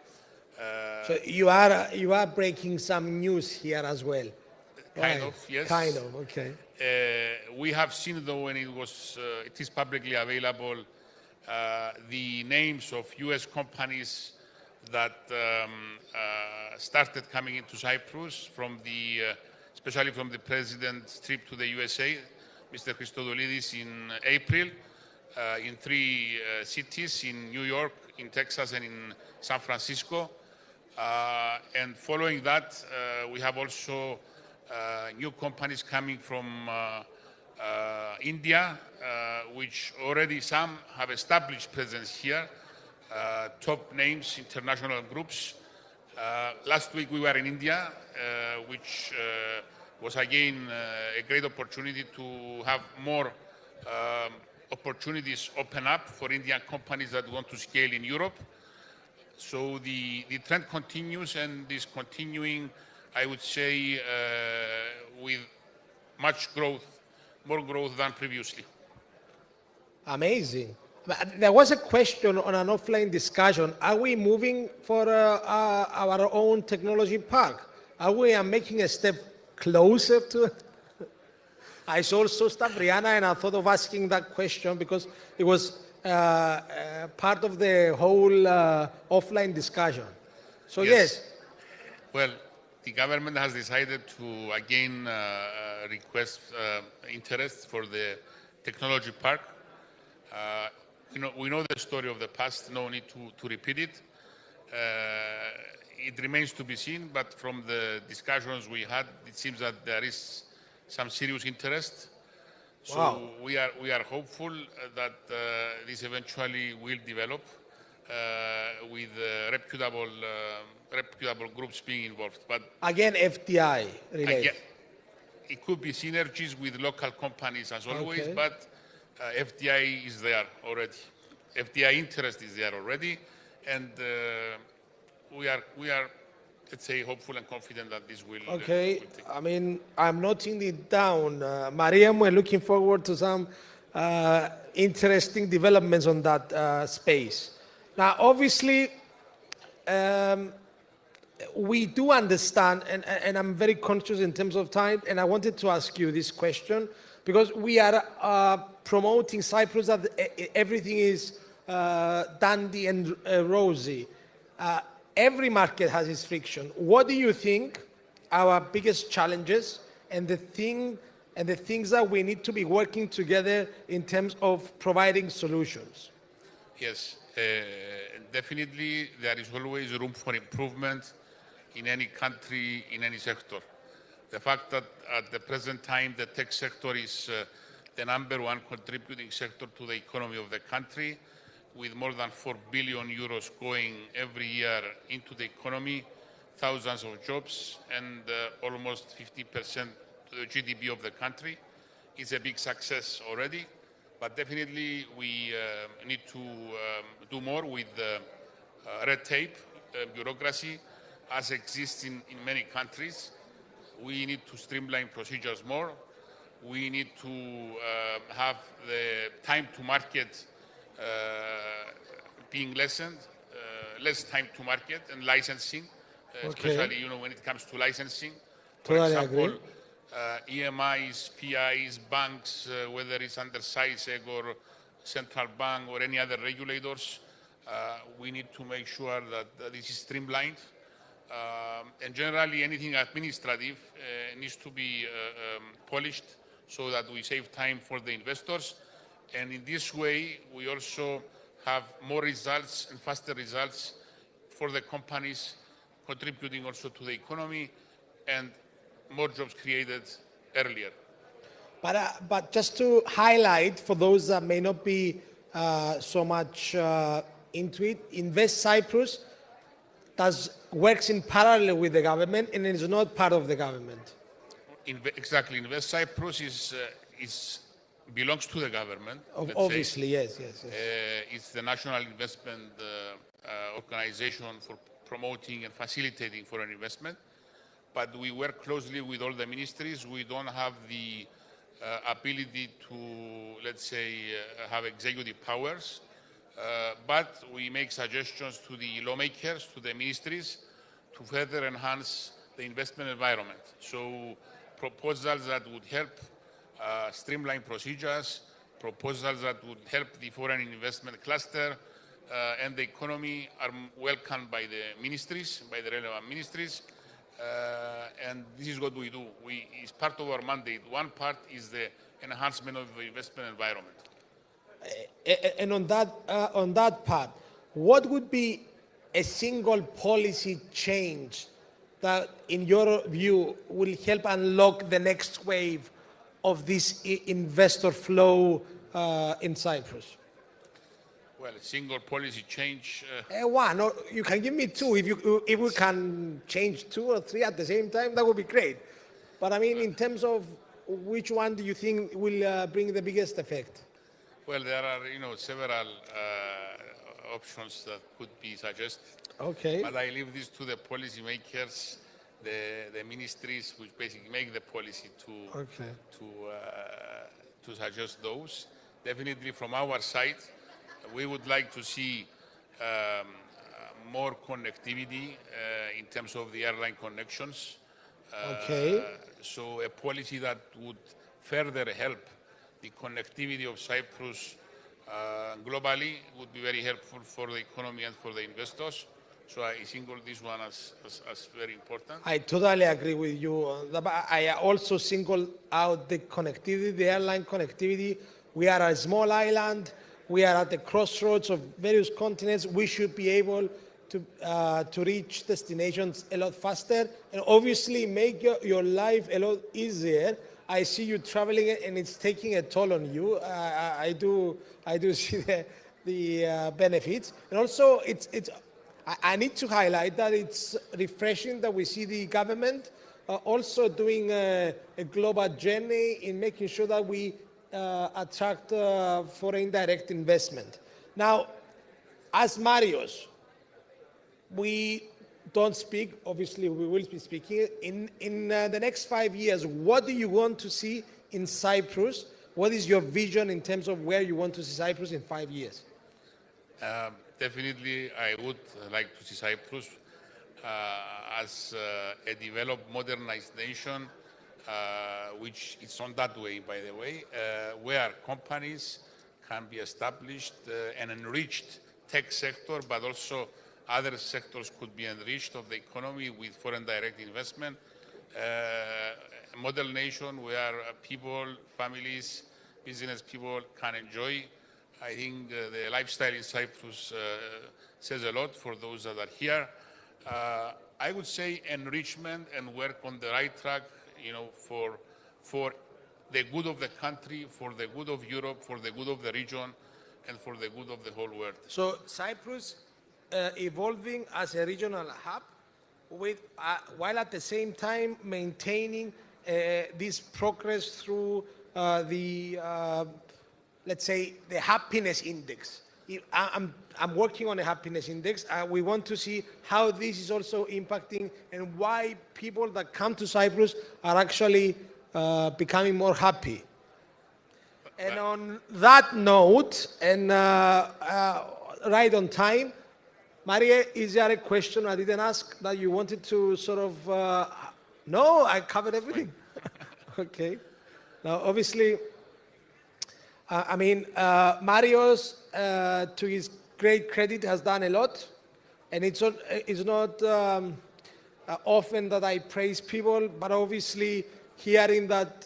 So you are breaking some news here as well. Kind Right. of, yes. Kind of, okay. We have seen, though, when it is publicly available, the names of U.S. companies that started coming into Cyprus especially from the president's trip to the USA, Mr. Christodoulidis, in April, in 3 cities, in New York, in Texas, and in San Francisco. And following that, we have also new companies coming from India, which already some have established presence here, top names, international groups. Last week we were in India, which was again a great opportunity to have more opportunities open up for Indian companies that want to scale in Europe. So the trend continues and is continuing, I would say, with much growth, more growth than previously. Amazing. There was a question on an offline discussion. Are we moving for our own technology park? Are we making a step closer to it? I saw stuff, Rihanna, and I thought of asking that question because it was part of the whole offline discussion. So yes. Well, the government has decided to again request interest for the technology park. We know the story of the past, no need to repeat it. It remains to be seen, but from the discussions we had, it seems that there is some serious interest. So Wow. we are hopeful that this eventually will develop with reputable groups being involved. But Again, FDI related. again, it could be synergies with local companies as always, Okay. but FDI is there already. FDI interest is there already, and we are, let's say, hopeful and confident that this will. Okay, I mean, I'm noting it down. Mariam, we're looking forward to some interesting developments on that space. Now, obviously, we do understand, and I'm very conscious in terms of time, and I wanted to ask you this question, because we are promoting Cyprus that everything is dandy and rosy. Every market has its friction. What do you think our biggest challenges and the things that we need to be working together in terms of providing solutions? Yes, definitely there is always room for improvement in any country, in any sector. The fact that at the present time the tech sector is the #1 contributing sector to the economy of the country, with more than 4 billion euros going every year into the economy, thousands of jobs, and almost 50% to the GDP of the country, is a big success already. But definitely we need to do more with red tape, bureaucracy, as exists in many countries. We need to streamline procedures more. We need to have the time to market being lessened, less time to market and licensing, especially when it comes to licensing. For Totally example, agree. EMIs, PIs, banks, whether it's under SAISEC or central bank or any other regulators, we need to make sure that this is streamlined. And generally, anything administrative needs to be polished so that we save time for the investors. And in this way, we also have more results and faster results for the companies, contributing also to the economy and more jobs created earlier. But just to highlight for those that may not be so much into it, Invest Cyprus works in parallel with the government and is not part of the government. Exactly. Invest Cyprus belongs to the government. Obviously, yes. It's the national investment organization for promoting and facilitating foreign investment. But we work closely with all the ministries. We don't have the ability to, let's say, have executive powers. But we make suggestions to the lawmakers, to the ministries, to further enhance the investment environment. So proposals that would help streamline procedures, proposals that would help the foreign investment cluster and the economy are welcomed by the ministries, by the relevant ministries. And this is what we do. It's part of our mandate. One part is the enhancement of the investment environment. And on that part, what would be a single policy change that, in your view, will help unlock the next wave of this investor flow in Cyprus? Well, a single policy change. One, or you can give me two. If we can change two or three at the same time, that would be great. But I mean, in terms of which one do you think will bring the biggest effect? Well, there are, several options that could be suggested. Okay. But I leave this to the policymakers, the ministries, which basically make the policy to suggest those. Definitely, from our side, we would like to see more connectivity in terms of the airline connections. So a policy that would further help the connectivity of Cyprus globally would be very helpful for the economy and for the investors. So I single this one as very important. I totally agree with you. I also single out the connectivity, the airline connectivity. We are a small island. We are at the crossroads of various continents. We should be able to reach destinations a lot faster and obviously make your life a lot easier. I see you traveling and it's taking a toll on you. I do see the benefits. And also, I need to highlight that it's refreshing that we see the government also doing a global journey in making sure that we attract foreign direct investment. Now, as Marios, we don't speak, obviously we will be speaking. In the next 5 years, what do you want to see in Cyprus? What is your vision in terms of where you want to see Cyprus in 5 years? Definitely, I would like to see Cyprus as a developed, modernized nation, which is on that way, by the way, where companies can be established and enriched tech sector, but also other sectors could be enriched of the economy with foreign direct investment. A model nation where people, families, business people can enjoy. I think the lifestyle in Cyprus says a lot for those that are here. I would say enrichment and work on the right track, for the good of the country, for the good of Europe, for the good of the region, and for the good of the whole world. So Cyprus evolving as a regional hub, while at the same time maintaining this progress through let's say, the happiness index. I'm working on a happiness index. We want to see how this is also impacting and why people that come to Cyprus are actually becoming more happy. And on that note, and right on time, Maria, is there a question I didn't ask that you wanted to sort of... No, I covered everything. Okay. Now, obviously, I mean, Marios, to his great credit, has done a lot. And it's not often that I praise people, but obviously hearing that,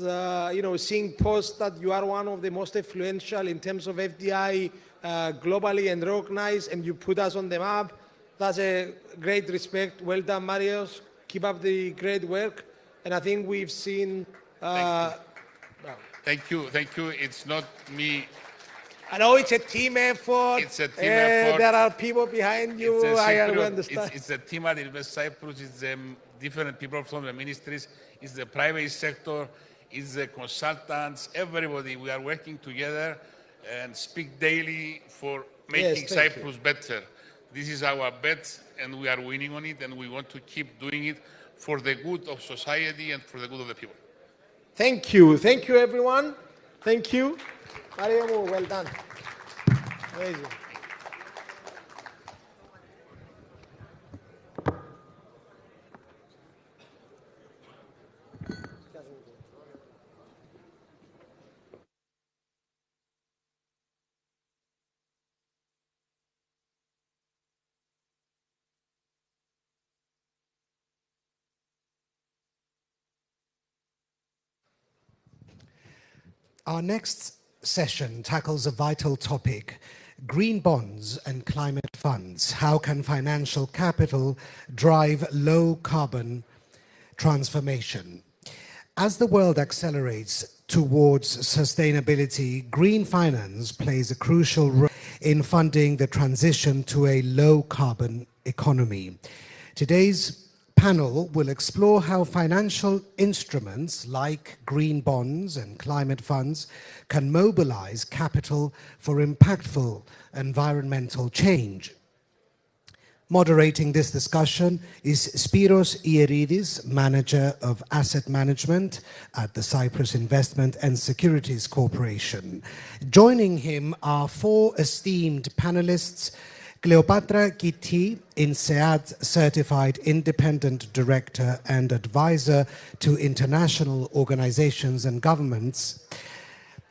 seeing posts that you are one of the most influential in terms of FDI globally and recognized, and you put us on the map, that's a great respect. Well done, Marios. Keep up the great work. And I think we've seen... Thank you. It's not me. I know it's a team effort. It's a team effort. There are people behind you. I understand. It's a team at Invest Cyprus. It's different people from the ministries. It's the private sector. It's the consultants. Everybody. We are working together and speak daily for making Cyprus better. This is our bet, and we are winning on it, and we want to keep doing it for the good of society and for the good of the people. Thank you. Thank you, everyone. Thank you. Mariamu, well done. Amazing. Our next session tackles a vital topic: green bonds and climate funds. How can financial capital drive low carbon transformation? As the world accelerates towards sustainability, green finance plays a crucial role in funding the transition to a low carbon economy. Today's panel will explore how financial instruments like green bonds and climate funds can mobilize capital for impactful environmental change. Moderating this discussion is Spiros Ieridis, Manager of Asset Management at the Cyprus Investment and Securities Corporation. Joining him are four esteemed panelists: Cleopatra Kiti, INSEAD Certified Independent Director and Advisor to International Organizations and Governments;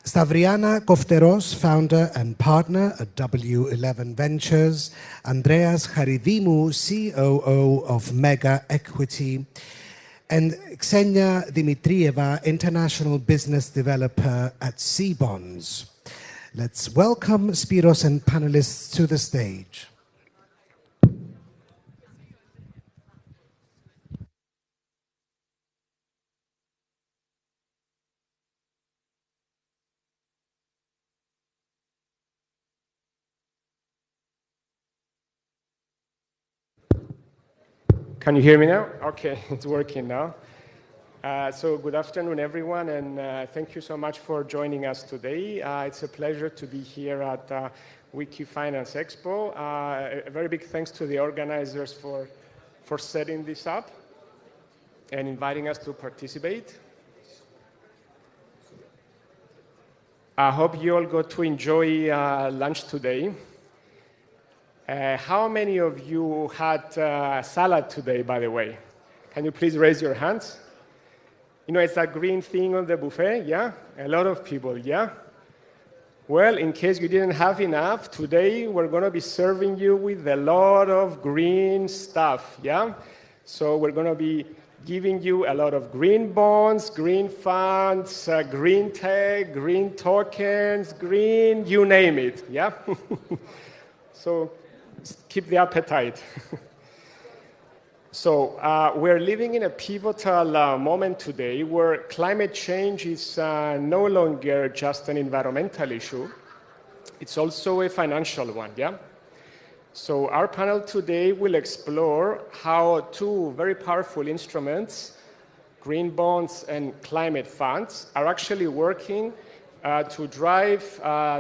Stavriana Kofteros, Founder and Partner at W11 Ventures; Andreas Haridimou, COO of Mega Equity; and Ksenia Dimitrieva, International Business Developer at C-Bonds. Let's welcome Spiros and panelists to the stage. Can you hear me now? Okay, it's working now. So good afternoon, everyone, and thank you so much for joining us today. It's a pleasure to be here at Wiki Finance Expo. A very big thanks to the organizers for setting this up and inviting us to participate. I hope you all got to enjoy lunch today. How many of you had salad today, by the way? Can you please raise your hands? You know, it's that green thing on the buffet, yeah? A lot of people, yeah? Well, in case you didn't have enough, today we're going to be serving you with a lot of green stuff, yeah? So we're going to be giving you a lot of green bonds, green funds, green tech, green tokens, green, you name it, yeah? So keep the appetite. So we're living in a pivotal moment today where climate change is no longer just an environmental issue. It's also a financial one, yeah? So our panel today will explore how two very powerful instruments, green bonds and climate funds, are actually working to drive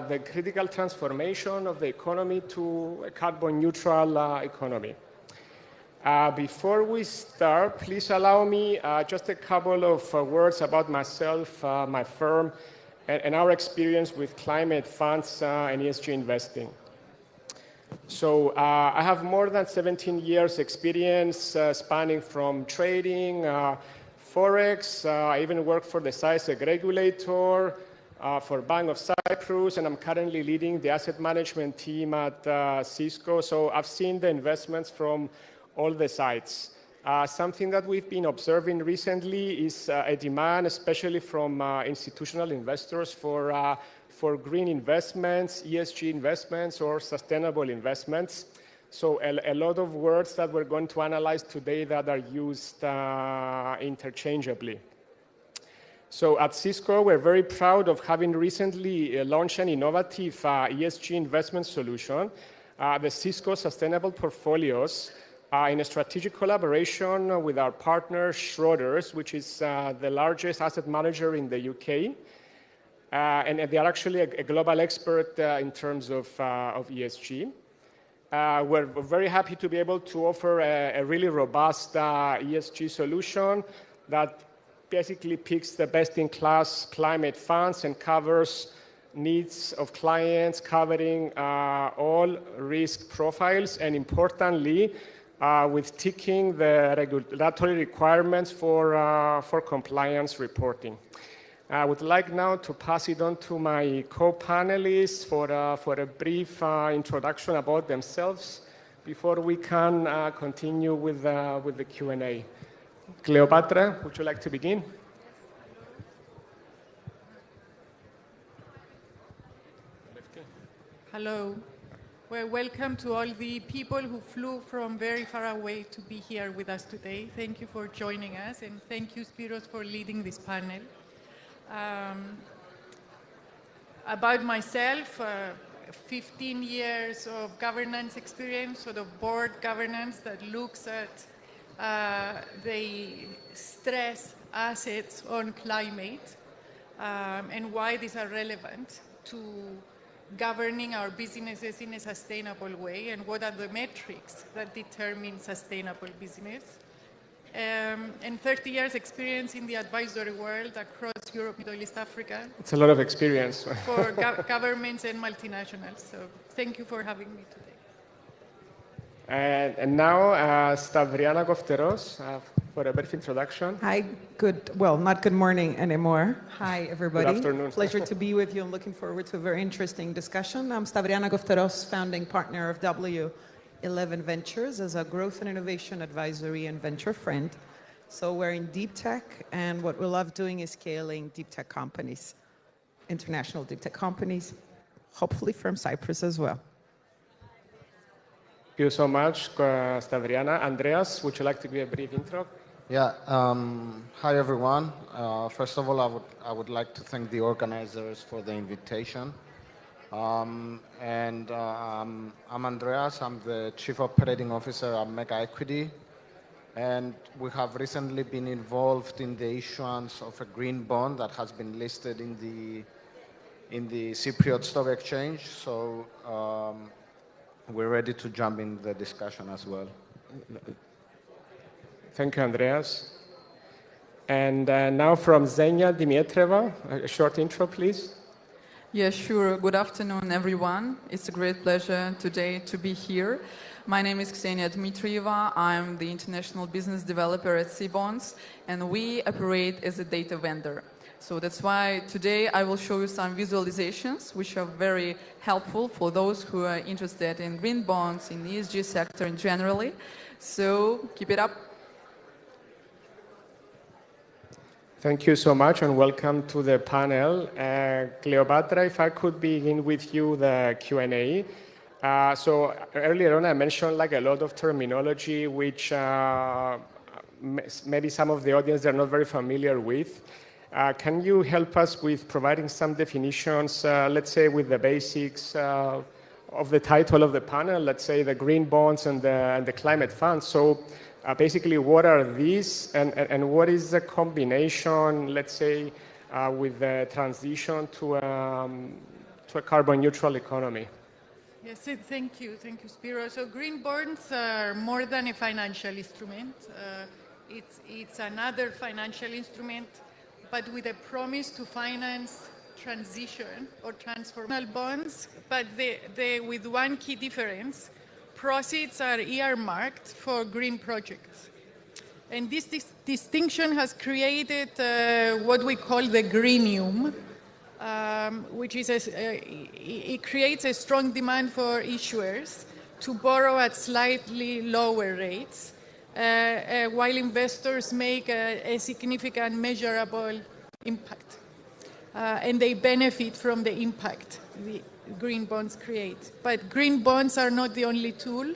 the critical transformation of the economy to a carbon neutral economy. Before we start, please allow me just a couple of words about myself, my firm, and our experience with climate funds and ESG investing. So I have more than 17 years experience spanning from trading, Forex, I even work for the CISEC regulator, for Bank of Cyprus, and I'm currently leading the asset management team at Cisco. So I've seen the investments from all the sides. Something that we've been observing recently is a demand, especially from institutional investors for green investments, ESG investments, or sustainable investments. So a lot of words that we're going to analyze today that are used interchangeably. So at Cisco, we're very proud of having recently launched an innovative ESG investment solution, the Cisco Sustainable Portfolios, in a strategic collaboration with our partner Schroders, which is the largest asset manager in the UK. And they are actually a global expert in terms of ESG. We're very happy to be able to offer a really robust ESG solution that basically picks the best-in-class climate funds and covers needs of clients, covering all risk profiles, and importantly, with ticking the regulatory requirements for compliance reporting. I would like now to pass it on to my co-panelists for a brief introduction about themselves before we can continue with the Q&A. Cleopatra, would you like to begin? Hello. Well, welcome to all the people who flew from very far away to be here with us today. Thank you for joining us, and thank you, Spiros, for leading this panel. About myself, 15 years of governance experience, sort of board governance that looks at the stress assets on climate and why these are relevant to governing our businesses in a sustainable way, and what are the metrics that determine sustainable business. And 30 years experience in the advisory world across Europe, Middle East, Africa. It's a lot of experience. For governments and multinationals. So thank you for having me today. And now, Stavriana Gofteros, for a brief introduction. Hi, not good morning anymore. Hi, everybody. Good afternoon. Pleasure to be with you and looking forward to a very interesting discussion. I'm Stavriana Gofteros, founding partner of W11 Ventures as a growth and innovation advisory and venture friend. So we're in deep tech, and what we love doing is scaling deep tech companies, international deep tech companies, hopefully from Cyprus as well. Thank you so much, Stavriana. Andreas, would you like to give a brief intro? Yeah. Hi, everyone. First of all, I would like to thank the organizers for the invitation. I'm Andreas. I'm the Chief Operating Officer at Mega Equity. And we have recently been involved in the issuance of a green bond that has been listed in the Cypriot Stock Exchange. So we're ready to jump in the discussion as well. Thank you, Andreas. And now from Xenia Dimitreva, a short intro, please. Yeah, sure. Good afternoon, everyone. It's a great pleasure today to be here. My name is Ksenia Dmitrieva. I'm the international business developer at C-Bonds, and we operate as a data vendor. So that's why today I will show you some visualizations which are very helpful for those who are interested in green bonds, in the ESG sector in generally. So keep it up. Thank you so much and welcome to the panel. Cleopatra, if I could begin with you the Q&A. So earlier on I mentioned like a lot of terminology which maybe some of the audience are not very familiar with. Can you help us with providing some definitions, let's say with the basics of the title of the panel, let's say the green bonds and the climate fund. So basically, what are these and what is the combination, let's say, with the transition to a carbon neutral economy? Yes, thank you, Spiro. So green bonds are more than a financial instrument. It's another financial instrument, but with a promise to finance transition or transformational bonds, but with one key difference. Proceeds are earmarked for green projects. And this distinction has created what we call the greenium, which is it creates a strong demand for issuers to borrow at slightly lower rates, while investors make a significant measurable impact. And they benefit from the impact the green bonds create. But green bonds are not the only tool.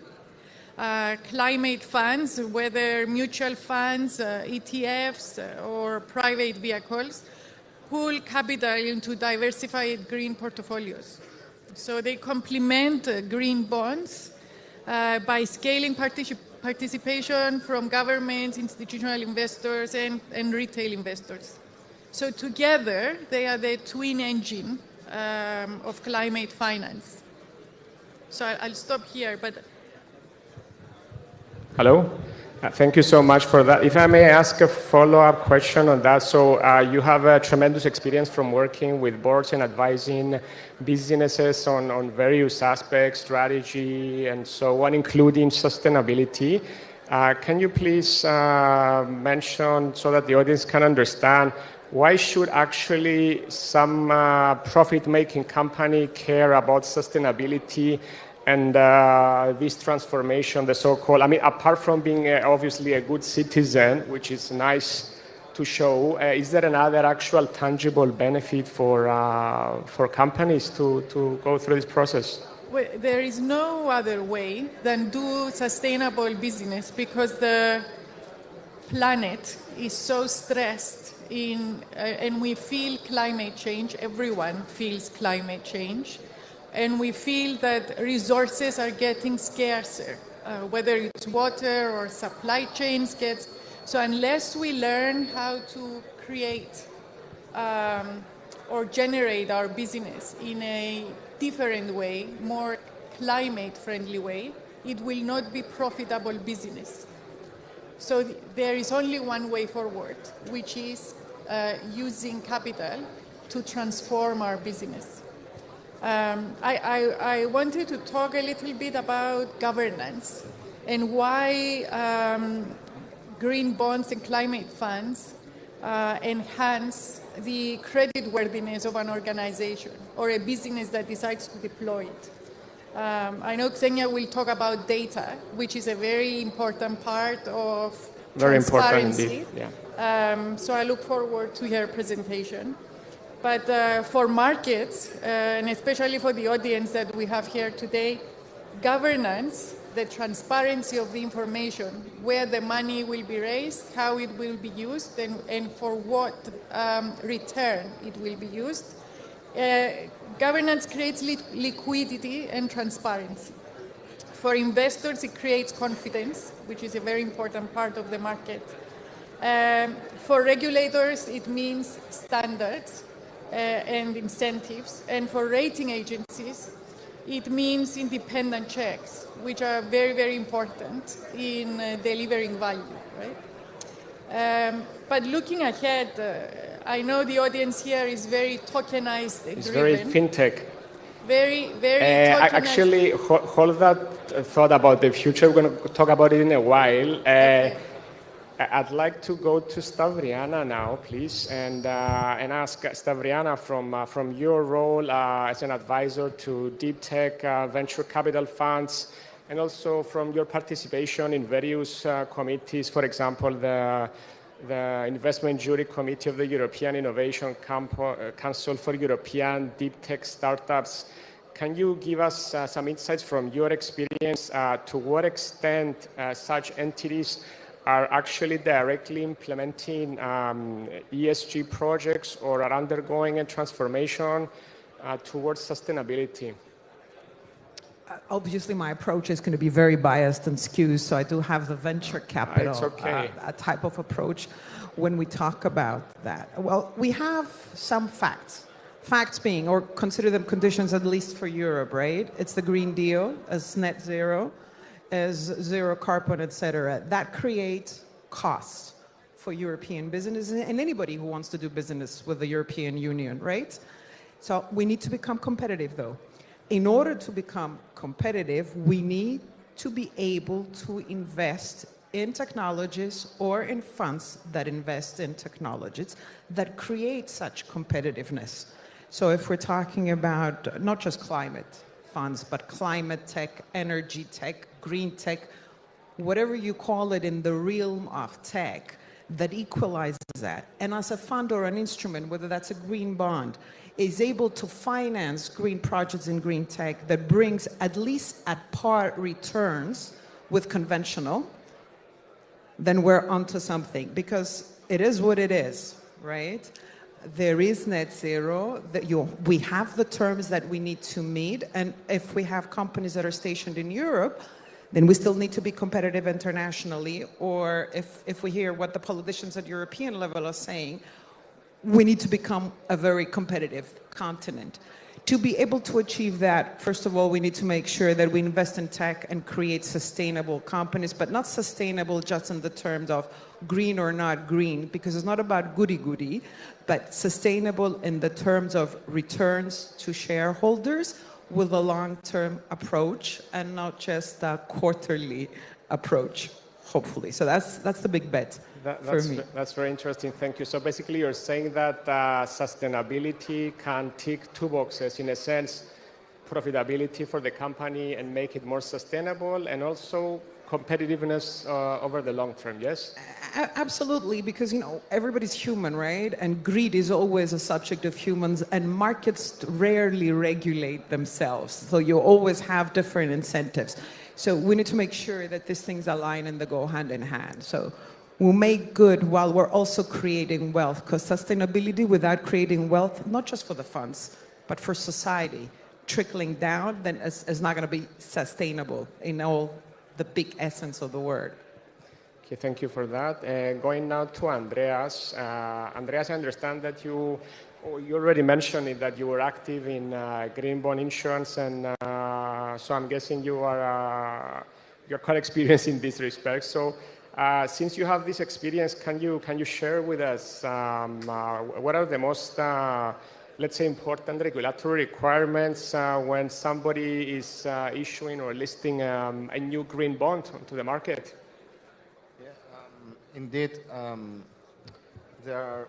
Climate funds, whether mutual funds, ETFs, or private vehicles, pool capital into diversified green portfolios. So they complement green bonds by scaling participation from governments, institutional investors, and retail investors. So together, they are the twin engine of climate finance. So I'll stop here. But hello, Thank you so much for that. If I may ask a follow-up question on that. So you have a tremendous experience from working with boards and advising businesses on various aspects, strategy, and so on, including sustainability. Can you please mention, so that the audience can understand, why should actually some profit-making company care about sustainability and this transformation, the so-called, I mean, apart from being obviously a good citizen, which is nice to show, is there another actual tangible benefit for companies to go through this process? Well, there is no other way than do sustainable business, because the planet is so stressed and we feel climate change. Everyone feels climate change. And we feel that resources are getting scarcer, whether it's water or supply chains get. So unless we learn how to create or generate our business in a different way, more climate-friendly way, it will not be profitable business. So there is only one way forward, which is using capital to transform our business. I wanted to talk a little bit about governance and why green bonds and climate funds enhance the creditworthiness of an organization or a business that decides to deploy it. I know Xenia will talk about data, which is a very important part of transparency. Very important indeed, yeah. So I look forward to her presentation. But for markets, and especially for the audience that we have here today, governance, the transparency of the information, where the money will be raised, how it will be used, and for what return it will be used. Governance creates liquidity and transparency. For investors, it creates confidence, which is a very important part of the market. For regulators, it means standards and incentives. And for rating agencies, it means independent checks, which are very, very important in delivering value, right? But looking ahead, I know the audience here is very tokenized driven. It's very fintech. Very, very tokenized. Actually, hold that thought about the future. We're going to talk about it in a while. Okay. I'd like to go to Stavriana now, please, and ask Stavriana from your role as an advisor to deep tech venture capital funds, and also from your participation in various committees, for example, the Investment Jury Committee of the European Innovation Council for European Deep Tech Startups. Can you give us some insights from your experience to what extent such entities are actually directly implementing ESG projects or are undergoing a transformation towards sustainability? Obviously, my approach is going to be very biased and skewed, so I do have the venture capital type of approach when we talk about that. Well, we have some facts. Facts being, or consider them conditions at least for Europe, right? It's the Green Deal as net zero, as zero carbon, etc. That creates costs for European businesses and anybody who wants to do business with the European Union, right? So we need to become competitive, though. In order to become competitive, we need to be able to invest in technologies or in funds that invest in technologies that create such competitiveness. So if we're talking about not just climate funds, but climate tech, energy tech, green tech, whatever you call it in the realm of tech, that equalizes that. And as a fund or an instrument, whether that's a green bond, is able to finance green projects in green tech that brings at least at par returns with conventional, then we're onto something, because it is what it is, right? There is net zero, we have the terms that we need to meet, and if we have companies that are stationed in Europe, then we still need to be competitive internationally, or if we hear what the politicians at European level are saying, we need to become a very competitive continent. To be able to achieve that, first of all, we need to make sure that we invest in tech and create sustainable companies, but not sustainable just in the terms of green or not green, because it's not about goody-goody, but sustainable in the terms of returns to shareholders with a long-term approach and not just a quarterly approach, hopefully. So that's the big bet for me. That's very interesting. Thank you. So basically, you're saying that sustainability can tick two boxes, in a sense, profitability for the company and make it more sustainable, and also competitiveness over the long term, yes? Absolutely, because, you know, everybody's human, right? And greed is always a subject of humans, and markets rarely regulate themselves. So you always have different incentives. So we need to make sure that these things align and they go hand in hand. So we'll make good while we're also creating wealth, because sustainability without creating wealth, not just for the funds, but for society, trickling down, then is not going to be sustainable in all the big essence of the word. Okay, thank you for that. Going now to Andreas. Andreas, I understand that you already mentioned it, that you were active in green bond insurance, and so I'm guessing you're quite experienced in this respect. So since you have this experience, can you share with us what are the most let's say important regulatory requirements when somebody is issuing or listing a new green bond onto the market? Indeed, there are,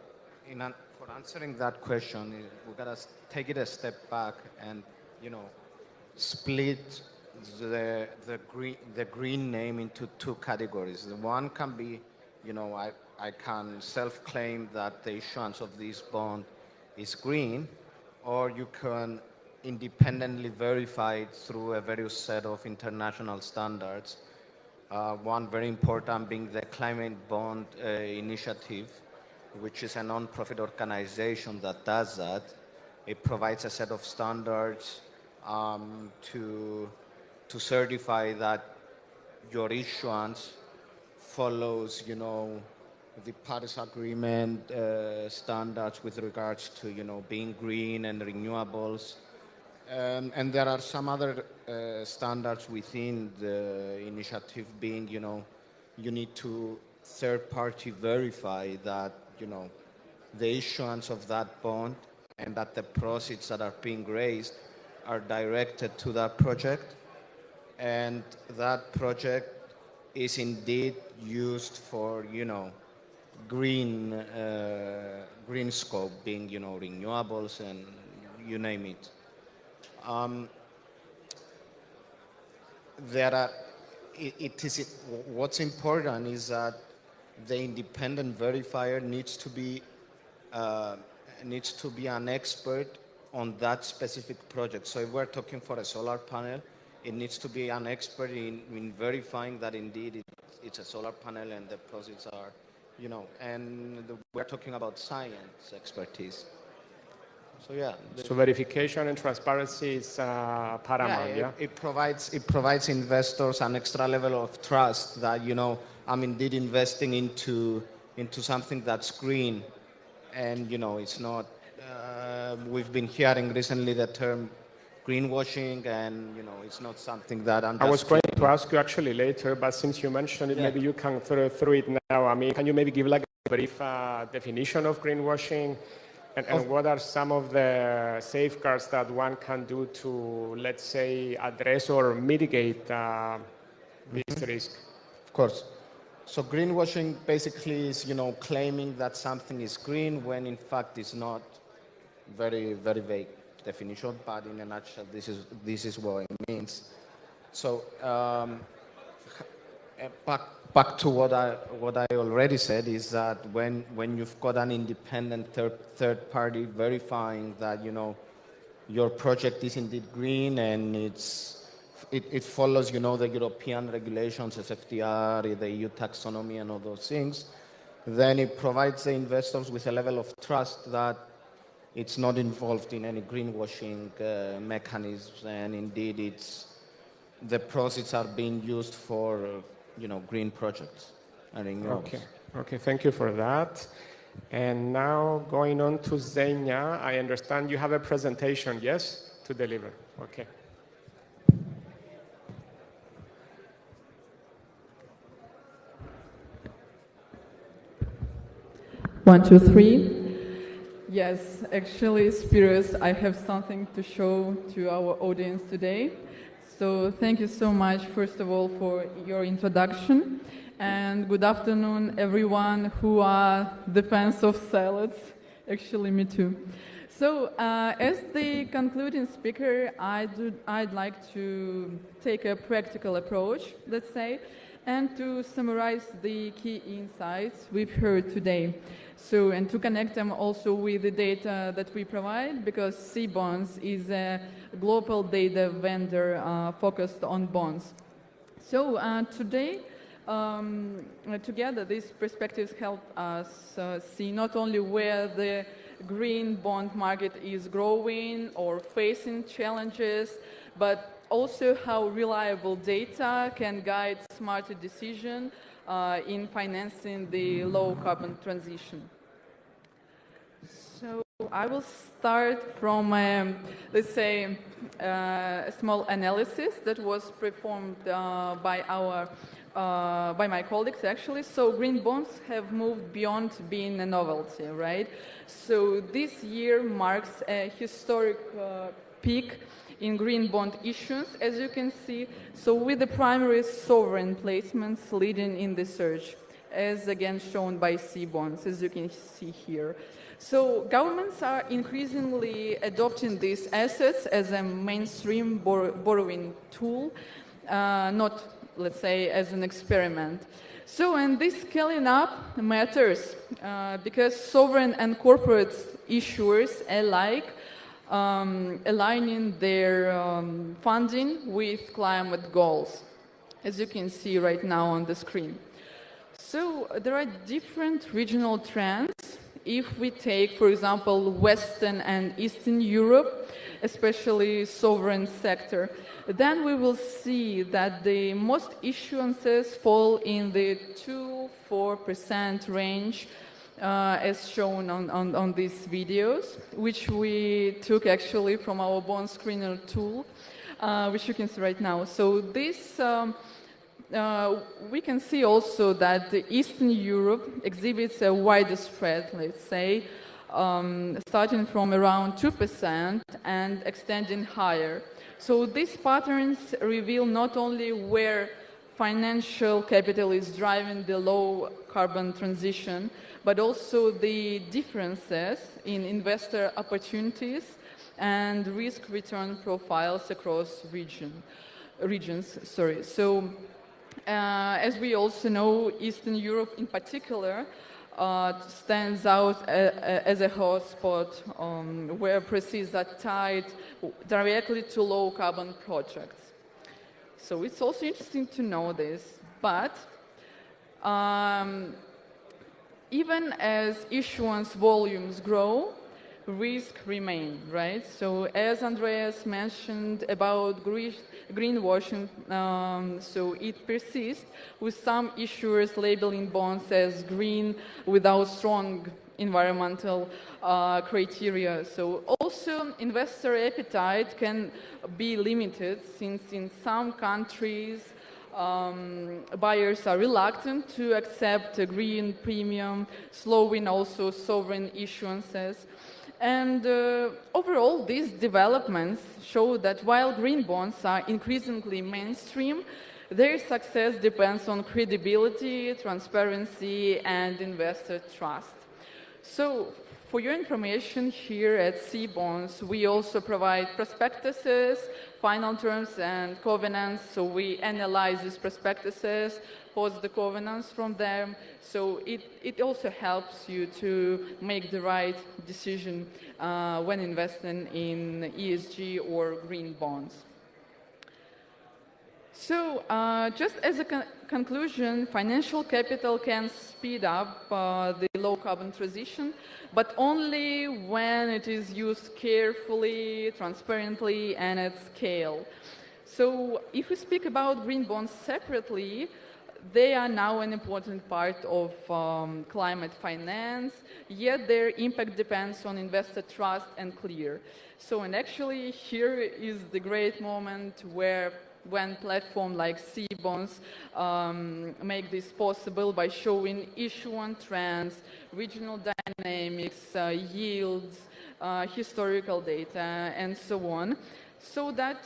for answering that question, we've got to take it a step back and, you know, split the green name into two categories. The one can be, you know, I can self-claim that the issuance of this bond is green, or you can independently verify it through a various set of international standards. One very important being the Climate Bond Initiative, which is a non-profit organization that does that. It provides a set of standards to certify that your issuance follows, you know, the Paris Agreement standards with regards to, you know, being green and renewables. And there are some other standards within the initiative being, you know, you need to third-party verify that, you know, the issuance of that bond and that the proceeds that are being raised are directed to that project, and that project is indeed used for, you know, green scope, being, you know, renewables and you name it. What's important is that the independent verifier needs to be an expert on that specific project. So if we're talking for a solar panel, it needs to be an expert in verifying that indeed it's a solar panel and the proceeds are, you know, and we're talking about science expertise. So yeah. So verification and transparency is paramount, yeah? It provides investors an extra level of trust that, you know, I'm indeed investing into something that's green, and, you know, it's not. We've been hearing recently the term greenwashing, and, you know, it's not something that I'm. I was going to ask you actually later, but since you mentioned it, maybe you can through it now. I mean, can you maybe give like a brief definition of greenwashing? And what are some of the safeguards that one can do to, let's say, address or mitigate this risk? Of course. So greenwashing basically is, you know, claiming that something is green when in fact it's not. Very, very vague definition, but in a nutshell, this is what it means. So back to what I already said is that when you've got an independent third party verifying that, you know, your project is indeed green and it follows, you know, the European regulations, SFTR, the EU taxonomy and all those things, then it provides the investors with a level of trust that it's not involved in any greenwashing mechanisms, and indeed the proceeds are being used for, you know, green projects and renewables. Okay, thank you for that. And now going on to Zenya, I understand you have a presentation, yes, to deliver. Okay. 1, 2, 3. Yes, actually, Spiros, I have something to show to our audience today. So thank you so much, first of all, for your introduction. And good afternoon, everyone who are the fans of salads. Actually, me too. So as the concluding speaker, I'd like to take a practical approach, let's say, and to summarize the key insights we've heard today. So, and to connect them also with the data that we provide, because C-Bonds is a global data vendor focused on bonds. So today, together, these perspectives help us see not only where the green bond market is growing or facing challenges, but also how reliable data can guide smarter decisions in financing the low carbon transition. So I will start from, let's say, a small analysis that was performed by my colleagues, actually. So green bonds have moved beyond being a novelty, right? So this year marks a historic peak in green bond issuance, as you can see, so with the primary sovereign placements leading in the surge, as again shown by C-bonds, as you can see here. So governments are increasingly adopting these assets as a mainstream borrowing tool, not, let's say, as an experiment. So, and this scaling up matters because sovereign and corporate issuers alike aligning their funding with climate goals, as you can see right now on the screen. So there are different regional trends. If we take, for example, Western and Eastern Europe, especially sovereign sector, then we will see that the most issuances fall in the 2-4% range, as shown on these videos, which we took actually from our bond screener tool, which you can see right now. So this, we can see also that the Eastern Europe exhibits a wider spread, let's say, starting from around 2% and extending higher. So these patterns reveal not only where financial capital is driving the low carbon transition, but also the differences in investor opportunities and risk-return profiles across regions. So, as we also know, Eastern Europe in particular stands out as a hotspot where proceeds are tied directly to low carbon projects. So it's also interesting to know this, but even as issuance volumes grow, risk remain, right? So as Andreas mentioned about greenwashing, so it persists with some issuers labeling bonds as green without strong environmental criteria. So also investor appetite can be limited since in some countries buyers are reluctant to accept a green premium, slowing also sovereign issuances. And overall, these developments show that while green bonds are increasingly mainstream, their success depends on credibility, transparency, and investor trust. So, for your information, here at C-Bonds, we also provide prospectuses, final terms, and covenants. So we analyze these prospectuses, post the covenants from them. So it also helps you to make the right decision when investing in ESG or green bonds. So just as a conclusion, financial capital can speed up the low carbon transition, but only when it is used carefully, transparently, and at scale. So if we speak about green bonds separately, They are now an important part of climate finance, yet their impact depends on investor trust and clear. So, and actually here is the great moment when platforms like C-Bonds make this possible by showing issuance trends, regional dynamics, yields, historical data, and so on, so that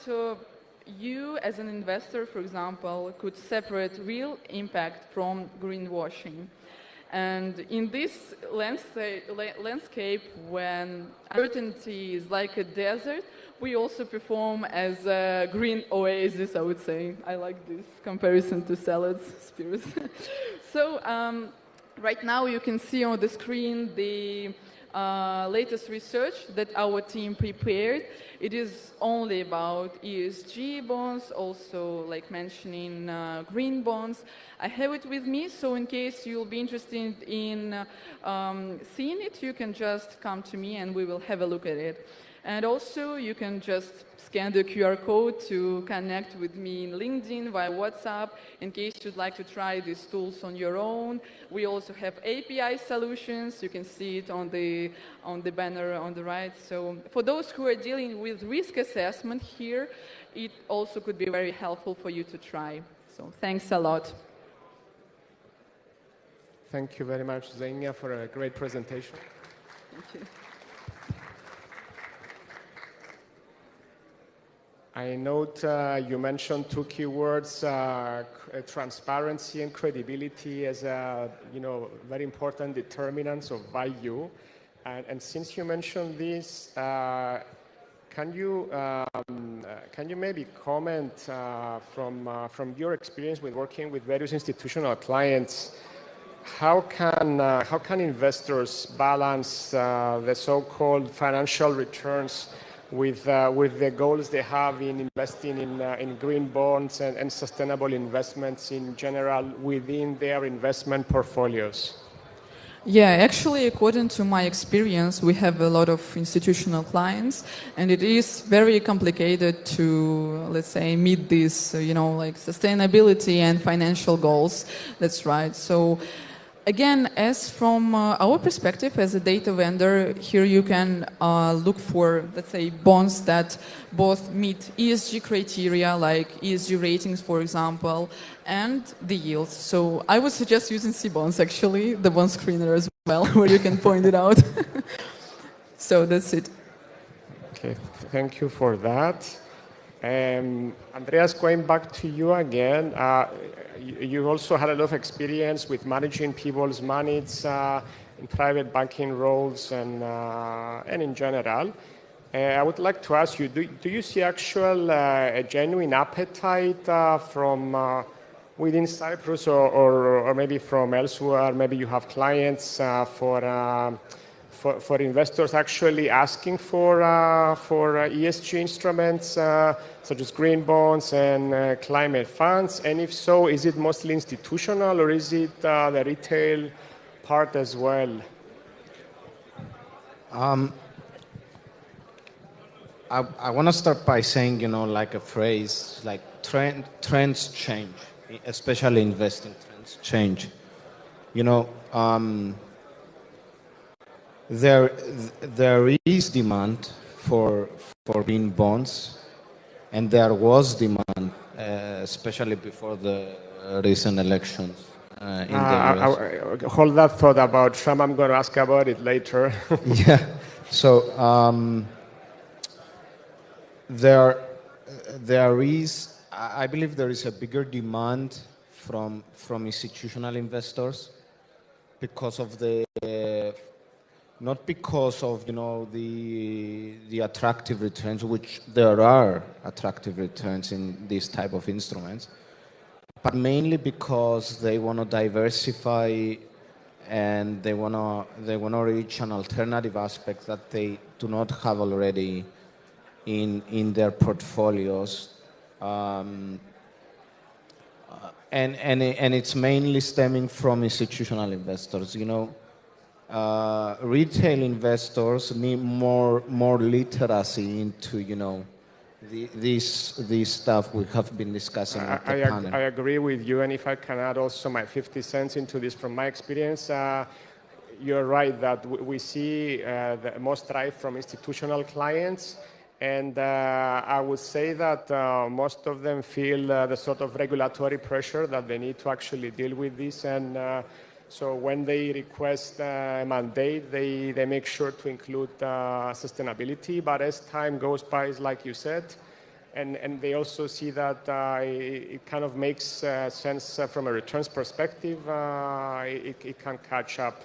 you as an investor, for example, could separate real impact from greenwashing. And in this landscape, when uncertainty is like a desert, we also perform as a green oasis, I would say. I like this comparison to salads, spirits. So right now you can see on the screen the latest research that our team prepared. It is only about ESG bonds, also like mentioning green bonds. I have it with me, so in case you'll be interested in seeing it, you can just come to me and we will have a look at it. And also you can just scan the QR code to connect with me in LinkedIn via WhatsApp in case you'd like to try these tools on your own. We also have API solutions. You can see it on the banner on the right. So for those who are dealing with risk assessment here, it also could be very helpful for you to try. So thanks a lot. Thank you very much, Xenia, for a great presentation. Thank you. I note you mentioned two keywords, transparency and credibility as very important determinants of value. And since you mentioned this, can you maybe comment from your experience with working with various institutional clients? How can investors balance the so-called financial returns with the goals they have in investing in green bonds and sustainable investments in general within their investment portfolios? Yeah, actually, according to my experience, we have a lot of institutional clients, and it is very complicated to, let's say, meet these, like sustainability and financial goals. That's right. So, again, as from our perspective as a data vendor, here you can look for, let's say, bonds that both meet ESG criteria, like ESG ratings, for example, and the yields. So I would suggest using C-Bonds, actually, the bond screener as well, where you can point it out. So that's it. Okay, thank you for that. Andreas, going back to you again, you also had a lot of experience with managing people's monies in private banking roles and in general. I would like to ask you, do you see a genuine appetite from within Cyprus or maybe from elsewhere? Maybe you have clients for investors actually asking for ESG instruments such as green bonds and climate funds? And if so, is it mostly institutional or is it the retail part as well? I want to start by saying, like a phrase, like trends change, especially investing trends change. There is demand for green bonds, and there was demand, especially before the recent elections in the US. Hold that thought about Trump. I'm going to ask about it later. Yeah. So I believe there is a bigger demand from institutional investors because of not because of the attractive returns, which there are attractive returns in these type of instruments, but mainly because they want to diversify and they want to reach an alternative aspect that they do not have already in their portfolios, and it's mainly stemming from institutional investors. Retail investors need more literacy into this stuff we have been discussing at the panel. I agree with you, and if I can add also my 50 cents into this from my experience, you're right that we see the most drive from institutional clients, and I would say that most of them feel the sort of regulatory pressure that they need to actually deal with this, and so when they request a mandate, they make sure to include sustainability, but as time goes by, like you said, and they also see that it kind of makes sense from a returns perspective, it can catch up.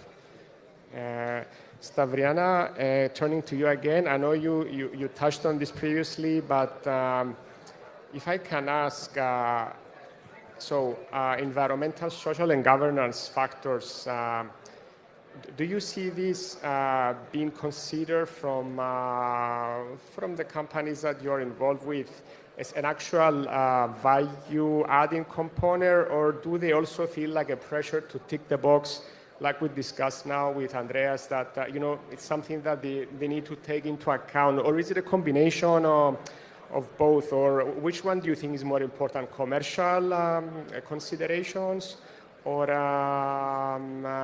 Stavriana, turning to you again, I know you touched on this previously, but if I can ask, environmental, social, and governance factors, do you see this being considered from the companies that you're involved with as an actual value-adding component, or do they also feel like a pressure to tick the box, like we discussed now with Andreas, that it's something that they need to take into account, or is it a combination of both, or which one do you think is more important, commercial considerations, or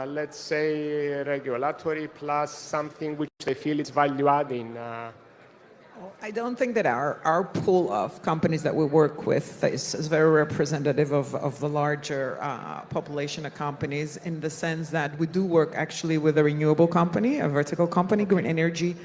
let's say regulatory plus something which they feel is value-adding? I don't think that our pool of companies that we work with is very representative of the larger population of companies, in the sense that we do work actually with a renewable company, a vertical company, Green Energy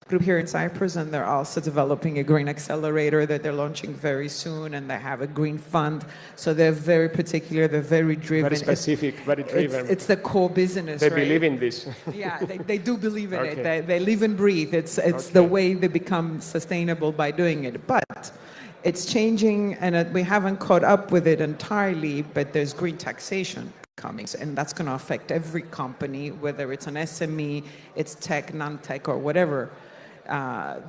Group here in Cyprus, and they're also developing a green accelerator that they're launching very soon, and they have a green fund. So they're very particular, they're very driven. Very specific, very driven. It's the core business, They right? believe in this. Yeah, they do believe in Okay. it. They live and breathe. It's the way they become sustainable by doing it. But it's changing, and we haven't caught up with it entirely, but there's green taxation coming, and that's going to affect every company, whether it's an SME, it's tech, non-tech, or whatever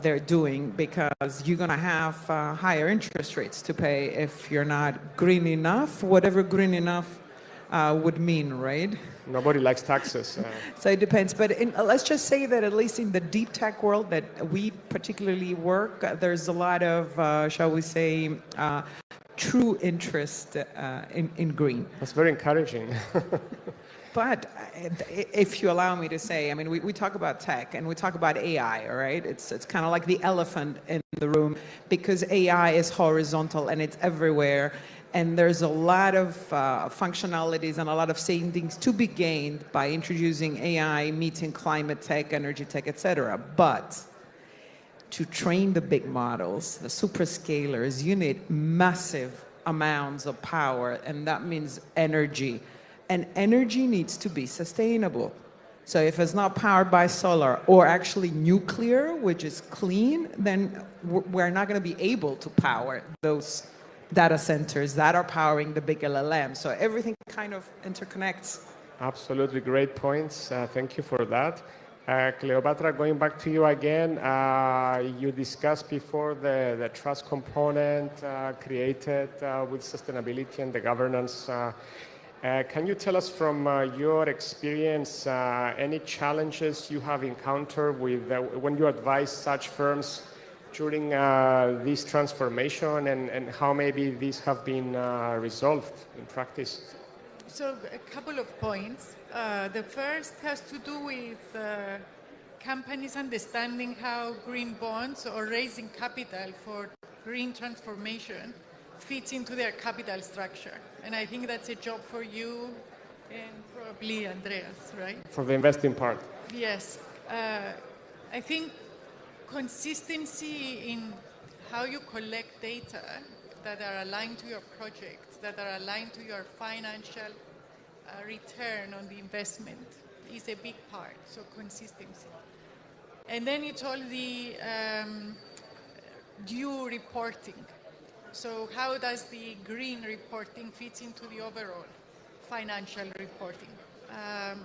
they're doing, because you're going to have higher interest rates to pay if you're not green enough, whatever green enough would mean, right? Nobody likes taxes. So it depends. But let's just say that at least in the deep tech world that we particularly work, there's a lot of, shall we say, true interest in green. That's very encouraging. But if you allow me to say, I mean, we talk about tech and we talk about AI, all right? It's kind of like the elephant in the room, because AI is horizontal and it's everywhere. And there's a lot of functionalities and a lot of savings to be gained by introducing AI, meeting climate tech, energy tech, etc. But to train the big models, the superscalers, you need massive amounts of power, and that means energy. And energy needs to be sustainable. So if it's not powered by solar or actually nuclear, which is clean, then we're not going to be able to power those data centers that are powering the big LLM. So everything kind of interconnects. Absolutely, great points. Thank you for that. Cleopatra, going back to you again, you discussed before the trust component created with sustainability and the governance. Can you tell us from your experience any challenges you have encountered with when you advise such firms during this transformation, and how maybe these have been resolved in practice? So a couple of points. The first has to do with companies understanding how green bonds or raising capital for green transformation fits into their capital structure. And I think that's a job for you and probably Andreas, right? For the investing part. Yes. I think consistency in how you collect data that are aligned to your project, that are aligned to your financial return on the investment is a big part, so consistency. And then it's all the due reporting. So how does the green reporting fit into the overall financial reporting,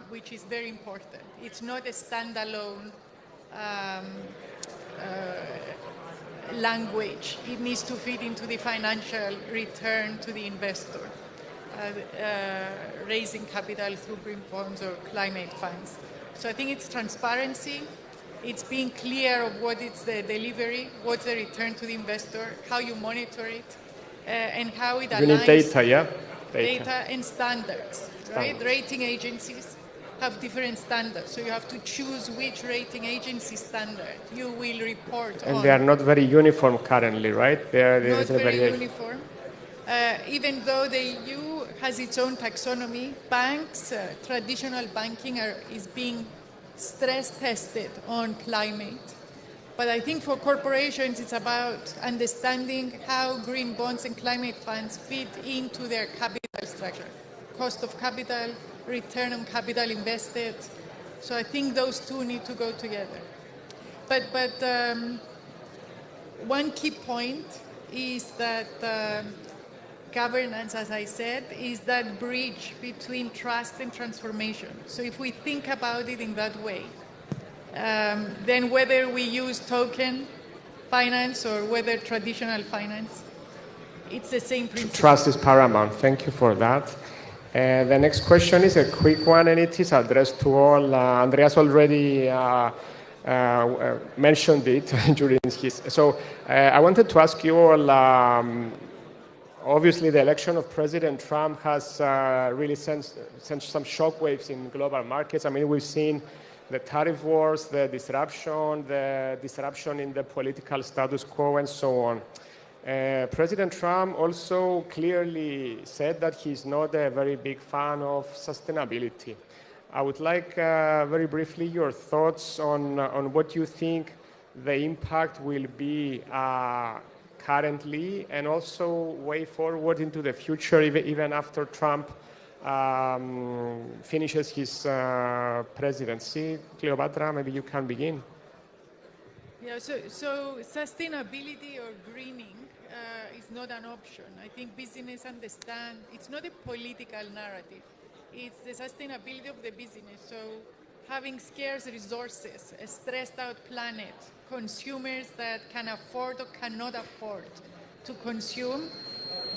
which is very important. It's not a standalone language. It needs to fit into the financial return to the investor, raising capital through green bonds or climate funds. So I think it's transparency, It's being clear of what is the delivery, what's the return to the investor, how you monitor it, and how it aligns. You need data, yeah? Data and standards, right? Rating agencies have different standards, so you have to choose which rating agency standard you will report on. And they are not very uniform currently, right? There Not is a very variation. uniform. Even though the EU has its own taxonomy, banks, traditional banking is being stress tested on climate. But I think for corporations, it's about understanding how green bonds and climate funds fit into their capital structure. Cost of capital, return on capital invested. So I think those two need to go together. But one key point is that governance, as I said, is that bridge between trust and transformation. So if we think about it in that way, then whether we use token finance or whether traditional finance, it's the same principle. Trust is paramount. Thank you for that. The next question is a quick one, and it is addressed to all. Andreas already mentioned it during his. So I wanted to ask you all. Obviously, the election of President Trump has really sent some shockwaves in global markets. I mean, we've seen the tariff wars, the disruption in the political status quo, and so on. President Trump also clearly said that he's not a very big fan of sustainability. I would like very briefly your thoughts on what you think the impact will be currently and also way forward into the future, even after Trump finishes his presidency. Cleopatra, maybe you can begin. Yeah, so sustainability or greening is not an option. I think business understand it's not a political narrative. It's the sustainability of the business. So having scarce resources, a stressed out planet, consumers that can afford or cannot afford to consume,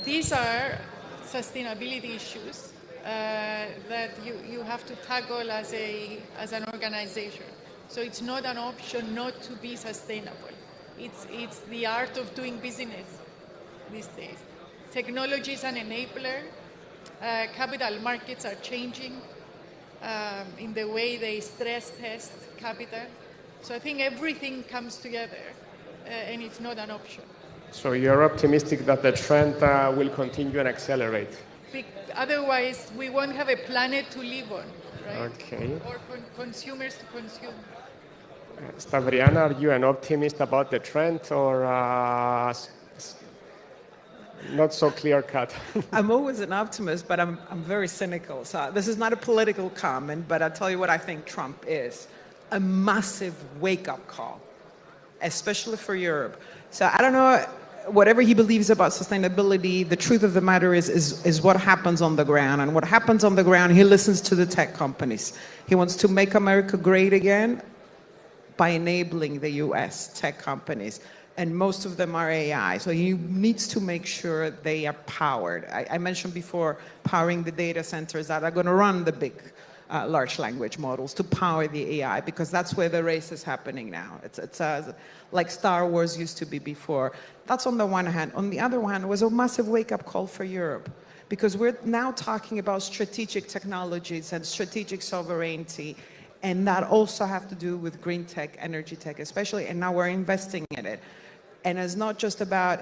these are sustainability issues that you have to tackle as an organization. So it's not an option not to be sustainable. It's the art of doing business these days. Technology is an enabler. Capital markets are changing in the way they stress test capital. So I think everything comes together and it's not an option. So you're optimistic that the trend will continue and accelerate? Otherwise, we won't have a planet to live on, right? Okay. Or consumers to consume. Stavriana, are you an optimist about the trend or not so clear-cut? I'm always an optimist, but I'm very cynical. So this is not a political comment, but I'll tell you what I think Trump is. A massive wake-up call, especially for Europe. So I don't know, whatever he believes about sustainability, the truth of the matter is what happens on the ground. And what happens on the ground, he listens to the tech companies. He wants to make America great again by enabling the US tech companies. And most of them are AI. So he needs to make sure they are powered. I mentioned before powering the data centers that are going to run the big large language models to power the AI, because that's where the race is happening now. It's like Star Wars used to be before. That's on the one hand. On the other hand, it was a massive wake-up call for Europe, because we're now talking about strategic technologies and strategic sovereignty, and that also have to do with green tech, energy tech especially, and now we're investing in it. And it's not just about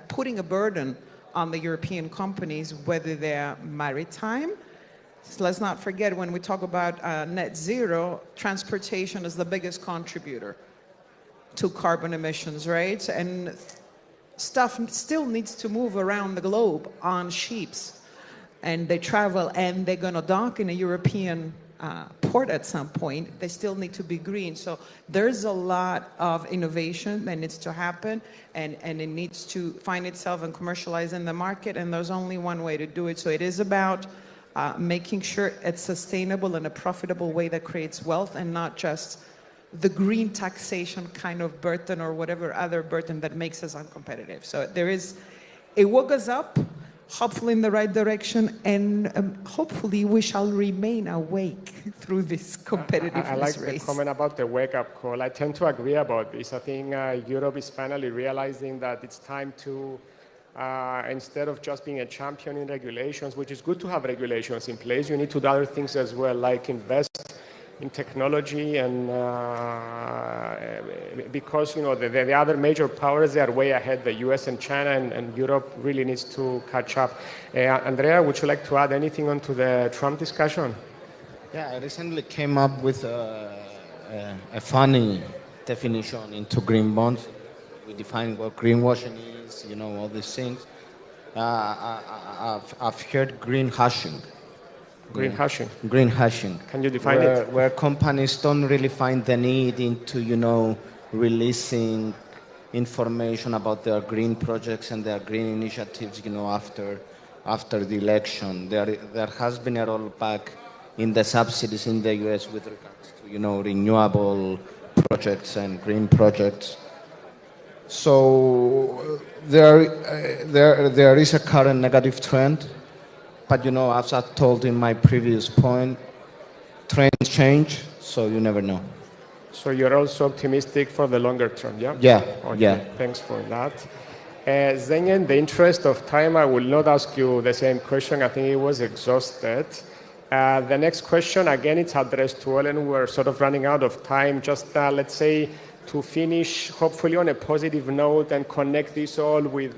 putting a burden on the European companies, whether they're maritime. So let's not forget, when we talk about net zero, transportation is the biggest contributor to carbon emissions, right? And stuff still needs to move around the globe on ships. And they travel, and they're going to dock in a European port at some point. They still need to be green. So there's a lot of innovation that needs to happen, and it needs to find itself and commercialize in the market, and there's only one way to do it. So it is about making sure it's sustainable in a profitable way that creates wealth, and not just the green taxation kind of burden or whatever other burden that makes us uncompetitive. So it woke us up. hopefully in the right direction, and hopefully we shall remain awake through this competitive I like race. the comment about the wake-up call. I tend to agree about this. I think Europe is finally realizing that it's time to, instead of just being a champion in regulations, which is good to have regulations in place, you need to do other things as well, like invest in technology, and because the other major powers, they are way ahead, the US and China, and Europe really needs to catch up. Andrea, would you like to add anything onto the Trump discussion? Yeah, I recently came up with a funny definition into green bonds. We define what greenwashing is, all these things. I've heard green hashing. Green hashing. Green hashing. Can you define it? Where companies don't really find the need into, releasing information about their green projects and their green initiatives, after the election. There has been a rollback in the subsidies in the US with regards to, renewable projects and green projects. So there is a current negative trend. But, as I told in my previous point, trends change, so you never know. So you're also optimistic for the longer term, yeah? Yeah, okay. yeah. Thanks for that. Zeng, in the interest of time, I will not ask you the same question. I think it was exhausted. The next question, again, it's addressed to all, and we're sort of running out of time. Just, let's say, to finish, hopefully on a positive note, and connect this all with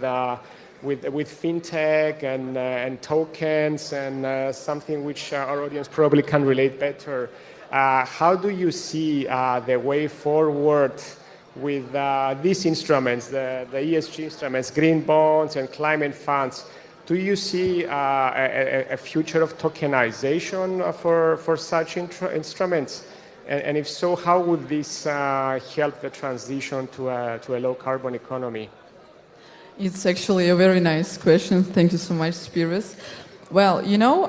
fintech and tokens and something which our audience probably can relate better. How do you see the way forward with these instruments, the ESG instruments, green bonds and climate funds? Do you see a future of tokenization for such instruments? And if so, how would this help the transition to a low carbon economy? It's actually a very nice question. Thank you so much, Spiros. Well,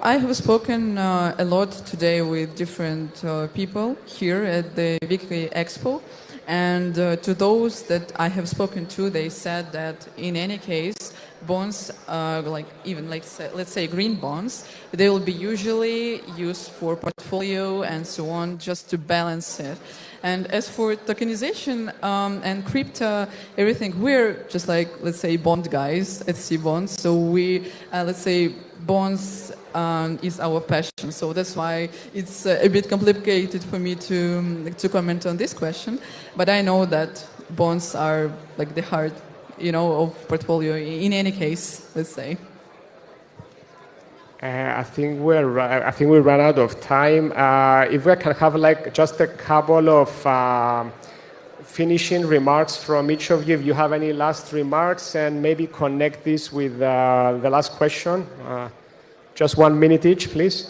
I have spoken a lot today with different people here at the Wiki Expo. And to those that I have spoken to, they said that in any case, bonds, let's say green bonds, they will be usually used for portfolio and so on, just to balance it. And as for tokenization and crypto, everything, we're just like, let's say, bond guys at C-Bonds. So we, let's say, bonds is our passion. So that's why it's a bit complicated for me to comment on this question. But I know that bonds are like the heart, of portfolio in any case, let's say. I think we ran out of time. If we can have just a couple of finishing remarks from each of you, if you have any last remarks, and maybe connect this with the last question. Just 1 minute each, please.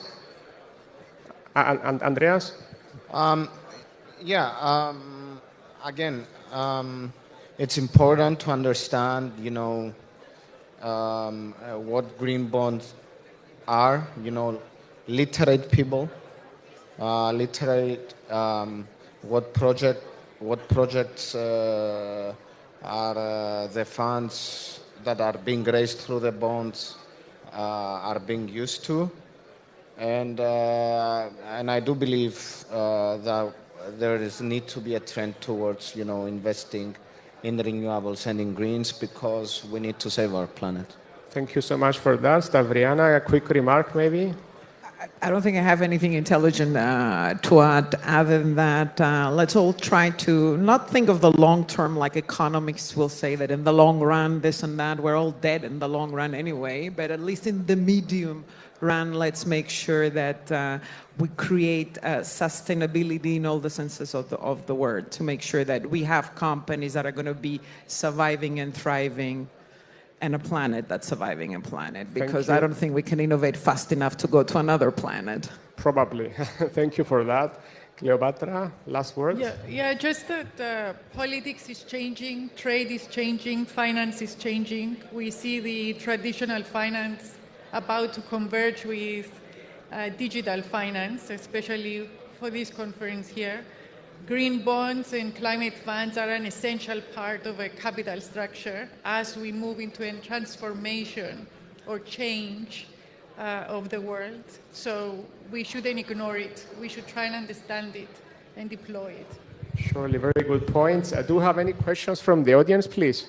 And Andreas? Again, it's important to understand, what green bonds are, literate people, what projects are the funds that are being raised through the bonds are being used to, and I do believe that there is need to be a trend towards investing in renewables and in greens, because we need to save our planet. Thank you so much for that. Stavriana, a quick remark maybe? I don't think I have anything intelligent to add other than that. Let's all try to not think of the long term like economics will say that in the long run, this and that, we're all dead in the long run anyway, but at least in the medium run, let's make sure that we create sustainability in all the senses of the word, to make sure that we have companies that are going to be surviving and thriving, and a planet that's surviving, a planet, because I don't think we can innovate fast enough to go to another planet. Probably. Thank you for that. Cleopatra, last words? Yeah, just that politics is changing, trade is changing, finance is changing. We see the traditional finance about to converge with digital finance, especially for this conference here. Green bonds and climate funds are an essential part of a capital structure as we move into a transformation or change of the world. So we shouldn't ignore it. We should try and understand it and deploy it. Surely, very good points. Do you have any questions from the audience, please?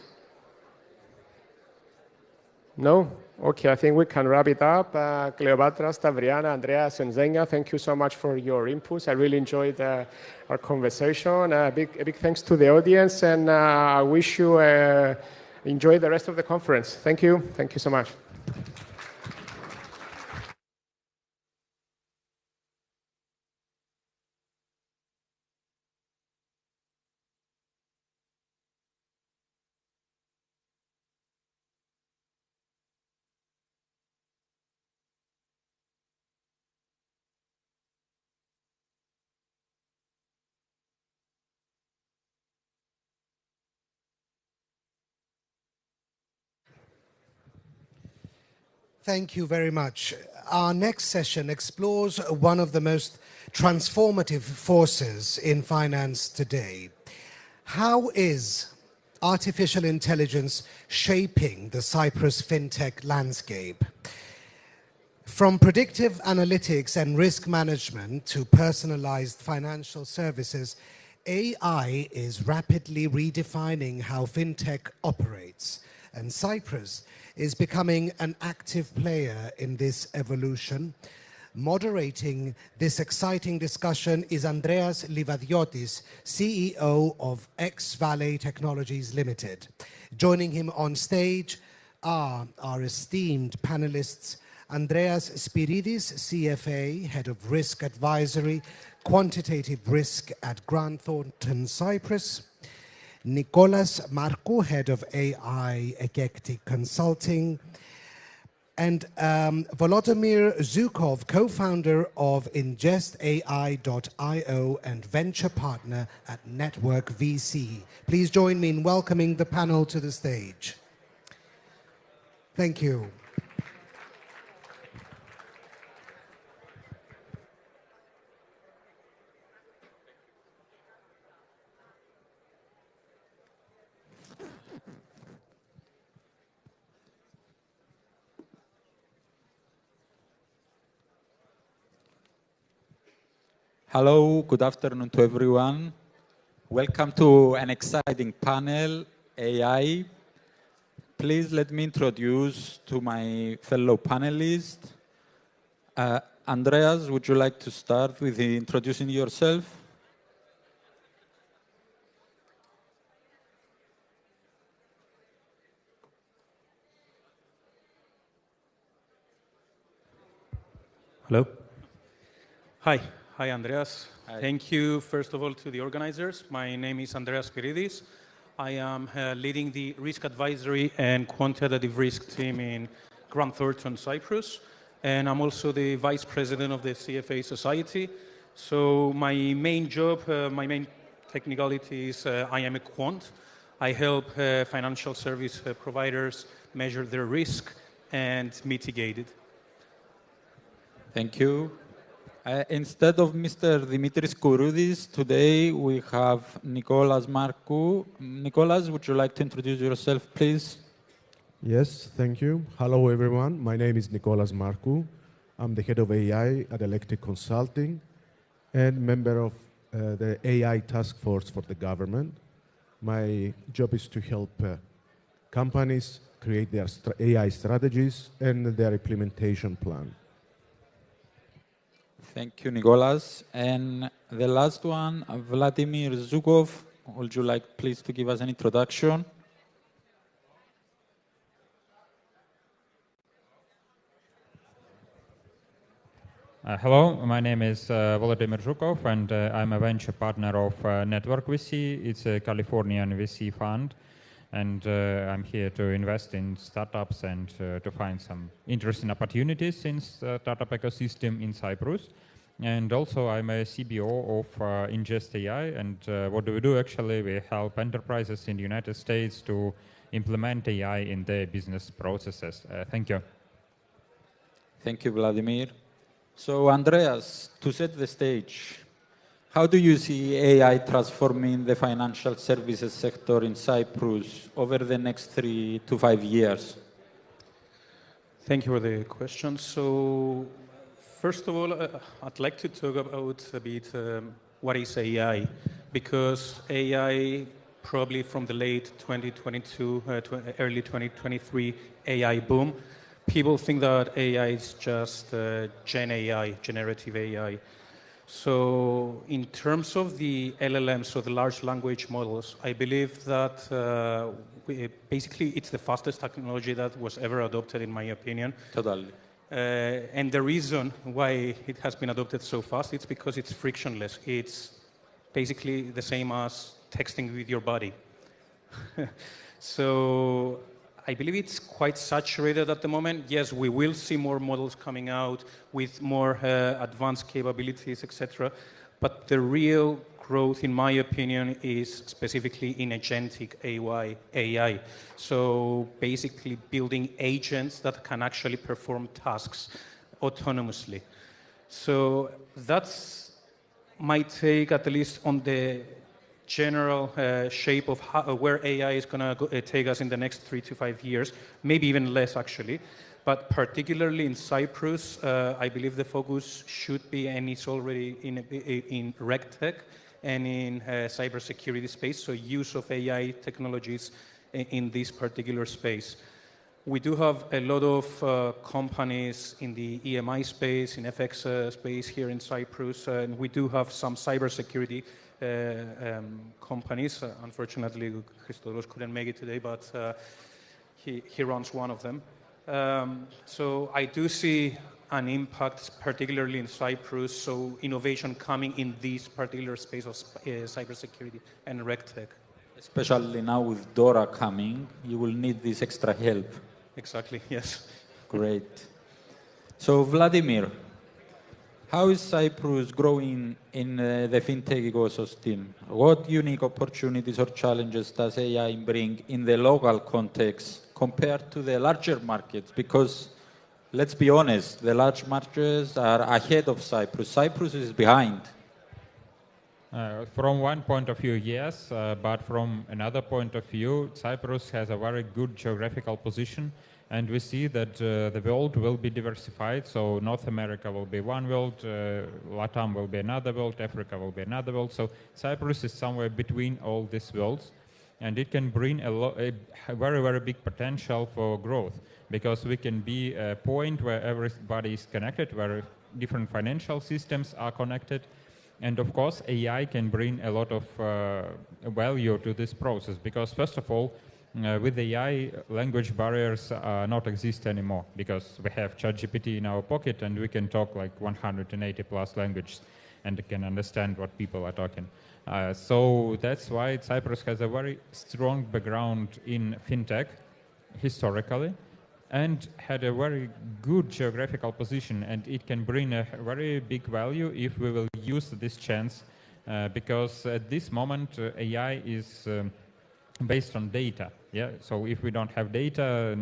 No? Okay, I think we can wrap it up. Cleopatra, Stavriana, Andreas, and Zenia, thank you so much for your inputs. I really enjoyed our conversation. A big thanks to the audience, and I wish you enjoy the rest of the conference. Thank you. Thank you so much. Thank you very much. Our next session explores one of the most transformative forces in finance today. How is artificial intelligence shaping the Cyprus fintech landscape? From predictive analytics and risk management to personalized financial services, AI is rapidly redefining how fintech operates, and Cyprus is becoming an active player in this evolution. Moderating this exciting discussion is Andreas Livadiotis, CEO of X-Valley Technologies Limited. Joining him on stage are our esteemed panelists, Andreas Spiridis, CFA, Head of Risk Advisory, Quantitative Risk at Grant Thornton Cyprus, Nicolas Marcou, Head of AI Eclectic Consulting, and Volodymyr Zhukov, co-founder of IngestAI.io and venture partner at Network VC. Please join me in welcoming the panel to the stage. Thank you. Hello, good afternoon to everyone. Welcome to an exciting panel, AI. Please let me introduce to my fellow panelists. Andreas, would you like to start with introducing yourself? Hello. Hi, Andreas. Hi. Thank you, first of all, to the organizers. My name is Andreas Spiridis. I am leading the risk advisory and quantitative risk team in Grant Thornton, Cyprus. And I'm also the vice president of the CFA Society. So my main job, my main technicality is I am a quant. I help financial service providers measure their risk and mitigate it. Thank you. Instead of Mr. Dimitris Kouroudis, today we have Nicolas Marcou. Nicolas, would you like to introduce yourself, please? Yes, thank you. Hello, everyone. My name is Nicolas Marcou. I'm the head of AI at Eclectic Consulting and member of the AI task force for the government. My job is to help companies create their AI strategies and their implementation plan. Thank you, Nicolas. And the last one, Vladimir Zhukov. Would you like, please, to give us an introduction? Hello, my name is Volodymyr Zhukov, and I'm a venture partner of Network VC. It's a Californian VC fund, and I'm here to invest in startups and to find some interesting opportunities in startup ecosystem in Cyprus. And also, I'm a CBO of IngestAI, and what do we do? Actually, we help enterprises in the United States to implement AI in their business processes. Thank you. Thank you, Vladimir. So, Andreas, to set the stage, how do you see AI transforming the financial services sector in Cyprus over the next 3 to 5 years? Thank you for the question. So, first of all, I'd like to talk about a bit what is AI, because AI probably from the late 2022, early 2023 AI boom, people think that AI is just Gen AI, generative AI. So in terms of the LLMs, so the large language models, I believe that basically it's the fastest technology that was ever adopted, in my opinion. Totally. And the reason why it has been adopted so fast, it's because it's frictionless. It's basically the same as texting with your body. So I believe it's quite saturated at the moment. Yes, we will see more models coming out with more advanced capabilities, etc. But the real growth, in my opinion, is specifically in agentic AI. So basically building agents that can actually perform tasks autonomously. So that's my take, at least on the general shape of where AI is going to take us in the next 3 to 5 years, maybe even less actually. But particularly in Cyprus, I believe the focus should be, and it's already in RegTech and in cybersecurity space, so use of AI technologies in this particular space. We do have a lot of companies in the EMI space, in FX space here in Cyprus, and we do have some cybersecurity companies. Unfortunately, Christos couldn't make it today, but he runs one of them. So I do see an impact, particularly in Cyprus, so innovation coming in this particular space of cybersecurity and RegTech. Especially now with Dora coming, you will need this extra help. Exactly, yes. Great. So, Vladimir, how is Cyprus growing in the fintech ecosystem? What unique opportunities or challenges does AI bring in the local context compared to the larger markets? Because, let's be honest, the large markets are ahead of Cyprus. Cyprus is behind. From one point of view, yes, but from another point of view, Cyprus has a very good geographical position, and we see that the world will be diversified. So North America will be one world, Latam will be another world, Africa will be another world. So Cyprus is somewhere between all these worlds, and it can bring a very, very big potential for growth, because we can be a point where everybody is connected, where different financial systems are connected. And of course, AI can bring a lot of value to this process, because first of all, with AI, language barriers not exist anymore, because we have ChatGPT in our pocket and we can talk like 180 plus languages and can understand what people are talking. So that's why Cyprus has a very strong background in fintech historically, and had a very good geographical position, and it can bring a very big value if we will use this chance, because at this moment AI is based on data. Yeah, so if we don't have data,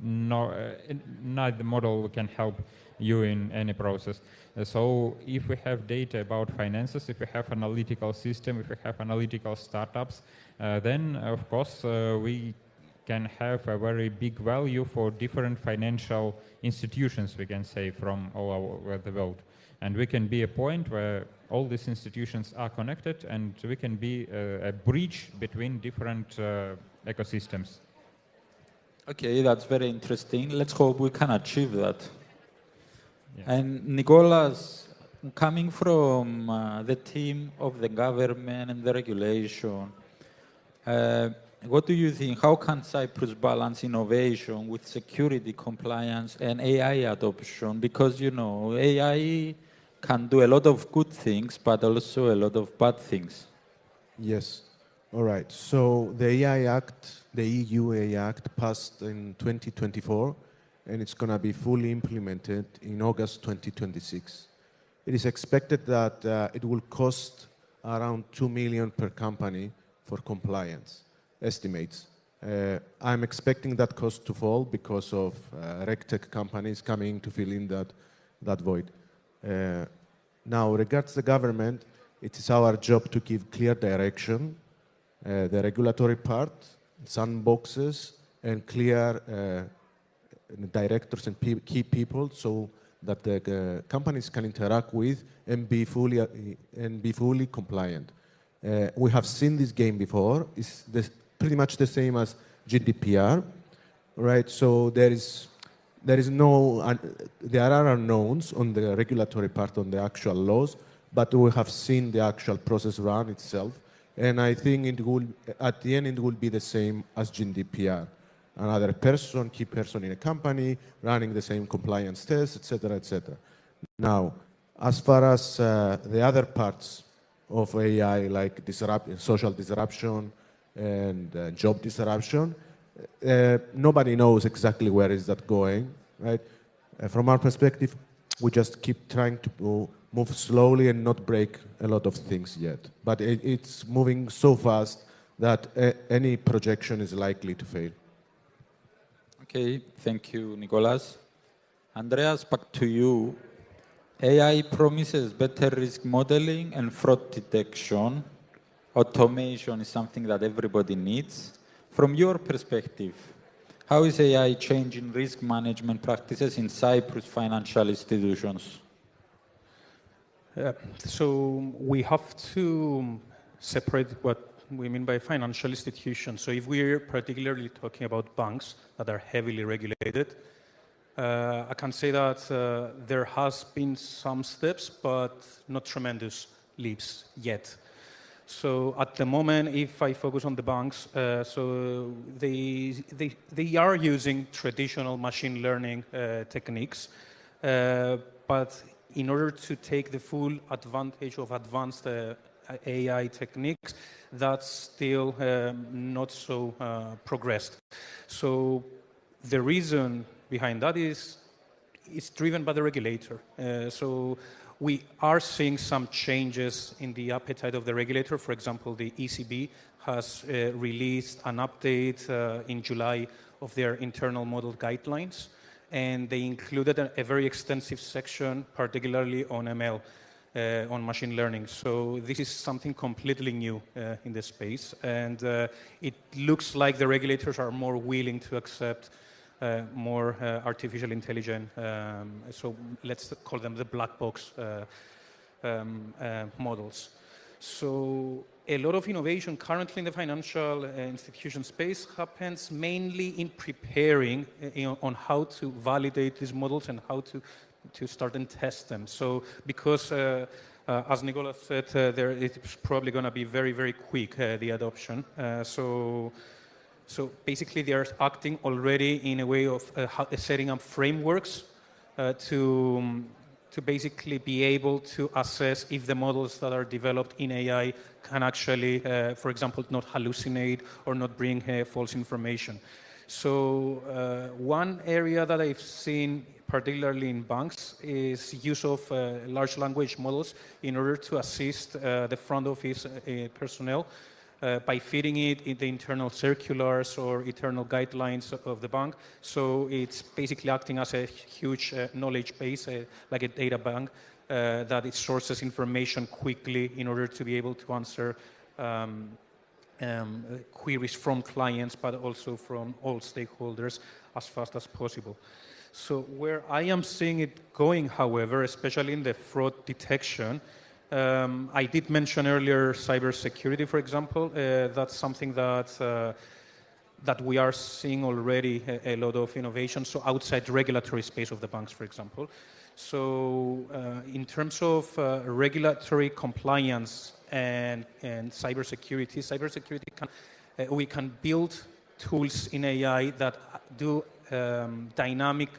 neither model can help you in any process. So if we have data about finances, if we have analytical system, if we have analytical startups, then of course we can have a very big value for different financial institutions, we can say, from all over the world. And we can be a point where all these institutions are connected, and we can be a bridge between different ecosystems. Okay, that's very interesting. Let's hope we can achieve that. Yeah. And Nicholas, coming from the team of the government and the regulation, what do you think? How can Cyprus balance innovation with security, compliance, and AI adoption? Because, you know, AI can do a lot of good things, but also a lot of bad things. Yes. All right. So the AI Act, the EU AI Act, passed in 2024, and it's going to be fully implemented in August 2026. It is expected that it will cost around 2 million per company for compliance. Estimates. I'm expecting that cost to fall because of RegTech companies coming to fill in that void. Now, regards the government, it is our job to give clear direction, the regulatory part, sandboxes, and clear directors and key people so that the companies can interact with and be fully compliant. We have seen this game before. It's pretty much the same as GDPR, right? So there are unknowns on the regulatory part, on the actual laws, but we have seen the actual process run itself. And I think at the end, it will be the same as GDPR. Another key person in a company, running the same compliance tests, etc., etc. Now, as far as the other parts of AI, like social disruption and job disruption, nobody knows exactly where is that going, right? From our perspective, we just keep trying to move slowly and not break a lot of things yet. But it's moving so fast that any projection is likely to fail. Okay, thank you, Nicolas. Andreas, back to you. AI promises better risk modeling and fraud detection. Automation is something that everybody needs. From your perspective, how is AI changing risk management practices in Cyprus financial institutions? So we have to separate what we mean by financial institutions. So if we're particularly talking about banks that are heavily regulated, I can say that there has been some steps, but not tremendous leaps yet. So at the moment, if I focus on the banks, so they are using traditional machine learning techniques, but in order to take the full advantage of advanced AI techniques, that's still not so progressed. So the reason behind that is it's driven by the regulator. So we are seeing some changes in the appetite of the regulator. For example, the ECB has released an update in July of their internal model guidelines, and they included a very extensive section, particularly on ML. On machine learning. So this is something completely new in this space. And it looks like the regulators are more willing to accept more artificial intelligence. So let's call them the black box models. So a lot of innovation currently in the financial institution space happens mainly in preparing on how to validate these models and how to start and test them. So because, as Nicolas said, it's probably going to be very, very quick, the adoption. So basically, they are acting already in a way of setting up frameworks to basically be able to assess if the models that are developed in AI can actually, for example, not hallucinate or not bring false information. So one area that I've seen, particularly in banks, is use of large language models in order to assist the front office personnel by feeding it in the internal circulars or internal guidelines of the bank. So it's basically acting as a huge knowledge base, like a data bank, that it sources information quickly in order to be able to answer queries from clients, but also from all stakeholders as fast as possible. So where I am seeing it going, however, especially in the fraud detection, I did mention earlier cybersecurity, for example. That's something that we are seeing already a lot of innovation, so outside regulatory space of the banks, for example. So in terms of regulatory compliance and cybersecurity, we can build tools in AI that do dynamic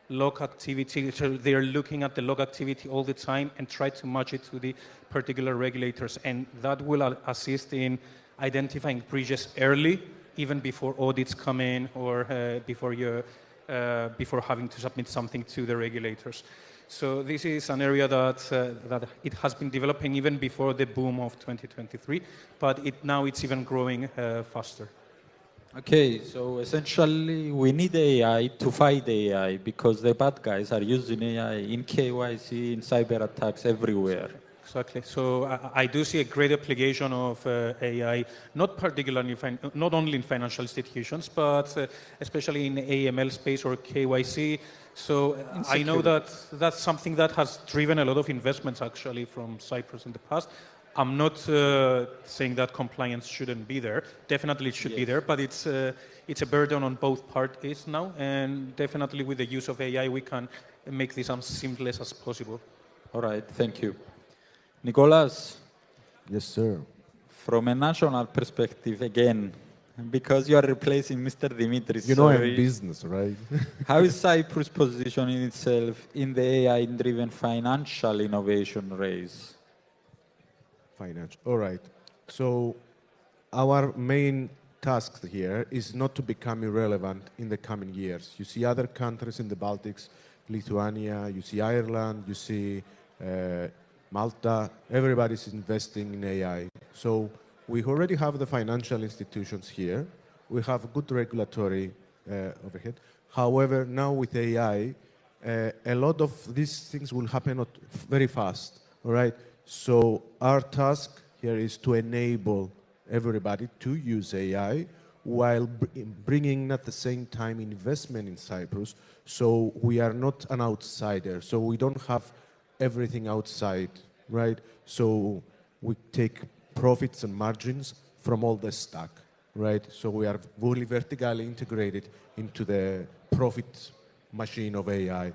log activity. So they're looking at the log activity all the time and try to match it to the particular regulators. And that will assist in identifying breaches early, even before audits come in or before having to submit something to the regulators. So this is an area that it has been developing even before the boom of 2023, but now it's even growing faster. Okay, so essentially we need AI to fight AI because the bad guys are using AI in KYC, in cyber attacks everywhere. Exactly. So I do see a great application of AI, not particularly, not only in financial institutions, but especially in AML space or KYC. So I know that that's something that has driven a lot of investments actually from Cyprus in the past. I'm not saying that compliance shouldn't be there. Definitely it should be there, but it's a burden on both parties now. And definitely with the use of AI, we can make this as seamless as possible. All right, thank you. Nicolas? Yes, sir. From a national perspective, again, because you are replacing Mr. Dimitris. You know I'm business, right? How is Cyprus positioning itself in the AI-driven financial innovation race? Financial. All right. So our main task here is not to become irrelevant in the coming years. You see other countries in the Baltics, Lithuania, you see Ireland, you see Malta, everybody's investing in AI. So we already have the financial institutions here. We have good regulatory overhead. However, now with AI, a lot of these things will happen very fast, all right? So our task here is to enable everybody to use AI while bringing at the same time investment in Cyprus. So we are not an outsider. So we don't have everything outside, right? So we take profits and margins from all the stack, right? So we are fully vertically integrated into the profit machine of AI.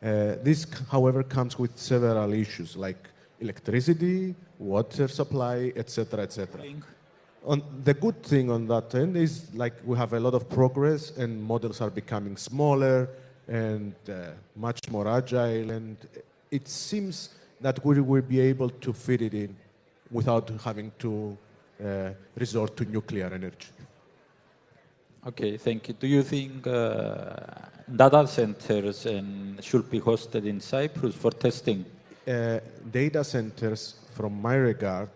This, however, comes with several issues like electricity, water supply, etc., etc. The good thing on that end is like we have a lot of progress and models are becoming smaller and much more agile, and it seems that we will be able to fit it in without having to resort to nuclear energy. Okay, thank you. Do you think data centers should be hosted in Cyprus for testing? Data centers, from my regard,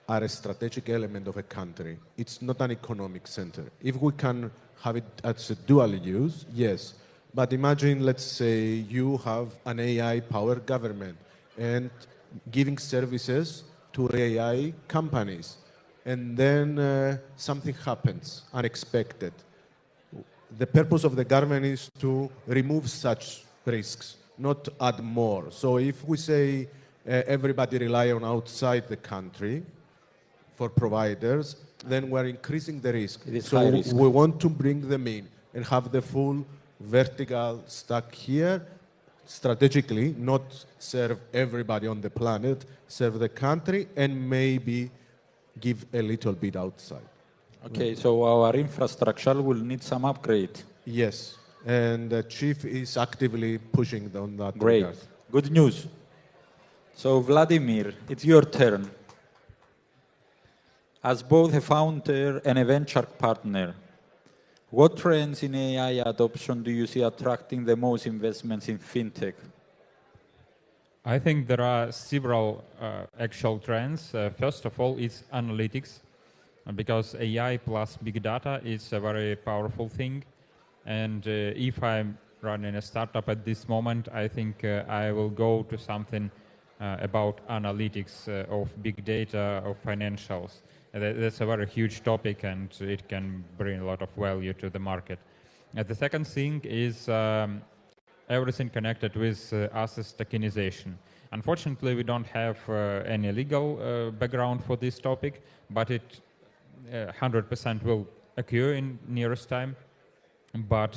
are a strategic element of a country. It's not an economic center. If we can have it as a dual use, yes. But imagine, let's say, you have an AI-powered government and giving services to AI companies, and then something happens unexpected. The purpose of the government is to remove such risks, not add more. So if we say everybody rely on outside the country for providers, then we're increasing the risk. So we want to bring them in and have the full vertical stack here, strategically, not serve everybody on the planet, serve the country, and maybe give a little bit outside. Okay, so our infrastructure will need some upgrade. Yes, and the chief is actively pushing on that. Great, regard. Good news. So Vladimir, it's your turn. As both a founder and a venture partner, what trends in AI adoption do you see attracting the most investments in fintech? I think there are several actual trends. First of all, it's analytics, because AI plus big data is a very powerful thing. And if I'm running a startup at this moment, I think I will go to something about analytics of big data, of financials. That's a very huge topic, and it can bring a lot of value to the market. The second thing is everything connected with assets tokenization. Unfortunately, we don't have any legal background for this topic, but it 100% will occur in nearest time. But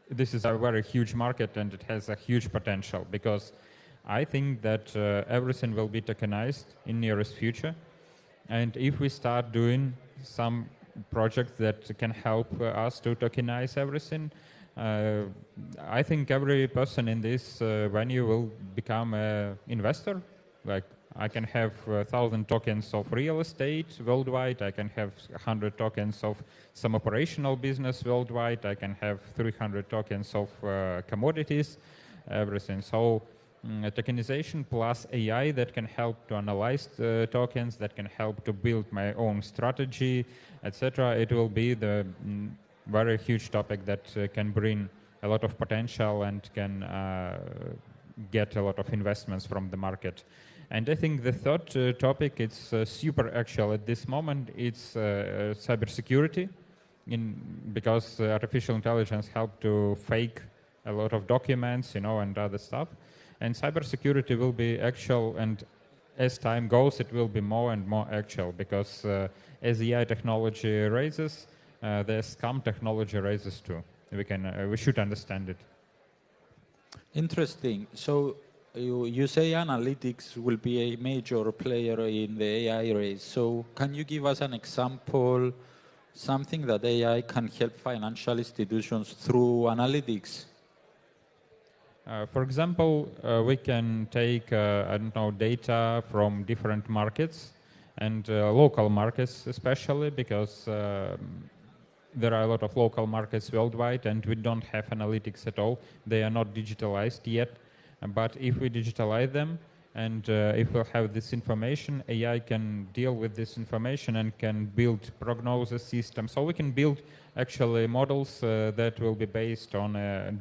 this is a very huge market, and it has a huge potential, because I think that everything will be tokenized in nearest future. And if we start doing some projects that can help us to tokenize everything, I think every person in this venue will become an investor. Like, I can have 1,000 tokens of real estate worldwide. I can have 100 tokens of some operational business worldwide. I can have 300 tokens of commodities, everything. So tokenization plus AI that can help to analyze the tokens, that can help to build my own strategy, etc. It will be the very huge topic that can bring a lot of potential and can get a lot of investments from the market. And I think the third topic, it's super actual at this moment, it's cybersecurity, because artificial intelligence help to fake a lot of documents, and other stuff. And cybersecurity will be actual, and as time goes, it will be more and more actual, because as AI technology raises, the scam technology raises too. We should understand it. Interesting. So you say analytics will be a major player in the AI race. So can you give us an example, something that AI can help financial institutions through analytics? For example, we can take, data from different markets and local markets especially, because there are a lot of local markets worldwide and we don't have analytics at all. They are not digitalized yet. But if we digitalize them and if we'll have this information, AI can deal with this information and can build prognosis systems. So we can build actually models that will be based on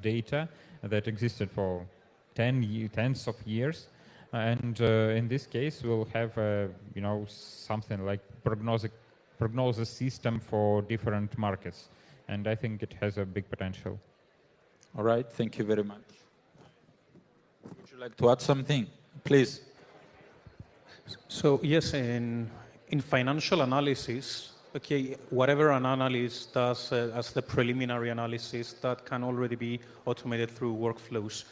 data that existed for tens of years, and in this case we'll have something like prognosis system for different markets, and I think it has a big potential. All right, thank you very much. Would you like to add something, please? So yes, in financial analysis, okay, whatever an analyst does as the preliminary analysis, that can already be automated through workflows.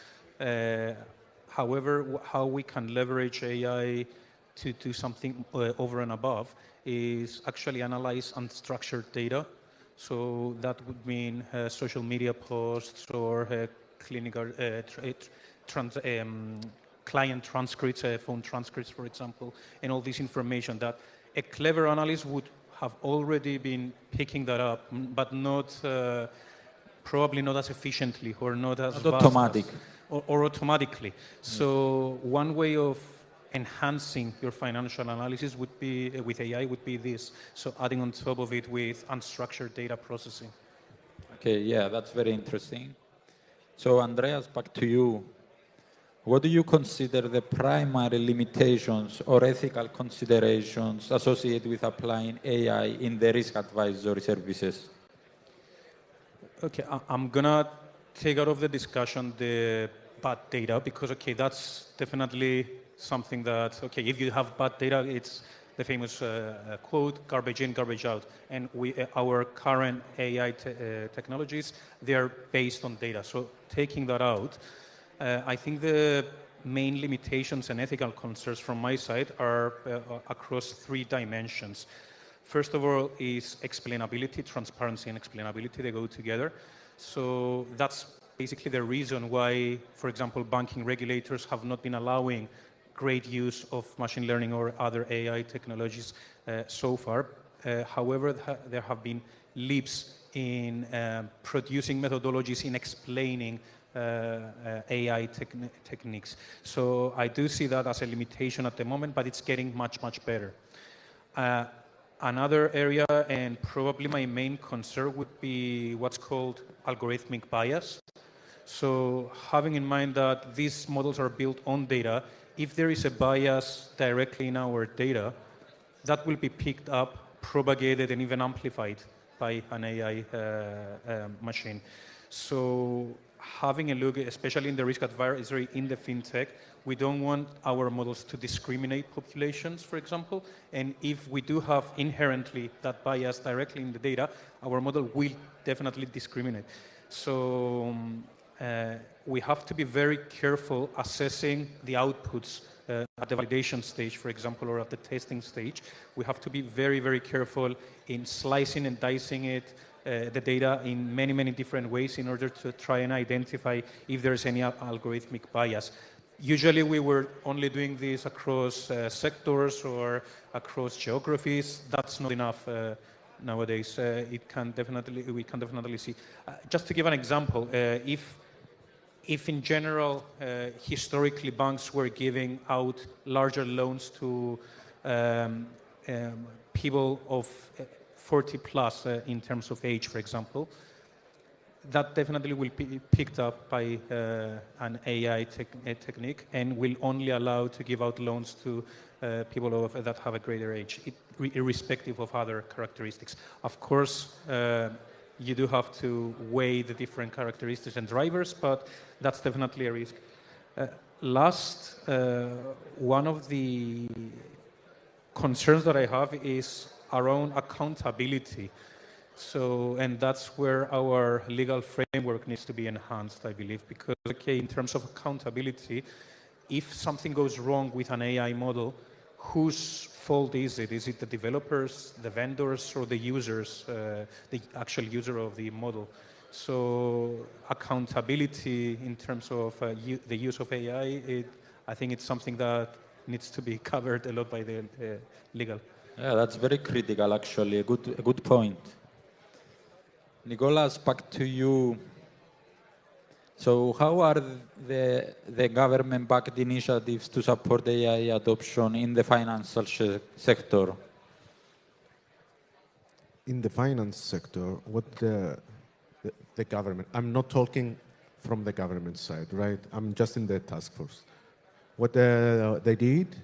However, how we can leverage AI to do something over and above is actually analyze unstructured data. So that would mean social media posts or clinical client transcripts, phone transcripts, for example, and all this information that a clever analyst would have already been picking that up, but not probably not as efficiently or not as automatic or automatically. So one way of enhancing your financial analysis would be with AI would be this. So adding on top of it with unstructured data processing. Okay, yeah, that's very interesting. So Andreas, back to you. What do you consider the primary limitations or ethical considerations associated with applying AI in the risk advisory services? Okay, I'm gonna take out of the discussion the bad data because, okay, that's definitely something that, okay, if you have bad data, it's the famous quote, garbage in, garbage out. And our current AI technologies, they're based on data. So taking that out, I think the main limitations and ethical concerns from my side are across three dimensions. First of all is explainability, transparency and explainability, they go together. So that's basically the reason why, for example, banking regulators have not been allowing great use of machine learning or other AI technologies so far. However, there have been leaps in producing methodologies in explaining AI techniques. So I do see that as a limitation at the moment, but it's getting much, much better. Another area, and probably my main concern, would be what's called algorithmic bias. So having in mind that these models are built on data, if there is a bias directly in our data, that will be picked up, propagated, and even amplified by an AI machine. So having a look, especially in the risk advisory in the fintech, we don't want our models to discriminate populations, for example. And if we do have inherently that bias directly in the data, our model will definitely discriminate. So we have to be very careful assessing the outputs at the validation stage, for example, or at the testing stage. We have to be very, very careful in slicing and dicing it, the data in many, many different ways in order to try and identify if there's any algorithmic bias. Usually we were only doing this across sectors or across geographies. That's not enough nowadays. We can definitely see. Just to give an example, if in general, historically banks were giving out larger loans to people of 40 plus in terms of age, for example, that definitely will be picked up by an AI technique and will only allow to give out loans to people that have a greater age, irrespective of other characteristics. Of course, you do have to weigh the different characteristics and drivers, but that's definitely a risk. Last, one of the concerns that I have is around accountability. So, and that's where our legal framework needs to be enhanced, I believe, because, okay, in terms of accountability, if something goes wrong with an AI model, whose fault is it? Is it the developers, the vendors, or the users, the actual user of the model? So accountability in terms of the use of AI, I think it's something that needs to be covered a lot by the legal. Yeah, that's very critical, actually. A good point. Nicolas, back to you. So how are the government-backed initiatives to support AI adoption in the financial sector? In the finance sector, what the government, I'm not talking from the government side, right? I'm just in the task force. What they did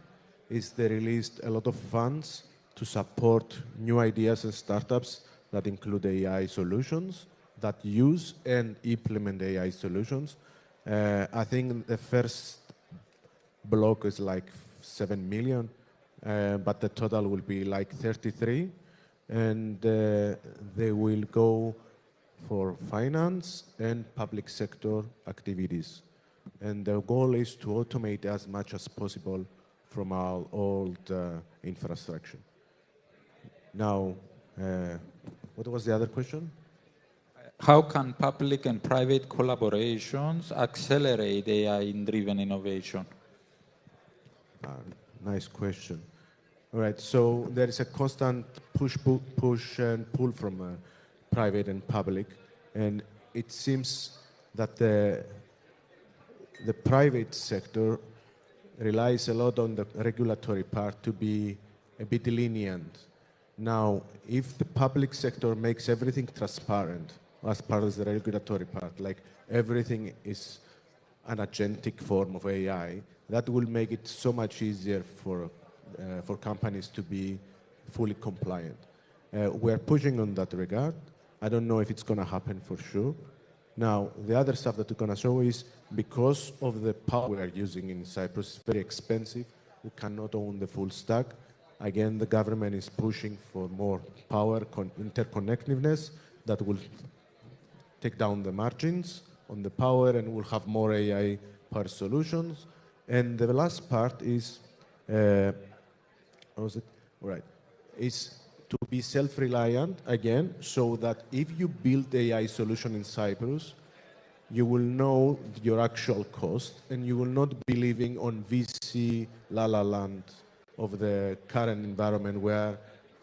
is they released a lot of funds to support new ideas and startups that include AI solutions, that use and implement AI solutions. I think the first block is like 7 million, but the total will be like 33. And they will go for finance and public sector activities. And the goal is to automate as much as possible from our old infrastructure. Now, what was the other question? How can public and private collaborations accelerate AI-driven innovation? Nice question. All right, so there is a constant push and pull from private and public, and it seems that the private sector relies a lot on the regulatory part to be a bit lenient. Now, if the public sector makes everything transparent as part of the regulatory part, like everything is an agentic form of AI, that will make it so much easier for companies to be fully compliant. We're pushing on that regard. I don't know if it's going to happen for sure. Now, the other stuff that we're going to show is because of the power we are using in Cyprus, it's very expensive. We cannot own the full stack. Again, the government is pushing for more power, interconnectedness that will take down the margins on the power and we'll have more AI power solutions. And the last part is, what was it? All right, is to be self-reliant again, so that if you build AI solution in Cyprus, you will know your actual cost and you will not be living on VC la-la land of the current environment where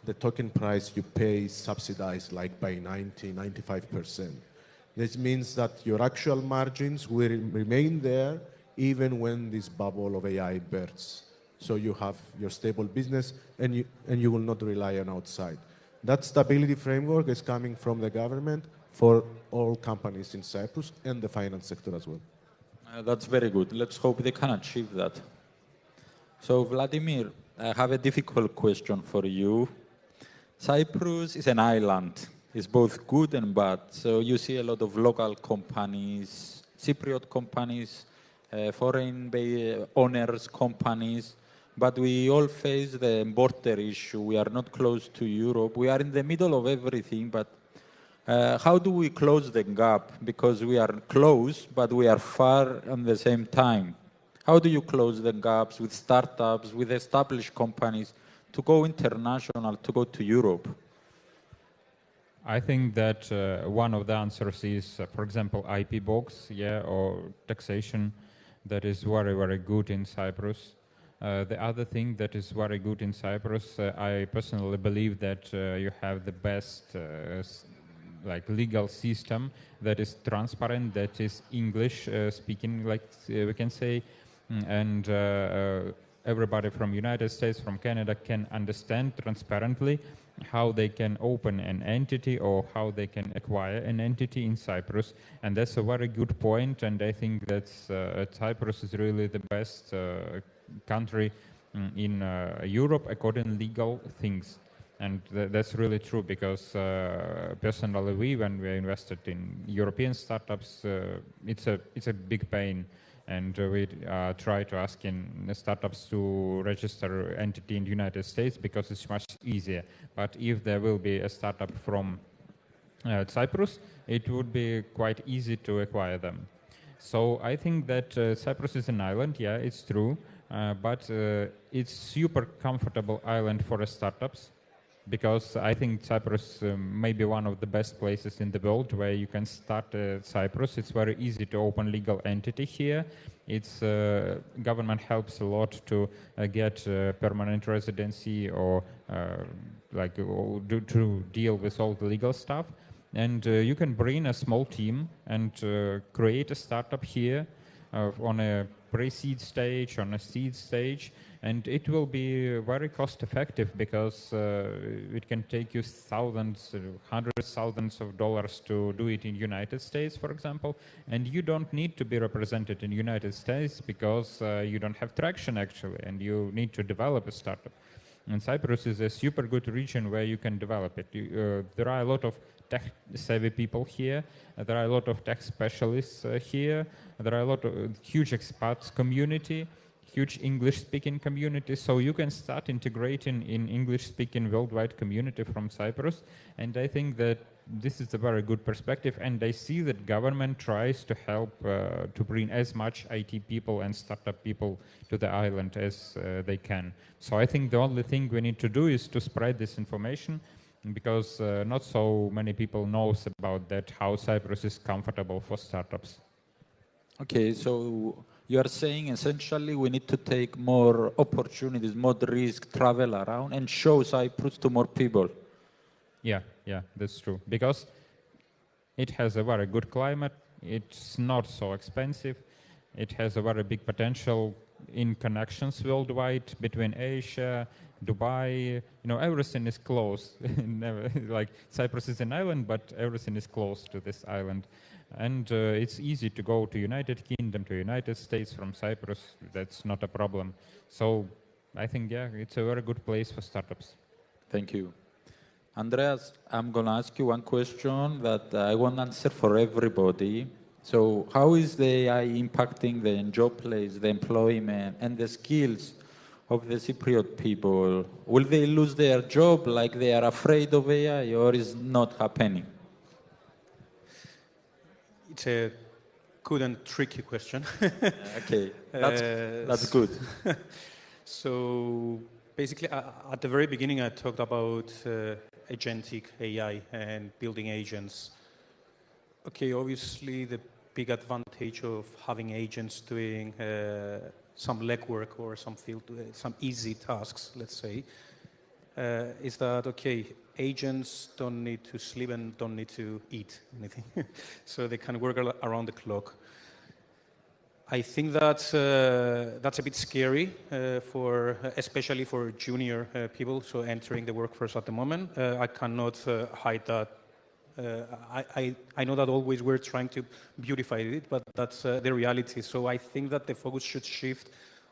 the token price you pay is subsidized like by 95%. This means that your actual margins will remain there even when this bubble of AI bursts. So you have your stable business and you will not rely on outside. That stability framework is coming from the government for all companies in Cyprus and the finance sector as well. That's very good. Let's hope they can achieve that. So Vladimir, I have a difficult question for you. Cyprus is an island. It's both good and bad. So you see a lot of local companies, Cypriot companies, foreign owners companies, but we all face the border issue. We are not close to Europe. We are in the middle of everything, but how do we close the gap? Because we are close, but we are far at the same time. How do you close the gaps with startups, with established companies to go international, to go to Europe? I think that one of the answers is, for example, IP box, or taxation that is very, very good in Cyprus. The other thing that is very good in Cyprus, I personally believe that you have the best legal system that is transparent, that is English speaking, we can say, and everybody from United States, from Canada can understand transparently how they can open an entity or how they can acquire an entity in Cyprus. And that's a very good point. And I think that Cyprus is really the best country in Europe according to legal things. And that's really true because personally, when we invested in European startups, it's a big pain. And we try to ask in startups to register entity in the United States because it's much easier. But if there will be a startup from Cyprus, it would be quite easy to acquire them. So I think that Cyprus is an island, yeah, it's true, but it's super comfortable island for startups, because I think Cyprus may be one of the best places in the world where you can start Cyprus. It's very easy to open legal entity here. Its government helps a lot to get permanent residency or to deal with all the legal stuff. And you can bring a small team and create a startup here on a pre-seed stage, on a seed stage, and it will be very cost effective because it can take you thousands, hundreds of thousands of dollars to do it in United States, for example, and you don't need to be represented in United States because you don't have traction actually, and you need to develop a startup. And Cyprus is a super good region where you can develop it. There are a lot of tech-savvy people here. There are a lot of tech specialists here. There are a lot of huge expats community, huge English-speaking community. So you can start integrating in English-speaking worldwide community from Cyprus. And I think that this is a very good perspective. And I see that government tries to help to bring as much IT people and startup people to the island as they can. So I think the only thing we need to do is to spread this information, because not so many people knows about that, how Cyprus is comfortable for startups. Okay, so you are saying essentially we need to take more opportunities, more risk, travel around and show Cyprus to more people. Yeah, that's true. Because it has a very good climate, it's not so expensive, it has a very big potential in connections worldwide between Asia, Dubai, everything is close. Like Cyprus is an island, but everything is close to this island. And it's easy to go to United Kingdom, to United States from Cyprus. That's not a problem. So I think, yeah, it's a very good place for startups. Thank you. Andreas, I'm going to ask you one question that I want to answer for everybody. So how is the AI impacting the job place, the employment, and the skills of the Cypriot people? Will they lose their job like they are afraid of AI, or is not happening? It's a good and tricky question. Okay, that's good. So basically, at the very beginning, I talked about agentic AI and building agents. Okay, obviously, the big advantage of having agents doing some legwork or some easy tasks, let's say, is that, okay, agents don't need to sleep and don't need to eat anything. So they can work around the clock. I think that's a bit scary, especially for junior people, so entering the workforce at the moment. I cannot hide that. I know that always we're trying to beautify it, but that's the reality. So I think that the focus should shift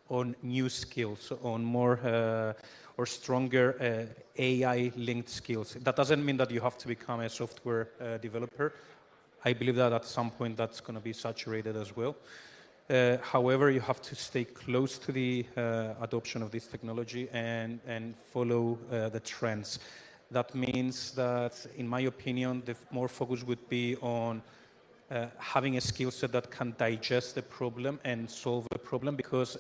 on new skills, on more or stronger AI-linked skills. That doesn't mean that you have to become a software developer. I believe that at some point that's going to be saturated as well. However, you have to stay close to the adoption of this technology and follow the trends. That means that, in my opinion, the more focus would be on having a skill set that can digest the problem and solve the problem, because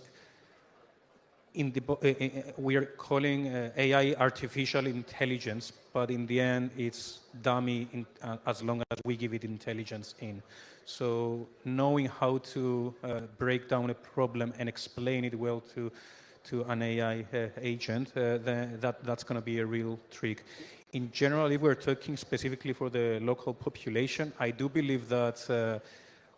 we are calling AI artificial intelligence, but in the end, it's dummy as long as we give it intelligence in. So knowing how to break down a problem and explain it well to an AI agent, that's going to be a real trick. In general, if we're talking specifically for the local population, I do believe that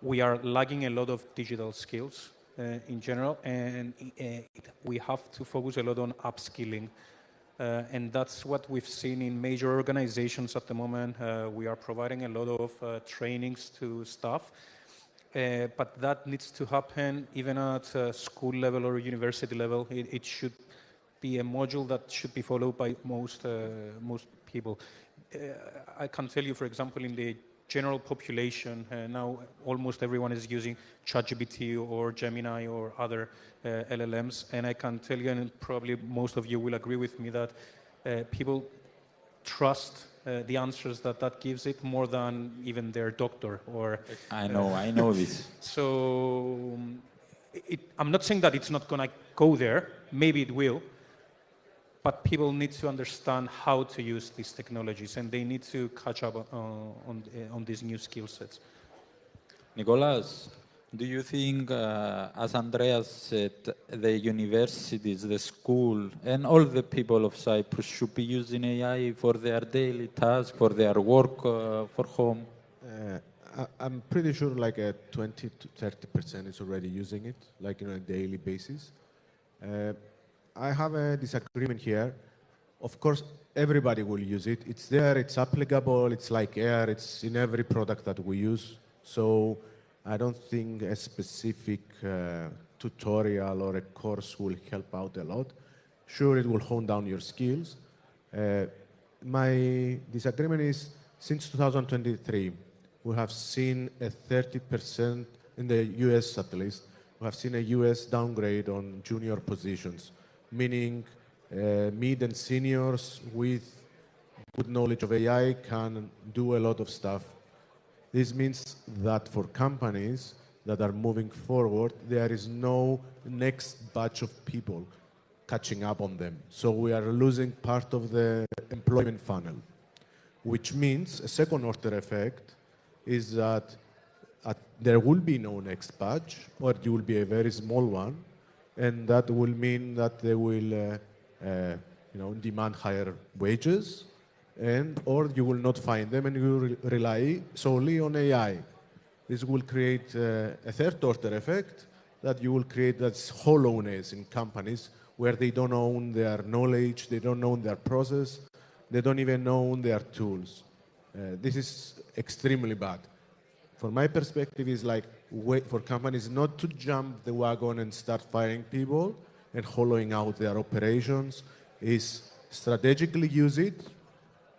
we are lagging a lot of digital skills. in general, and we have to focus a lot on upskilling. And that's what we've seen in major organizations at the moment. We are providing a lot of trainings to staff, but that needs to happen even at school level or university level. It should be a module that should be followed by most people. I can tell you, for example, in the general population, now almost everyone is using ChatGPT or Gemini or other LLMs, and I can tell you, and probably most of you will agree with me, that people trust the answers that gives it more than even their doctor or... I know this. So I'm not saying that it's not going to go there. Maybe it will. But people need to understand how to use these technologies, and they need to catch up on these new skill sets. Nicolas, do you think, as Andreas said, the universities, the school, and all the people of Cyprus should be using AI for their daily tasks, for their work, for home? I'm pretty sure like 20 to 30% is already using it, like on a daily basis. I have a disagreement here. Of course, everybody will use it. It's there, it's applicable, it's like air, it's in every product that we use. So I don't think a specific tutorial or a course will help out a lot. Sure, it will hone down your skills. My disagreement is, since 2023, we have seen a 30%, in the US at least, we have seen a US downgrade on junior positions, meaning mid and seniors with good knowledge of AI can do a lot of stuff. This means that for companies that are moving forward, there is no next batch of people catching up on them. So we are losing part of the employment funnel, which means a second order effect is that there will be no next batch, or it will be a very small one, and that will mean that they will demand higher wages, or you will not find them and you will rely solely on AI. This will create a third order effect, that you will create that hollowness in companies where they don't own their knowledge, they don't own their process, they don't even own their tools. This is extremely bad. From my perspective, is like wait for companies not to jump the wagon and start firing people and hollowing out their operations, is strategically use it,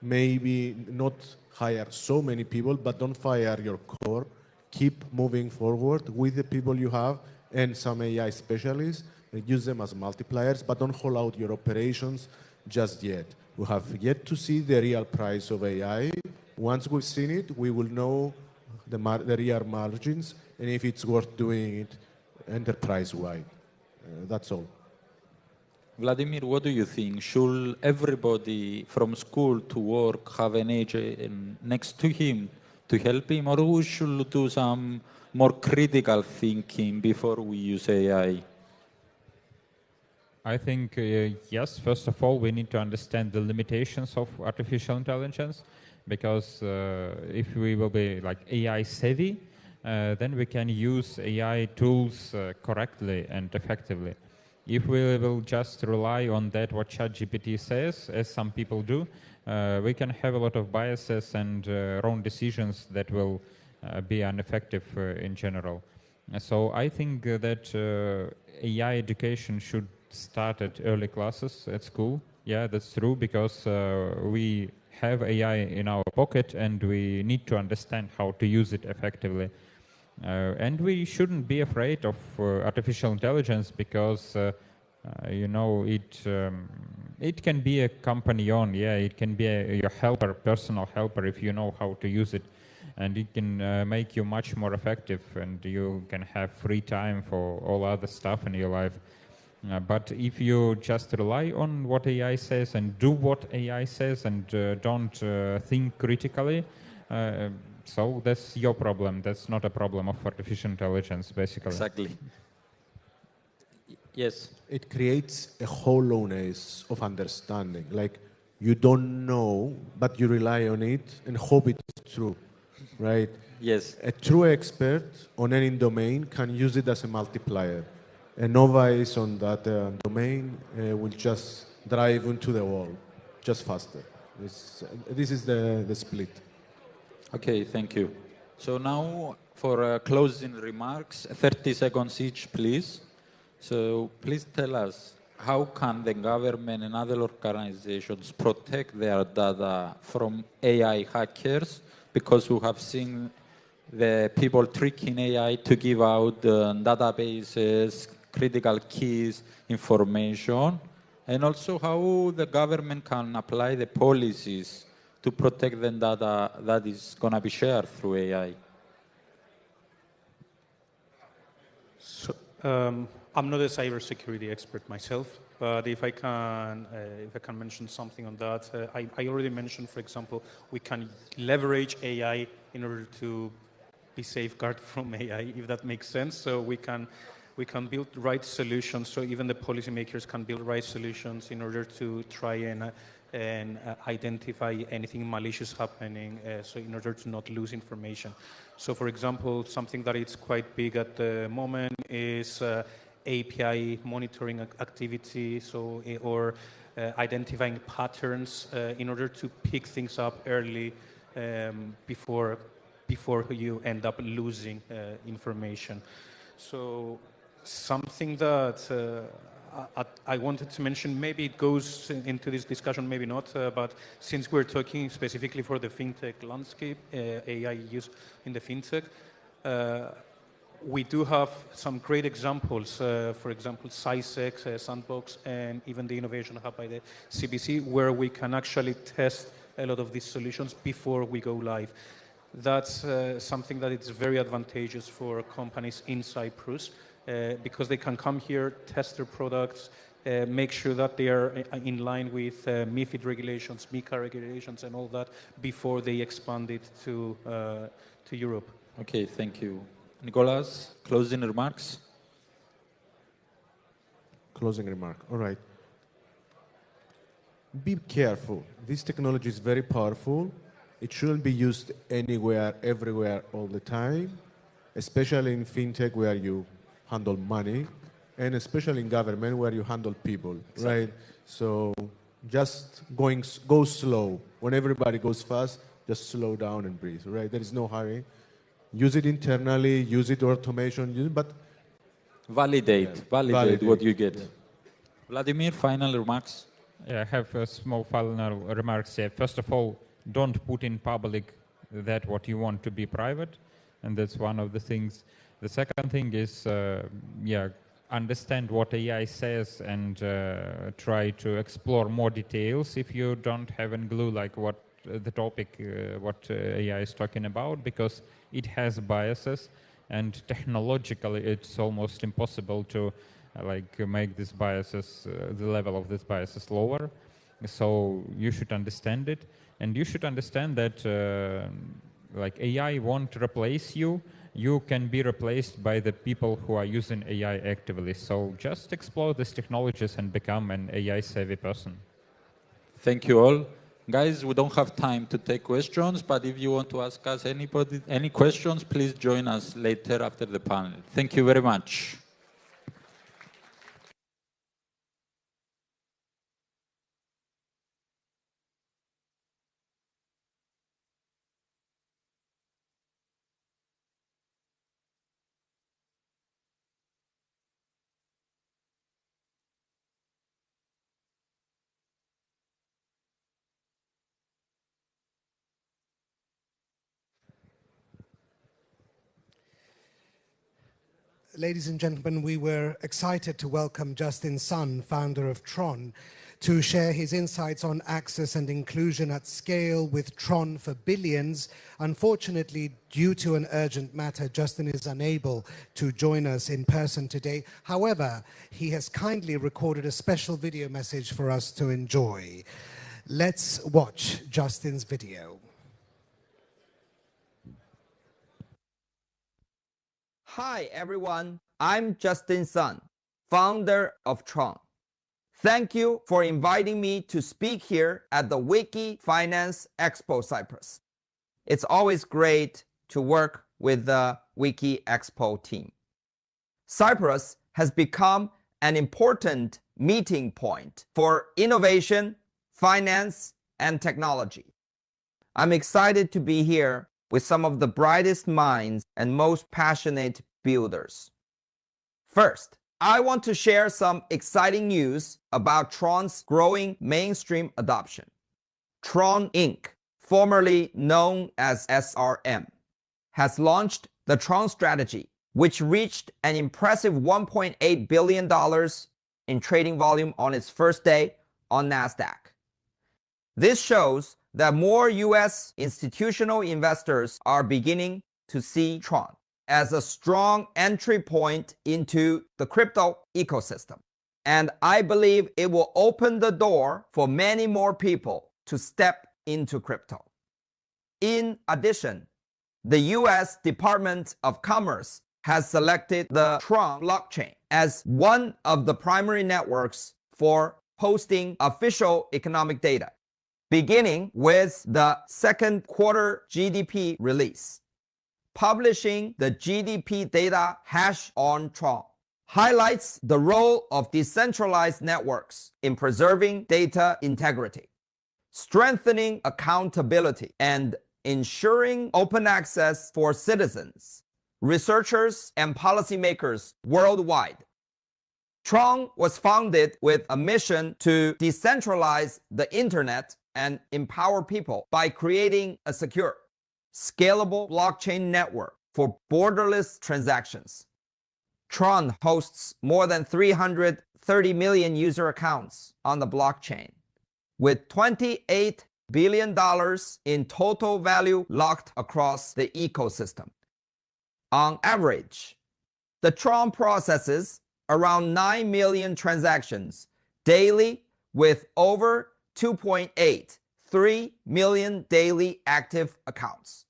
maybe not hire so many people, but don't fire your core. Keep moving forward with the people you have and some AI specialists, and use them as multipliers, but don't hollow out your operations just yet. We have yet to see the real price of AI. Once we've seen it, we will know the real margins and if it's worth doing it enterprise-wide. That's all. Vladimir, what do you think? Should everybody from school to work have an agent next to him to help him, or we should do some more critical thinking before we use AI? I think, yes, first of all, we need to understand the limitations of artificial intelligence, because if we will be like AI savvy, then we can use AI tools correctly and effectively. If we will just rely on that, what ChatGPT says, as some people do, we can have a lot of biases and wrong decisions that will be ineffective in general. So I think that AI education should start at early classes at school. Yeah, that's true, because we have AI in our pocket and we need to understand how to use it effectively. And we shouldn't be afraid of artificial intelligence, because it can be a companion. Yeah, it can be your helper, personal helper, if you know how to use it, and it can make you much more effective, and you can have free time for all other stuff in your life. But if you just rely on what AI says and do what AI says and don't think critically, so that's your problem. That's not a problem of artificial intelligence, basically. Exactly. Yes. It creates a hollowness of understanding. Like you don't know, but you rely on it and hope it's true, right? Yes. A true expert on any domain can use it as a multiplier. A novice on that domain will just drive into the wall, just faster. This is the split. Okay, thank you. So now for closing remarks, 30 seconds each, please. So please tell us, how can the government and other organizations protect their data from AI hackers? Because we have seen the people tricking AI to give out databases, critical keys, information, and also how the government can apply the policies to protect the data that is going to be shared through AI. So, I'm not a cybersecurity expert myself, but if I can mention something on that, I already mentioned, for example, we can leverage AI in order to be safeguarded from AI, if that makes sense. So we can build right solutions. So even the policymakers can build right solutions in order to try and identify anything malicious happening. So in order to not lose information. So for example, something that is quite big at the moment is API monitoring activity. So or identifying patterns in order to pick things up early before you end up losing information. So something that I wanted to mention, maybe it goes into this discussion, maybe not, but since we're talking specifically for the fintech landscape, AI use in the fintech, we do have some great examples, for example, SciSec, Sandbox, and even the Innovation Hub by the CBC, where we can actually test a lot of these solutions before we go live. That's something that is very advantageous for companies in Cyprus because they can come here, test their products, make sure that they are in line with MiFID regulations, MiCA regulations, and all that before they expand it to Europe. Okay, thank you. Nicolas, closing remarks? Closing remark. All right. Be careful. This technology is very powerful. It shouldn't be used anywhere, everywhere, all the time, especially in fintech where you handle money, and especially in government where you handle people, right? So just go slow. When everybody goes fast, just slow down and breathe, right? There is no hurry. Use it internally, use it automation, but validate what you get. Yeah. Vladimir, final remarks? Yeah, I have a small final remarks here. First of all, don't put in public that what you want to be private, and that's one of the things. The second thing is, understand what AI says and try to explore more details if you don't have a clue like what the topic, what AI is talking about, because it has biases, and technologically it's almost impossible to make these biases, the level of these biases lower. So you should understand it, and you should understand that AI won't replace you. You can be replaced by the people who are using AI actively. So just explore these technologies and become an AI savvy person. Thank you all. Guys, we don't have time to take questions, but if you want to ask us any questions, please join us later after the panel. Thank you very much. Ladies and gentlemen, we were excited to welcome Justin Sun, founder of Tron, to share his insights on access and inclusion at scale with Tron for Billions. Unfortunately, due to an urgent matter, Justin is unable to join us in person today. However, he has kindly recorded a special video message for us to enjoy. Let's watch Justin's video. Hi everyone, I'm Justin Sun, founder of Tron. Thank you for inviting me to speak here at the Wiki Finance Expo Cyprus. It's always great to work with the WikiExpo team. Cyprus has become an important meeting point for innovation, finance, and technology. I'm excited to be here with some of the brightest minds and most passionate builders. First, I want to share some exciting news about Tron's growing mainstream adoption. Tron Inc., formerly known as SRM, has launched the Tron strategy, which reached an impressive $1.8 billion in trading volume on its first day on NASDAQ. This shows that more US institutional investors are beginning to see Tron as a strong entry point into the crypto ecosystem. And I believe it will open the door for many more people to step into crypto. In addition, the US Department of Commerce has selected the Tron blockchain as one of the primary networks for posting official economic data, beginning with the second quarter GDP release. Publishing the GDP data hash on Tron highlights the role of decentralized networks in preserving data integrity, strengthening accountability, and ensuring open access for citizens, researchers, and policymakers worldwide. Tron was founded with a mission to decentralize the internet and empower people by creating a secure, scalable blockchain network for borderless transactions. Tron hosts more than 330 million user accounts on the blockchain, with $28 billion in total value locked across the ecosystem. On average, the Tron processes around 9 million transactions daily with over 2.83 million daily active accounts.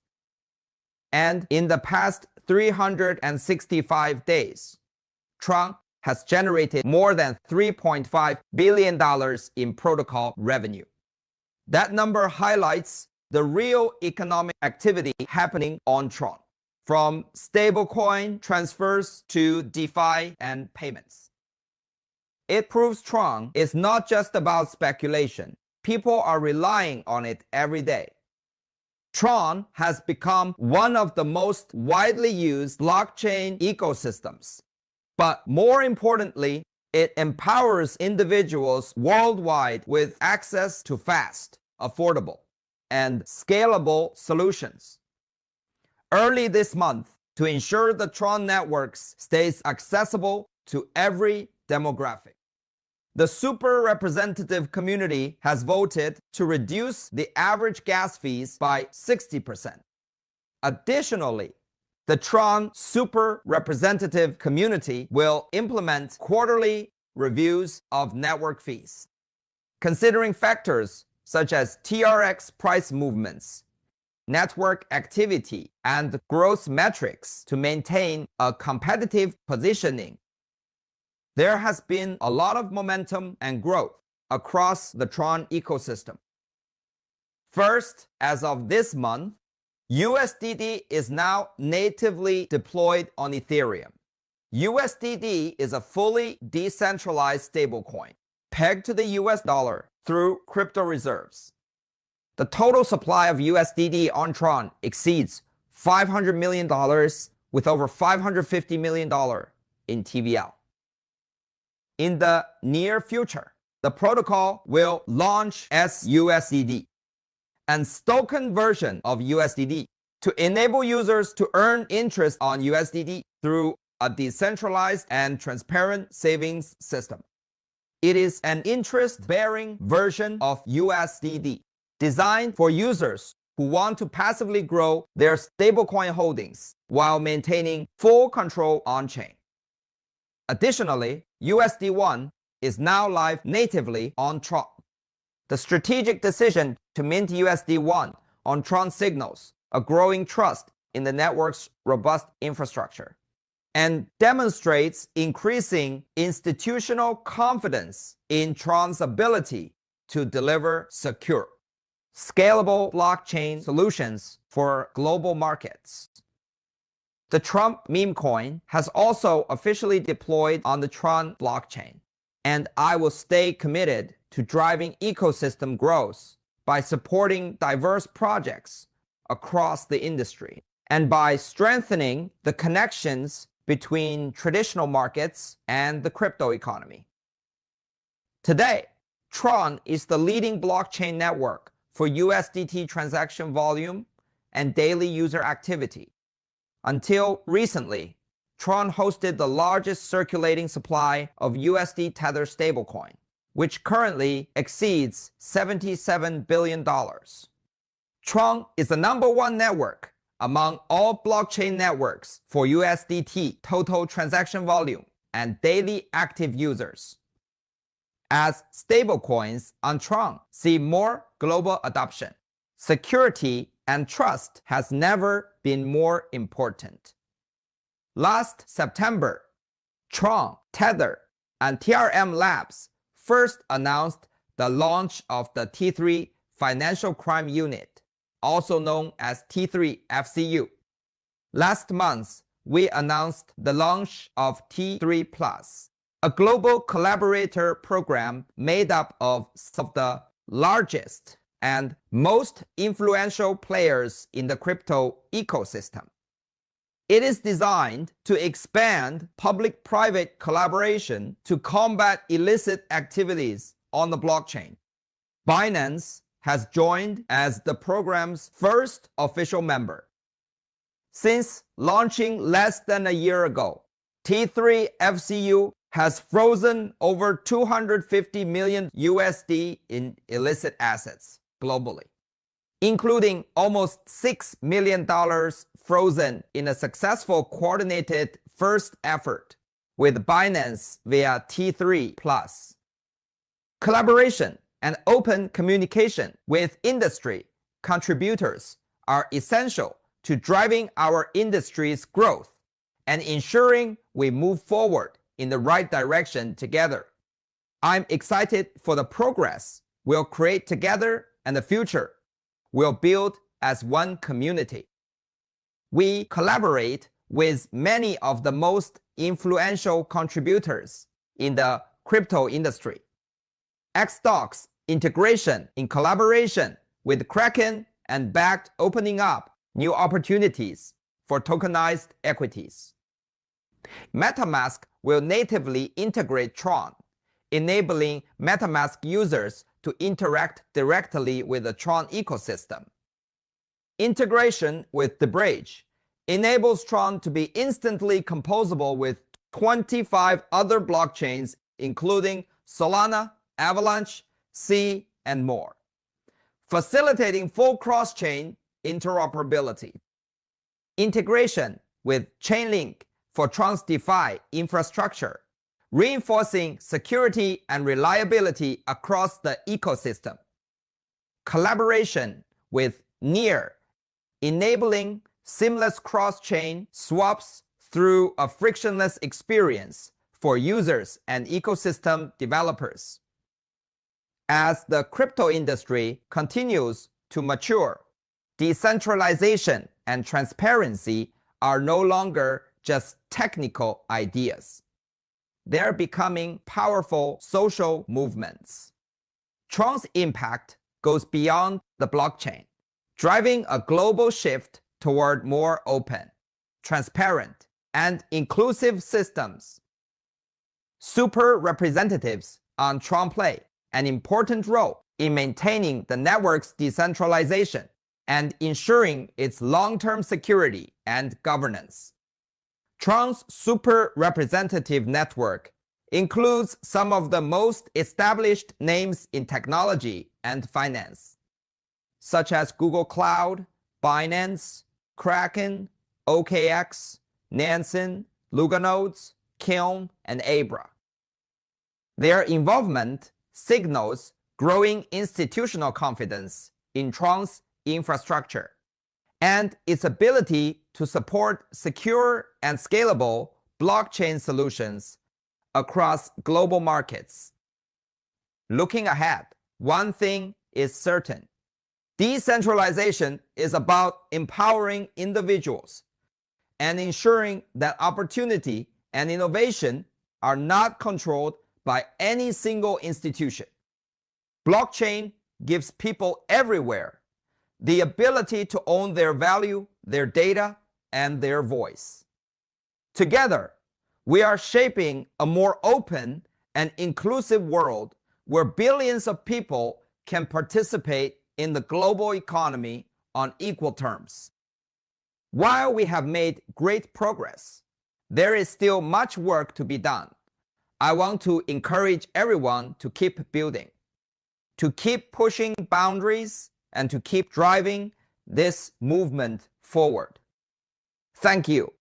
And in the past 365 days, Tron has generated more than $3.5 billion in protocol revenue. That number highlights the real economic activity happening on Tron, from stablecoin transfers to DeFi and payments. It proves Tron is not just about speculation. People are relying on it every day. Tron has become one of the most widely used blockchain ecosystems. But more importantly, it empowers individuals worldwide with access to fast, affordable, and scalable solutions. Early this month, to ensure the Tron networks stays accessible to every demographic, the super representative community has voted to reduce the average gas fees by 60%. Additionally, the Tron super representative community will implement quarterly reviews of network fees, considering factors such as TRX price movements, network activity, and growth metrics to maintain a competitive positioning. There has been a lot of momentum and growth across the Tron ecosystem. First, as of this month, USDD is now natively deployed on Ethereum. USDD is a fully decentralized stablecoin pegged to the US dollar through crypto reserves. The total supply of USDD on Tron exceeds $500 million with over $550 million in TVL. In the near future, the protocol will launch as USDD, and token version of USDD, to enable users to earn interest on USDD through a decentralized and transparent savings system. It is an interest-bearing version of USDD, designed for users who want to passively grow their stablecoin holdings while maintaining full control on-chain. Additionally, USD1 is now live natively on Tron. The strategic decision to mint USD1 on Tron signals a growing trust in the network's robust infrastructure and demonstrates increasing institutional confidence in Tron's ability to deliver secure, scalable blockchain solutions for global markets. The Trump meme coin has also officially deployed on the Tron blockchain, and I will stay committed to driving ecosystem growth by supporting diverse projects across the industry and by strengthening the connections between traditional markets and the crypto economy. Today, Tron is the leading blockchain network for USDT transaction volume and daily user activity. Until recently, Tron hosted the largest circulating supply of USD Tether stablecoin, which currently exceeds $77 billion. Tron is the #1 network among all blockchain networks for USDT total transaction volume and daily active users. As stablecoins on Tron see more global adoption, security and trust has never been more important. Last September, Tron, Tether, and TRM Labs first announced the launch of the T3 Financial Crime Unit, also known as T3 FCU. Last month, we announced the launch of T3 Plus, a global collaborator program made up of some of the largest and most influential players in the crypto ecosystem. It is designed to expand public-private collaboration to combat illicit activities on the blockchain. Binance has joined as the program's first official member. Since launching less than a year ago, T3 FCU has frozen over 250 million USD in illicit assets globally, including almost $6 million frozen in a successful coordinated first effort with Binance via T3 Plus. Collaboration and open communication with industry contributors are essential to driving our industry's growth and ensuring we move forward in the right direction together. I'm excited for the progress we'll create together and the future we'll build as one community. We collaborate with many of the most influential contributors in the crypto industry. Xstock's integration in collaboration with Kraken and Bakkt opening up new opportunities for tokenized equities. MetaMask will natively integrate Tron, enabling MetaMask users to interact directly with the Tron ecosystem. Integration with the bridge enables Tron to be instantly composable with 25 other blockchains, including Solana, Avalanche, C, and more, facilitating full cross-chain interoperability. Integration with Chainlink for Tron's DeFi infrastructure, reinforcing security and reliability across the ecosystem. Collaboration with Near, enabling seamless cross-chain swaps through a frictionless experience for users and ecosystem developers. As the crypto industry continues to mature, decentralization and transparency are no longer just technical ideas. They're becoming powerful social movements. Tron's impact goes beyond the blockchain, driving a global shift toward more open, transparent, and inclusive systems. Super representatives on Tron play an important role in maintaining the network's decentralization and ensuring its long-term security and governance. Tron's super representative network includes some of the most established names in technology and finance, such as Google Cloud, Binance, Kraken, OKX, Nansen, Luganodes, Kiln, and Abra. Their involvement signals growing institutional confidence in Tron's infrastructure and its ability to support secure and scalable blockchain solutions across global markets. Looking ahead, one thing is certain. Decentralization is about empowering individuals and ensuring that opportunity and innovation are not controlled by any single institution. Blockchain gives people everywhere the ability to own their value, their data, and their voice. Together, we are shaping a more open and inclusive world where billions of people can participate in the global economy on equal terms. While we have made great progress, there is still much work to be done. I want to encourage everyone to keep building, to keep pushing boundaries, and to keep driving this movement forward. Thank you.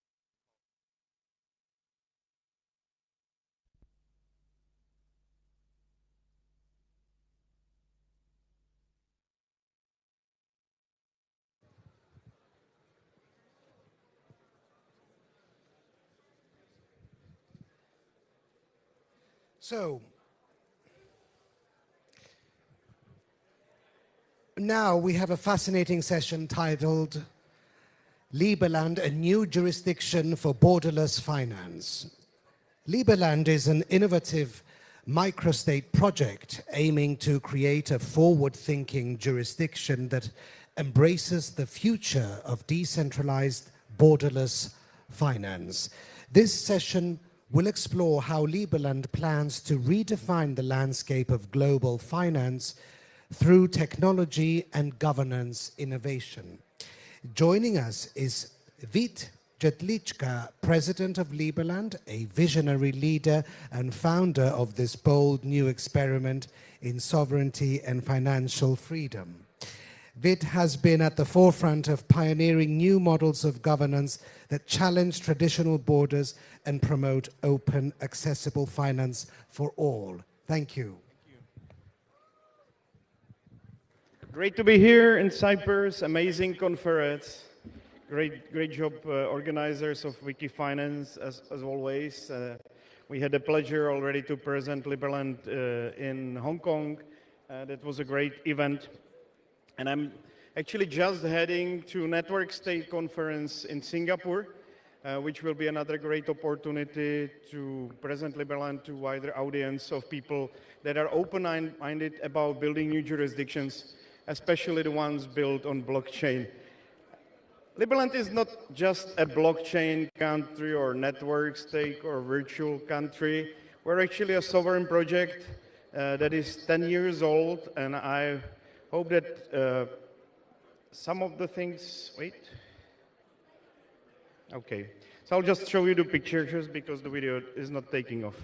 So, now we have a fascinating session titled Liberland, a new jurisdiction for borderless finance. Liberland is an innovative microstate project aiming to create a forward-thinking jurisdiction that embraces the future of decentralized borderless finance. This session will explore how Liberland plans to redefine the landscape of global finance through technology and governance innovation. Joining us is Vít Jedlička, President of Liberland, a visionary leader and founder of this bold new experiment in sovereignty and financial freedom. Vít has been at the forefront of pioneering new models of governance that challenge traditional borders and promote open, accessible finance for all. Thank you. Great to be here in Cyprus. Amazing conference. Great job, organizers of Wikifinance, as always. We had the pleasure already to present Liberland in Hong Kong. That was a great event. And I'm actually just heading to Network State Conference in Singapore, which will be another great opportunity to present Liberland to a wider audience of people that are open-minded about building new jurisdictions, especially the ones built on blockchain. Liberland is not just a blockchain country or network state or virtual country. We're actually a sovereign project that is 10 years old, and I hope that some of the things, okay. So I'll just show you the pictures because the video is not taking off.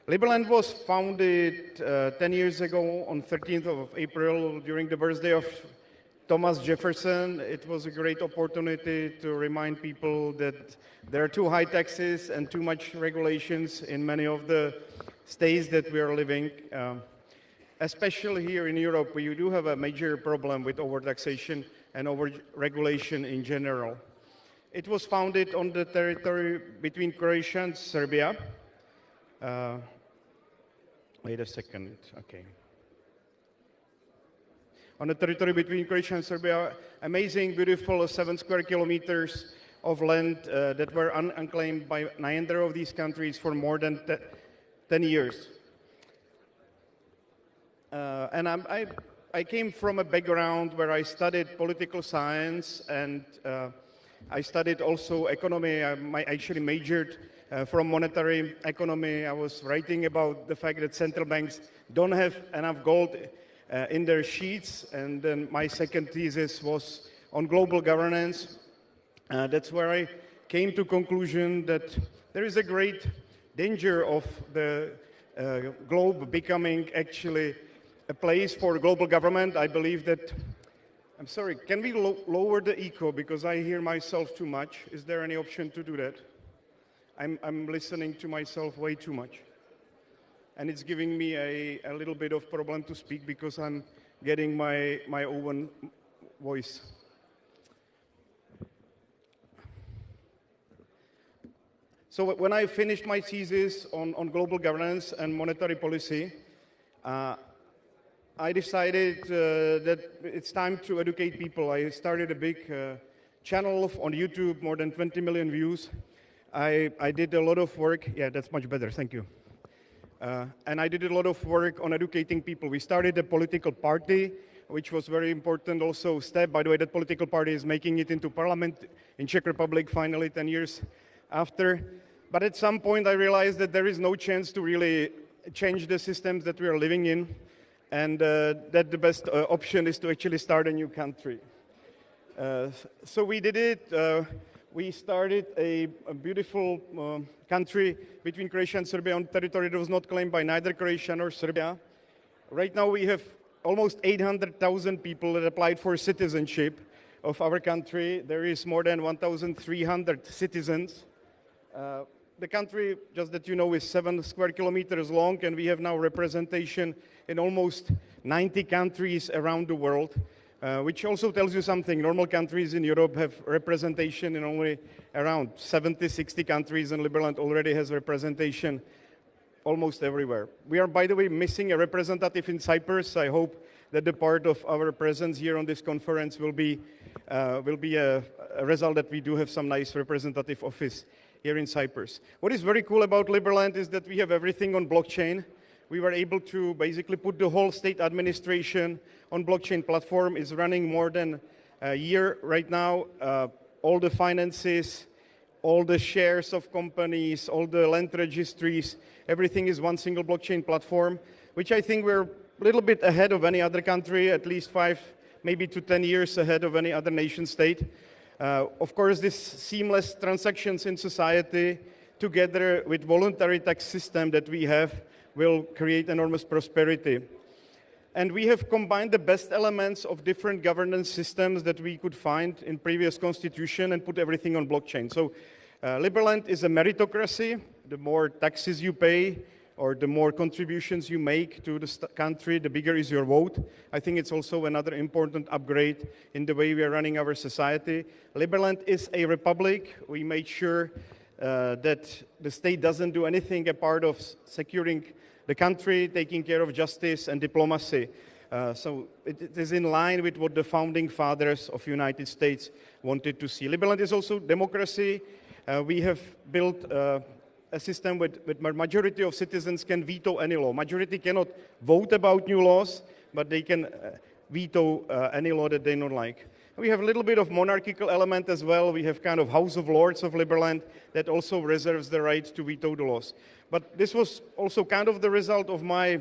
Liberland was founded 10 years ago on 13th of April during the birthday of Thomas Jefferson. It was a great opportunity to remind people that there are too high taxes and too much regulations in many of the states that we are living. Especially here in Europe, we do have a major problem with overtaxation and over-regulation in general. It was founded on the territory between Croatia and Serbia. Wait a second, okay. On the territory between Croatia and Serbia, amazing, beautiful 7 square kilometers of land that were unclaimed by neither of these countries for more than 10 years. And I came from a background where I studied political science and I studied also economy. I actually majored from monetary economy. I was writing about the fact that central banks don't have enough gold in their sheets, and then my second thesis was on global governance. That's where I came to conclusion that there is a great danger of the globe becoming actually a place for global government. I believe that, I'm sorry, can we lower the echo because I hear myself too much? Is there any option to do that? I'm listening to myself way too much. And it's giving me a little bit of problem to speak because I'm getting my own voice. So when I finished my thesis on global governance and monetary policy, I decided that it's time to educate people. I started a big channel on YouTube, more than 20 million views. I did a lot of work. Yeah, that's much better. Thank you. And I did a lot of work on educating people. We started a political party, which was very important also step. By the way, that political party is making it into parliament in Czech Republic finally 10 years after. But at some point I realized that there is no chance to really change the systems that we are living in, and that the best option is to actually start a new country. So we did it. We started a beautiful country between Croatia and Serbia on territory that was not claimed by neither Croatia nor Serbia. Right now we have almost 800,000 people that applied for citizenship of our country. There is more than 1,300 citizens. The country, just that you know, is 7 square kilometers long, and we have now representation in almost 90 countries around the world, which also tells you something. Normal countries in Europe have representation in only around 70, 60 countries, and Liberland already has representation almost everywhere. We are, by the way, missing a representative in Cyprus. I hope that the part of our presence here on this conference will be a result that we do have some nice representative office here in Cyprus. What is very cool about Liberland is that we have everything on blockchain. We were able to basically put the whole state administration on blockchain platform. It's running more than a year right now. All the finances, all the shares of companies, all the land registries, everything is one single blockchain platform, which I think we're a little bit ahead of any other country, at least 5, maybe to 10 years ahead of any other nation state. Of course, this seamless transactions in society, together with voluntary tax system that we have, will create enormous prosperity. And we have combined the best elements of different governance systems that we could find in previous constitution and put everything on blockchain. So Liberland is a meritocracy. The more taxes you pay, or the more contributions you make to the country, the bigger is your vote. I think it's also another important upgrade in the way we are running our society. Liberland is a republic. We made sure that the state doesn't do anything a part of securing the country, taking care of justice and diplomacy. So it is in line with what the founding fathers of the United States wanted to see. Liberland is also democracy. We have built a system with majority of citizens can veto any law. Majority cannot vote about new laws, but they can veto any law that they don't like. We have a little bit of monarchical element as well. We have kind of House of Lords of Liberland that also reserves the right to veto the laws. But this was also kind of the result of my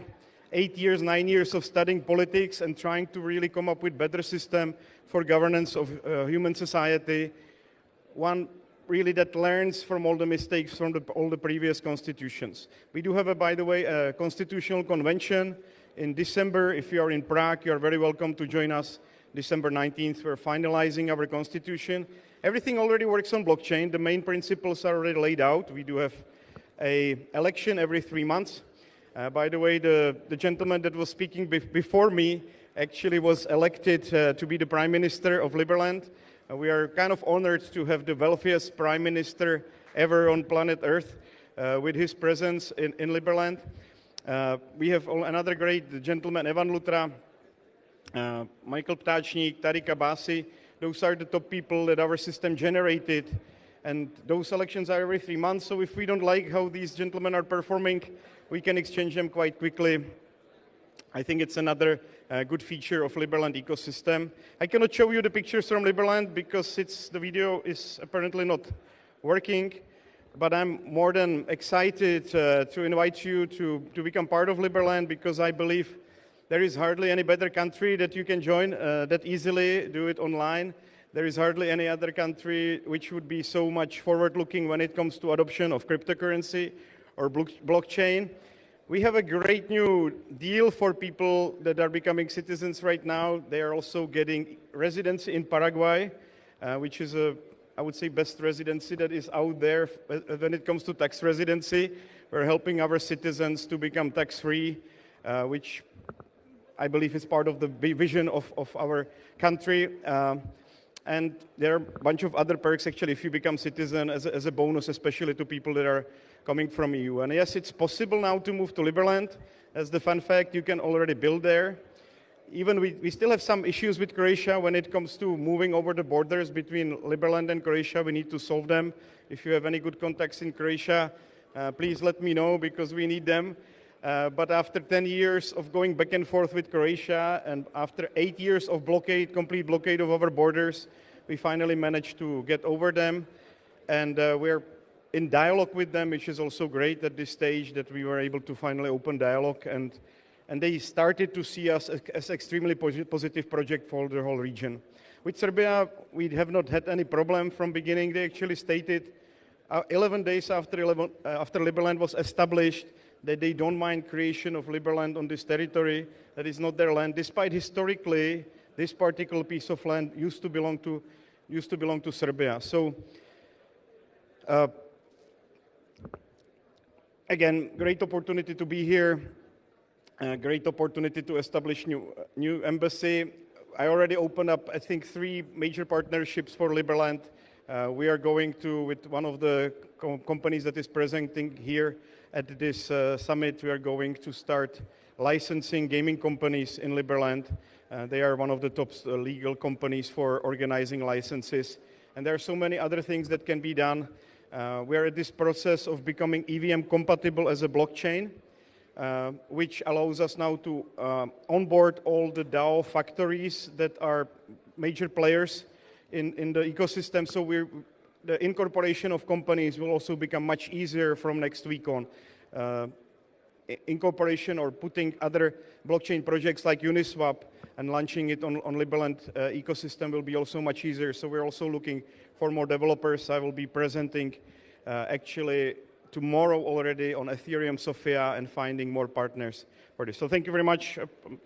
8 years, 9 years of studying politics and trying to really come up with better system for governance of human society. One really that learns from all the mistakes from all the previous constitutions. We do have, by the way, a constitutional convention in December. If you are in Prague, you are very welcome to join us. December 19th, we're finalizing our constitution. Everything already works on blockchain. The main principles are already laid out. We do have an election every 3 months. By the way, the gentleman that was speaking before me actually was elected to be the Prime Minister of Liberland. We are kind of honored to have the wealthiest Prime Minister ever on planet Earth with his presence in Liberland. We have another great gentleman, Evan Lutra, Michael Ptáčník, Tariq Abbasi. Those are the top people that our system generated. And those elections are every 3 months. So if we don't like how these gentlemen are performing, we can exchange them quite quickly. I think it's another good feature of Liberland ecosystem. I cannot show you the pictures from Liberland because the video is apparently not working. But I'm more than excited to invite you to become part of Liberland, because I believe there is hardly any better country that you can join that easily, do it online. There is hardly any other country which would be so much forward-looking when it comes to adoption of cryptocurrency or blockchain. We have a great new deal for people that are becoming citizens right now. They are also getting residency in Paraguay, which is I would say, best residency that is out there when it comes to tax residency. We're helping our citizens to become tax-free, which I believe is part of the vision of our country. And there are a bunch of other perks, actually, if you become citizen as a bonus, especially to people that are coming from EU. And yes, it's possible now to move to Liberland. As the fun fact, you can already build there. even we still have some issues with Croatia when it comes to moving over the borders between Liberland and Croatia. We need to solve them. If you have any good contacts in Croatia, please let me know because we need them. But after 10 years of going back and forth with Croatia and after 8 years of blockade, complete blockade of our borders, we finally managed to get over them. And we're in dialogue with them, which is also great at this stage that we were able to finally open dialogue. And they started to see us as extremely positive project for the whole region. With Serbia, we have not had any problem from beginning. They actually stated 11 days after Liberland was established that they don't mind creation of Liberland on this territory. That is not their land, despite historically this particular piece of land used to belong to Serbia. So again, great opportunity to be here. Great opportunity to establish new embassy. I already opened up, I think, 3 major partnerships for Liberland. We are going to, with one of the companies that is presenting here at this summit, we are going to start licensing gaming companies in Liberland. They are one of the top legal companies for organizing licenses. And there are so many other things that can be done. We are at this process of becoming EVM compatible as a blockchain, which allows us now to onboard all the DAO factories that are major players in the ecosystem. So the incorporation of companies will also become much easier from next week on. Incorporation or putting other blockchain projects like Uniswap and launching it on Liberland ecosystem will be also much easier. So we're also looking for more developers. I will be presenting actually tomorrow already on Ethereum Sofia and finding more partners for this. So thank you very much.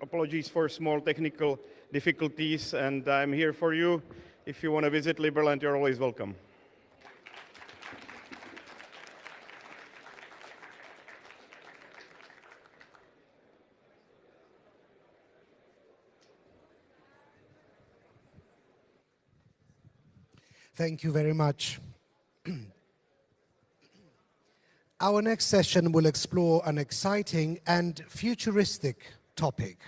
Apologies for small technical difficulties, and I'm here for you. If you want to visit Liberland, you're always welcome. Thank you very much. Our next session will explore an exciting and futuristic topic: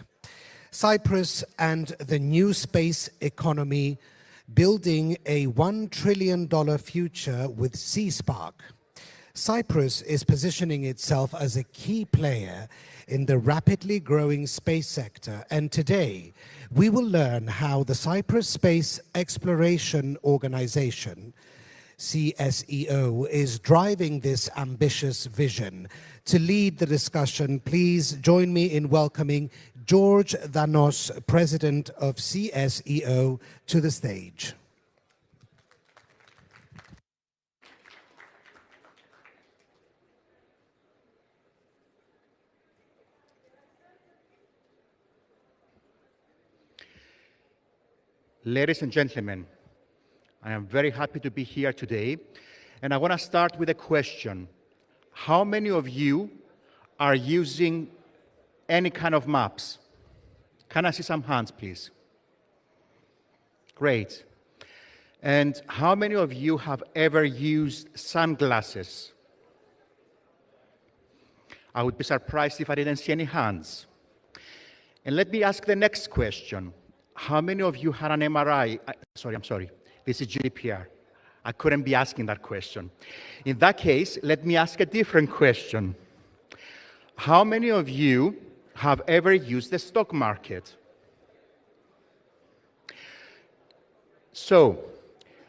Cyprus and the new space economy, building a $1 trillion future with C-Spark. Cyprus is positioning itself as a key player in the rapidly growing space sector, and today we will learn how the Cyprus Space Exploration Organization, CSEO, is driving this ambitious vision. To lead the discussion, please join me in welcoming George Danos, President of CSEO, to the stage. Ladies and gentlemen, I am very happy to be here today, and I want to start with a question. How many of you are using any kind of maps? Can I see some hands, please? Great. And how many of you have ever used sunglasses? I would be surprised if I didn't see any hands. And let me ask the next question. How many of you had an MRI? I'm sorry. This is GDPR. I couldn't be asking that question. In that case, let me ask a different question. How many of you have ever used the stock market? So,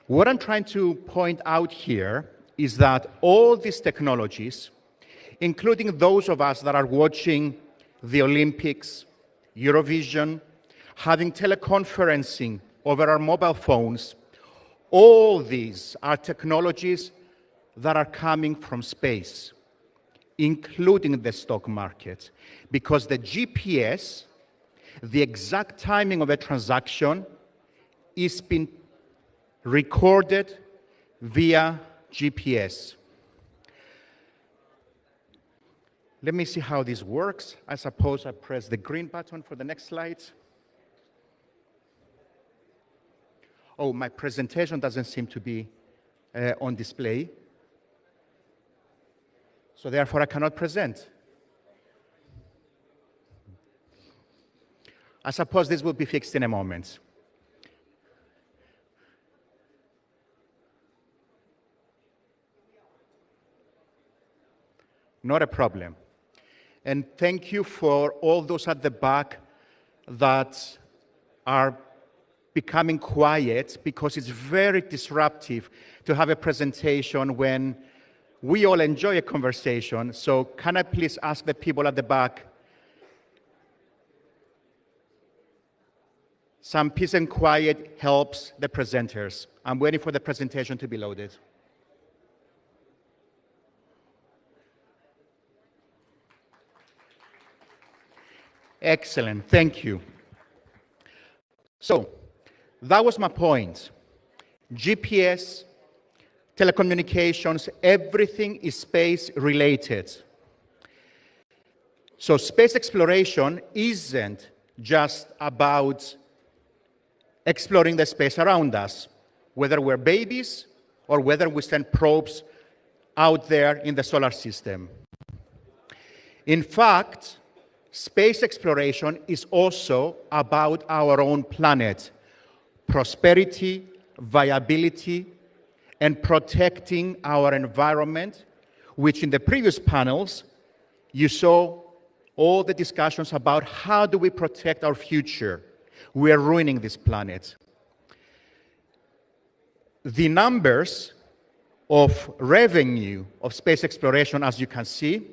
what I'm trying to point out here is that all these technologies, including those of us that are watching the Olympics, Eurovision, having teleconferencing over our mobile phones, all these are technologies that are coming from space, including the stock market, because the GPS, the exact timing of a transaction, is being recorded via GPS. Let me see how this works. I suppose I press the green button for the next slide. Oh, my presentation doesn't seem to be on display. So therefore, I cannot present. I suppose this will be fixed in a moment. Not a problem. And thank you for all those at the back that are becoming quiet, because it's very disruptive to have a presentation when we all enjoy a conversation. So can I please ask the people at the back some peace and quiet helps the presenters. I'm waiting for the presentation to be loaded. Excellent, thank you. So, that was my point. GPS, telecommunications, everything is space related. So space exploration isn't just about exploring the space around us, whether we're babies or whether we send probes out there in the solar system. In fact, space exploration is also about our own planet, prosperity, viability, and protecting our environment, which in the previous panels, you saw all the discussions about how do we protect our future. We are ruining this planet. The numbers of revenue of space exploration, as you can see,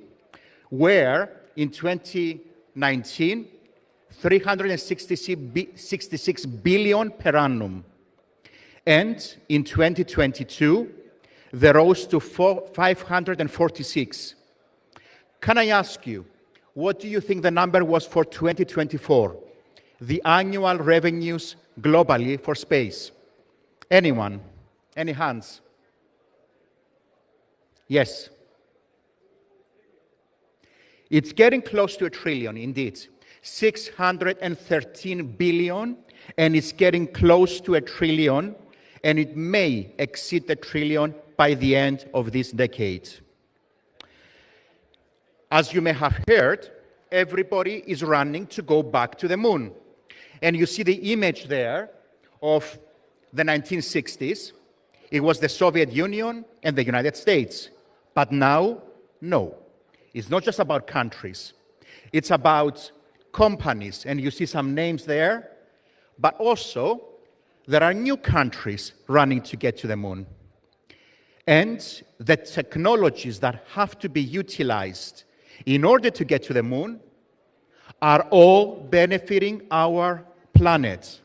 were in 2019, 366 billion per annum. And in 2022, they rose to 546. Can I ask you, what do you think the number was for 2024? The annual revenues globally for space? Anyone? Any hands? Yes. It's getting close to $1 trillion, indeed. 613 billion, and it's getting close to $1 trillion, and it may exceed $1 trillion by the end of this decade. As you may have heard, everybody is running to go back to the moon. And you see the image there of the 1960s. It was the Soviet Union and the United States. But now, no. It's not just about countries. It's about companies, and you see some names there. But also, there are new countries running to get to the moon. And the technologies that have to be utilized in order to get to the moon are all benefiting our planet.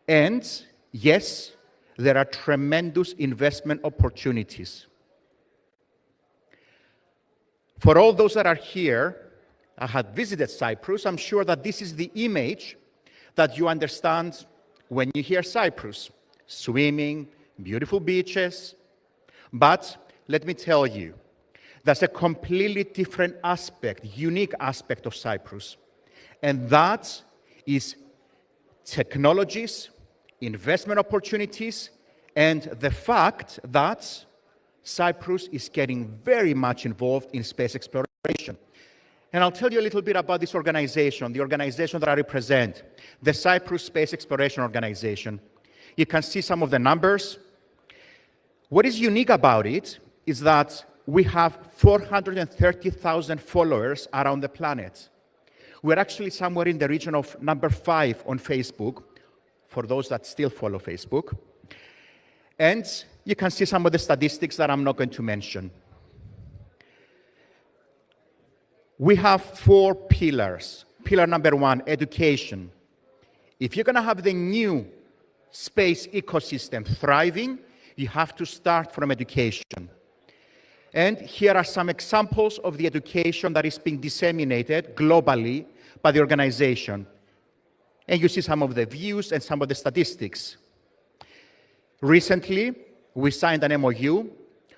And yes, there are tremendous investment opportunities. For all those that are here, I had visited Cyprus. I'm sure that this is the image that you understand when you hear Cyprus. Swimming, beautiful beaches. But let me tell you, that's a completely different aspect, unique aspect of Cyprus. And that is technologies, investment opportunities, and the fact that Cyprus is getting very much involved in space exploration. And I'll tell you a little bit about this organization, the organization that I represent, the Cyprus Space Exploration Organization. You can see some of the numbers. What is unique about it is that we have 430,000 followers around the planet. We're actually somewhere in the region of number 5 on Facebook, for those that still follow Facebook. And you can see some of the statistics that I'm not going to mention. We have 4 pillars. Pillar number 1, education. If you're going to have the new space ecosystem thriving, you have to start from education. And here are some examples of the education that is being disseminated globally by the organization. And you see some of the views and some of the statistics. Recently, we signed an MOU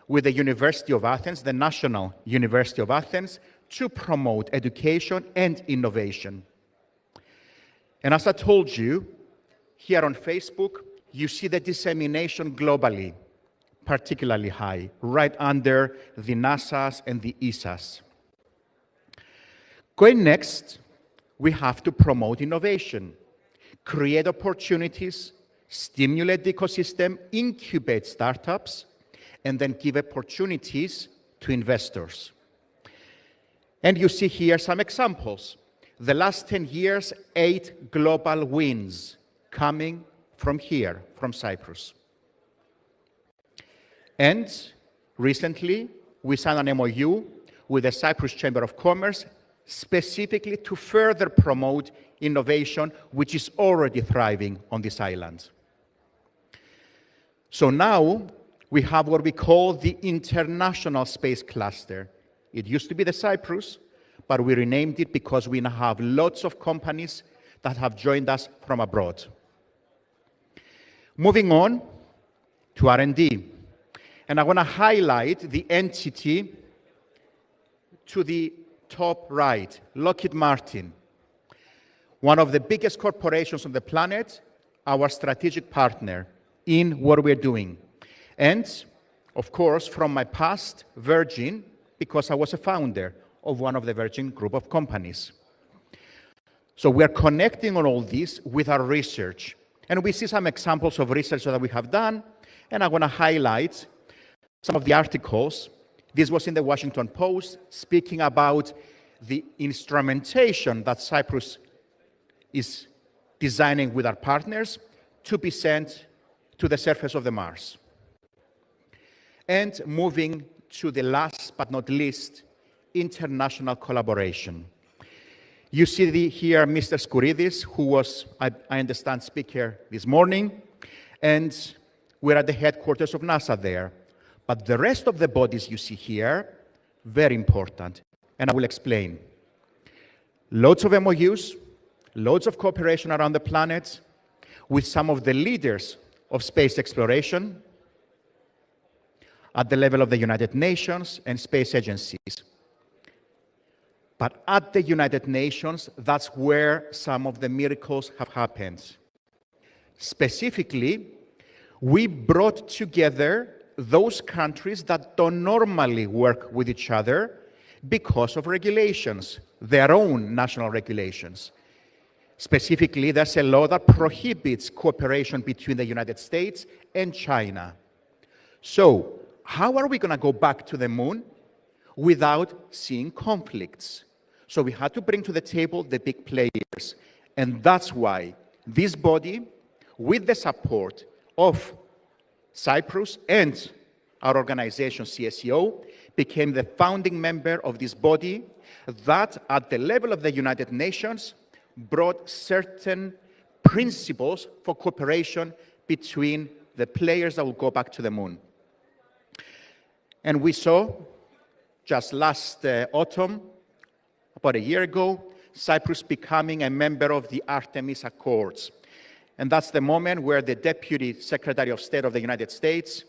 with the University of Athens, the National University of Athens, to promote education and innovation. And as I told you, here on Facebook, you see the dissemination globally, particularly high, right under the NASA's and the ESA's. Going next, we have to promote innovation, create opportunities, stimulate the ecosystem, incubate startups, and then give opportunities to investors. And you see here some examples. The last 10 years, 8 global wins coming from here, from Cyprus. And recently, we signed an MOU with the Cyprus Chamber of Commerce specifically to further promote innovation, which is already thriving on this island. So now we have what we call the International Space Cluster. It used to be the Cyprus, but we renamed it because we now have lots of companies that have joined us from abroad. Moving on to R&D. And I want to highlight the entity to the top right, Lockheed Martin, one of the biggest corporations on the planet, our strategic partner in what we're doing. And, of course, from my past, Virgin, because I was a founder of one of the Virgin group of companies. So we are connecting on all this with our research. And we see some examples of research that we have done, and I want to highlight some of the articles. This was in the Washington Post, speaking about the instrumentation that Cyprus is designing with our partners to be sent to the surface of the Mars. And moving to the last but not least, international collaboration. You see here Mr. Skouridis, who was, I understand, speaker this morning, and we're at the headquarters of NASA there. But the rest of the bodies you see here, very important, and I will explain. Loads of MOUs, loads of cooperation around the planet with some of the leaders of space exploration at the level of the United Nations and space agencies. But at the United Nations, that's where some of the miracles have happened. Specifically, we brought together those countries that don't normally work with each other because of regulations, their own national regulations. Specifically, there's a law that prohibits cooperation between the United States and China. So, how are we going to go back to the moon without seeing conflicts? So we had to bring to the table the big players. And that's why this body, with the support of Cyprus and our organization, CSEO, became the founding member of this body that, at the level of the United Nations, brought certain principles for cooperation between the players that will go back to the moon. And we saw, just last autumn, about a year ago, Cyprus becoming a member of the Artemis Accords. And that's the moment where the Deputy Secretary of State of the United States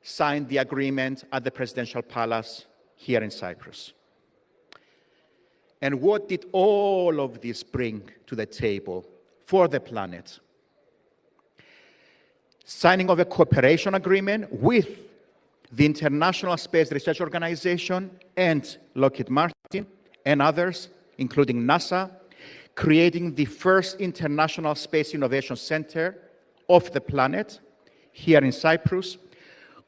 signed the agreement at the Presidential Palace here in Cyprus. And what did all of this bring to the table for the planet? Signing of a cooperation agreement with the International Space Research Organization and Lockheed Martin and others, including NASA, creating the first International Space Innovation Center of the planet here in Cyprus,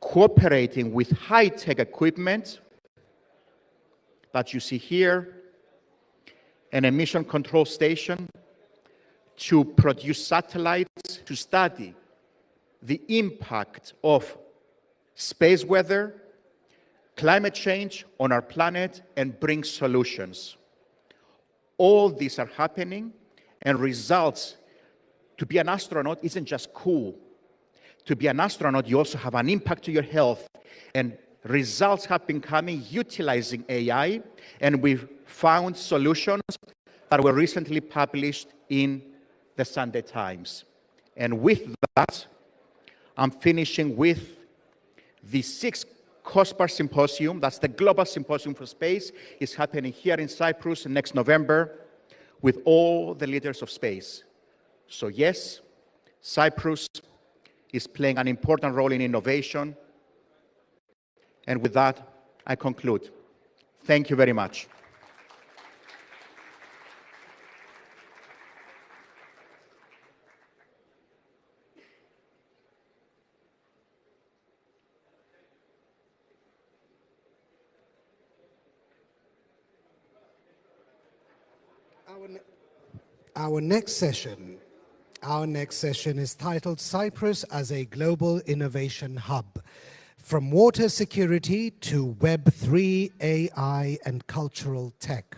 cooperating with high-tech equipment that you see here, an emission control station to produce satellites to study the impact of space weather, climate change on our planet, and bring solutions. All these are happening, and results. To be an astronaut isn't just cool. To be an astronaut, you also have an impact to your health, and results have been coming utilizing AI, and we've found solutions that were recently published in the Sunday Times. And with that, I'm finishing with the 6th COSPAR Symposium. That's the Global Symposium for Space. It's happening here in Cyprus next November with all the leaders of space. So yes, Cyprus is playing an important role in innovation. And with that, I conclude. Thank you very much. Our next session is titled Cyprus as a Global Innovation Hub. From water security to Web3, AI, and cultural tech.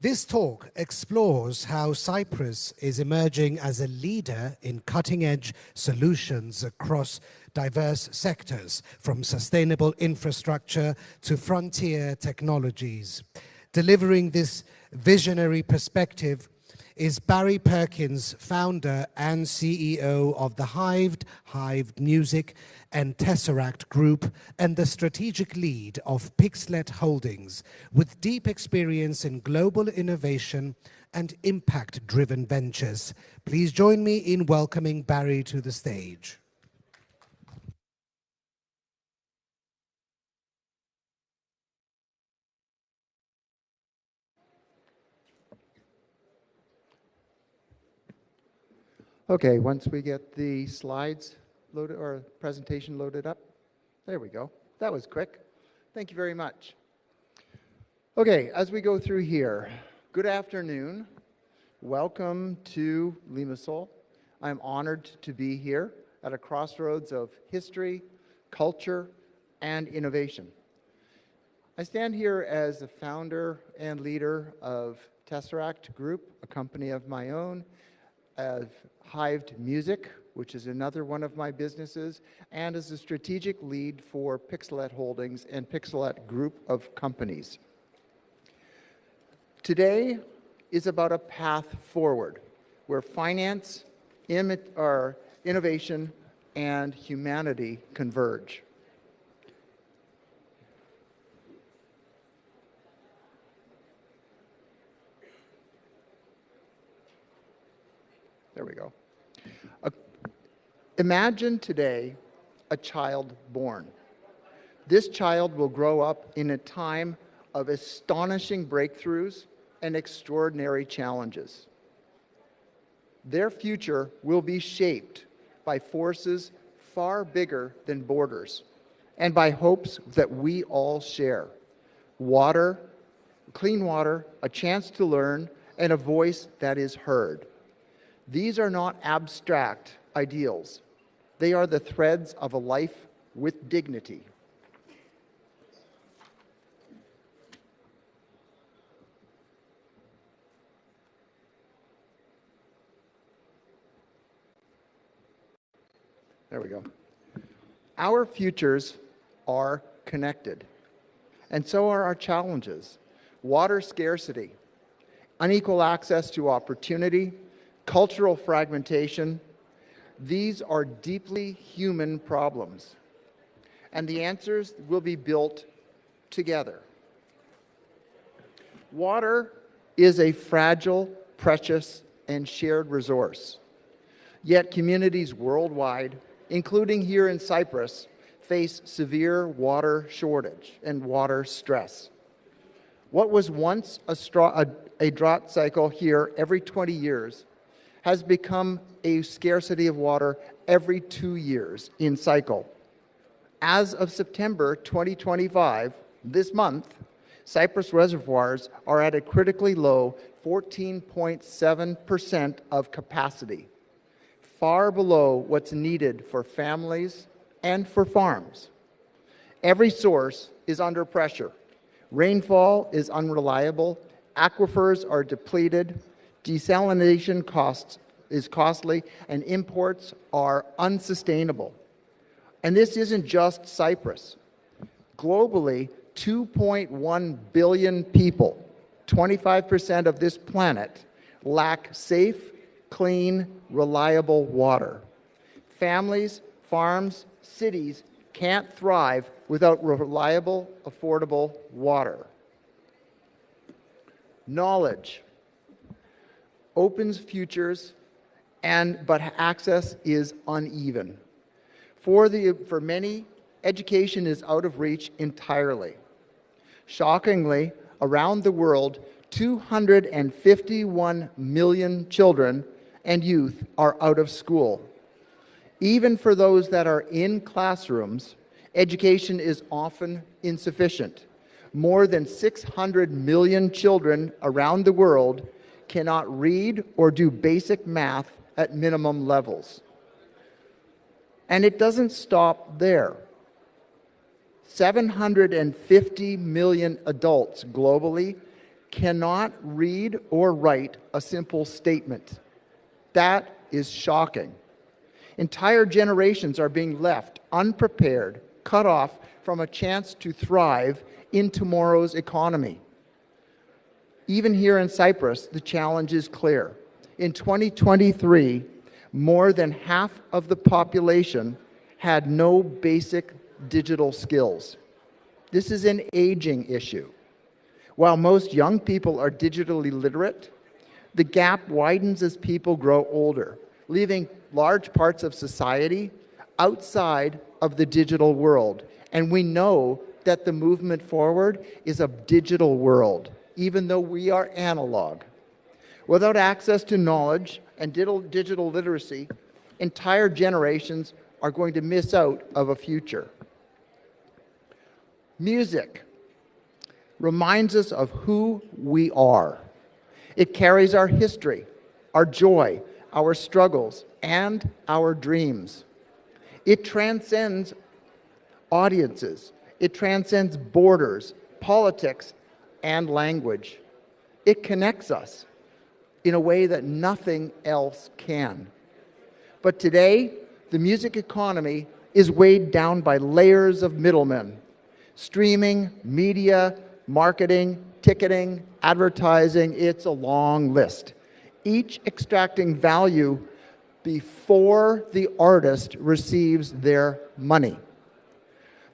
This talk explores how Cyprus is emerging as a leader in cutting-edge solutions across diverse sectors, from sustainable infrastructure to frontier technologies. Delivering this visionary perspective is Barry Perkins, founder and CEO of the Hived Music and Tesseract Group, and the strategic lead of Pixlet Holdings, with deep experience in global innovation and impact-driven ventures. Please join me in welcoming Barry to the stage. Okay, once we get the slides loaded or presentation loaded up. There we go. That was quick. Thank you very much. Okay, as we go through here, good afternoon. Welcome to Limassol. I'm honored to be here at a crossroads of history, culture, and innovation. I stand here as the founder and leader of Tesseract Group, a company of my own, of Hived Music, which is another one of my businesses, and as a strategic lead for Pixlet Holdings and Pixlet Group of companies. Today is about a path forward where finance, innovation, and humanity converge. There we go. Imagine today a child born. This child will grow up in a time of astonishing breakthroughs and extraordinary challenges. Their future will be shaped by forces far bigger than borders and by hopes that we all share. Water, clean water, a chance to learn, and a voice that is heard. These are not abstract ideals. They are the threads of a life with dignity. There we go. Our futures are connected, and so are our challenges. Water scarcity, unequal access to opportunity, cultural fragmentation. These are deeply human problems, and the answers will be built together. Water is a fragile, precious, and shared resource. Yet communities worldwide, including here in Cyprus, face severe water shortage and water stress. What was once a drought cycle here every 20 years has become a scarcity of water every 2 years in cycle. As of September 2025, this month, Cyprus reservoirs are at a critically low 14.7% of capacity, far below what's needed for families and for farms. Every source is under pressure. Rainfall is unreliable, aquifers are depleted, desalination is costly, and imports are unsustainable. And this isn't just Cyprus. Globally, 2.1 billion people, 25% of this planet, lack safe, clean, reliable water. Families, farms, cities can't thrive without reliable, affordable water. Knowledge opens futures, but access is uneven. For many, education is out of reach entirely. Shockingly, around the world, 251 million children and youth are out of school. Even for those that are in classrooms, education is often insufficient. More than 600 million children around the world cannot read or do basic math at minimum levels. And it doesn't stop there. 750 million adults globally cannot read or write a simple statement. That is shocking. Entire generations are being left unprepared, cut off from a chance to thrive in tomorrow's economy. Even here in Cyprus, the challenge is clear. In 2023, more than half of the population had no basic digital skills. This is an aging issue. While most young people are digitally literate, the gap widens as people grow older, leaving large parts of society outside of the digital world. And we know that the movement forward is a digital world, even though we are analog. Without access to knowledge and digital literacy, entire generations are going to miss out of a future. Music reminds us of who we are. It carries our history, our joy, our struggles, and our dreams. It transcends audiences. It transcends borders, politics, and language. It connects us in a way that nothing else can. But today, the music economy is weighed down by layers of middlemen. Streaming, media, marketing, ticketing, advertising, it's a long list. Each extracting value before the artist receives their money.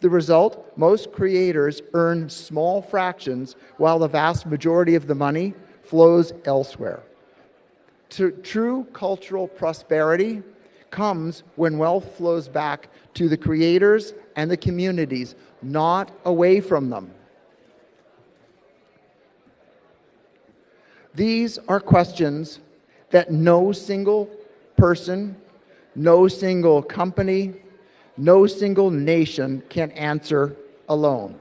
The result, most creators earn small fractions while the vast majority of the money flows elsewhere. True cultural prosperity comes when wealth flows back to the creators and the communities, not away from them. These are questions that no single person, no single company, no single nation can answer alone.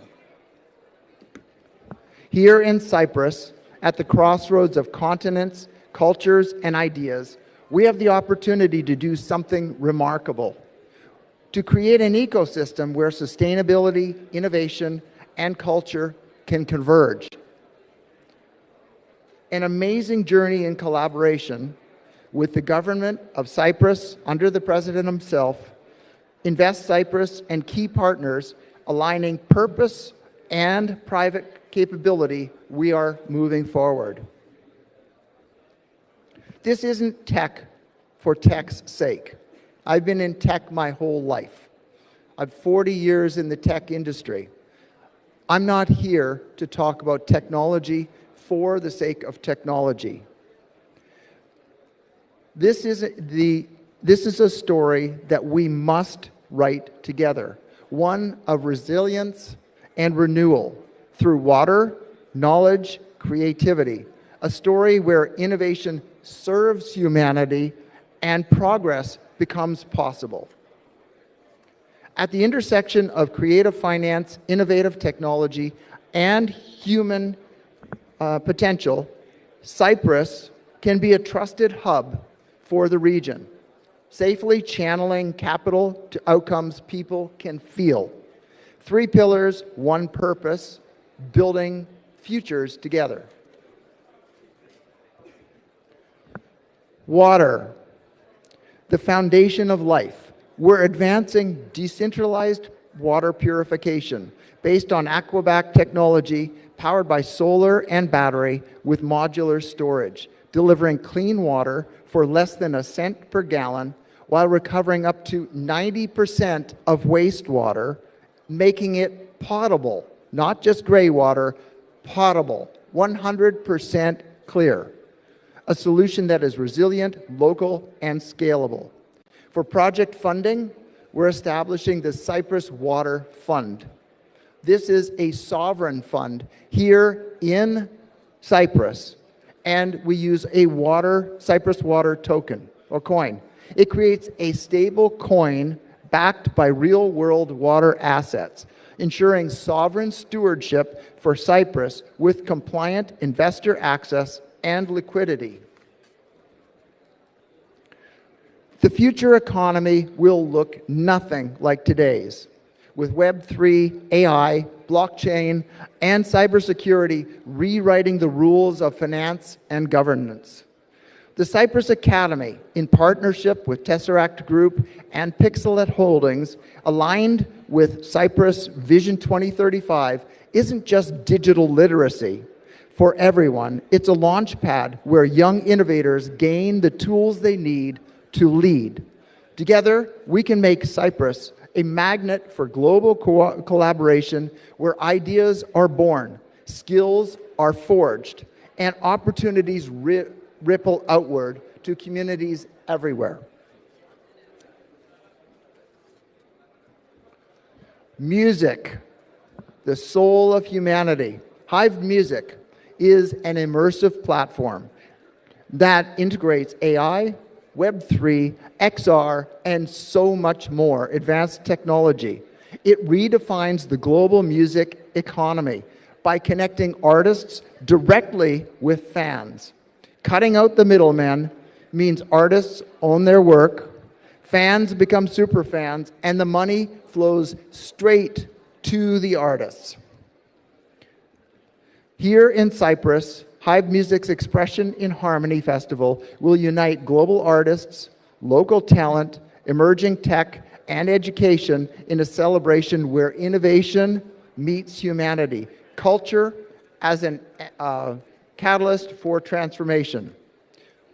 Here in Cyprus, at the crossroads of continents, cultures, and ideas, we have the opportunity to do something remarkable, to create an ecosystem where sustainability, innovation, and culture can converge. An amazing journey in collaboration with the government of Cyprus, under the president himself, Invest Cyprus, and key partners aligning purpose and private capability, we are moving forward. This isn't tech for tech's sake. I've been in tech my whole life. I've 40 years in the tech industry. I'm not here to talk about technology for the sake of technology. This is a story that we must write together, one of resilience and renewal through water, knowledge, creativity, a story where innovation serves humanity and progress becomes possible. At the intersection of creative finance, innovative technology, and human potential, Cyprus can be a trusted hub for the region, safely channeling capital to outcomes people can feel. 3 pillars, 1 purpose, building futures together. Water, the foundation of life. We're advancing decentralized water purification based on Aquabac technology powered by solar and battery with modular storage, delivering clean water for less than a cent per gallon while recovering up to 90% of wastewater, making it potable, not just gray water, potable, 100% clear. A solution that is resilient, local, and scalable. For project funding, we're establishing the Cyprus Water Fund. This is a sovereign fund here in Cyprus, and we use a Cyprus water token or coin. It creates a stable coin backed by real-world water assets, ensuring sovereign stewardship for Cyprus with compliant investor access and liquidity. The future economy will look nothing like today's, with Web3, AI, blockchain, and cybersecurity rewriting the rules of finance and governance. The Cyprus Academy, in partnership with Tesseract Group and Pixelet Holdings, aligned with Cyprus Vision 2035, isn't just digital literacy for everyone. It's a launch pad where young innovators gain the tools they need to lead. Together, we can make Cyprus a magnet for global collaboration where ideas are born, skills are forged, and opportunities ripple outward to communities everywhere. Music, the soul of humanity. Hive Music is an immersive platform that integrates AI, Web3, XR, and so much more advanced technology. It redefines the global music economy by connecting artists directly with fans. Cutting out the middlemen means artists own their work, fans become super fans, and the money flows straight to the artists. Here in Cyprus, Hive Music's Expression in Harmony Festival will unite global artists, local talent, emerging tech, and education in a celebration where innovation meets humanity, culture as an catalyst for transformation.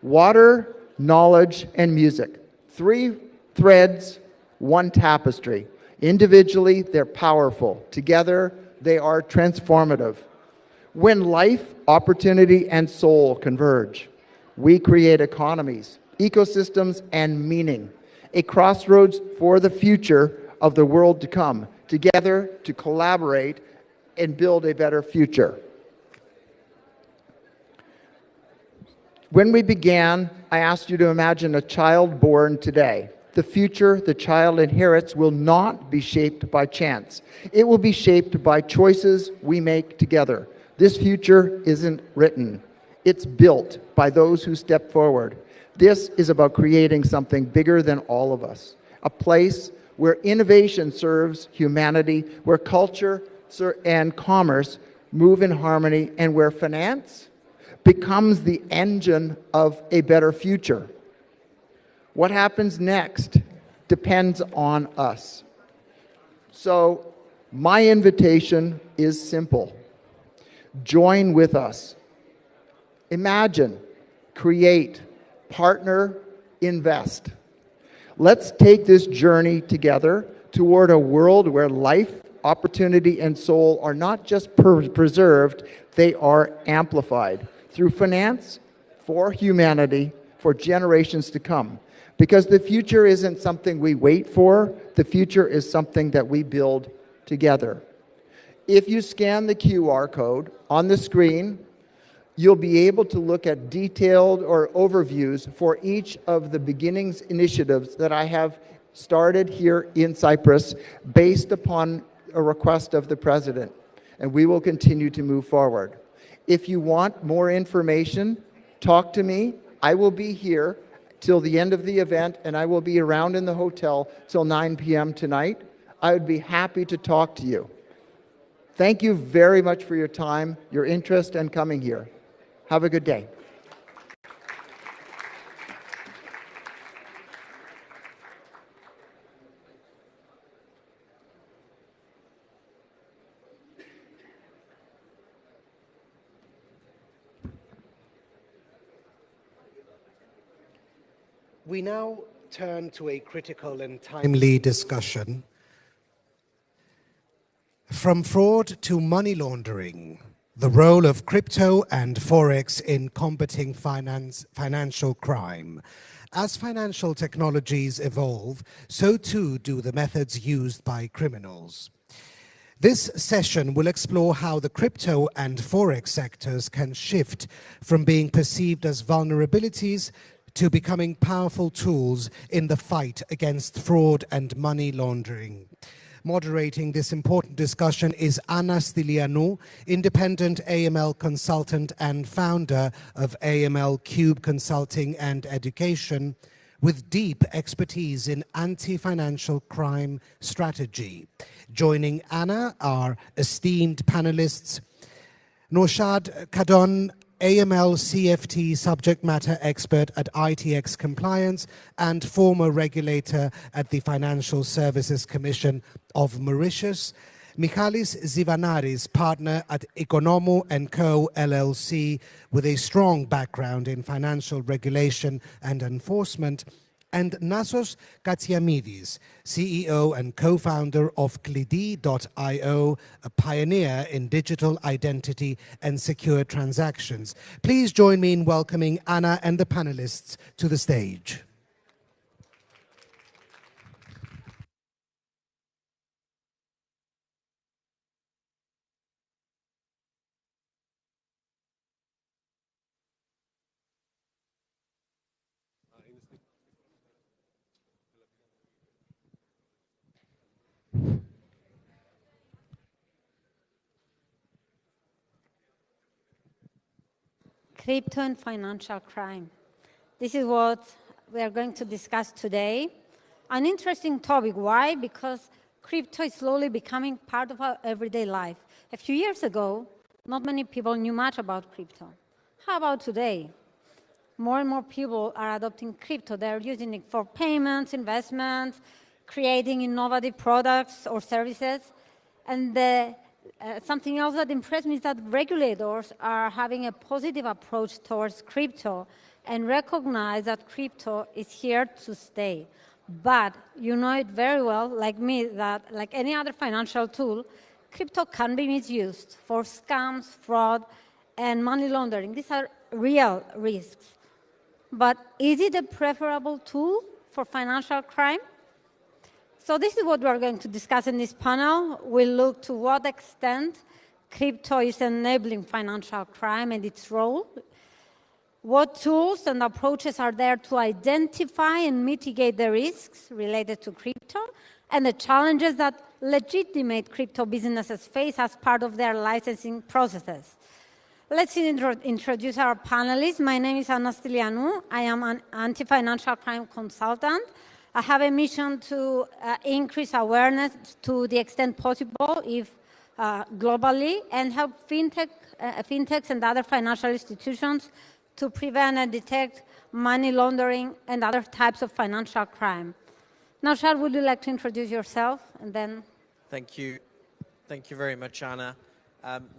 Water, knowledge, and music. 3 threads, 1 tapestry. Individually, they're powerful. Together, they are transformative. When life, opportunity, and soul converge, we create economies, ecosystems, and meaning. A crossroads for the future of the world to come. Together to collaborate and build a better future. When we began, I asked you to imagine a child born today. The future the child inherits will not be shaped by chance. It will be shaped by choices we make together. This future isn't written. It's built by those who step forward. This is about creating something bigger than all of us. A place where innovation serves humanity, where culture and commerce move in harmony, and where finance becomes the engine of a better future. What happens next depends on us. So my invitation is simple. Join with us. Imagine, create, partner, invest. Let's take this journey together toward a world where life, opportunity, and soul are not just preserved, they are amplified through finance, for humanity, for generations to come. Because the future isn't something we wait for, the future is something that we build together. If you scan the QR code on the screen, you'll be able to look at detailed or overviews for each of the beginnings initiatives that I have started here in Cyprus based upon a request of the President. And we will continue to move forward. If you want more information, talk to me. I will be here till the end of the event, and I will be around in the hotel till 9 p.m. tonight. I would be happy to talk to you. Thank you very much for your time, your interest, and coming here. Have a good day. We now turn to a critical and timely discussion. From fraud to money laundering, the role of crypto and Forex in combating financial crime. As financial technologies evolve, so too do the methods used by criminals. This session will explore how the crypto and Forex sectors can shift from being perceived as vulnerabilities to becoming powerful tools in the fight against fraud and money laundering. Moderating this important discussion is Anna Stylianou, independent AML consultant and founder of AML Cube Consulting and Education, with deep expertise in anti-financial crime strategy. Joining Anna are esteemed panelists Norshad Kadon, AML CFT subject matter expert at ITX Compliance and former regulator at the Financial Services Commission of Mauritius. Michalis Zivanaris, partner at Economou & Co. LLC, with a strong background in financial regulation and enforcement. And Nasos Katsiamidis, CEO and co-founder of Klidi.io, a pioneer in digital identity and secure transactions. Please join me in welcoming Anna and the panelists to the stage. Crypto and financial crime. This is what we are going to discuss today. An interesting topic. Why? Because crypto is slowly becoming part of our everyday life. A few years ago, not many people knew much about crypto. How about today? More and more people are adopting crypto. They're using it for payments, investments, creating innovative products or services. And something else that impressed me is that regulators are having a positive approach towards crypto and recognize that crypto is here to stay. But you know it very well, like me, that like any other financial tool, crypto can be misused for scams, fraud, and money laundering. These are real risks. But is it a preferable tool for financial crime? So this is what we're going to discuss in this panel. We'll look to what extent crypto is enabling financial crime and its role. What tools and approaches are there to identify and mitigate the risks related to crypto and the challenges that legitimate crypto businesses face as part of their licensing processes. Let's introduce our panelists. My name is Anna Stylianou. I am an anti-financial crime consultant. I have a mission to increase awareness to the extent possible, if globally, and help fintechs and other financial institutions to prevent and detect money laundering and other types of financial crime. Now, Shad, would you like to introduce yourself and then? Thank you. Thank you very much, Anna.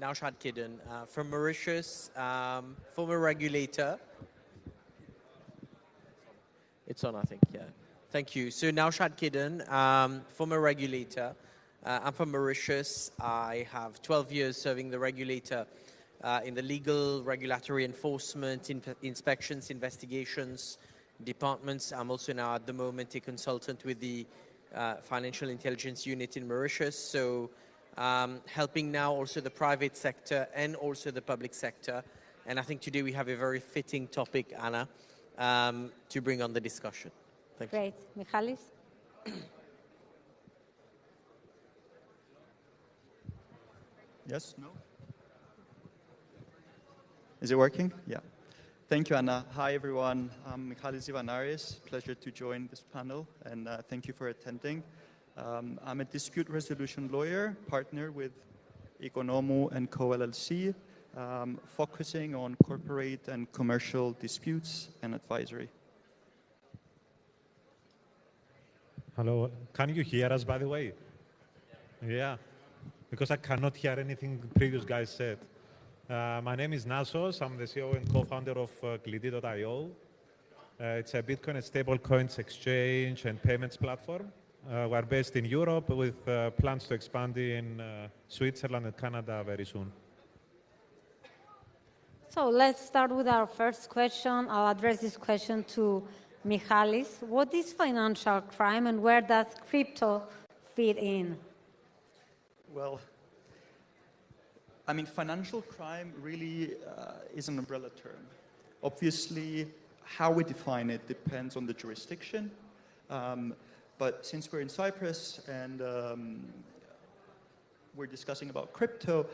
Naushad Kidden from Mauritius, former regulator. It's on, I think, yeah. Thank you. So Naushad Kidden, former regulator. I'm from Mauritius. I have 12 years serving the regulator in the legal, regulatory enforcement, inspections, investigations departments. I'm also now at the moment a consultant with the Financial Intelligence Unit in Mauritius. So helping now also the private sector and also the public sector. And I think today we have a very fitting topic, Anna, to bring on the discussion. Thank Great. you. Michalis? Yes? No? Is it working? Yeah. Thank you, Anna. Hi, everyone. I'm Michalis Zivanaris. Pleasure to join this panel, and thank you for attending. I'm a dispute resolution lawyer, partner with Economou & Co. LLC, focusing on corporate and commercial disputes and advisory. Hello, can you hear us, by the way? Yeah, because I cannot hear anything the previous guys said. My name is Nasos. I'm the CEO and co-founder of Klidi.io. It's a Bitcoin and stablecoins exchange and payments platform. We're based in Europe with plans to expand in Switzerland and Canada very soon. So let's start with our first question. I'll address this question to Michalis. What is financial crime and where does crypto fit in? Well, I mean, financial crime really is an umbrella term. Obviously, how we define it depends on the jurisdiction. But since we're in Cyprus and we're discussing about crypto,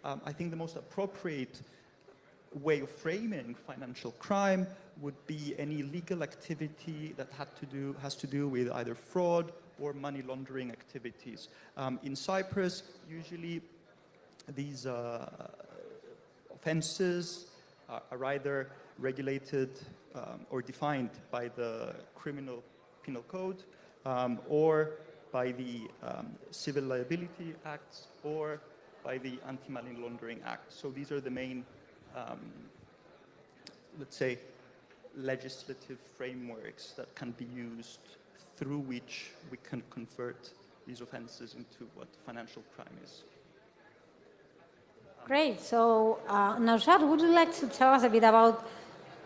I think the most appropriate way of framing financial crime would be any legal activity that has to do with either fraud or money laundering activities. In Cyprus, usually these offenses are either regulated or defined by the criminal penal code or by the civil liability acts or by the anti-money laundering act. So these are the main, let's say, legislative frameworks that can be used through which we can convert these offenses into what financial crime is. Great. So, Naushad, would you like to tell us a bit about,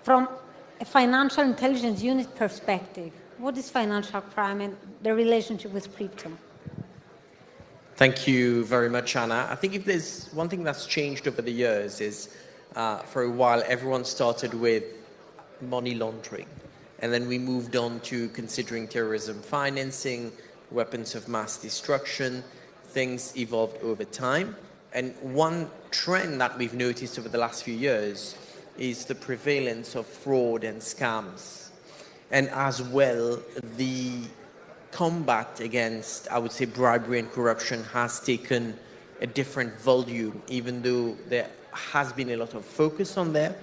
from a financial intelligence unit perspective, what is financial crime and the relationship with crypto? Thank you very much, Anna. I think if there's one thing that's changed over the years is, for a while, everyone started with money laundering. And then we moved on to considering terrorism financing, weapons of mass destruction. Things evolved over time. And one trend that we've noticed over the last few years is the prevalence of fraud and scams. And as well, the combat against, I would say, bribery and corruption has taken a different volume, even though there has been a lot of focus on there.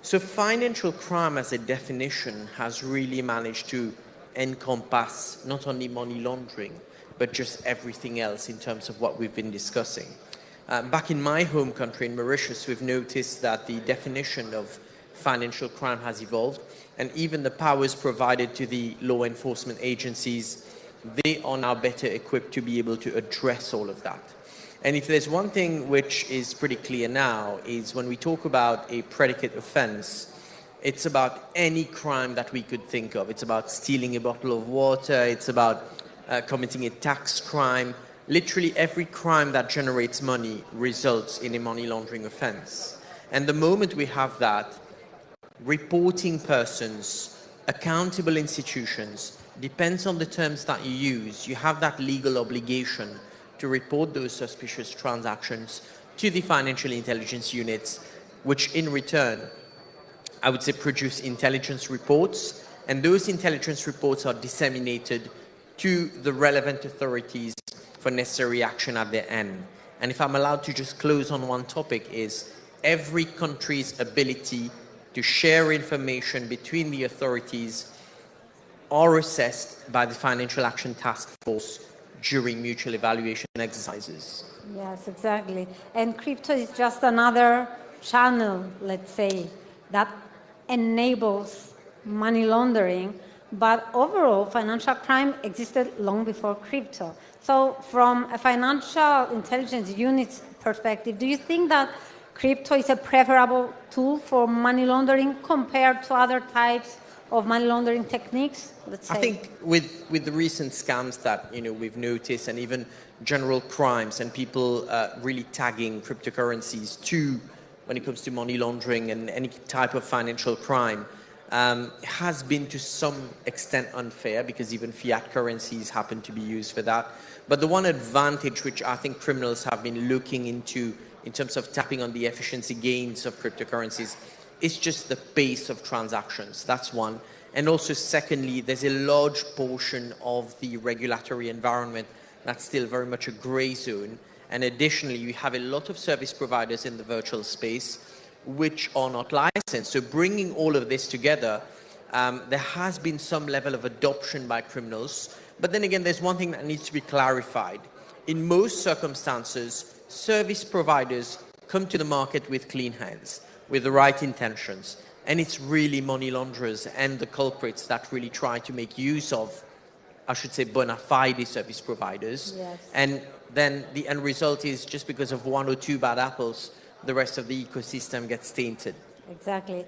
So financial crime as a definition has really managed to encompass not only money laundering, but just everything else in terms of what we've been discussing. Back in my home country, in Mauritius, we've noticed that the definition of financial crime has evolved, and even the powers provided to the law enforcement agencies, they are now better equipped to be able to address all of that. And if there's one thing which is pretty clear now, is when we talk about a predicate offense, it's about any crime that we could think of. It's about stealing a bottle of water, it's about committing a tax crime. Literally every crime that generates money results in a money laundering offense. And the moment we have that, reporting persons, accountable institutions, depends on the terms that you use. You have that legal obligation to report those suspicious transactions to the financial intelligence units, which in return, I would say, produce intelligence reports. And those intelligence reports are disseminated to the relevant authorities for necessary action at their end. And if I'm allowed to just close on one topic, is every country's ability to share information between the authorities are assessed by the Financial Action Task Force during mutual evaluation exercises. Yes, exactly. And crypto is just another channel, let's say, that enables money laundering. But overall, financial crime existed long before crypto. So from a financial intelligence unit's perspective, do you think that crypto is a preferable tool for money laundering compared to other types of money laundering techniques, let's say? I think with the recent scams that we've noticed, and even general crimes and people really tagging cryptocurrencies to, when it comes to money laundering and any type of financial crime, has been to some extent unfair, because even fiat currencies happen to be used for that. But the one advantage which I think criminals have been looking into in terms of tapping on the efficiency gains of cryptocurrencies is just the pace of transactions. That's one. And also secondly, there's a large portion of the regulatory environment that's still very much a gray zone. And additionally, you have a lot of service providers in the virtual space which are not licensed. So bringing all of this together, there has been some level of adoption by criminals. But then again, there's one thing that needs to be clarified. In most circumstances, service providers come to the market with clean hands, with the right intentions. And it's really money launderers and the culprits that really try to make use of, I should say, bona fide service providers. Yes. And then the end result is, just because of one or two bad apples, the rest of the ecosystem gets tainted. Exactly.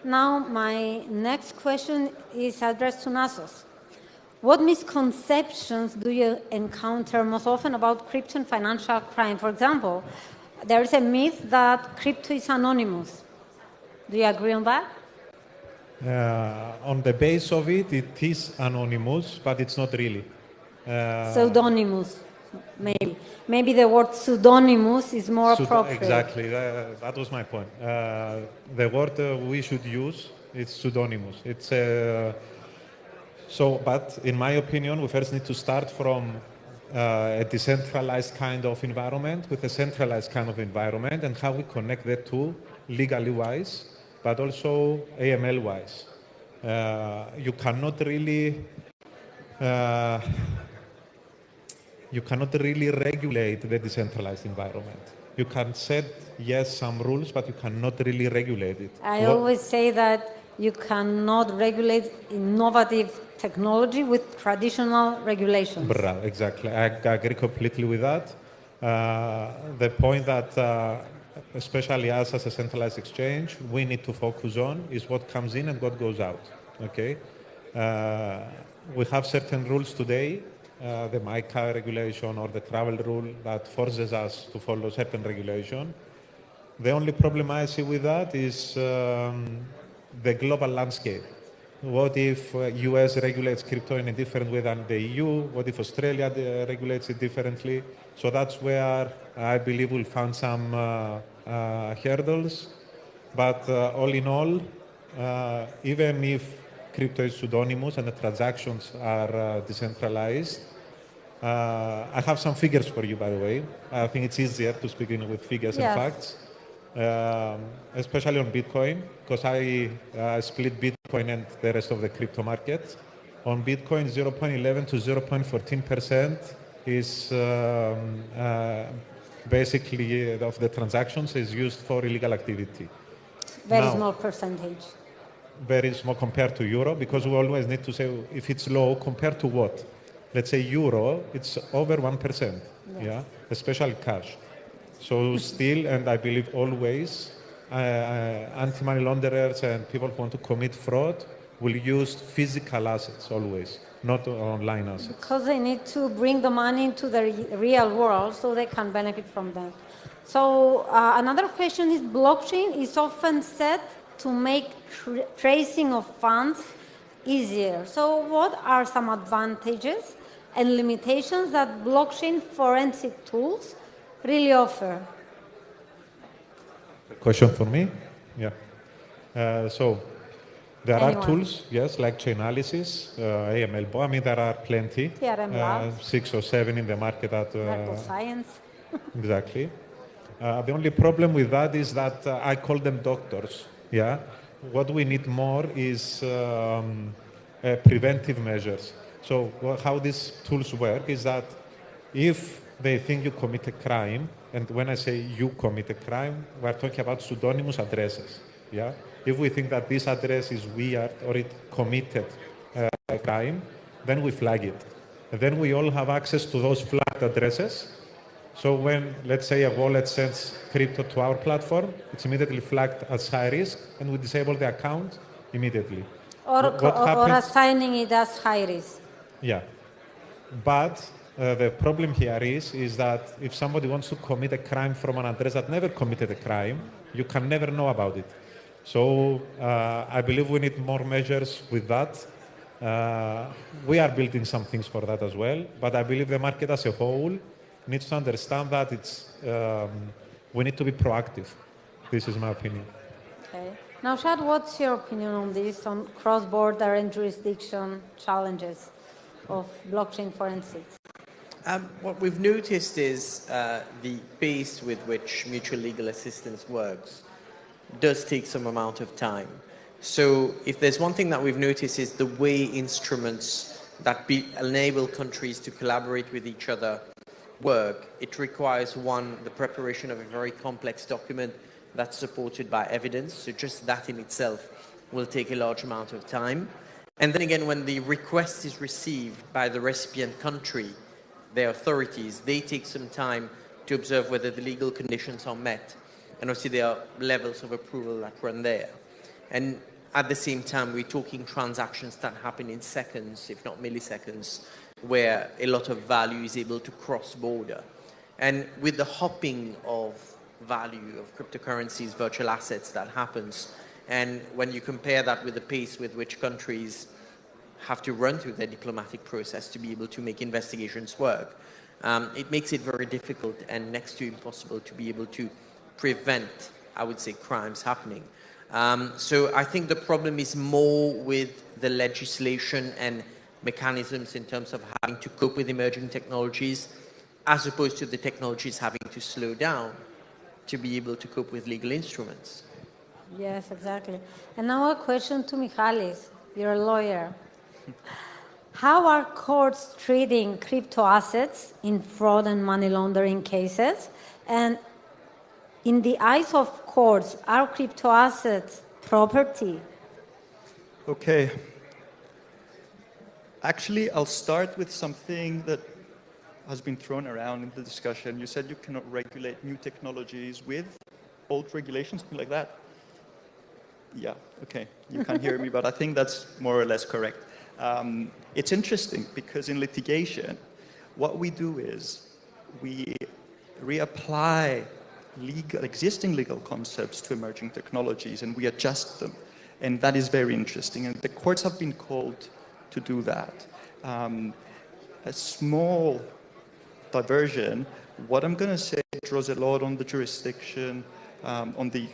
Now, my next question is addressed to Nasos. What misconceptions do you encounter most often about crypto and financial crime? For example, there is a myth that crypto is anonymous. Do you agree on that? On the base of it, it is anonymous, but it's not really. Pseudonymous, maybe. Maybe the word pseudonymous is more appropriate. Exactly, that was my point. The word we should use is pseudonymous. It's but in my opinion, we first need to start from a decentralized kind of environment with a centralized kind of environment, and how we connect the two legally wise, but also AML wise. You cannot really regulate the decentralized environment. You can set, yes, some rules, but you cannot really regulate it. I always say that you cannot regulate innovative technology with traditional regulations. Bravo, exactly. I agree completely with that. The point that, especially us as a centralized exchange, we need to focus on is what comes in and what goes out. Okay, we have certain rules today, the MICA regulation or the travel rule that forces us to follow certain regulation. The only problem I see with that is the global landscape. What if US regulates crypto in a different way than the EU? What if Australia regulates it differently? So that's where I believe we'll find some hurdles. But all in all, even if crypto is pseudonymous and the transactions are decentralized, I have some figures for you, by the way. I think it's easier to speak with figures and facts. Especially on Bitcoin, because I split Bitcoin and the rest of the crypto market. On Bitcoin, 0.11 to 0.14% is basically of the transactions is used for illegal activity. Very small percentage. Very small compared to euro, because we always need to say if it's low compared to what. Let's say euro, it's over 1%, yeah, especially cash. So still, and I believe always, anti-money launderers and people who want to commit fraud will use physical assets always, not online assets. Because they need to bring the money into the real world so they can benefit from that. So another question is, blockchain is often said to make tracing of funds easier. So what are some advantages and limitations that blockchain forensic tools really offer? Question for me? Yeah. So there are tools, yes, like Chainalysis, AML. I mean, there are plenty. TRM Labs. 6 or 7 in the market that... science. Exactly. The only problem with that is that I call them doctors. Yeah. What we need more is preventive measures. So how these tools work is that if they think you commit a crime, and when I say you commit a crime, we're talking about pseudonymous addresses. Yeah. If we think that this address is weird or it committed a crime, then we flag it. And then we all have access to those flagged addresses. So when, let's say, a wallet sends crypto to our platform, it's immediately flagged as high risk, and we disable the account immediately. Or assigning it as high risk. Yeah. But the problem here is that if somebody wants to commit a crime from an address that never committed a crime, you can never know about it. So I believe we need more measures with that. We are building some things for that as well, but I believe the market as a whole needs to understand that we need to be proactive. This is my opinion. Okay. Now, Shad, what's your opinion on this, on cross-border and jurisdiction challenges of blockchain forensics? What we've noticed is the pace with which mutual legal assistance works does take some amount of time. So if there's one thing that we've noticed is the way instruments that enable countries to collaborate with each other work, it requires, one, the preparation of a very complex document that's supported by evidence. So just that in itself will take a large amount of time. And then again, when the request is received by the recipient country, their authorities, they take some time to observe whether the legal conditions are met. And obviously there are levels of approval that run there. And at the same time, we're talking transactions that happen in seconds, if not milliseconds, where a lot of value is able to cross border. And with the hopping of value of cryptocurrencies, virtual assets that happens, and when you compare that with the pace with which countries have to run through the diplomatic process to be able to make investigations work. It makes it very difficult and next to impossible to be able to prevent, I would say, crimes happening. So I think the problem is more with the legislation and mechanisms in terms of having to cope with emerging technologies, as opposed to the technologies having to slow down to be able to cope with legal instruments. Yes, exactly. And now a question to Michalis. You're a lawyer. How are courts treating crypto assets in fraud and money laundering cases? And in the eyes of courts, are crypto assets property? Okay. Actually, I'll start with something that has been thrown around in the discussion. You said you cannot regulate new technologies with old regulations, something like that. Yeah, okay. You can't hear me, but I think that's more or less correct. It's interesting because in litigation, what we do is we reapply existing legal concepts to emerging technologies and we adjust them. And that is very interesting. And the courts have been called to do that. A small diversion, what I'm going to say draws a lot on the jurisdiction, on the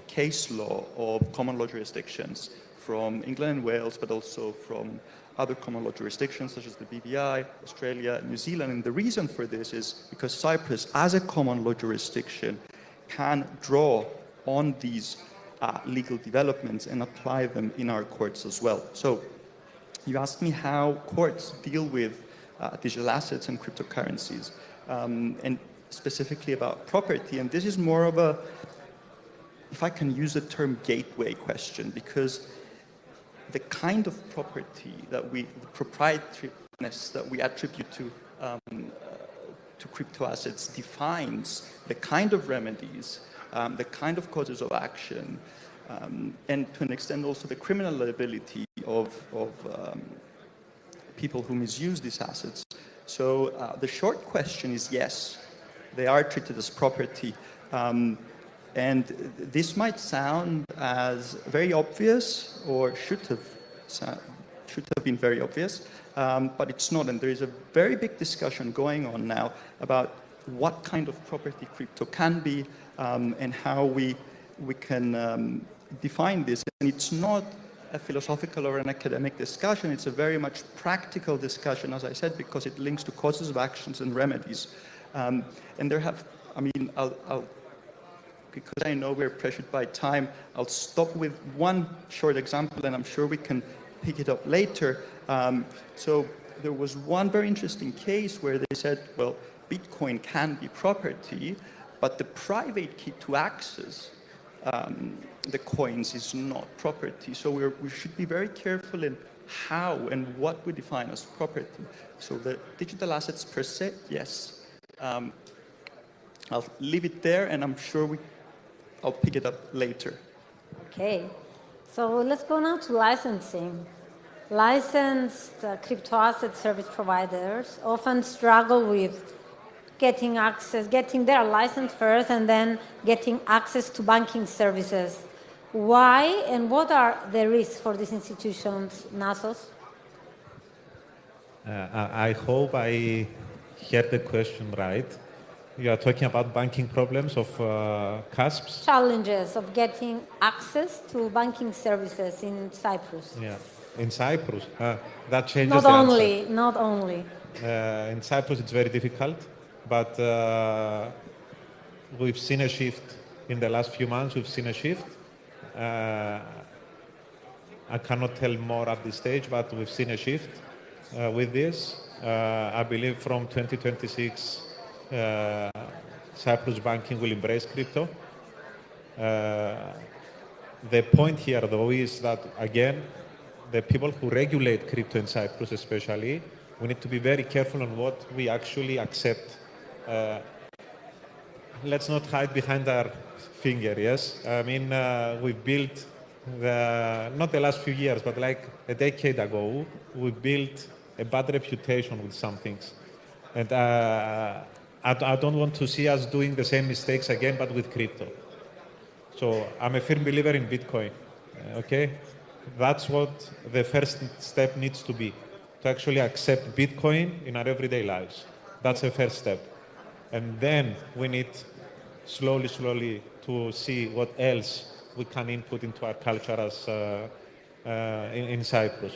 case law of common law jurisdictions from England and Wales, but also from other common law jurisdictions such as the BVI, Australia, New Zealand. And the reason for this is because Cyprus, as a common law jurisdiction, can draw on these legal developments and apply them in our courts as well. So you asked me how courts deal with digital assets and cryptocurrencies, and specifically about property. And this is more of a, if I can use the term, gateway question, because the kind of property that the proprietariness that we attribute to crypto assets defines the kind of remedies, the kind of causes of action, and to an extent also the criminal liability of people who misuse these assets. So the short question is yes, they are treated as property. And this might sound as very obvious, or should have been very obvious, but it's not. And there is a very big discussion going on now about what kind of property crypto can be, and how we can define this. And it's not a philosophical or an academic discussion. It's a very much practical discussion, as I said, because it links to causes of actions and remedies. And there have, because I know we're pressured by time, I'll stop with one short example, and I'm sure we can pick it up later. So there was one very interesting case where they said, well, Bitcoin can be property, but the private key to access the coins is not property. So we should be very careful in how and what we define as property. So the digital assets per se, yes. I'll leave it there, and I'm sure I'll pick it up later. Okay, so let's go now to licensing. Licensed crypto asset service providers often struggle with getting their license first and then getting access to banking services. Why and what are the risks for these institutions, Nasos? I hope I heard the question right. You are talking about banking problems of CASPs? Challenges of getting access to banking services in Cyprus. Yeah, in Cyprus. That changes Not the only, answer. not only. In Cyprus, it's very difficult, but we've seen a shift in the last few months. We've seen a shift. I cannot tell more at this stage, but we've seen a shift with this. I believe from 2026, Cyprus banking will embrace crypto. The point here, though, is that, again, the people who regulate crypto in Cyprus especially, we need to be very careful on what we actually accept. Let's not hide behind our finger, yes? I mean, we've built, not the last few years, but like a decade ago, we built a bad reputation with some things. And I don't want to see us doing the same mistakes again, but with crypto. So I'm a firm believer in Bitcoin, okay? That's what the first step needs to be, to actually accept Bitcoin in our everyday lives. That's the first step. And then we need slowly to see what else we can input into our culture as in Cyprus.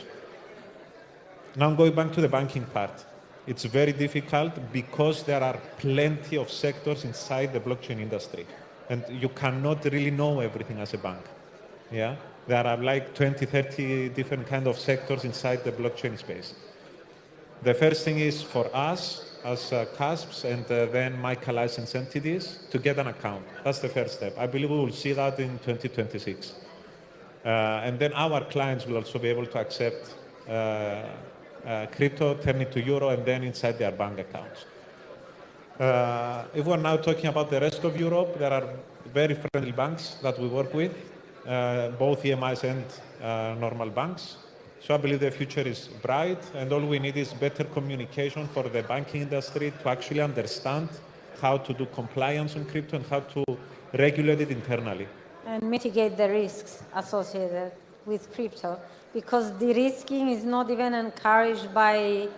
Now going back to the banking part. It's very difficult because there are plenty of sectors inside the blockchain industry. And you cannot really know everything as a bank. Yeah? There are like 20, 30 different kind of sectors inside the blockchain space. The first thing is for us as CASPs and then MiCA licensed entities to get an account. That's the first step. I believe we will see that in 2026. And then our clients will also be able to accept crypto, turn it to euro, and then inside their bank accounts. If we're now talking about the rest of Europe, there are very friendly banks that we work with, both EMIs and normal banks. So I believe the future is bright, and all we need is better communication for the banking industry to actually understand how to do compliance on crypto and how to regulate it internally. And mitigate the risks associated with crypto, because de-risking is not even encouraged by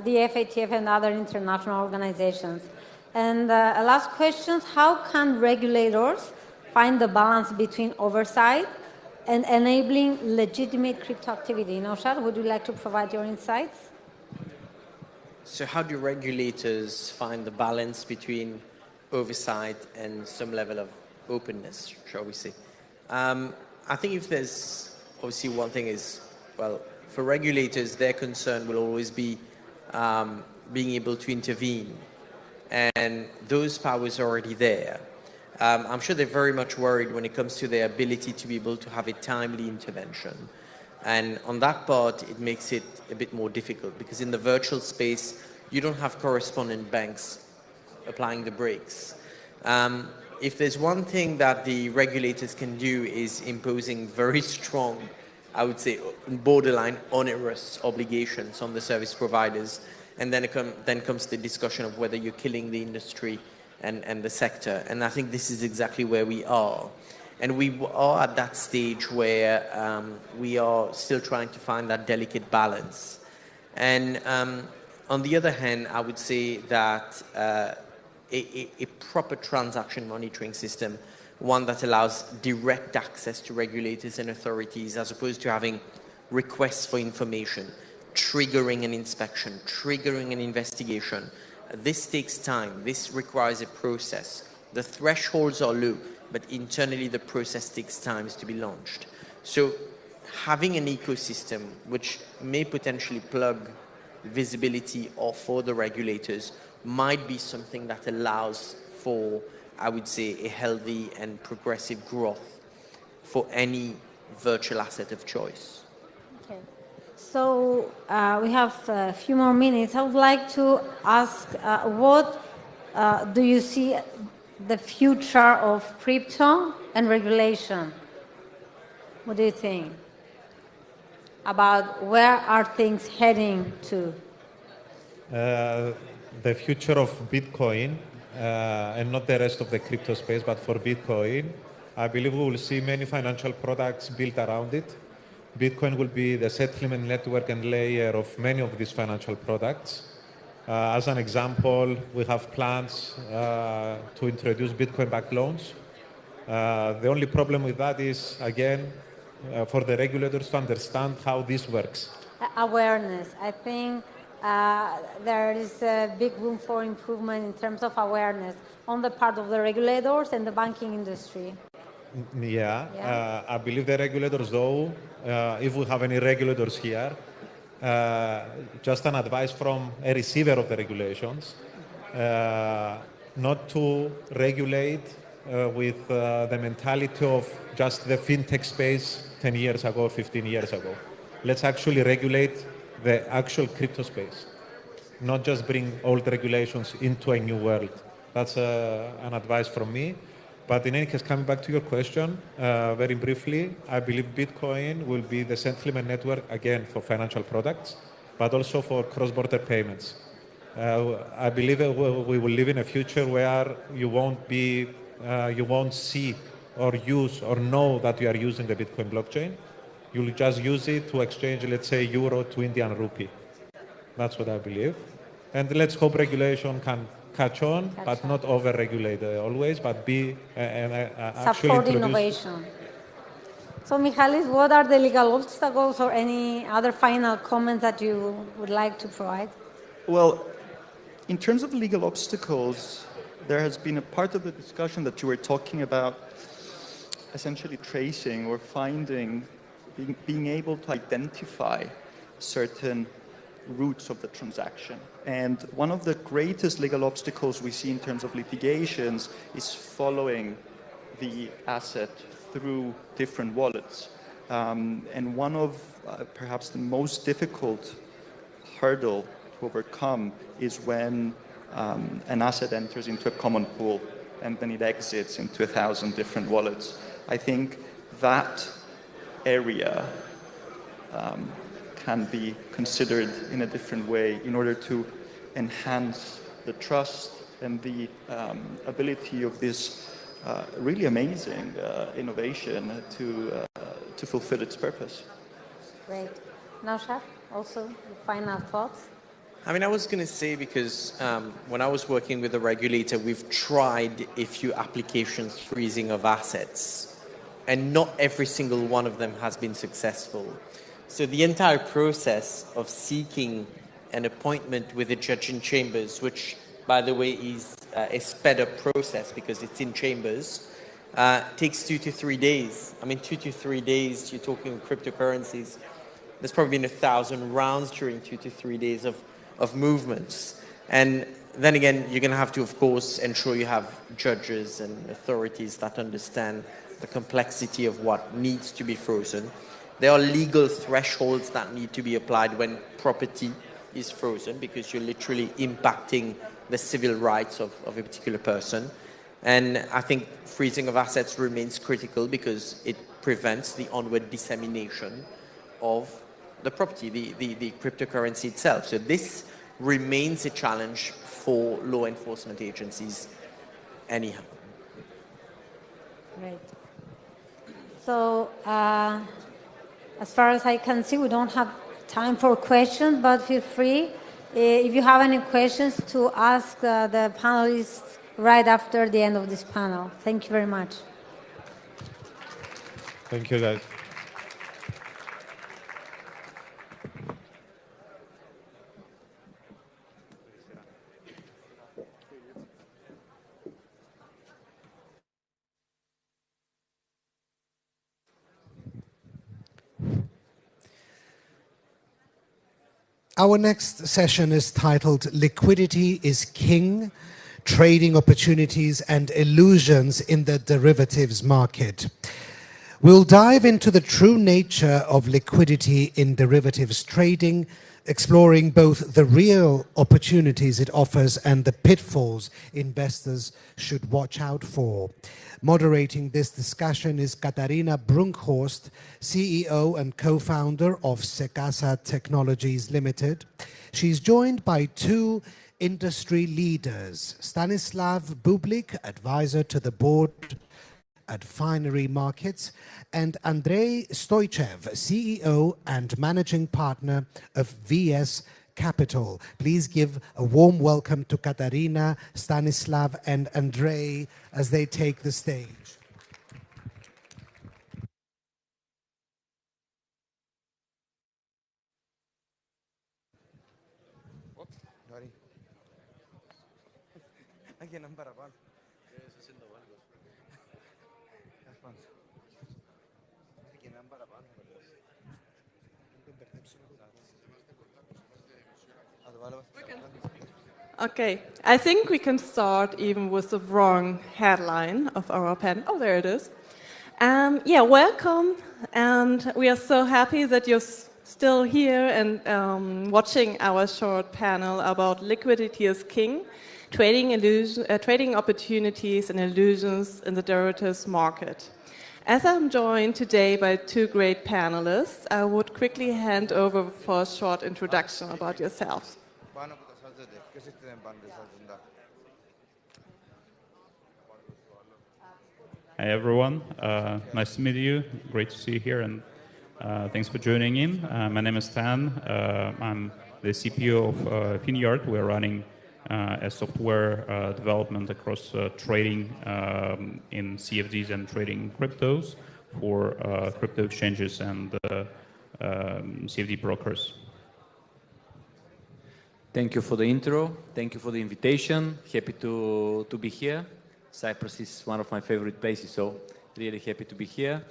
the FATF and other international organizations. And last question, how can regulators find the balance between oversight and enabling legitimate crypto activity? Naushad, would you like to provide your insights? So how do regulators find the balance between oversight and some level of openness, shall we say? I think if there's obviously one thing is, well, for regulators, their concern will always be being able to intervene. And those powers are already there. I'm sure they're very much worried when it comes to their ability to be able to have a timely intervention. And on that part, it makes it a bit more difficult because in the virtual space, you don't have correspondent banks applying the brakes. If there's one thing that the regulators can do is imposing very strong, I would say, borderline onerous obligations on the service providers. And then comes the discussion of whether you're killing the industry and the sector. And I think this is exactly where we are. And we are at that stage where we are still trying to find that delicate balance. And on the other hand, I would say that a proper transaction monitoring system, one that allows direct access to regulators and authorities as opposed to having requests for information, triggering an inspection, triggering an investigation. This takes time. This requires a process. The thresholds are low, but internally the process takes time to be launched. So having an ecosystem which may potentially plug visibility or for the regulators might be something that allows for, I would say, a healthy and progressive growth for any virtual asset of choice. Okay. So we have a few more minutes. I would like to ask, what do you see the future of crypto and regulation? What do you think about where are things heading to? The future of Bitcoin, and not the rest of the crypto space, but for Bitcoin, I believe we will see many financial products built around it. Bitcoin will be the settlement network and layer of many of these financial products. As an example, we have plans to introduce Bitcoin-backed loans. The only problem with that is, again, for the regulators to understand how this works. Awareness. I think there is a big room for improvement in terms of awareness on the part of the regulators and the banking industry. Yeah. I believe the regulators, though, if we have any regulators here, just an advice from a receiver of the regulations, not to regulate with the mentality of just the fintech space 10 years ago, 15 years ago. Let's actually regulate the actual crypto space, not just bring old regulations into a new world. That's an advice from me. But in any case, coming back to your question, very briefly, I believe Bitcoin will be the settlement network, again, for financial products, but also for cross-border payments. I believe we will live in a future where you won't see or use or know that you are using the Bitcoin blockchain. You'll just use it to exchange, let's say, euro to Indian rupee. That's what I believe. And let's hope regulation can catch on, but not over-regulate always, but be actually Support introduce... innovation. So, Michalis, what are the legal obstacles or any other final comments that you would like to provide? Well, in terms of legal obstacles, there has been a part of the discussion that you were talking about essentially tracing or finding, being able to identify certain routes of the transaction. And one of the greatest legal obstacles we see in terms of litigations is following the asset through different wallets. And one of perhaps the most difficult hurdle to overcome is when an asset enters into a common pool and then it exits into 1,000 different wallets. I think that area can be considered in a different way in order to enhance the trust and the ability of this really amazing innovation to fulfill its purpose. Great. Now, Shah, also final thoughts? I mean, I was going to say, because when I was working with the regulator, we've tried a few applications freezing of assets, and not every single one of them has been successful. So the entire process of seeking an appointment with a judge in chambers, which, by the way, is a sped-up process because it's in chambers, takes 2 to 3 days. I mean, 2 to 3 days, you're talking cryptocurrencies. There's probably been 1,000 rounds during 2 to 3 days of movements. And then again, you're going to have to, of course, ensure you have judges and authorities that understand the complexity of what needs to be frozen. There are legal thresholds that need to be applied when property is frozen, because you're literally impacting the civil rights of a particular person. And I think freezing of assets remains critical because it prevents the onward dissemination of the property, the cryptocurrency itself. So this remains a challenge for law enforcement agencies anyhow. Great. So as far as I can see, we don't have time for questions, but feel free, if you have any questions, to ask the panelists right after the end of this panel. Thank you very much. Thank you, guys. Our next session is titled Liquidity is King, Trading Opportunities and Illusions in the Derivatives Market. We'll dive into the true nature of liquidity in derivatives trading, exploring both the real opportunities it offers and the pitfalls investors should watch out for. Moderating this discussion is Katharina Brunkhorst, CEO and co-founder of Secasa Technologies Limited. She's joined by two industry leaders, Stanislav Bublik, advisor to the board at Finery Markets, and Andrei Stoichev, CEO and managing partner of VS Capital. Please give a warm welcome to Katharina, Stanislav, and Andrei as they take the stage. Okay, I think we can start even with the wrong headline of our panel. Oh, there it is. Yeah, welcome, and we are so happy that you're still here and watching our short panel about liquidity is king, trading opportunities and illusions in the derivatives market. As I'm joined today by two great panelists, I would quickly hand over for a short introduction about yourselves. Hi everyone, nice to meet you. Great to see you here, and Thanks for joining in. My name is Stan. I'm the CPO of Finyard. We're running a software development across trading in CFDs and trading cryptos for crypto exchanges and CFD brokers. Thank you for the intro. Thank you for the invitation. Happy to be here. Cyprus is one of my favorite places, so really happy to be here.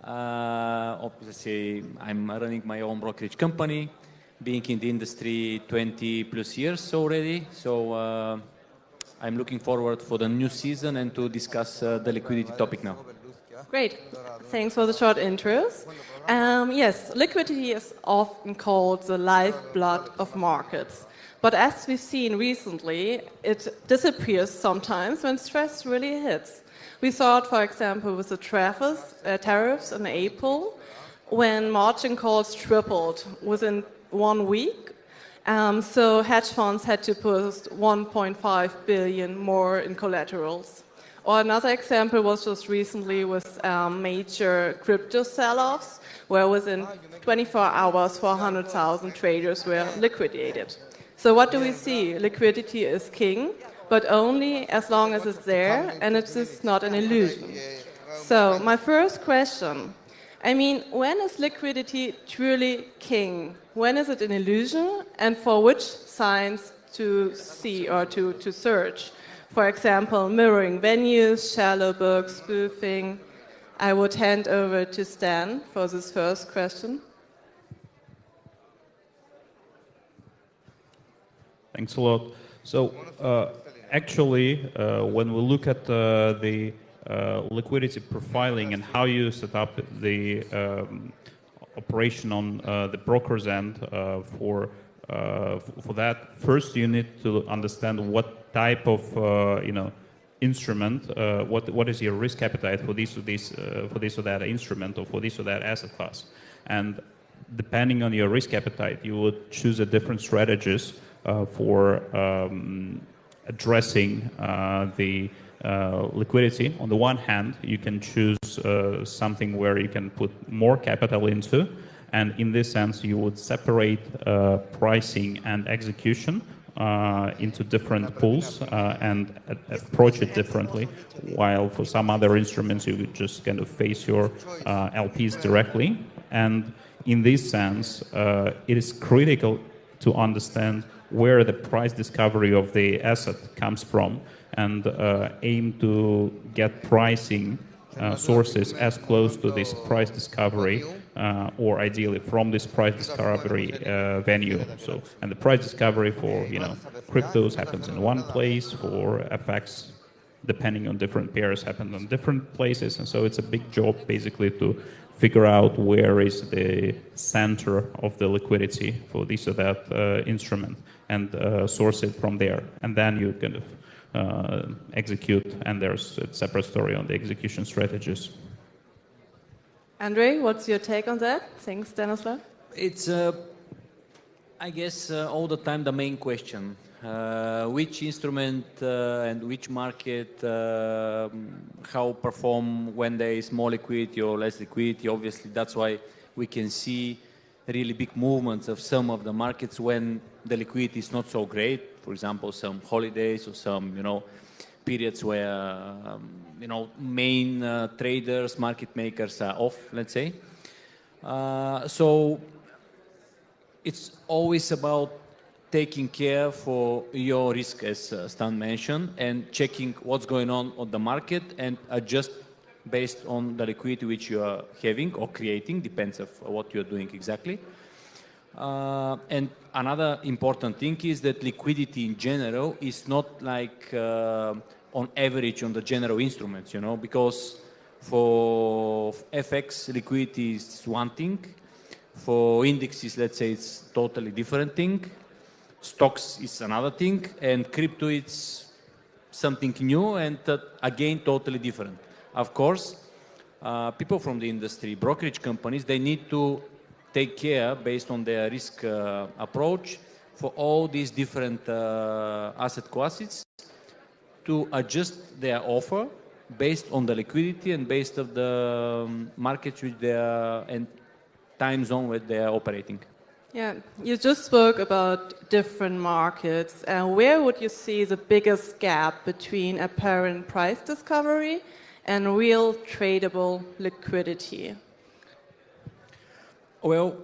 Obviously, I'm running my own brokerage company, being in the industry 20 plus years already. So I'm looking forward for the new season and to discuss the liquidity topic now. Great. Thanks for the short intros. Yes, liquidity is often called the lifeblood of markets. But as we've seen recently, it disappears sometimes when stress really hits. We saw it, for example, with the tariffs in April, when margin calls tripled within 1 week. So hedge funds had to post 1.5 billion more in collaterals. Or another example was just recently with major crypto sell-offs, where within 24 hours, 400,000 traders were liquidated. So what do we see? Liquidity is king, but only as long as it's there and it is not an illusion. So my first question, I mean, when is liquidity truly king? When is it an illusion, and for which signs to see or to search? For example, mirroring venues, shallow books, spoofing. I would hand over to Stan for this first question. Thanks a lot. So actually, when we look at the liquidity profiling and how you set up the operation on the broker's end for that, first you need to understand what type of instrument, what is your risk appetite for this or that instrument or for this or that asset class, and depending on your risk appetite, you would choose a different strategies for addressing the liquidity. On the one hand, you can choose something where you can put more capital into, and in this sense, you would separate pricing and execution into different pools and approach it differently, while for some other instruments, you would just kind of face your LPs directly. And in this sense, it is critical to understand where the price discovery of the asset comes from and aim to get pricing sources as close to this price discovery or ideally from this price discovery venue. So, and the price discovery for cryptos happens in one place, for FX, depending on different pairs, happen on different places. And so it's a big job basically to figure out where is the center of the liquidity for this or that instrument and source it from there. And then you kind of execute, and there's a separate story on the execution strategies. Andre, what's your take on that? Thanks, Stanislav. It's, I guess, all the time the main question. Which instrument and which market, how perform when there is more liquidity or less liquidity. Obviously, that's why we can see really big movements of some of the markets when the liquidity is not so great. For example, some holidays or some, periods where, main traders, market makers are off, let's say. So it's always about taking care for your risk, as Stan mentioned, and checking what's going on the market and adjust based on the liquidity which you are having or creating, depends of what you're doing exactly. And another important thing is that liquidity in general is not like on average on the general instruments, because for FX, liquidity is one thing. For indexes, let's say it's totally different thing. Stocks is another thing, and crypto is something new and again totally different. Of course, people from the industry, brokerage companies, they need to take care based on their risk approach for all these different asset classes to adjust their offer based on the liquidity and based on the markets which they are and time zone where they are operating. Yeah, you just spoke about different markets. Where would you see the biggest gap between apparent price discovery and real tradable liquidity? Well,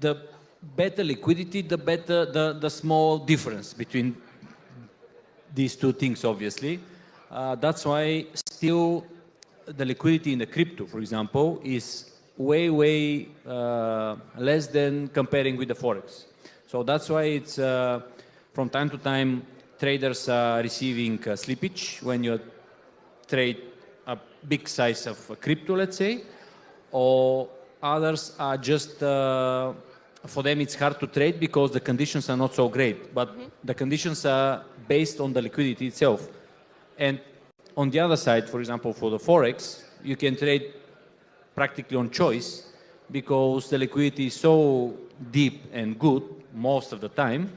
the better liquidity, the better the small difference between these two things, obviously. That's why still the liquidity in the crypto, for example, is way less than comparing with the Forex. So that's why it's from time to time traders are receiving slippage when you trade a big size of crypto, let's say, or others are just, for them it's hard to trade because the conditions are not so great, but the conditions are based on the liquidity itself. And on the other side, for example, for the Forex, you can trade practically on choice because the liquidity is so deep and good most of the time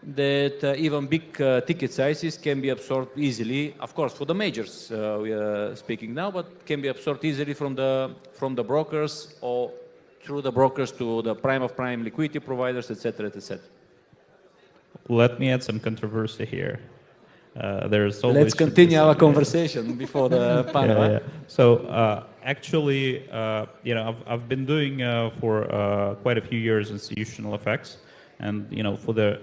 that even big ticket sizes can be absorbed easily. Of course, for the majors we are speaking now, but can be absorbed easily from the brokers or through the brokers to the prime of prime liquidity providers, etc., etc. Let me add some controversy here. There's always Let's continue our conversation before the panel. Yeah. So actually, I've been doing for quite a few years institutional FX, and for the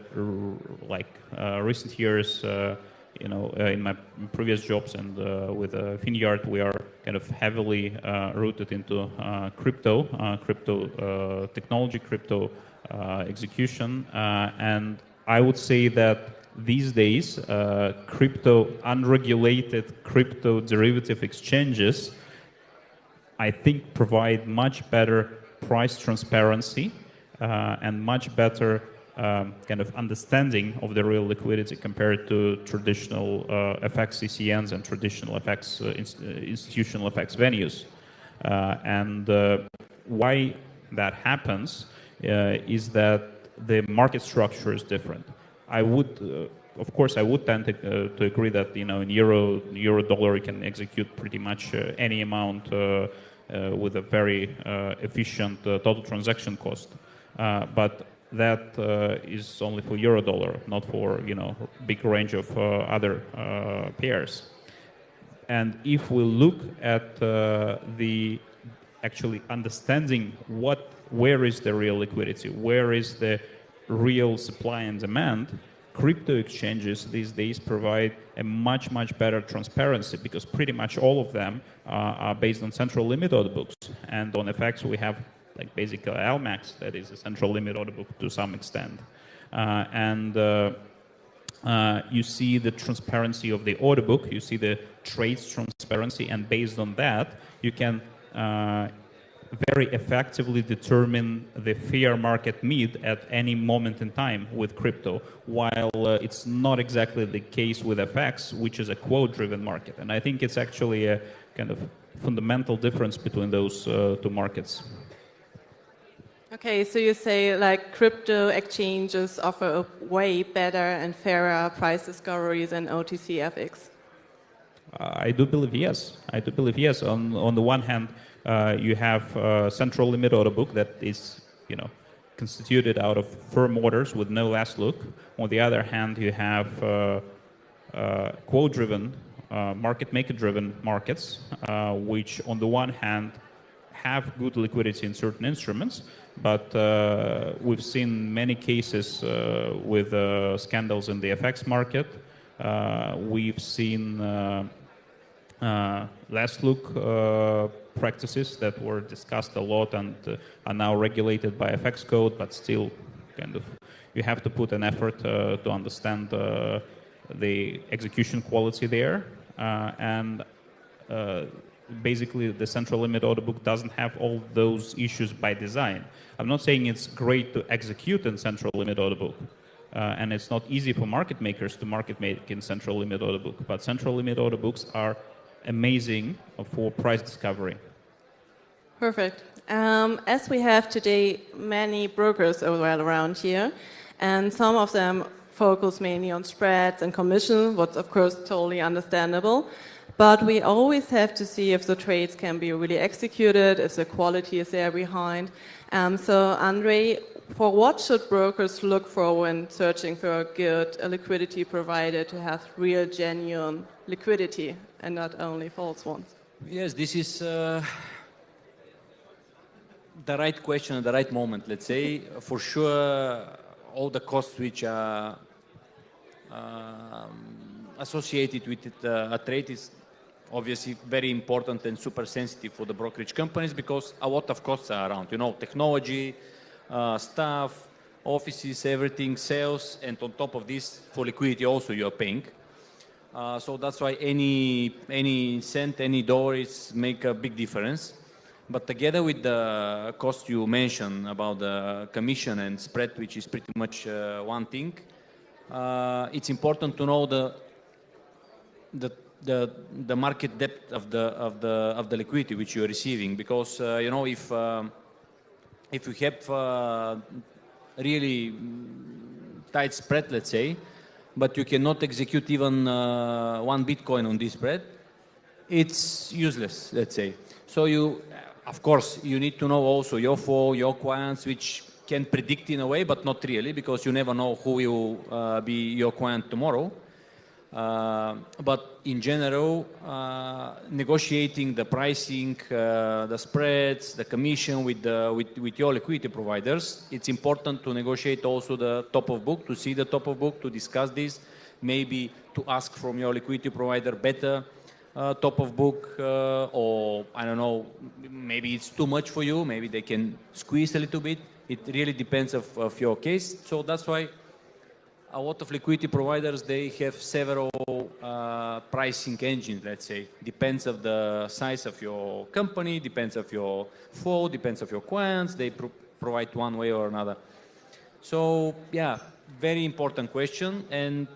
recent years, in my previous jobs and with Finyard, we are kind of heavily rooted into crypto technology, crypto execution, and I would say that these days, unregulated crypto derivative exchanges, I think, provide much better price transparency and much better kind of understanding of the real liquidity compared to traditional FX CCNs and traditional FX institutional FX venues. And why that happens is that the market structure is different. I would, of course, tend to agree that in euro dollar you can execute pretty much any amount with a very efficient total transaction cost, but that is only for euro dollar, not for big range of other pairs. And if we look at the actually understanding where is the real liquidity, where is the real supply and demand, crypto exchanges these days provide a much better transparency because pretty much all of them are based on central limit order books, and on FX we have basically LMAX, that is a central limit order book to some extent, and you see the transparency of the order book, you see the trades transparency, and based on that you can very effectively determine the fair market mid at any moment in time with crypto, while it's not exactly the case with FX, which is a quote-driven market. And I think it's actually a kind of fundamental difference between those two markets. Okay, so you say crypto exchanges offer a way better and fairer price discovery than OTC FX? I do believe yes. On the one hand, you have a central limit order book that is, constituted out of firm orders with no last look. On the other hand, you have quote-driven, market maker-driven markets, which on the one hand have good liquidity in certain instruments, but we've seen many cases with scandals in the FX market. We've seen last look practices that were discussed a lot and are now regulated by FX code, but still kind of you have to put an effort to understand the execution quality there, and basically the central limit order book doesn't have all those issues by design. I'm not saying it's great to execute in central limit order book, and it's not easy for market makers to market make in central limit order book, but central limit order books are amazing for price discovery. Perfect. As we have today many brokers all around here, and some of them focus mainly on spreads and commission, what's of course totally understandable. But we always have to see if the trades can be really executed, if the quality is there behind. So, Andre, for what should brokers look for when searching for a good liquidity provider to have real, genuine liquidity and not only false ones? Yes, this is the right question at the right moment, let's say. For sure, all the costs which are associated with a trade is obviously very important and super sensitive for the brokerage companies because a lot of costs are around, you know, technology, staff, offices, everything, sales, and on top of this, for liquidity also you're paying. So that's why any cent, any dollar is make a big difference. But together with the cost you mentioned about the commission and spread, which is pretty much one thing, it's important to know the market depth of the liquidity which you are receiving, because you know, if you have really tight spread, let's say, but you cannot execute even one Bitcoin on this spread, it's useless, let's say. So you, of course, you need to know also your flow, your clients, which can predict in a way, but not really, because you never know who will be your client tomorrow. But in general, negotiating the pricing, the spreads, the commission with your liquidity providers, it's important to negotiate also the top of book, to see the top of book, to discuss this, maybe to ask from your liquidity provider better top of book, or I don't know, maybe it's too much for you, maybe they can squeeze a little bit. It really depends of your case. So that's why a lot of liquidity providers, they have several pricing engines, let's say. Depends of the size of your company, depends of your flow, depends of your clients. They provide one way or another. So yeah, very important question, and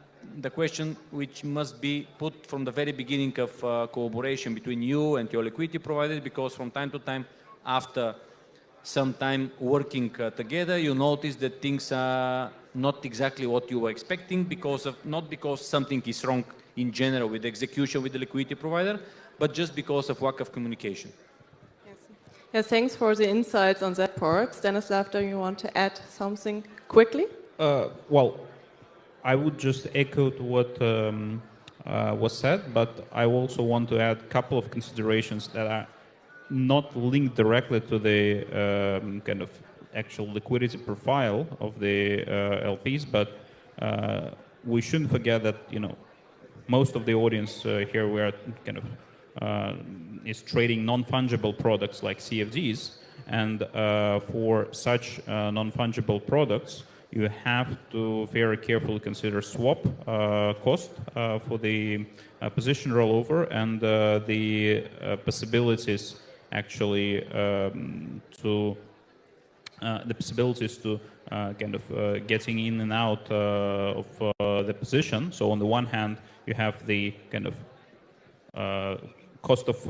the question which must be put from the very beginning of collaboration between you and your liquidity provider, because from time to time, after some time working together, you notice that things are not exactly what you were expecting, because of, not because something is wrong in general with the execution with the liquidity provider, but just because of lack of communication. Yes. Yeah, thanks for the insights on that part. Stanislav, do you want to add something quickly? Well, I would just echo to what was said, but I also want to add a couple of considerations that are not linked directly to the kind of actual liquidity profile of the LPs, but we shouldn't forget that, you know, most of the audience here we are kind of is trading non-fungible products like CFDs, and for such non-fungible products, you have to very carefully consider swap cost for the position rollover and the possibilities actually to kind of getting in and out of the position. So on the one hand, you have the kind of cost of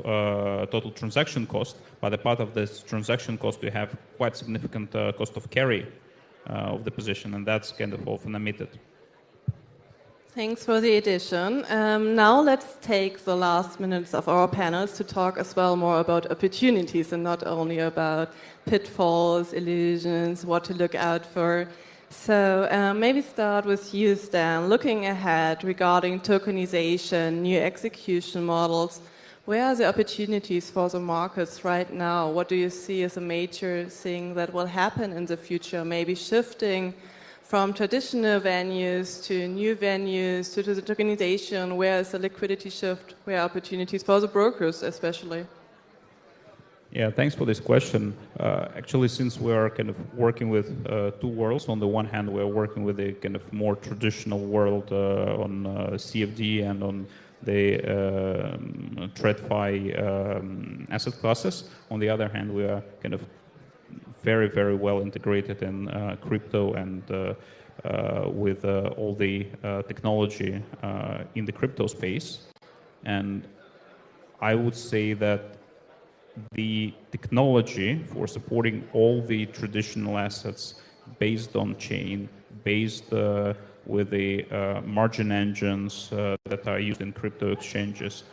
total transaction cost. By the part of this transaction cost, you have quite significant cost of carry of the position, and that's kind of often omitted. Thanks for the addition. Now let's take the last minutes of our panels to talk as well more about opportunities and not only about pitfalls, illusions, what to look out for. So maybe start with you, Stan. Looking ahead regarding tokenization, new execution models, where are the opportunities for the markets right now? What do you see as a major thing that will happen in the future? Maybe shifting from traditional venues to new venues to the tokenization. Where is the liquidity shift? Where are opportunities for the brokers especially? Yeah, thanks for this question. Actually, since we are kind of working with two worlds, on the one hand, we're working with a kind of more traditional world on CFD and on the TradFi asset classes. On the other hand, we are kind of very, very well integrated in crypto and with all the technology in the crypto space. And I would say that the technology for supporting all the traditional assets based on chain, based with the margin engines that are used in crypto exchanges,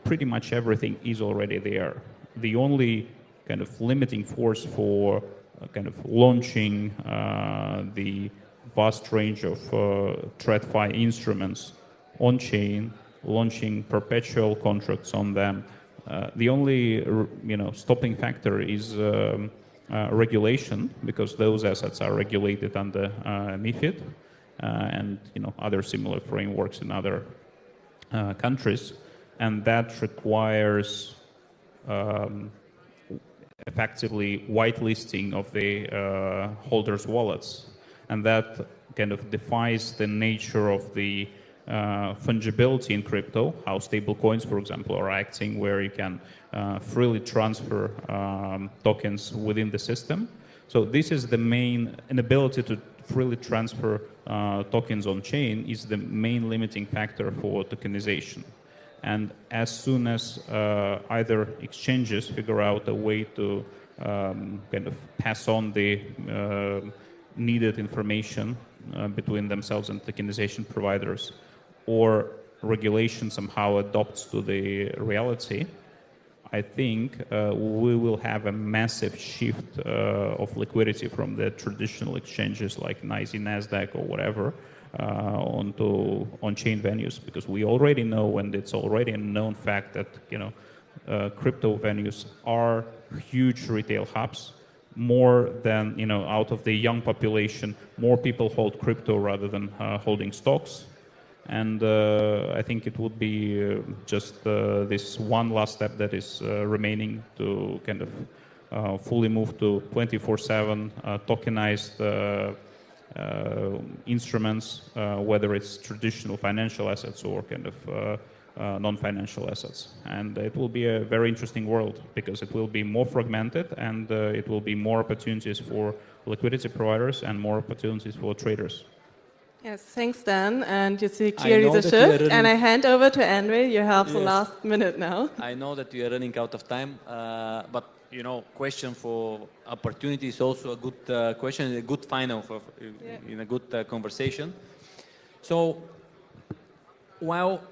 pretty much everything is already there. The only kind of limiting force for kind of launching the vast range of TradFi instruments on chain, launching perpetual contracts on them. The only stopping factor is regulation, because those assets are regulated under MiFID and other similar frameworks in other countries, and that requires effectively whitelisting of the holders' wallets, and that kind of defies the nature of the fungibility in crypto, how stable coins, for example, are acting, where you can freely transfer tokens within the system. So this is the main inability to freely transfer tokens on chain is the main limiting factor for tokenization. And as soon as either exchanges figure out a way to kind of pass on the needed information between themselves and tokenization providers, or regulation somehow adopts to the reality, I think we will have a massive shift of liquidity from the traditional exchanges like NASDAQ or whatever onto on-chain venues, because we already know, and it's already a known fact, that crypto venues are huge retail hubs. More than out of the young population, more people hold crypto rather than holding stocks. And I think it would be just this one last step that is remaining to kind of fully move to 24/7 tokenized instruments, whether it's traditional financial assets or kind of non-financial assets. And it will be a very interesting world, because it will be more fragmented, and it will be more opportunities for liquidity providers and more opportunities for traders. Yes, thanks, Dan. And you see clearly the shift. And I hand over to Andre. You have the last minute now. I know that we are running out of time, but question for opportunity is also a good question, a good final in a good conversation. So while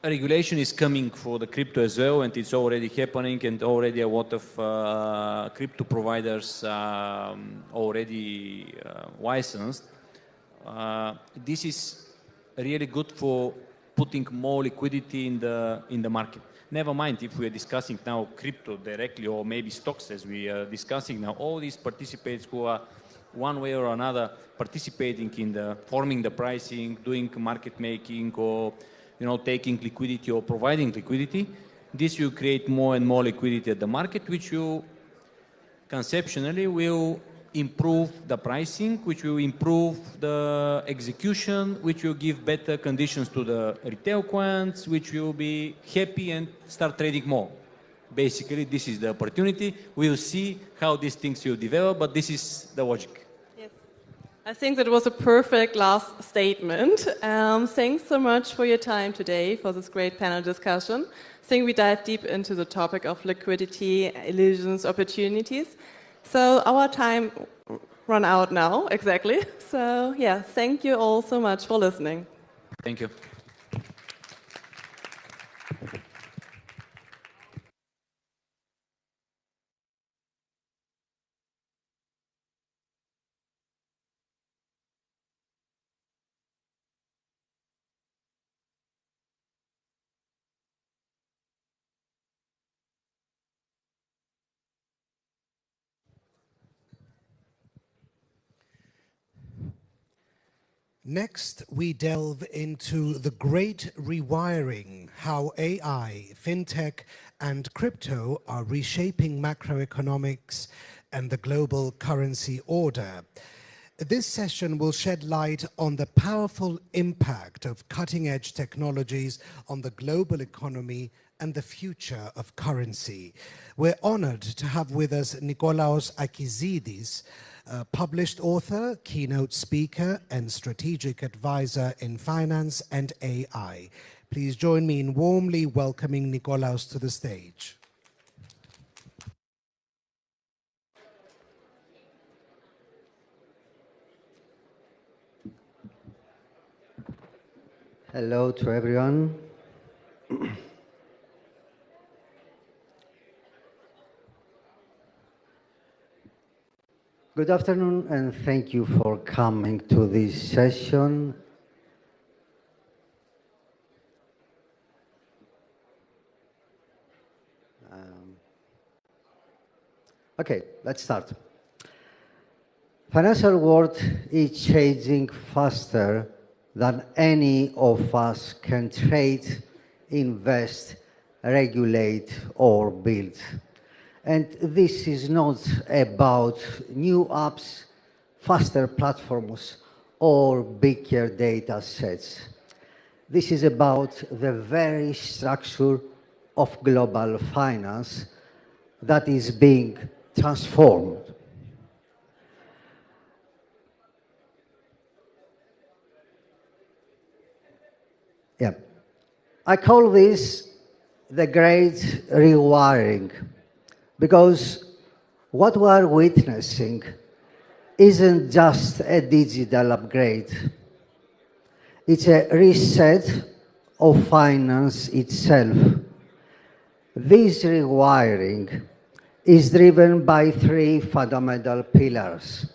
regulation is coming for the crypto as well, and it's already happening, and already a lot of crypto providers already licensed, this is really good for putting more liquidity in the market. Never mind if we are discussing now crypto directly, or maybe stocks, as we are discussing now. All these participants who are one way or another participating in the forming the pricing, doing market making, or taking liquidity or providing liquidity, this will create more and more liquidity at the market, which will conceptually will improve the pricing, which will improve the execution, which will give better conditions to the retail clients, which will be happy and start trading more. Basically, this is the opportunity. We'll see how these things will develop, but this is the logic. Yes. I think that was a perfect last statement. Thanks so much for your time today, for this great panel discussion. I think we dive deep into the topic of liquidity, illusions, opportunities. So our time run out now, exactly. So yeah, thank you all so much for listening. Thank you. Next, we delve into the great rewiring, how AI, fintech, and crypto are reshaping macroeconomics and the global currency order. This session will shed light on the powerful impact of cutting-edge technologies on the global economy and the future of currency. We're honored to have with us Nikolaos Akizidis, published author, keynote speaker, and strategic advisor in finance and AI. Please join me in warmly welcoming Nikolaos to the stage. Hello to everyone. Good afternoon, and thank you for coming to this session. Okay, let's start. Financial world is changing faster than any of us can trade, invest, regulate, or build. And this is not about new apps, faster platforms, or bigger data sets. This is about the very structure of global finance that is being transformed. Yeah. I call this the great rewiring, because what we are witnessing isn't just a digital upgrade. It's a reset of finance itself. This rewiring is driven by three fundamental pillars: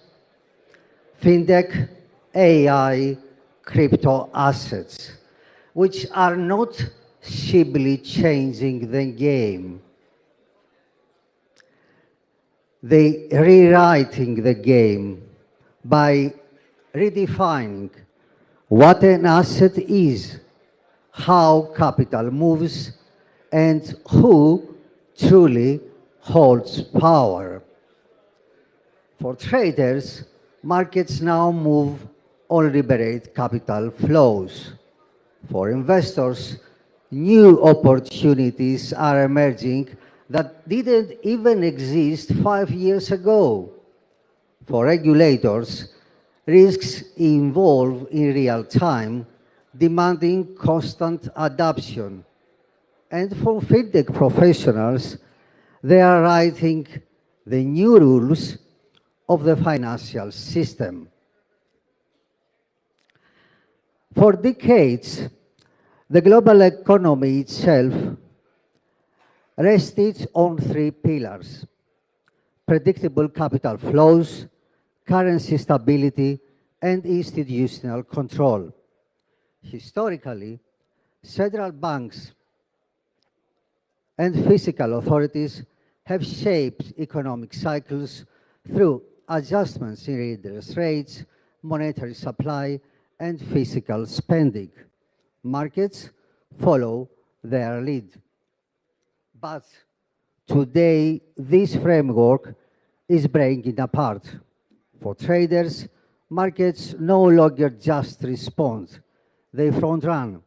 fintech, AI, crypto assets, which are not simply changing the game. They rewriting the game by redefining what an asset is, how capital moves, and who truly holds power. For traders, markets now move or liberate capital flows. For investors, new opportunities are emerging that didn't even exist 5 years ago. For regulators, risks evolve in real time, demanding constant adaptation. And for fintech professionals, they are writing the new rules of the financial system. For decades, the global economy itself rested on three pillars: predictable capital flows, currency stability, and institutional control. Historically, central banks and fiscal authorities have shaped economic cycles through adjustments in interest rates, monetary supply, and fiscal spending. Markets follow their lead. But today, this framework is breaking apart. For traders, markets no longer just respond, they front run.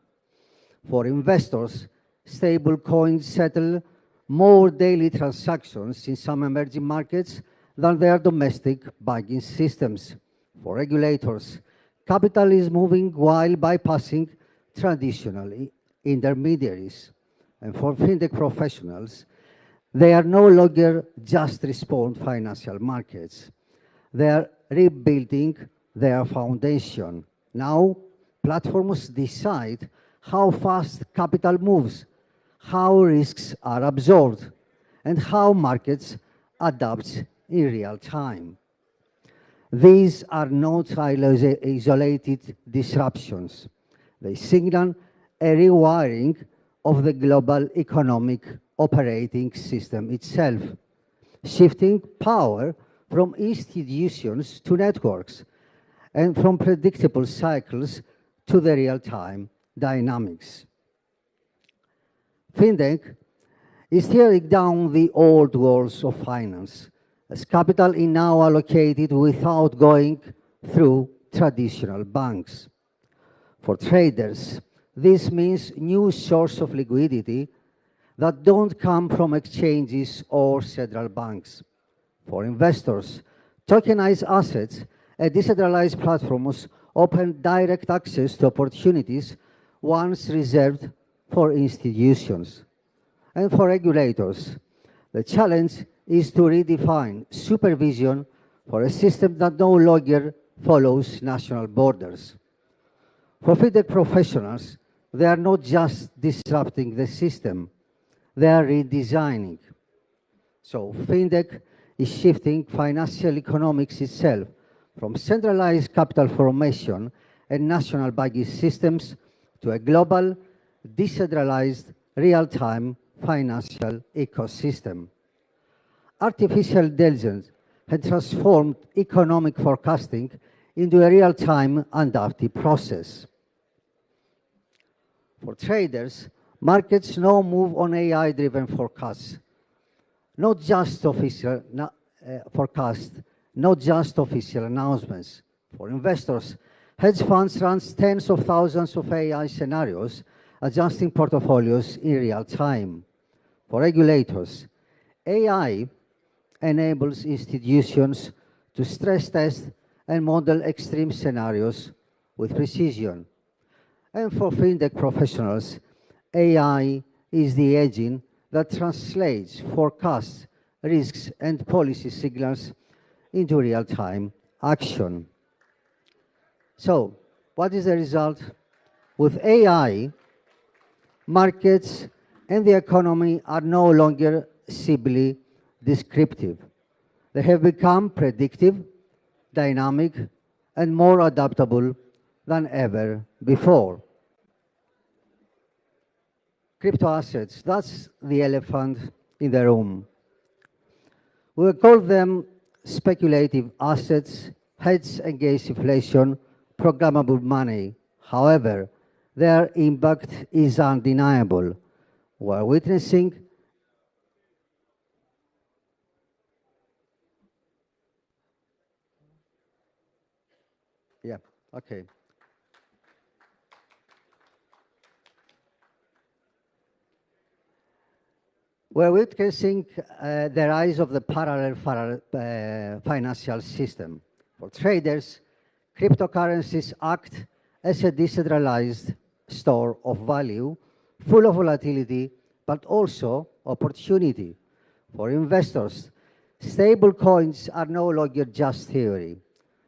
For investors, stable coins settle more daily transactions in some emerging markets than their domestic banking systems. For regulators, capital is moving while bypassing traditional intermediaries. And for fintech professionals, they are no longer just respond financial markets. They are rebuilding their foundation. Now, platforms decide how fast capital moves, how risks are absorbed, and how markets adapt in real time. These are not isolated disruptions. They signal a rewiring of the global economic operating system itself, shifting power from institutions to networks, and from predictable cycles to the real-time dynamics. Fintech is tearing down the old walls of finance, as capital is now allocated without going through traditional banks. For traders, this means new sources of liquidity that don't come from exchanges or central banks. For investors, tokenized assets and decentralized platforms open direct access to opportunities once reserved for institutions. And for regulators, the challenge is to redefine supervision for a system that no longer follows national borders. For fintech professionals, they are not just disrupting the system, they are redesigning. So fintech is shifting financial economics itself from centralized capital formation and national banking systems to a global, decentralized, real-time financial ecosystem. Artificial intelligence has transformed economic forecasting into a real-time adaptive process. For traders, markets now move on AI-driven forecasts, not just official forecasts, not just official announcements. For investors, hedge funds run tens of thousands of AI scenarios, adjusting portfolios in real time. For regulators, AI enables institutions to stress test and model extreme scenarios with precision. And for fintech professionals, AI is the engine that translates forecasts, risks, and policy signals into real-time action. So, what is the result? With AI, markets and the economy are no longer simply descriptive. They have become predictive, dynamic, and more adaptable than ever before. Crypto assets, that's the elephant in the room. We call them speculative assets, hedge against inflation, programmable money. However, their impact is undeniable. We're witnessing okay. We're witnessing the rise of the parallel financial system. For traders, cryptocurrencies act as a decentralized store of value, full of volatility, but also opportunity. For investors, stable coins are no longer just theory.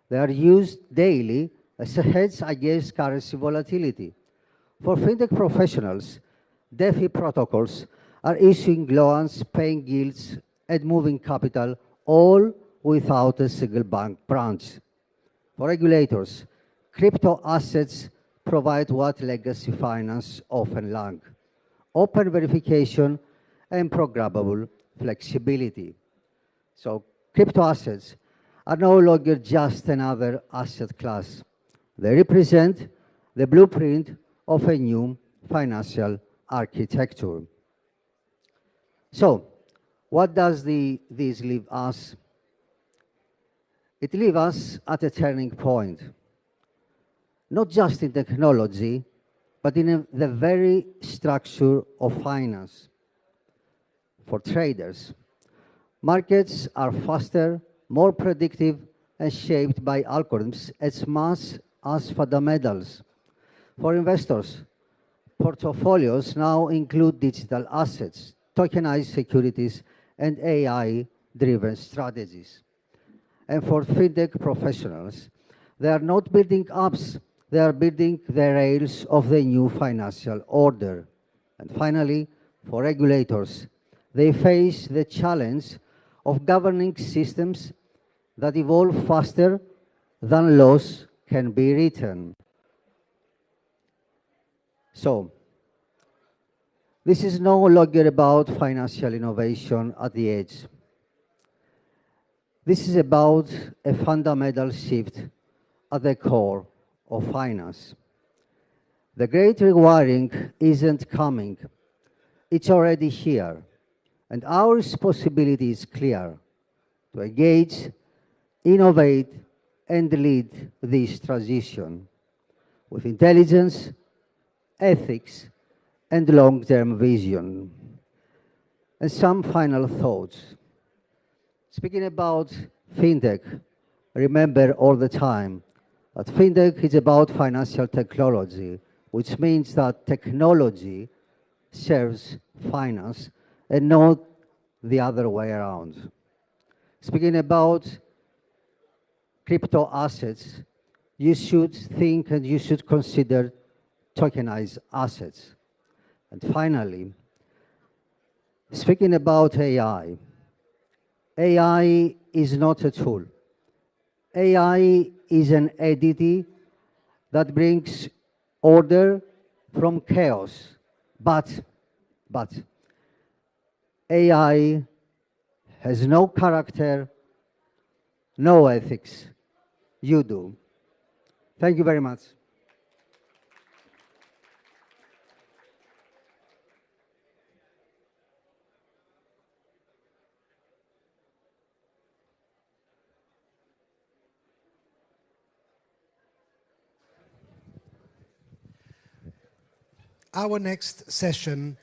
They are used daily as a hedge against currency volatility. For fintech professionals, DeFi protocols are issuing loans, paying yields, and moving capital, all without a single bank branch. For regulators, crypto assets provide what legacy finance often lack: open verification and programmable flexibility. So crypto assets are no longer just another asset class. They represent the blueprint of a new financial architecture. So, what does this leave us? It leaves us at a turning point, not just in technology, but in the very structure of finance. For traders, markets are faster, more predictive, and shaped by algorithms as much as fundamentals. For investors, portfolios now include digital assets, tokenized securities, and AI-driven strategies. And for fintech professionals, they are not building apps, they are building the rails of the new financial order. And finally, for regulators, they face the challenge of governing systems that evolve faster than laws can be written. So, this is no longer about financial innovation at the edge. This is about a fundamental shift at the core of finance. The great rewiring isn't coming. It's already here. And our responsibility is clear: to engage, innovate, and lead this transition with intelligence, ethics, and long-term vision. And some final thoughts. Speaking about fintech, remember all the time that fintech is about financial technology, which means that technology serves finance and not the other way around. Speaking about crypto assets, you should think and you should consider tokenized assets. And finally, speaking about AI, AI is not a tool. AI is an entity that brings order from chaos. But AI has no character, no ethics. You do. Thank you very much. Our next session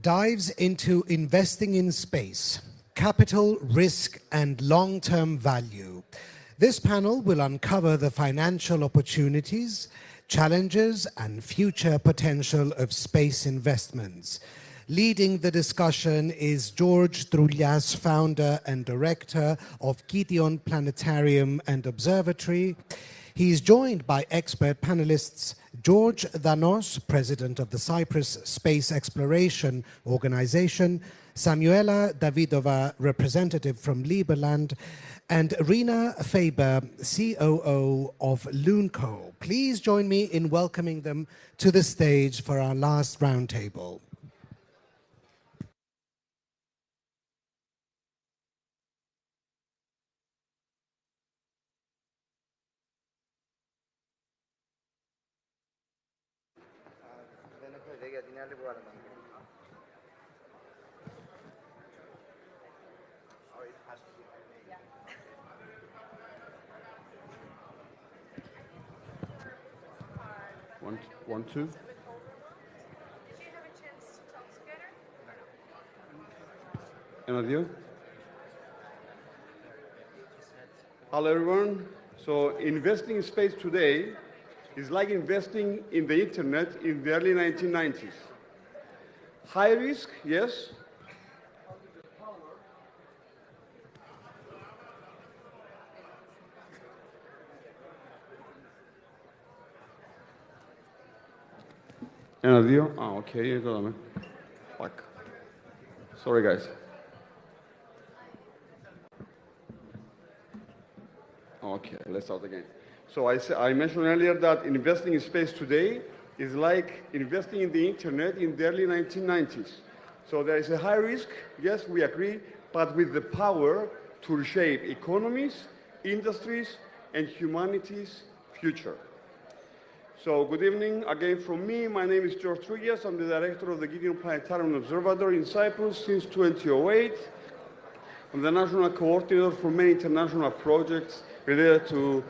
dives into investing in space, capital, risk, and long-term value. This panel will uncover the financial opportunities, challenges, and future potential of space investments. Leading the discussion is George Troulias, founder and director of Gideon Planetarium and Observatory. He is joined by expert panelists George Danos, president of the Cyprus Space Exploration Organization, Samuela Davidova, representative from Liberland, and Rina Faber, COO of Loonco. Please join me in welcoming them to the stage for our last roundtable. One, two. Any of you? Hello, everyone. So investing in space today is like investing in the internet in the early 1990s. High risk, yes. Any of you? Oh, okay. Fuck. Sorry, guys. Okay, let's start again. So I mentioned earlier that investing in space today is like investing in the internet in the early 1990s. So there is a high risk, yes, we agree, but with the power to reshape economies, industries, and humanity's future. So good evening again from me. My name is George Troulias. I'm the director of the Gideon Planetarium Observatory in Cyprus since 2008. I'm the national coordinator for many international projects related to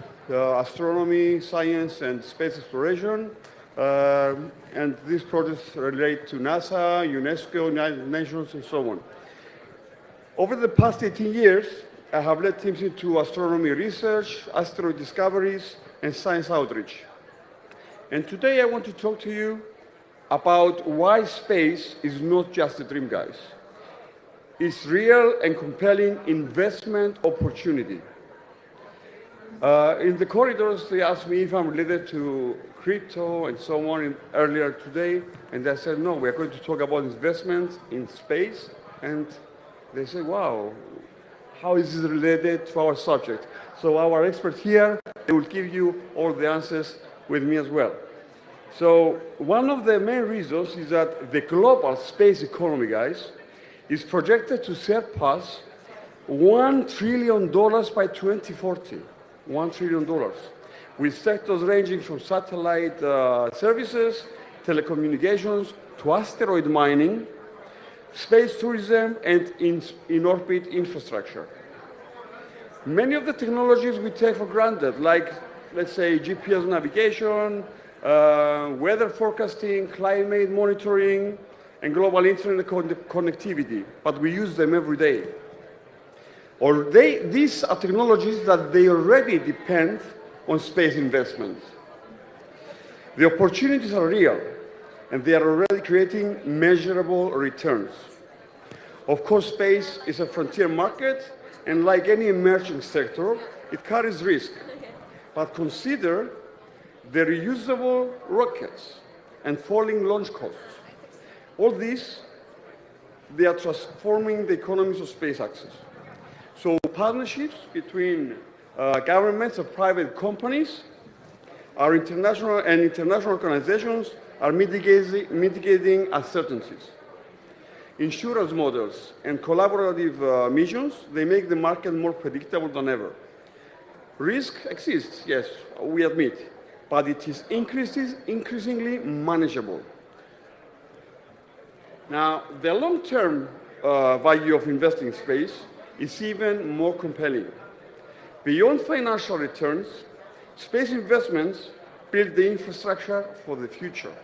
astronomy, science, and space exploration. And these projects relate to NASA, UNESCO, United Nations, and so on. Over the past 18 years, I have led teams into astronomy research, asteroid discoveries, and science outreach. And today I want to talk to you about why space is not just a dream, guys. It's real and compelling investment opportunity. In the corridors, they asked me if I'm related to crypto and so on earlier today, and I said, no, we're going to talk about investments in space, and they said, wow, how is this related to our subject? So our expert here, they will give you all the answers with me as well. So one of the main reasons is that the global space economy, guys, is projected to surpass $1 trillion by 2040. $1 trillion, with sectors ranging from satellite services, telecommunications, to asteroid mining, space tourism, and in-orbit infrastructure. Many of the technologies we take for granted, like, let's say, GPS navigation, weather forecasting, climate monitoring, and global internet connectivity, but we use them every day. Or these are technologies that they already depend on space investments. The opportunities are real, and they are already creating measurable returns. Of course, space is a frontier market, and like any emerging sector, it carries risk. But consider the reusable rockets and falling launch costs. All these, they are transforming the economies of space access. partnerships between governments and private companies. Our international organizations are mitigating uncertainties. Insurance models and collaborative missions, they make the market more predictable than ever. Risk exists, yes, we admit, but it is increasingly manageable. Now, the long-term value of investing in space is even more compelling. Beyond financial returns, space investments build the infrastructure for the future.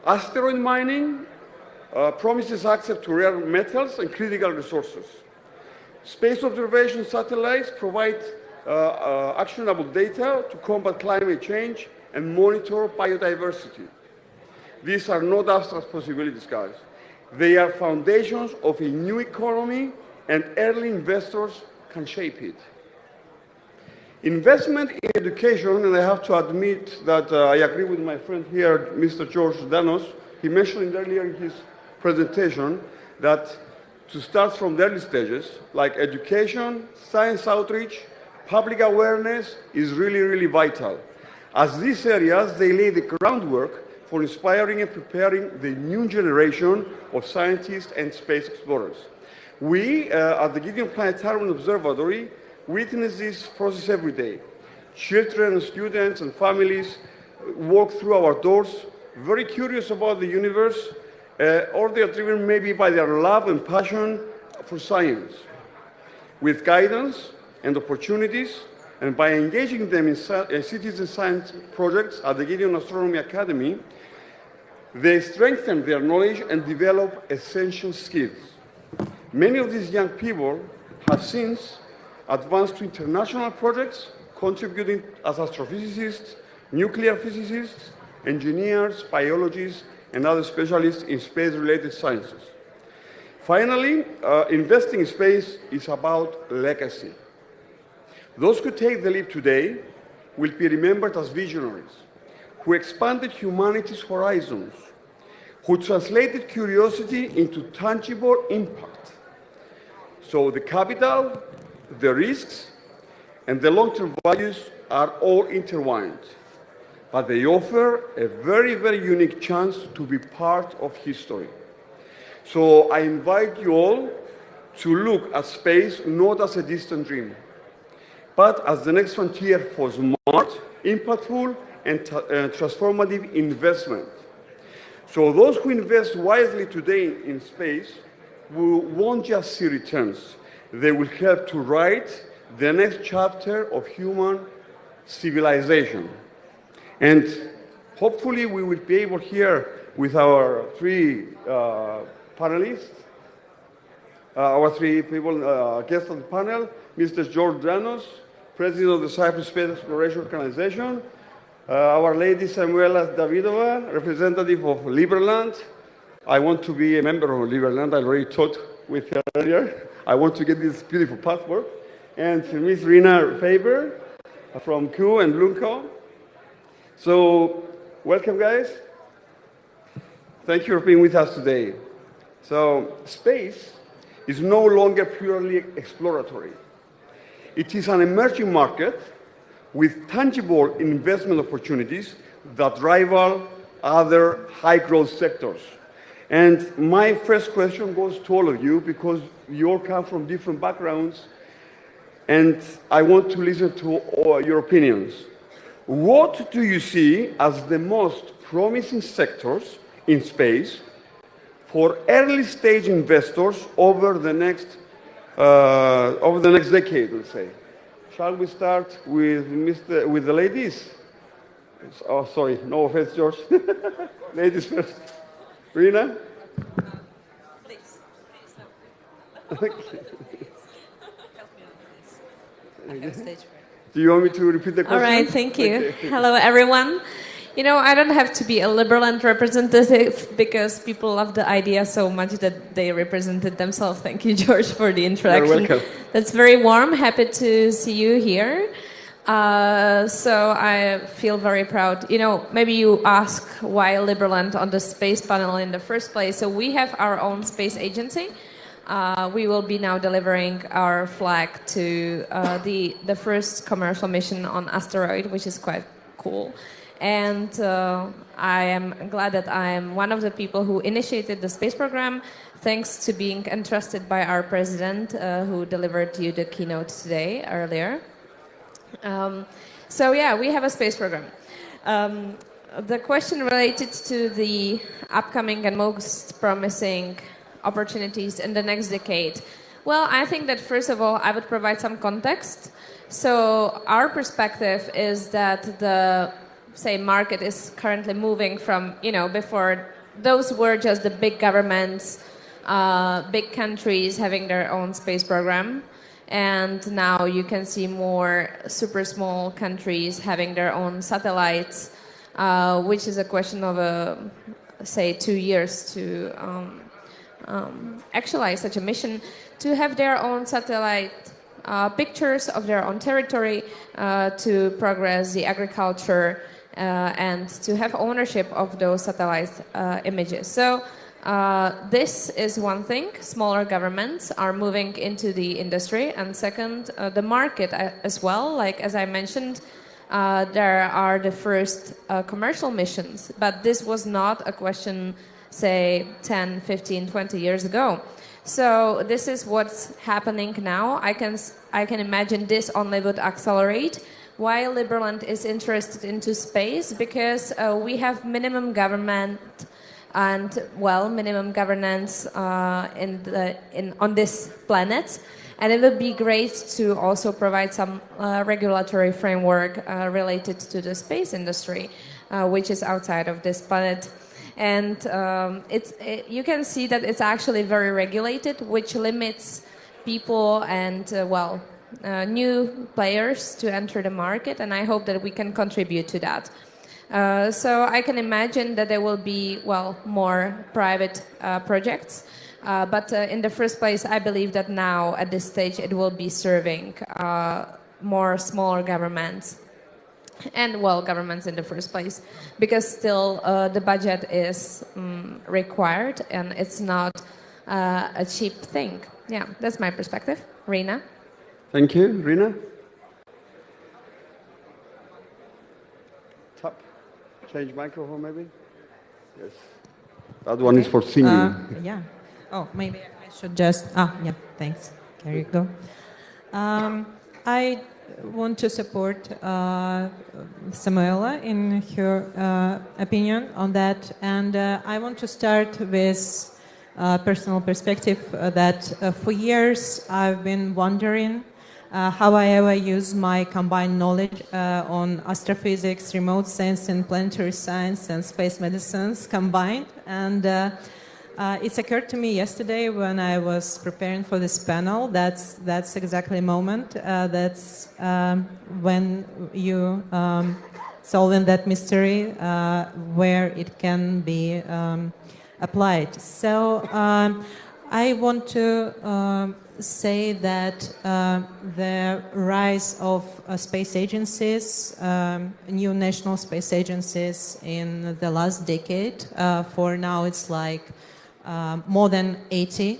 Asteroid mining promises access to rare metals and critical resources. Space observation satellites provide actionable data to combat climate change and monitor biodiversity. These are not abstract possibilities, guys. They are foundations of a new economy, and early investors can shape it. Investment in education, and I have to admit that I agree with my friend here, Mr. George Danos. He mentioned earlier in his presentation that to start from the early stages, like education, science outreach, public awareness is really, really vital. As these areas, they lay the groundwork for inspiring and preparing the new generation of scientists and space explorers. We, at the Gideon Planetarium Observatory, witness this process every day. Children, students, and families walk through our doors, very curious about the universe, or they are driven maybe by their love and passion for science. With guidance and opportunities, and by engaging them in citizen science projects at the Gideon Astronomy Academy, they strengthen their knowledge and develop essential skills. Many of these young people have since advanced to international projects, contributing as astrophysicists, nuclear physicists, engineers, biologists, and other specialists in space-related sciences. Finally, investing in space is about legacy. Those who take the leap today will be remembered as visionaries, who expanded humanity's horizons, who translated curiosity into tangible impact. So the capital, the risks, and the long-term values are all intertwined, but they offer a very, very unique chance to be part of history. So I invite you all to look at space not as a distant dream, but as the next frontier for smart, impactful, and transformative investment. So those who invest wisely today in space won't just see returns. They will help to write the next chapter of human civilization. And hopefully we will be able here with our three panelists, our three people, guests on the panel, Mr. George Danos, President of the Cyprus Space Exploration Organization, our lady Samuela Davidova, representative of Liberland. I want to be a member of Liberland. I already talked with her earlier. I want to get this beautiful passport. And Ms. Rina Faber from Q and Bloomco. So, welcome guys. Thank you for being with us today. So, space is no longer purely exploratory. It is an emerging market with tangible investment opportunities that rival other high-growth sectors. And my first question goes to all of you, because you all come from different backgrounds, and I want to listen to all your opinions. What do you see as the most promising sectors in space for early-stage investors over the next decade, let's say? Shall we start with the ladies? Oh, sorry, no offense, George. Ladies first. Rina? Please. Okay. Stage. Do you want me to repeat the question? All right, thank you. Okay. Hello, everyone. You know, I don't have to be a Liberland representative because people love the idea so much that they represented themselves. Thank you, George, for the introduction. You're welcome. That's very warm. Happy to see you here. So I feel very proud. You know, maybe you ask why Liberland on the space panel in the first place. So we have our own space agency. we will be now delivering our flag to the first commercial mission on asteroid, which is quite cool. And I am glad that I am one of the people who initiated the space program, thanks to being entrusted by our president, who delivered you the keynote today, earlier. So yeah, we have a space program. The question related to the upcoming and most promising opportunities in the next decade. Well, I think that first of all, I would provide some context. So our perspective is that the, say, market is currently moving from, before those were just the big governments, big countries having their own space program. And now you can see more super small countries having their own satellites, which is a question of, say, 2 years to actualize such a mission, to have their own satellite pictures of their own territory, to progress the agriculture, and to have ownership of those satellite images. So this is one thing. Smaller governments are moving into the industry. And second, the market as well. Like, as I mentioned, there are the first commercial missions. But this was not a question, say, 10, 15, 20 years ago. So this is what's happening now. I can imagine this only would accelerate. Why Liberland is interested into space? Because we have minimum government and, well, minimum governance on this planet. And it would be great to also provide some regulatory framework related to the space industry, which is outside of this planet. And you can see that it's actually very regulated, which limits people and, new players to enter the market. And I hope that we can contribute to that. So I can imagine that there will be, more private projects. But in the first place, I believe that now, at this stage, it will be serving more smaller governments. And, governments in the first place, because still the budget is required and it's not a cheap thing. Yeah, that's my perspective. Rina? Thank you. Rina? Tap. Change microphone, maybe? Yes. That one is for singing. Yeah. Oh, maybe I should just... yeah, thanks. There you go. I want to support Samuela in her opinion on that, and I want to start with personal perspective that for years I've been wondering how I ever use my combined knowledge on astrophysics, remote sensing, planetary science, and space medicines combined, and it occurred to me yesterday when I was preparing for this panel. That's exactly the moment. That's when you solving that mystery where it can be applied. So I want to say that the rise of space agencies, new national space agencies in the last decade, for now it's like more than 80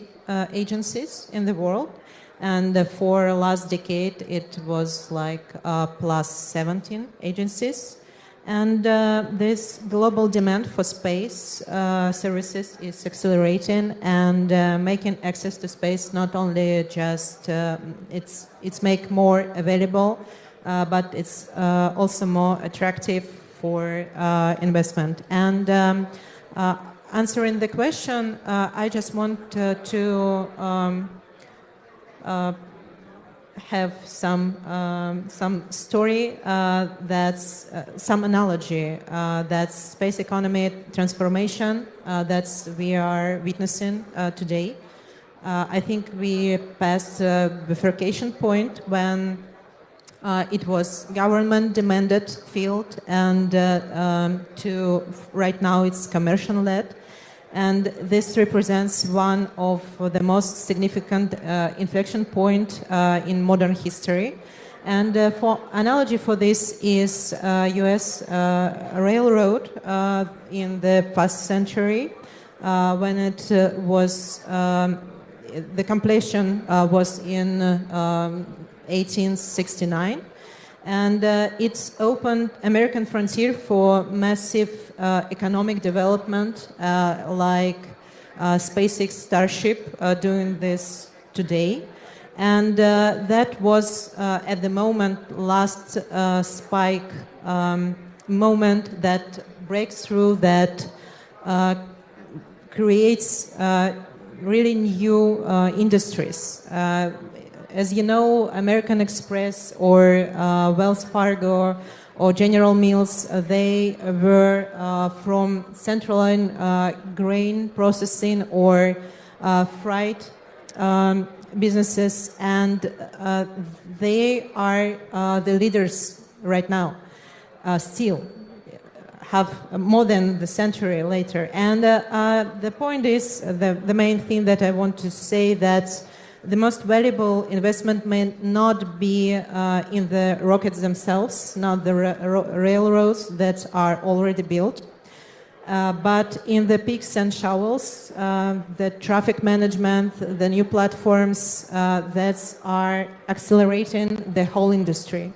agencies in the world, and for last decade it was like plus 17 agencies, and this global demand for space services is accelerating and making access to space not only just it's make more available, but it's also more attractive for investment. And answering the question, I just want to have some story that's some analogy that's space economy transformation that's we are witnessing today. I think we passed a bifurcation point when it was government-demanded field, and to right now it's commercial-led. And this represents one of the most significant inflection point in modern history. And for analogy for this is U.S. railroad in the past century, when it was the completion was in 1869. And it's opened American frontier for massive economic development, like SpaceX Starship doing this today. And that was, at the moment, last spike moment that breaks through, that creates really new industries. As you know, American Express or Wells Fargo or General Mills, they were from central line grain processing or freight businesses, and they are the leaders right now, still have more than the century later. And the point is, the main thing that I want to say, that the most valuable investment may not be in the rockets themselves, not the railroads that are already built, but in the picks and shovels, the traffic management, the new platforms that are accelerating the whole industry.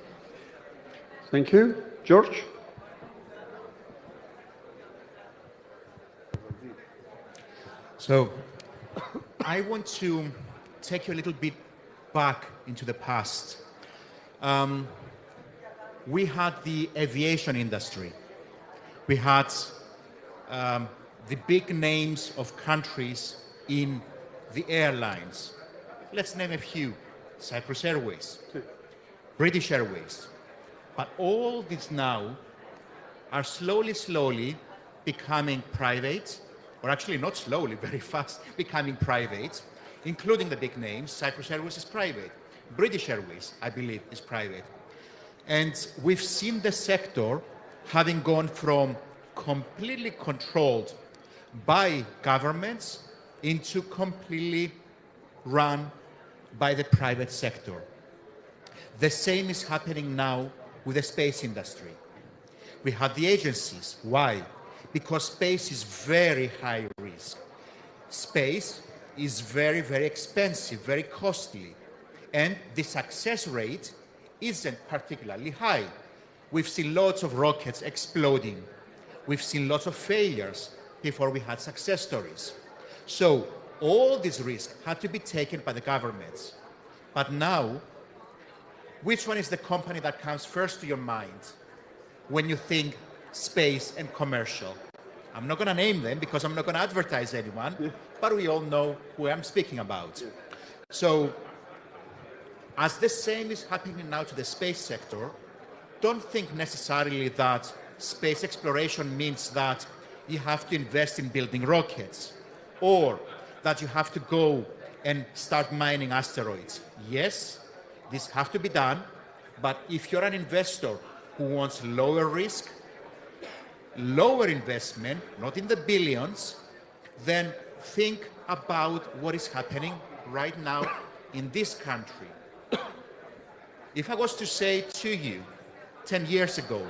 Thank you. George? So, I want to take you a little bit back into the past. We had the aviation industry. We had the big names of countries in the airlines. Let's name a few: Cyprus Airways, British Airways. But all these now are slowly becoming private, or actually not slowly, very fast becoming private, including the big names. Cyprus Airways is private. British Airways, I believe, is private. And we've seen the sector having gone from completely controlled by governments into completely run by the private sector. The same is happening now with the space industry. We have the agencies. Why? Because space is very high risk. Space is very, very expensive, very costly. And the success rate isn't particularly high. We've seen lots of rockets exploding. We've seen lots of failures before we had success stories. So all these risks had to be taken by the governments. But now, which one is the company that comes first to your mind when you think space and commercial? I'm not going to name them because I'm not going to advertise anyone, but we all know who I'm speaking about. So, as the same is happening now to the space sector, don't think necessarily that space exploration means that you have to invest in building rockets or that you have to go and start mining asteroids. Yes, this has to be done, but if you're an investor who wants lower risk, lower investment, not in the billions, then think about what is happening right now in this country. If I was to say to you 10 years ago,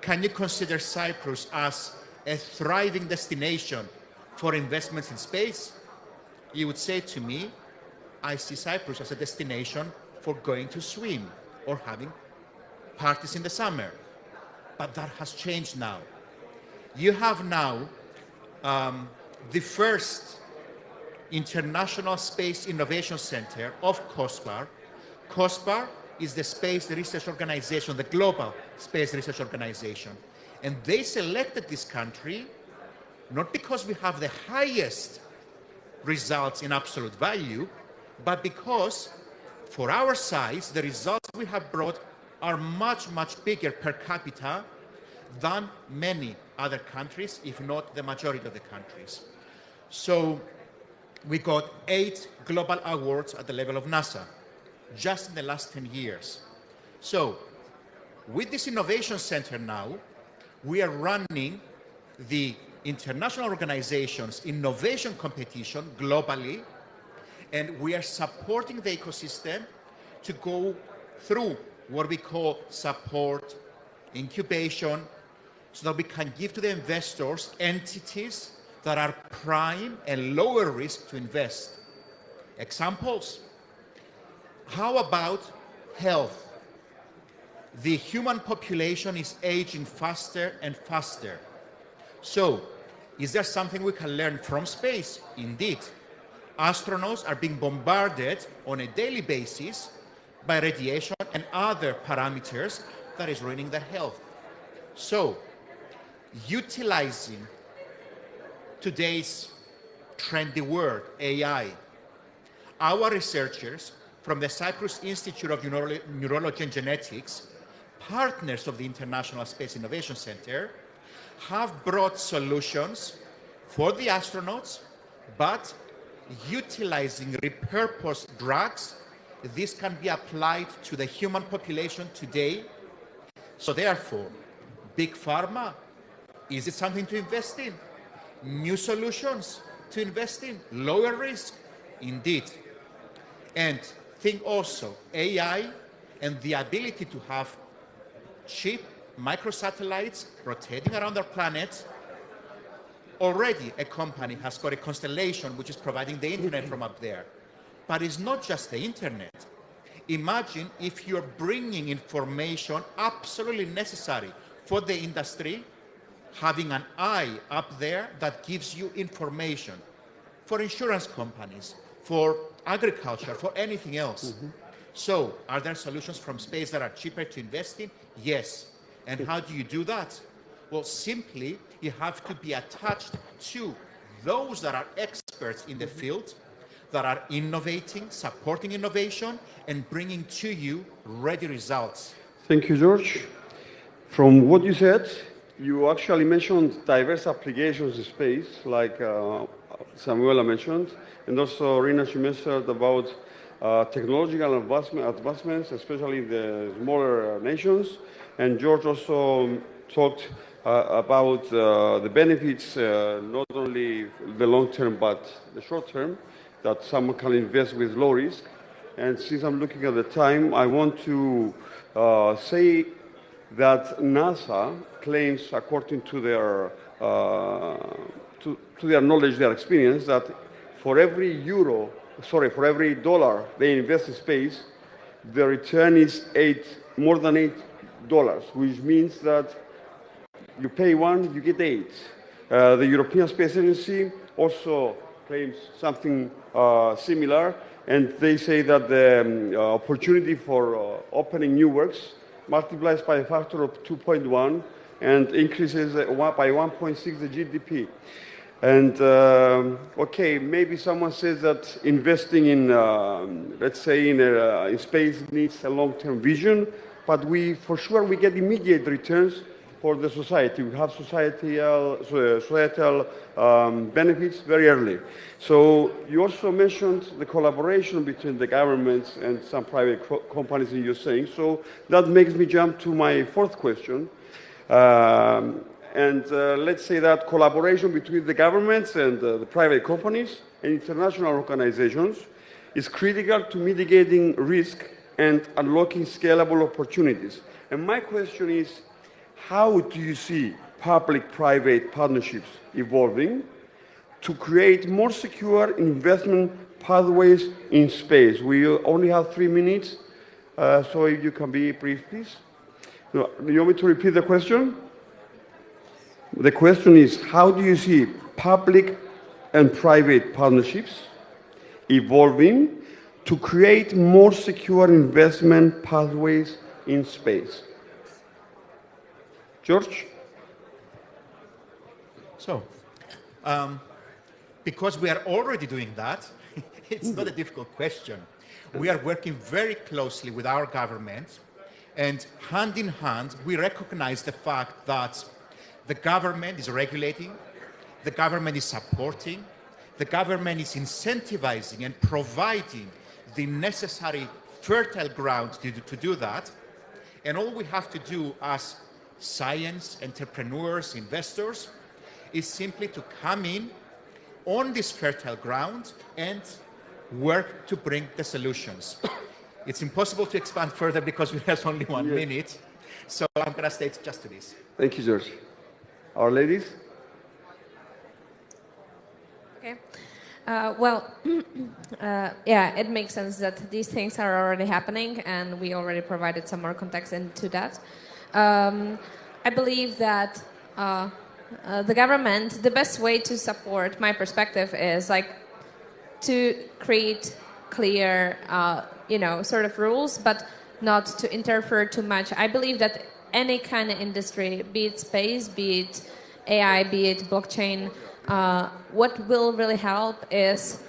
can you consider Cyprus as a thriving destination for investments in space? You would say to me, I see Cyprus as a destination for going to swim or having parties in the summer. But that has changed now. You have now the first International Space Innovation Center of COSPAR. COSPAR is the space research organization, the global space research organization. And they selected this country not because we have the highest results in absolute value, but because for our size, the results we have brought are much, much bigger per capita than many other countries, if not the majority of the countries. So we got 8 global awards at the level of NASA, just in the last 10 years. So with this innovation center now, we are running the international organization's innovation competition globally, and we are supporting the ecosystem to go through what we call support, incubation, so that we can give to the investors entities that are prime and lower risk to invest. Examples? How about health? The human population is aging faster and faster. So, is there something we can learn from space? Indeed. Astronauts are being bombarded on a daily basis by radiation and other parameters that is ruining their health. So, utilizing today's trendy word, AI, our researchers from the Cyprus Institute of Neurology and Genetics, partners of the International Space Innovation Center, have brought solutions for the astronauts, but utilizing repurposed drugs, this can be applied to the human population today. So therefore, big pharma, is it something to invest in? New solutions to invest in? Lower risk? Indeed. And think also AI and the ability to have cheap microsatellites rotating around our planet. Already a company has got a constellation which is providing the internet from up there. But it's not just the internet. Imagine if you're bringing information absolutely necessary for the industry, having an eye up there that gives you information for insurance companies, for agriculture, for anything else. So, are there solutions from space that are cheaper to invest in? Yes. And how do you do that? Well, simply, you have to be attached to those that are experts in the field, that are innovating, supporting innovation, and bringing to you ready results. Thank you, George. From what you said, you actually mentioned diverse applications in space, like Samuela mentioned, and also Rina, she mentioned about technological advancements, especially in the smaller nations. And George also talked about the benefits, not only the long term, but the short term, that someone can invest with low risk. And since I'm looking at the time, I want to say that NASA claims, according to their knowledge, their experience, that for every dollar they invest in space, the return is more than $8, which means that you pay one, you get 8. The European Space Agency also claims something similar, and they say that the opportunity for opening new works multiplies by a factor of 2.1 and increases by 1.6 the GDP. And okay, maybe someone says that investing in, let's say, in space needs a long-term vision, but for sure we get immediate returns for the society. We have societal benefits very early. So you also mentioned the collaboration between the governments and some private companies in your saying. So that makes me jump to my fourth question. Let's say that collaboration between the governments and the private companies and international organizations is critical to mitigating risk and unlocking scalable opportunities. And my question is, how do you see public-private partnerships evolving to create more secure investment pathways in space? We only have 3 minutes, so if you can be brief, please. No, you want me to repeat the question? The question is, how do you see public and private partnerships evolving to create more secure investment pathways in space? George? So, because we are already doing that, it's not a difficult question. We are working very closely with our government, and hand in hand, we recognize the fact that the government is regulating, the government is supporting, the government is incentivizing and providing the necessary fertile ground to do that. And all we have to do as science, entrepreneurs, investors, is simply to come in on this fertile ground and work to bring the solutions. It's impossible to expand further because we have only 1 minute, so I'm going to stay just to this. Thank you, George. Our ladies? Okay. Yeah, it makes sense that these things are already happening, and we already provided some more context into that. I believe that the government, the best way to support my perspective is like to create clear, sort of rules, but not to interfere too much. I believe that any kind of industry, be it space, be it AI, be it blockchain, what will really help is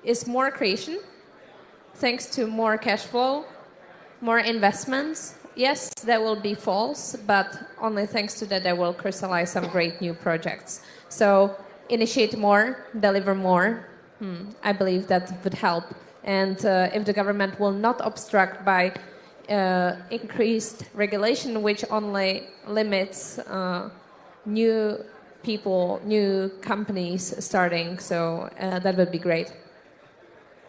is more creation, thanks to more cash flow, more investments. Yes, there will be falls, but only thanks to that, they will crystallize some great new projects. So initiate more, deliver more. I believe that would help. And if the government will not obstruct by increased regulation, which only limits new people, new companies starting, so that would be great.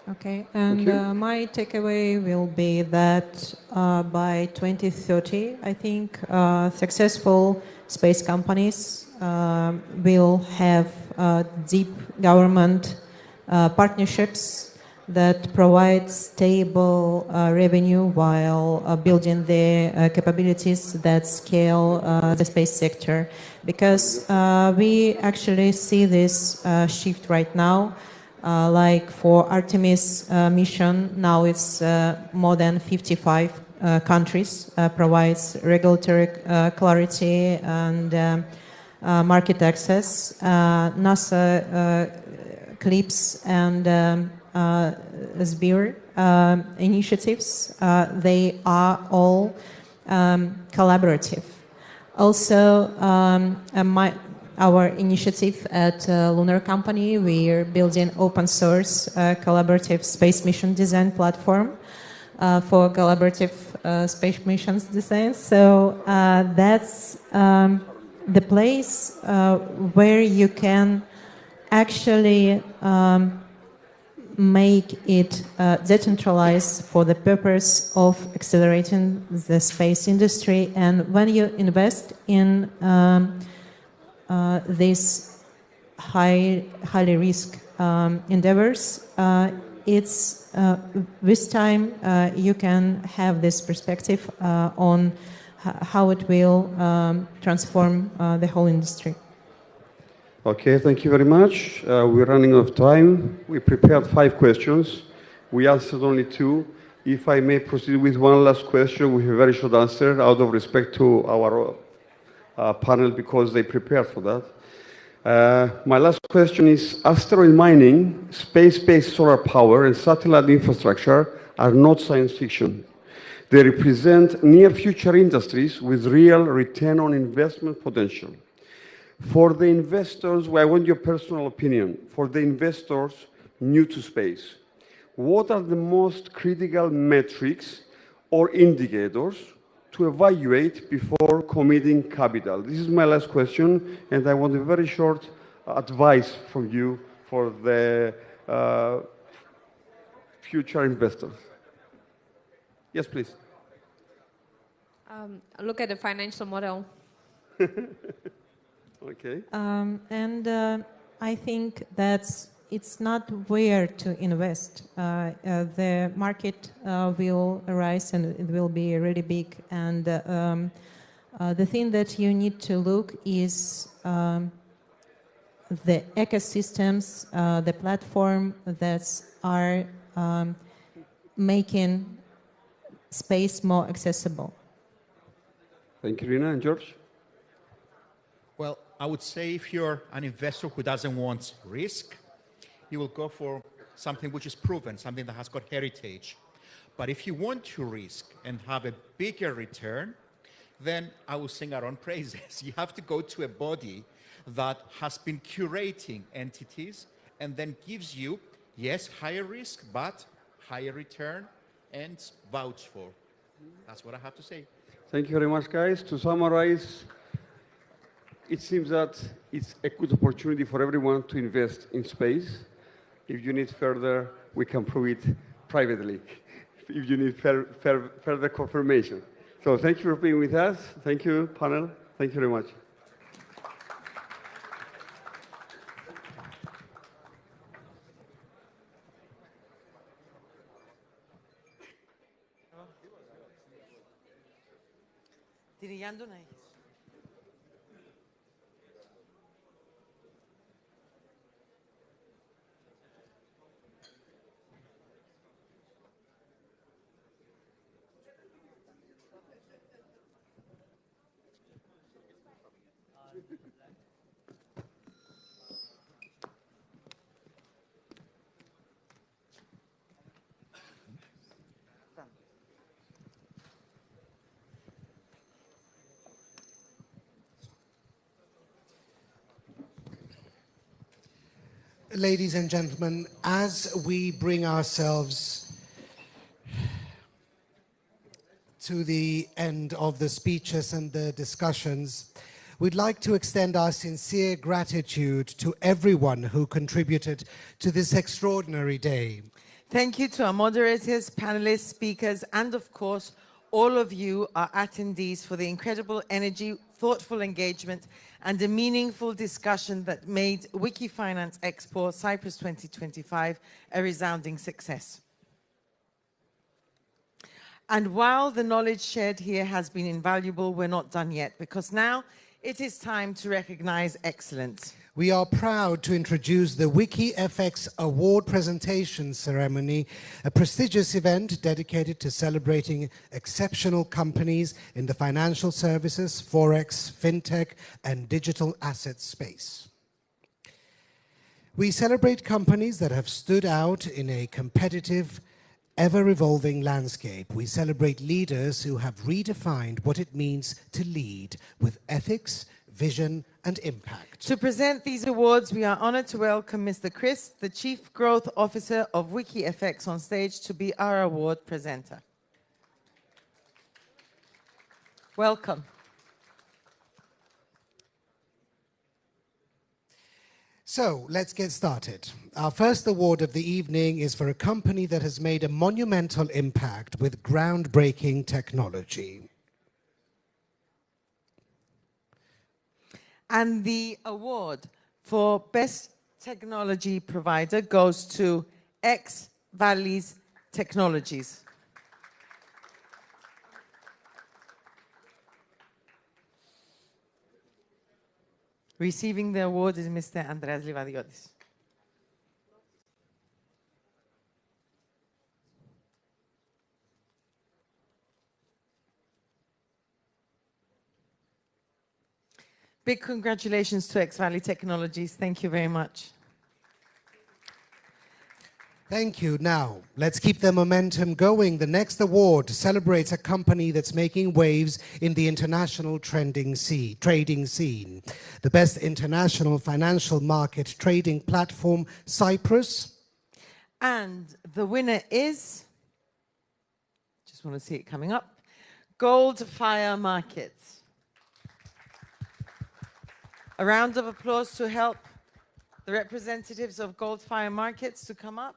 Okay, and my takeaway will be that by 2030, I think successful space companies will have deep government partnerships that provide stable revenue while building the capabilities that scale the space sector. Because we actually see this shift right now. Like for Artemis mission, now it's more than 55 countries provides regulatory clarity and market access. NASA CLIPS and SBIR initiatives, they are all collaborative. Also, our initiative at Lunar Company, we are building open source collaborative space mission design platform for collaborative space missions design. So that's the place where you can actually make it decentralized for the purpose of accelerating the space industry. And when you invest in these highly risk endeavors, it's with time you can have this perspective on how it will transform the whole industry. Okay, thank you very much. We're running out of time. We prepared 5 questions. We answered only 2. If I may proceed with one last question, we have a very short answer out of respect to our panel because they prepared for that. My last question is, asteroid mining, space-based solar power, and satellite infrastructure are not science fiction. They represent near-future industries with real return on investment potential. For the investors, I want your personal opinion. For the investors new to space, what are the most critical metrics or indicators to evaluate before committing capital? This is my last question, and I want a very short advice from you for the future investors. Yes, please. Look at the financial model. Okay. I think that it's not where to invest. The market will arise and it will be really big. And the thing that you need to look is the ecosystems, the platform that are making space more accessible. Thank you, Rina. And George? Well, I would say if you're an investor who doesn't want risk, you will go for something which is proven, something that has got heritage. But if you want to risk and have a bigger return, then I will sing our own praises. You have to go to a body that has been curating entities and then gives you, yes, higher risk, but higher return and vouch for. That's what I have to say. Thank you very much, guys. To summarize, it seems that it's a good opportunity for everyone to invest in space. If you need further, we can prove it privately, if you need further confirmation. So thank you for being with us. Thank you, panel. Thank you very much. Ladies and gentlemen, as we bring ourselves to the end of the speeches and the discussions, we'd like to extend our sincere gratitude to everyone who contributed to this extraordinary day. Thank you to our moderators, panelists, speakers, and of course, all of you, our attendees, for the incredible energy, thoughtful engagement, and a meaningful discussion that made Wikifinance Expo Cyprus 2025 a resounding success. And while the knowledge shared here has been invaluable, we're not done yet, because now it is time to recognize excellence. We are proud to introduce the WikiFX Award Presentation Ceremony, a prestigious event dedicated to celebrating exceptional companies in the financial services, forex, fintech, and digital asset space. We celebrate companies that have stood out in a competitive, ever-evolving landscape. We celebrate leaders who have redefined what it means to lead with ethics, vision, and impact. To present these awards, we are honored to welcome Mr. Chris, the Chief Growth Officer of WikiFX, on stage to be our award presenter. Welcome. So let's get started. Our first award of the evening is for a company that has made a monumental impact with groundbreaking technology. And the award for Best Technology Provider goes to X Valleys Technologies. Receiving the award is Mr. Andreas Livadiotis. Big congratulations to X Valley Technologies. Thank you very much. Thank you. Now, let's keep the momentum going. The next award celebrates a company that's making waves in the international trading scene. The best international financial market trading platform, Cyprus. And the winner is, just want to see it coming up, Goldfire Markets. A round of applause to help the representatives of Goldfire Markets to come up.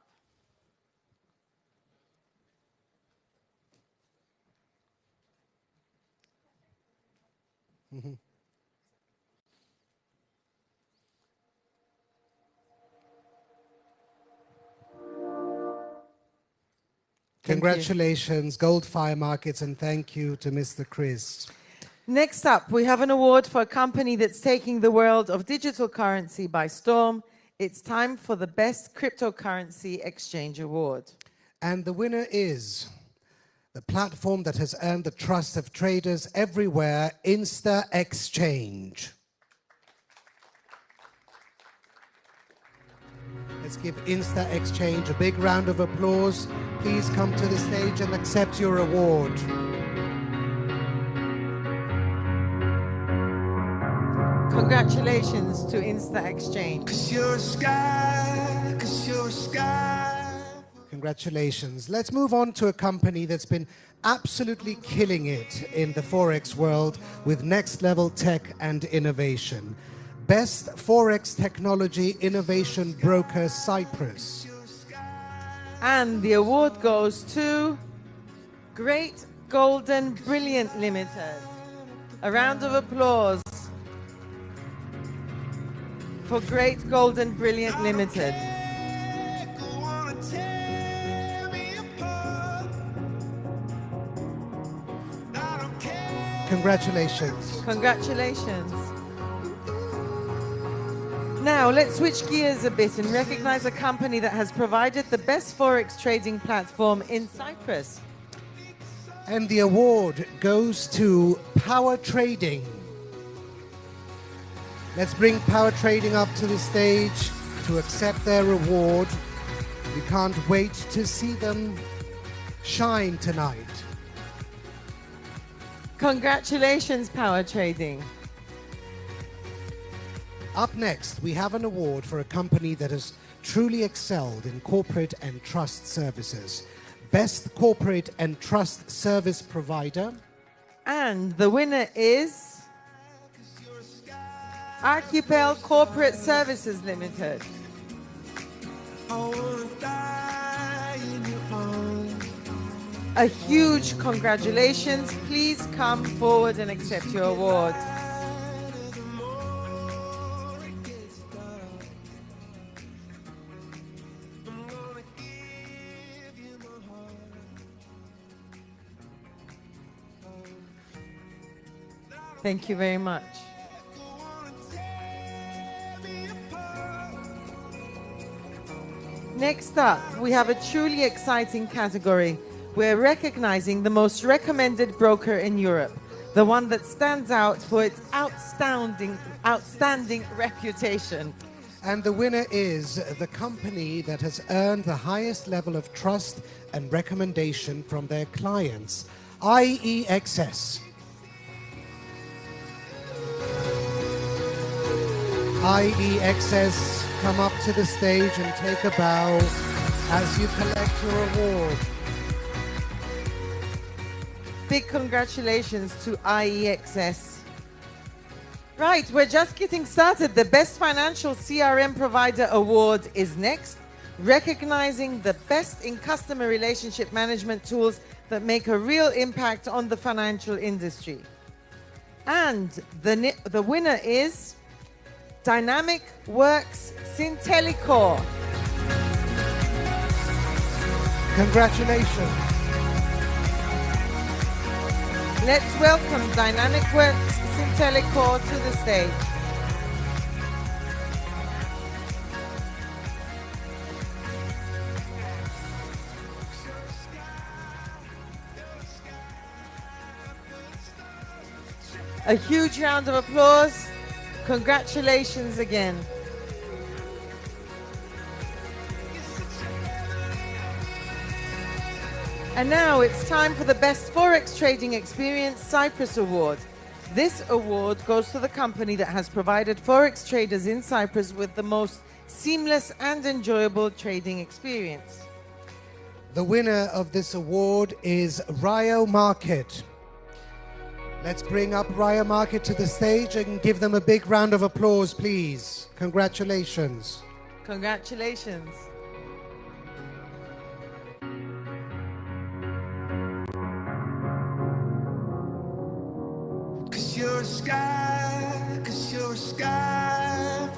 Mm-hmm. Congratulations, Goldfire Markets, and thank you to Mr. Chris. Next up, we have an award for a company that's taking the world of digital currency by storm. It's time for the Best Cryptocurrency Exchange Award. And the winner is the platform that has earned the trust of traders everywhere, Insta Exchange. Let's give Insta Exchange a big round of applause. Please come to the stage and accept your award. Congratulations to Insta Exchange. 'Cause you're a sky, 'cause you're a sky. Congratulations. Let's move on to a company that's been absolutely killing it in the Forex world with next level tech and innovation. Best Forex Technology Innovation Broker, Cyprus. And the award goes to Great Golden Brilliant Limited. A round of applause for Great Golden Brilliant Limited. Congratulations. Congratulations. Now, let's switch gears a bit and recognize a company that has provided the best Forex trading platform in Cyprus. And the award goes to Power Trading. Let's bring Power Trading up to the stage to accept their reward. We can't wait to see them shine tonight. Congratulations, Power Trading. Up next, we have an award for a company that has truly excelled in corporate and trust services. Best Corporate and Trust Service Provider. And the winner is Archipel Corporate Services Limited. A huge congratulations. Please come forward and accept your award. Thank you very much. Next up, we have a truly exciting category. We're recognizing the most recommended broker in Europe, the one that stands out for its outstanding reputation. And the winner is the company that has earned the highest level of trust and recommendation from their clients, IEXS. IEXS, come up to the stage and take a bow as you collect your award. Big congratulations to IEXS. Right, we're just getting started. The Best Financial CRM Provider Award is next, recognizing the best in customer relationship management tools that make a real impact on the financial industry. And the winner is Dynamic Works Syntellicore. Congratulations. Let's welcome Dynamic Works Syntellicore to the stage. A huge round of applause. Congratulations again. And now it's time for the Best Forex Trading Experience Cyprus Award. This award goes to the company that has provided Forex traders in Cyprus with the most seamless and enjoyable trading experience. The winner of this award is Rio Market. Let's bring up Rio Market to the stage and give them a big round of applause, please. Congratulations. Congratulations.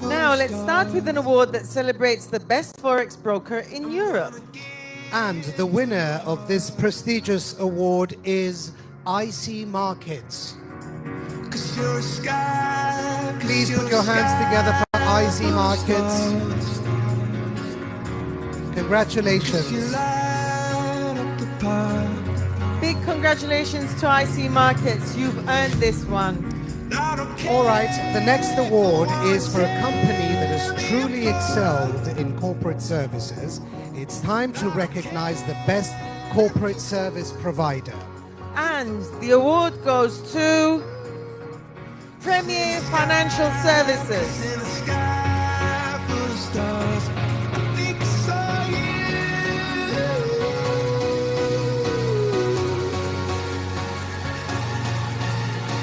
Now let's start with an award that celebrates the best Forex broker in Europe. And the winner of this prestigious award is IC Markets. Please put your hands together for IC Markets. Congratulations. Big congratulations to IC Markets. You've earned this one. All right, the next award is for a company that has truly excelled in corporate services. It's time to recognize the best corporate service provider. And the award goes to Premier Financial Services.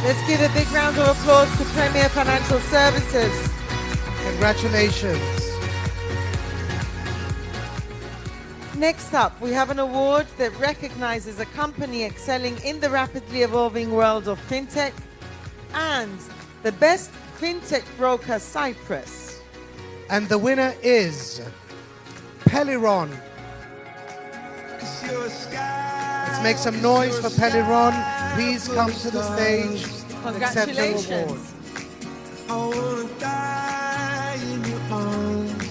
Let's give a big round of applause to Premier Financial Services. Congratulations. Next up, we have an award that recognizes a company excelling in the rapidly evolving world of fintech and the best fintech broker, Cyprus. And the winner is Peliron. Let's make some noise for Peliron. please come to the stage and accept your award. I wanna die in your arms.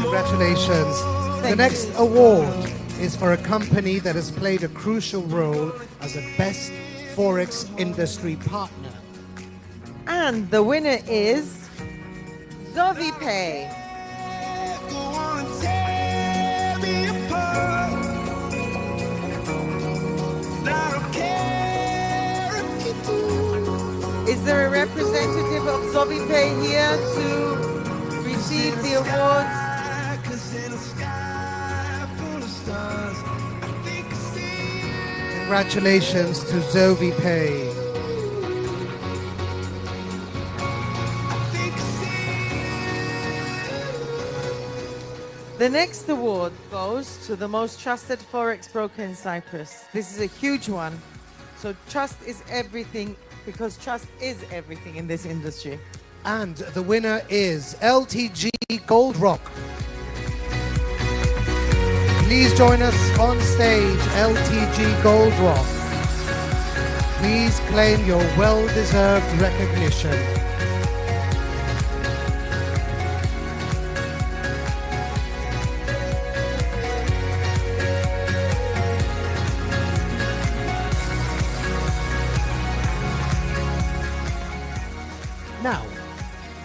Congratulations. The next award is for a company that has played a crucial role as a best Forex industry partner. And the winner is ZoviPay. Is there a representative of ZoviPay here to receive the award? Congratulations to ZoviPay. The next award goes to the most trusted Forex broker in Cyprus. This is a huge one. So trust is everything, because trust is everything in this industry. And the winner is LTG Gold Rock. Please join us on stage, LTG Gold Rock. Please claim your well-deserved recognition. Now,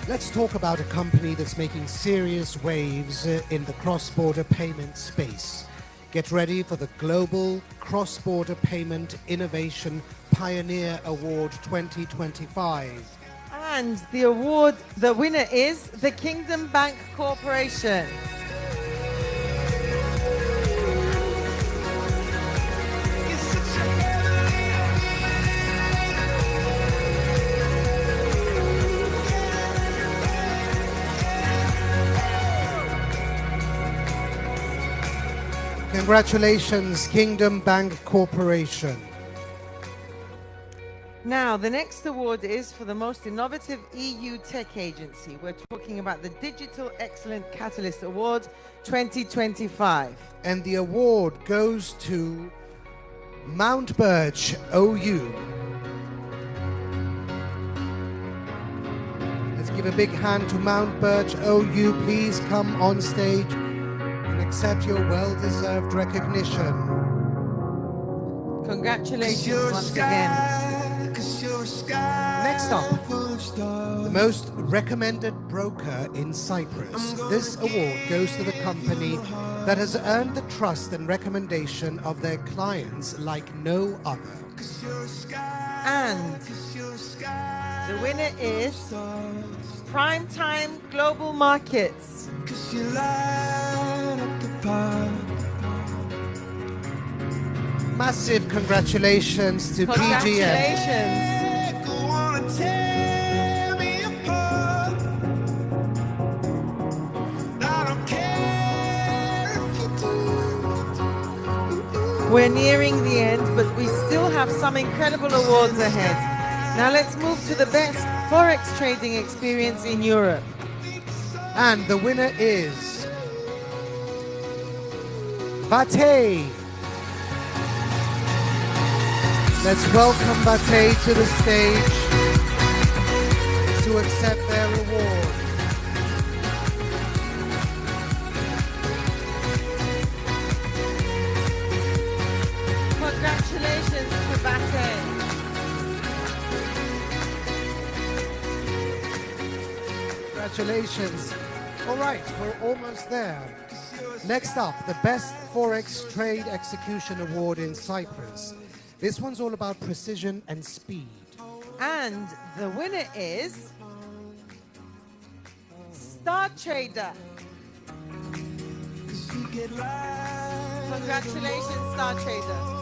let's talk about a company that's making serious waves in the cross-border payment space. Get ready for the Global Cross-Border Payment Innovation Pioneer Award 2025. And the award, the winner is the Kingdom Bank Corporation. Congratulations, Kingdom Bank Corporation. Now, the next award is for the most innovative EU tech agency. We're talking about the Digital Excellent Catalyst Award 2025. And the award goes to Mount Birch OU. Let's give a big hand to Mount Birch OU. Please come on stage and accept your well-deserved recognition. Congratulations once again. Next up, the most recommended broker in Cyprus. This award goes to the company that has earned the trust and recommendation of their clients like no other. And the winner is Primetime Global Markets. Massive congratulations to PGM. We're nearing the end, but we still have some incredible awards ahead. Now let's move to the best Forex trading experience in Europe. And the winner is Bate. Let's welcome Bate to the stage to accept their award. Congratulations to Bate. Congratulations. All right, we're almost there. Next up, the Best Forex Trade Execution Award in Cyprus. This one's all about precision and speed. And the winner is Star Trader. Congratulations, Star Trader.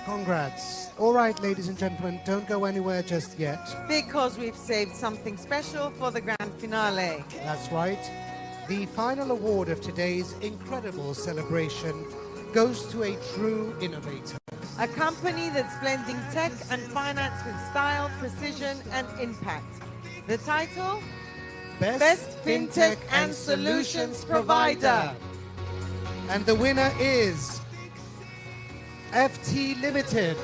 Congrats. All right, ladies and gentlemen, don't go anywhere just yet. Because we've saved something special for the grand finale. That's right. The final award of today's incredible celebration goes to a true innovator. A company that's blending tech and finance with style, precision, and impact. The title? Best FinTech and Solutions Provider. And the winner is FT Limited.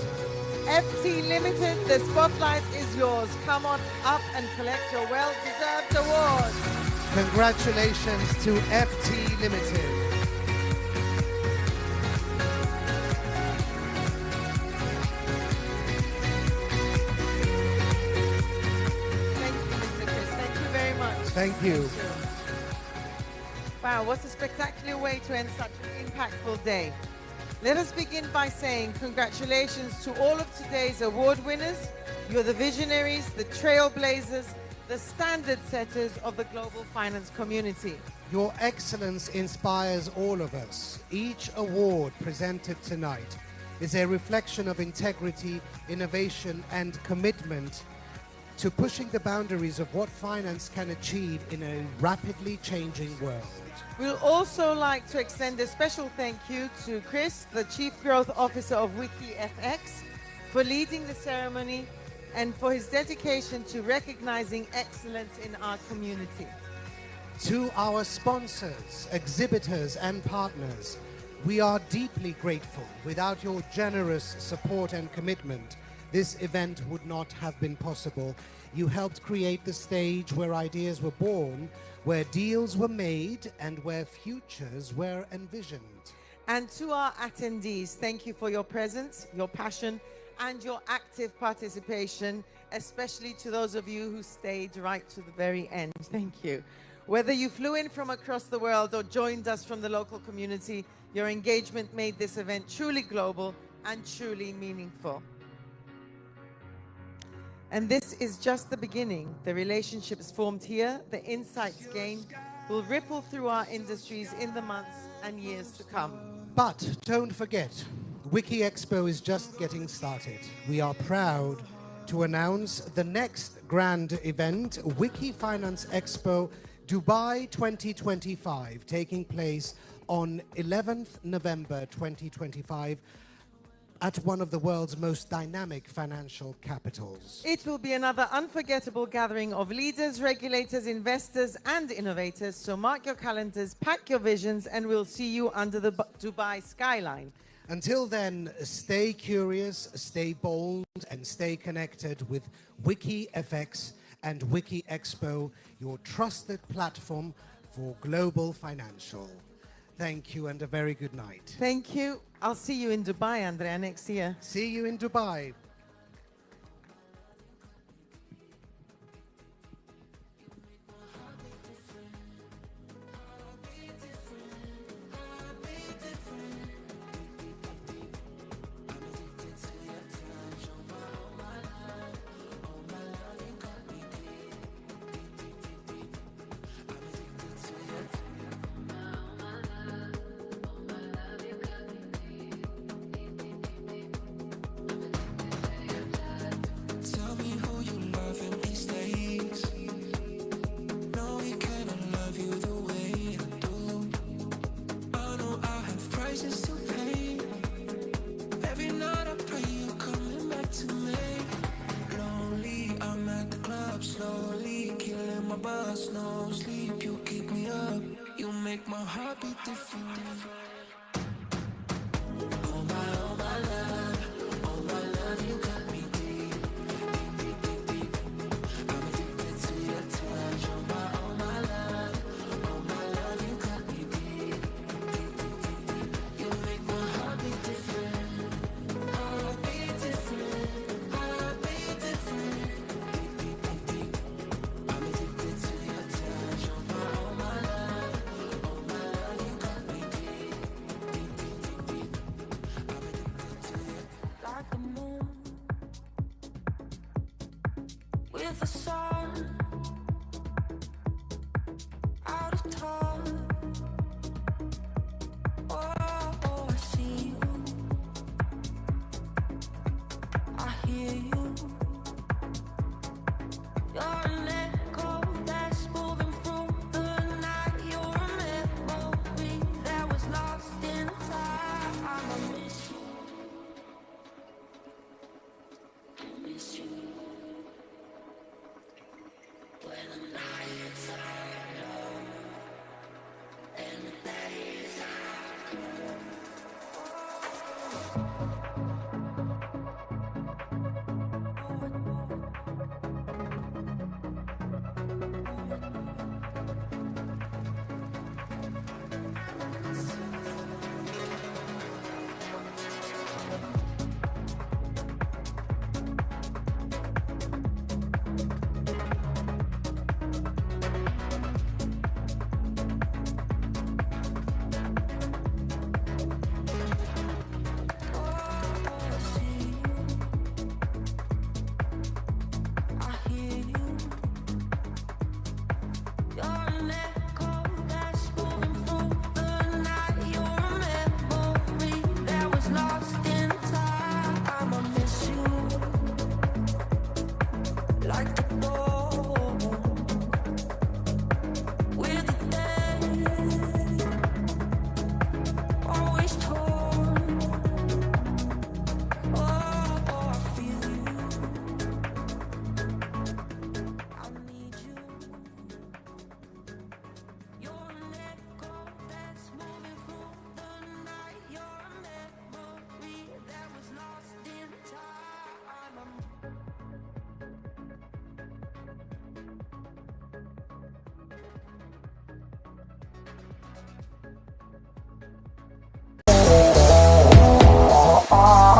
FT Limited, the spotlight is yours. Come on up and collect your well-deserved award. Congratulations to FT Limited. Thank you, Mr. Chris. Thank you very much. Thank you. Wow, what a spectacular way to end such an impactful day. Let us begin by saying congratulations to all of today's award winners. You're the visionaries, the trailblazers, the standard setters of the global finance community. Your excellence inspires all of us. Each award presented tonight is a reflection of integrity, innovation, and commitment to pushing the boundaries of what finance can achieve in a rapidly changing world. We'll also like to extend a special thank you to Chris, the Chief Growth Officer of WikiFX, for leading the ceremony and for his dedication to recognizing excellence in our community. To our sponsors, exhibitors, and partners, we are deeply grateful. Without your generous support and commitment, this event would not have been possible. You helped create the stage where ideas were born, where deals were made, and where futures were envisioned. And to our attendees, thank you for your presence, your passion, and your active participation, especially to those of you who stayed right to the very end. Thank you. Whether you flew in from across the world or joined us from the local community, your engagement made this event truly global and truly meaningful. And this is just the beginning. The relationships formed here, the insights gained, will ripple through our industries in the months and years to come. But don't forget, Wiki Expo is just getting started. We are proud to announce the next grand event, Wiki Finance Expo Dubai 2025, taking place on 11th November 2025 at one of the world's most dynamic financial capitals. It will be another unforgettable gathering of leaders, regulators, investors, and innovators. So mark your calendars, pack your visions, and we'll see you under the Dubai skyline. Until then, stay curious, stay bold, and stay connected with WikiFX and Wiki Expo, your trusted platform for global financial. Thank you and a very good night. Thank you. I'll see you in Dubai, Andrea, next year. See you in Dubai. Tell me who you love in these days. No, we cannot love you the way I do. I know I have prices to pay. Every night I pray you're coming back to me. Lonely, I'm at the club slowly, killing my buzz, no sleep. You keep me up, you make my heart beat different. Oh my love, oh my love, you got me deep. I'm addicted to your touch. Oh my love, you got me deep. You make my heart beat different. Heart beat different. Heart beat different. I'm addicted to your touch. Oh my love, you got me deep. Like the moon with the sun out of touch. Oh, I see you, I hear you. You're an echo that's moving through the night. You're a memory that was lost in time. Bye.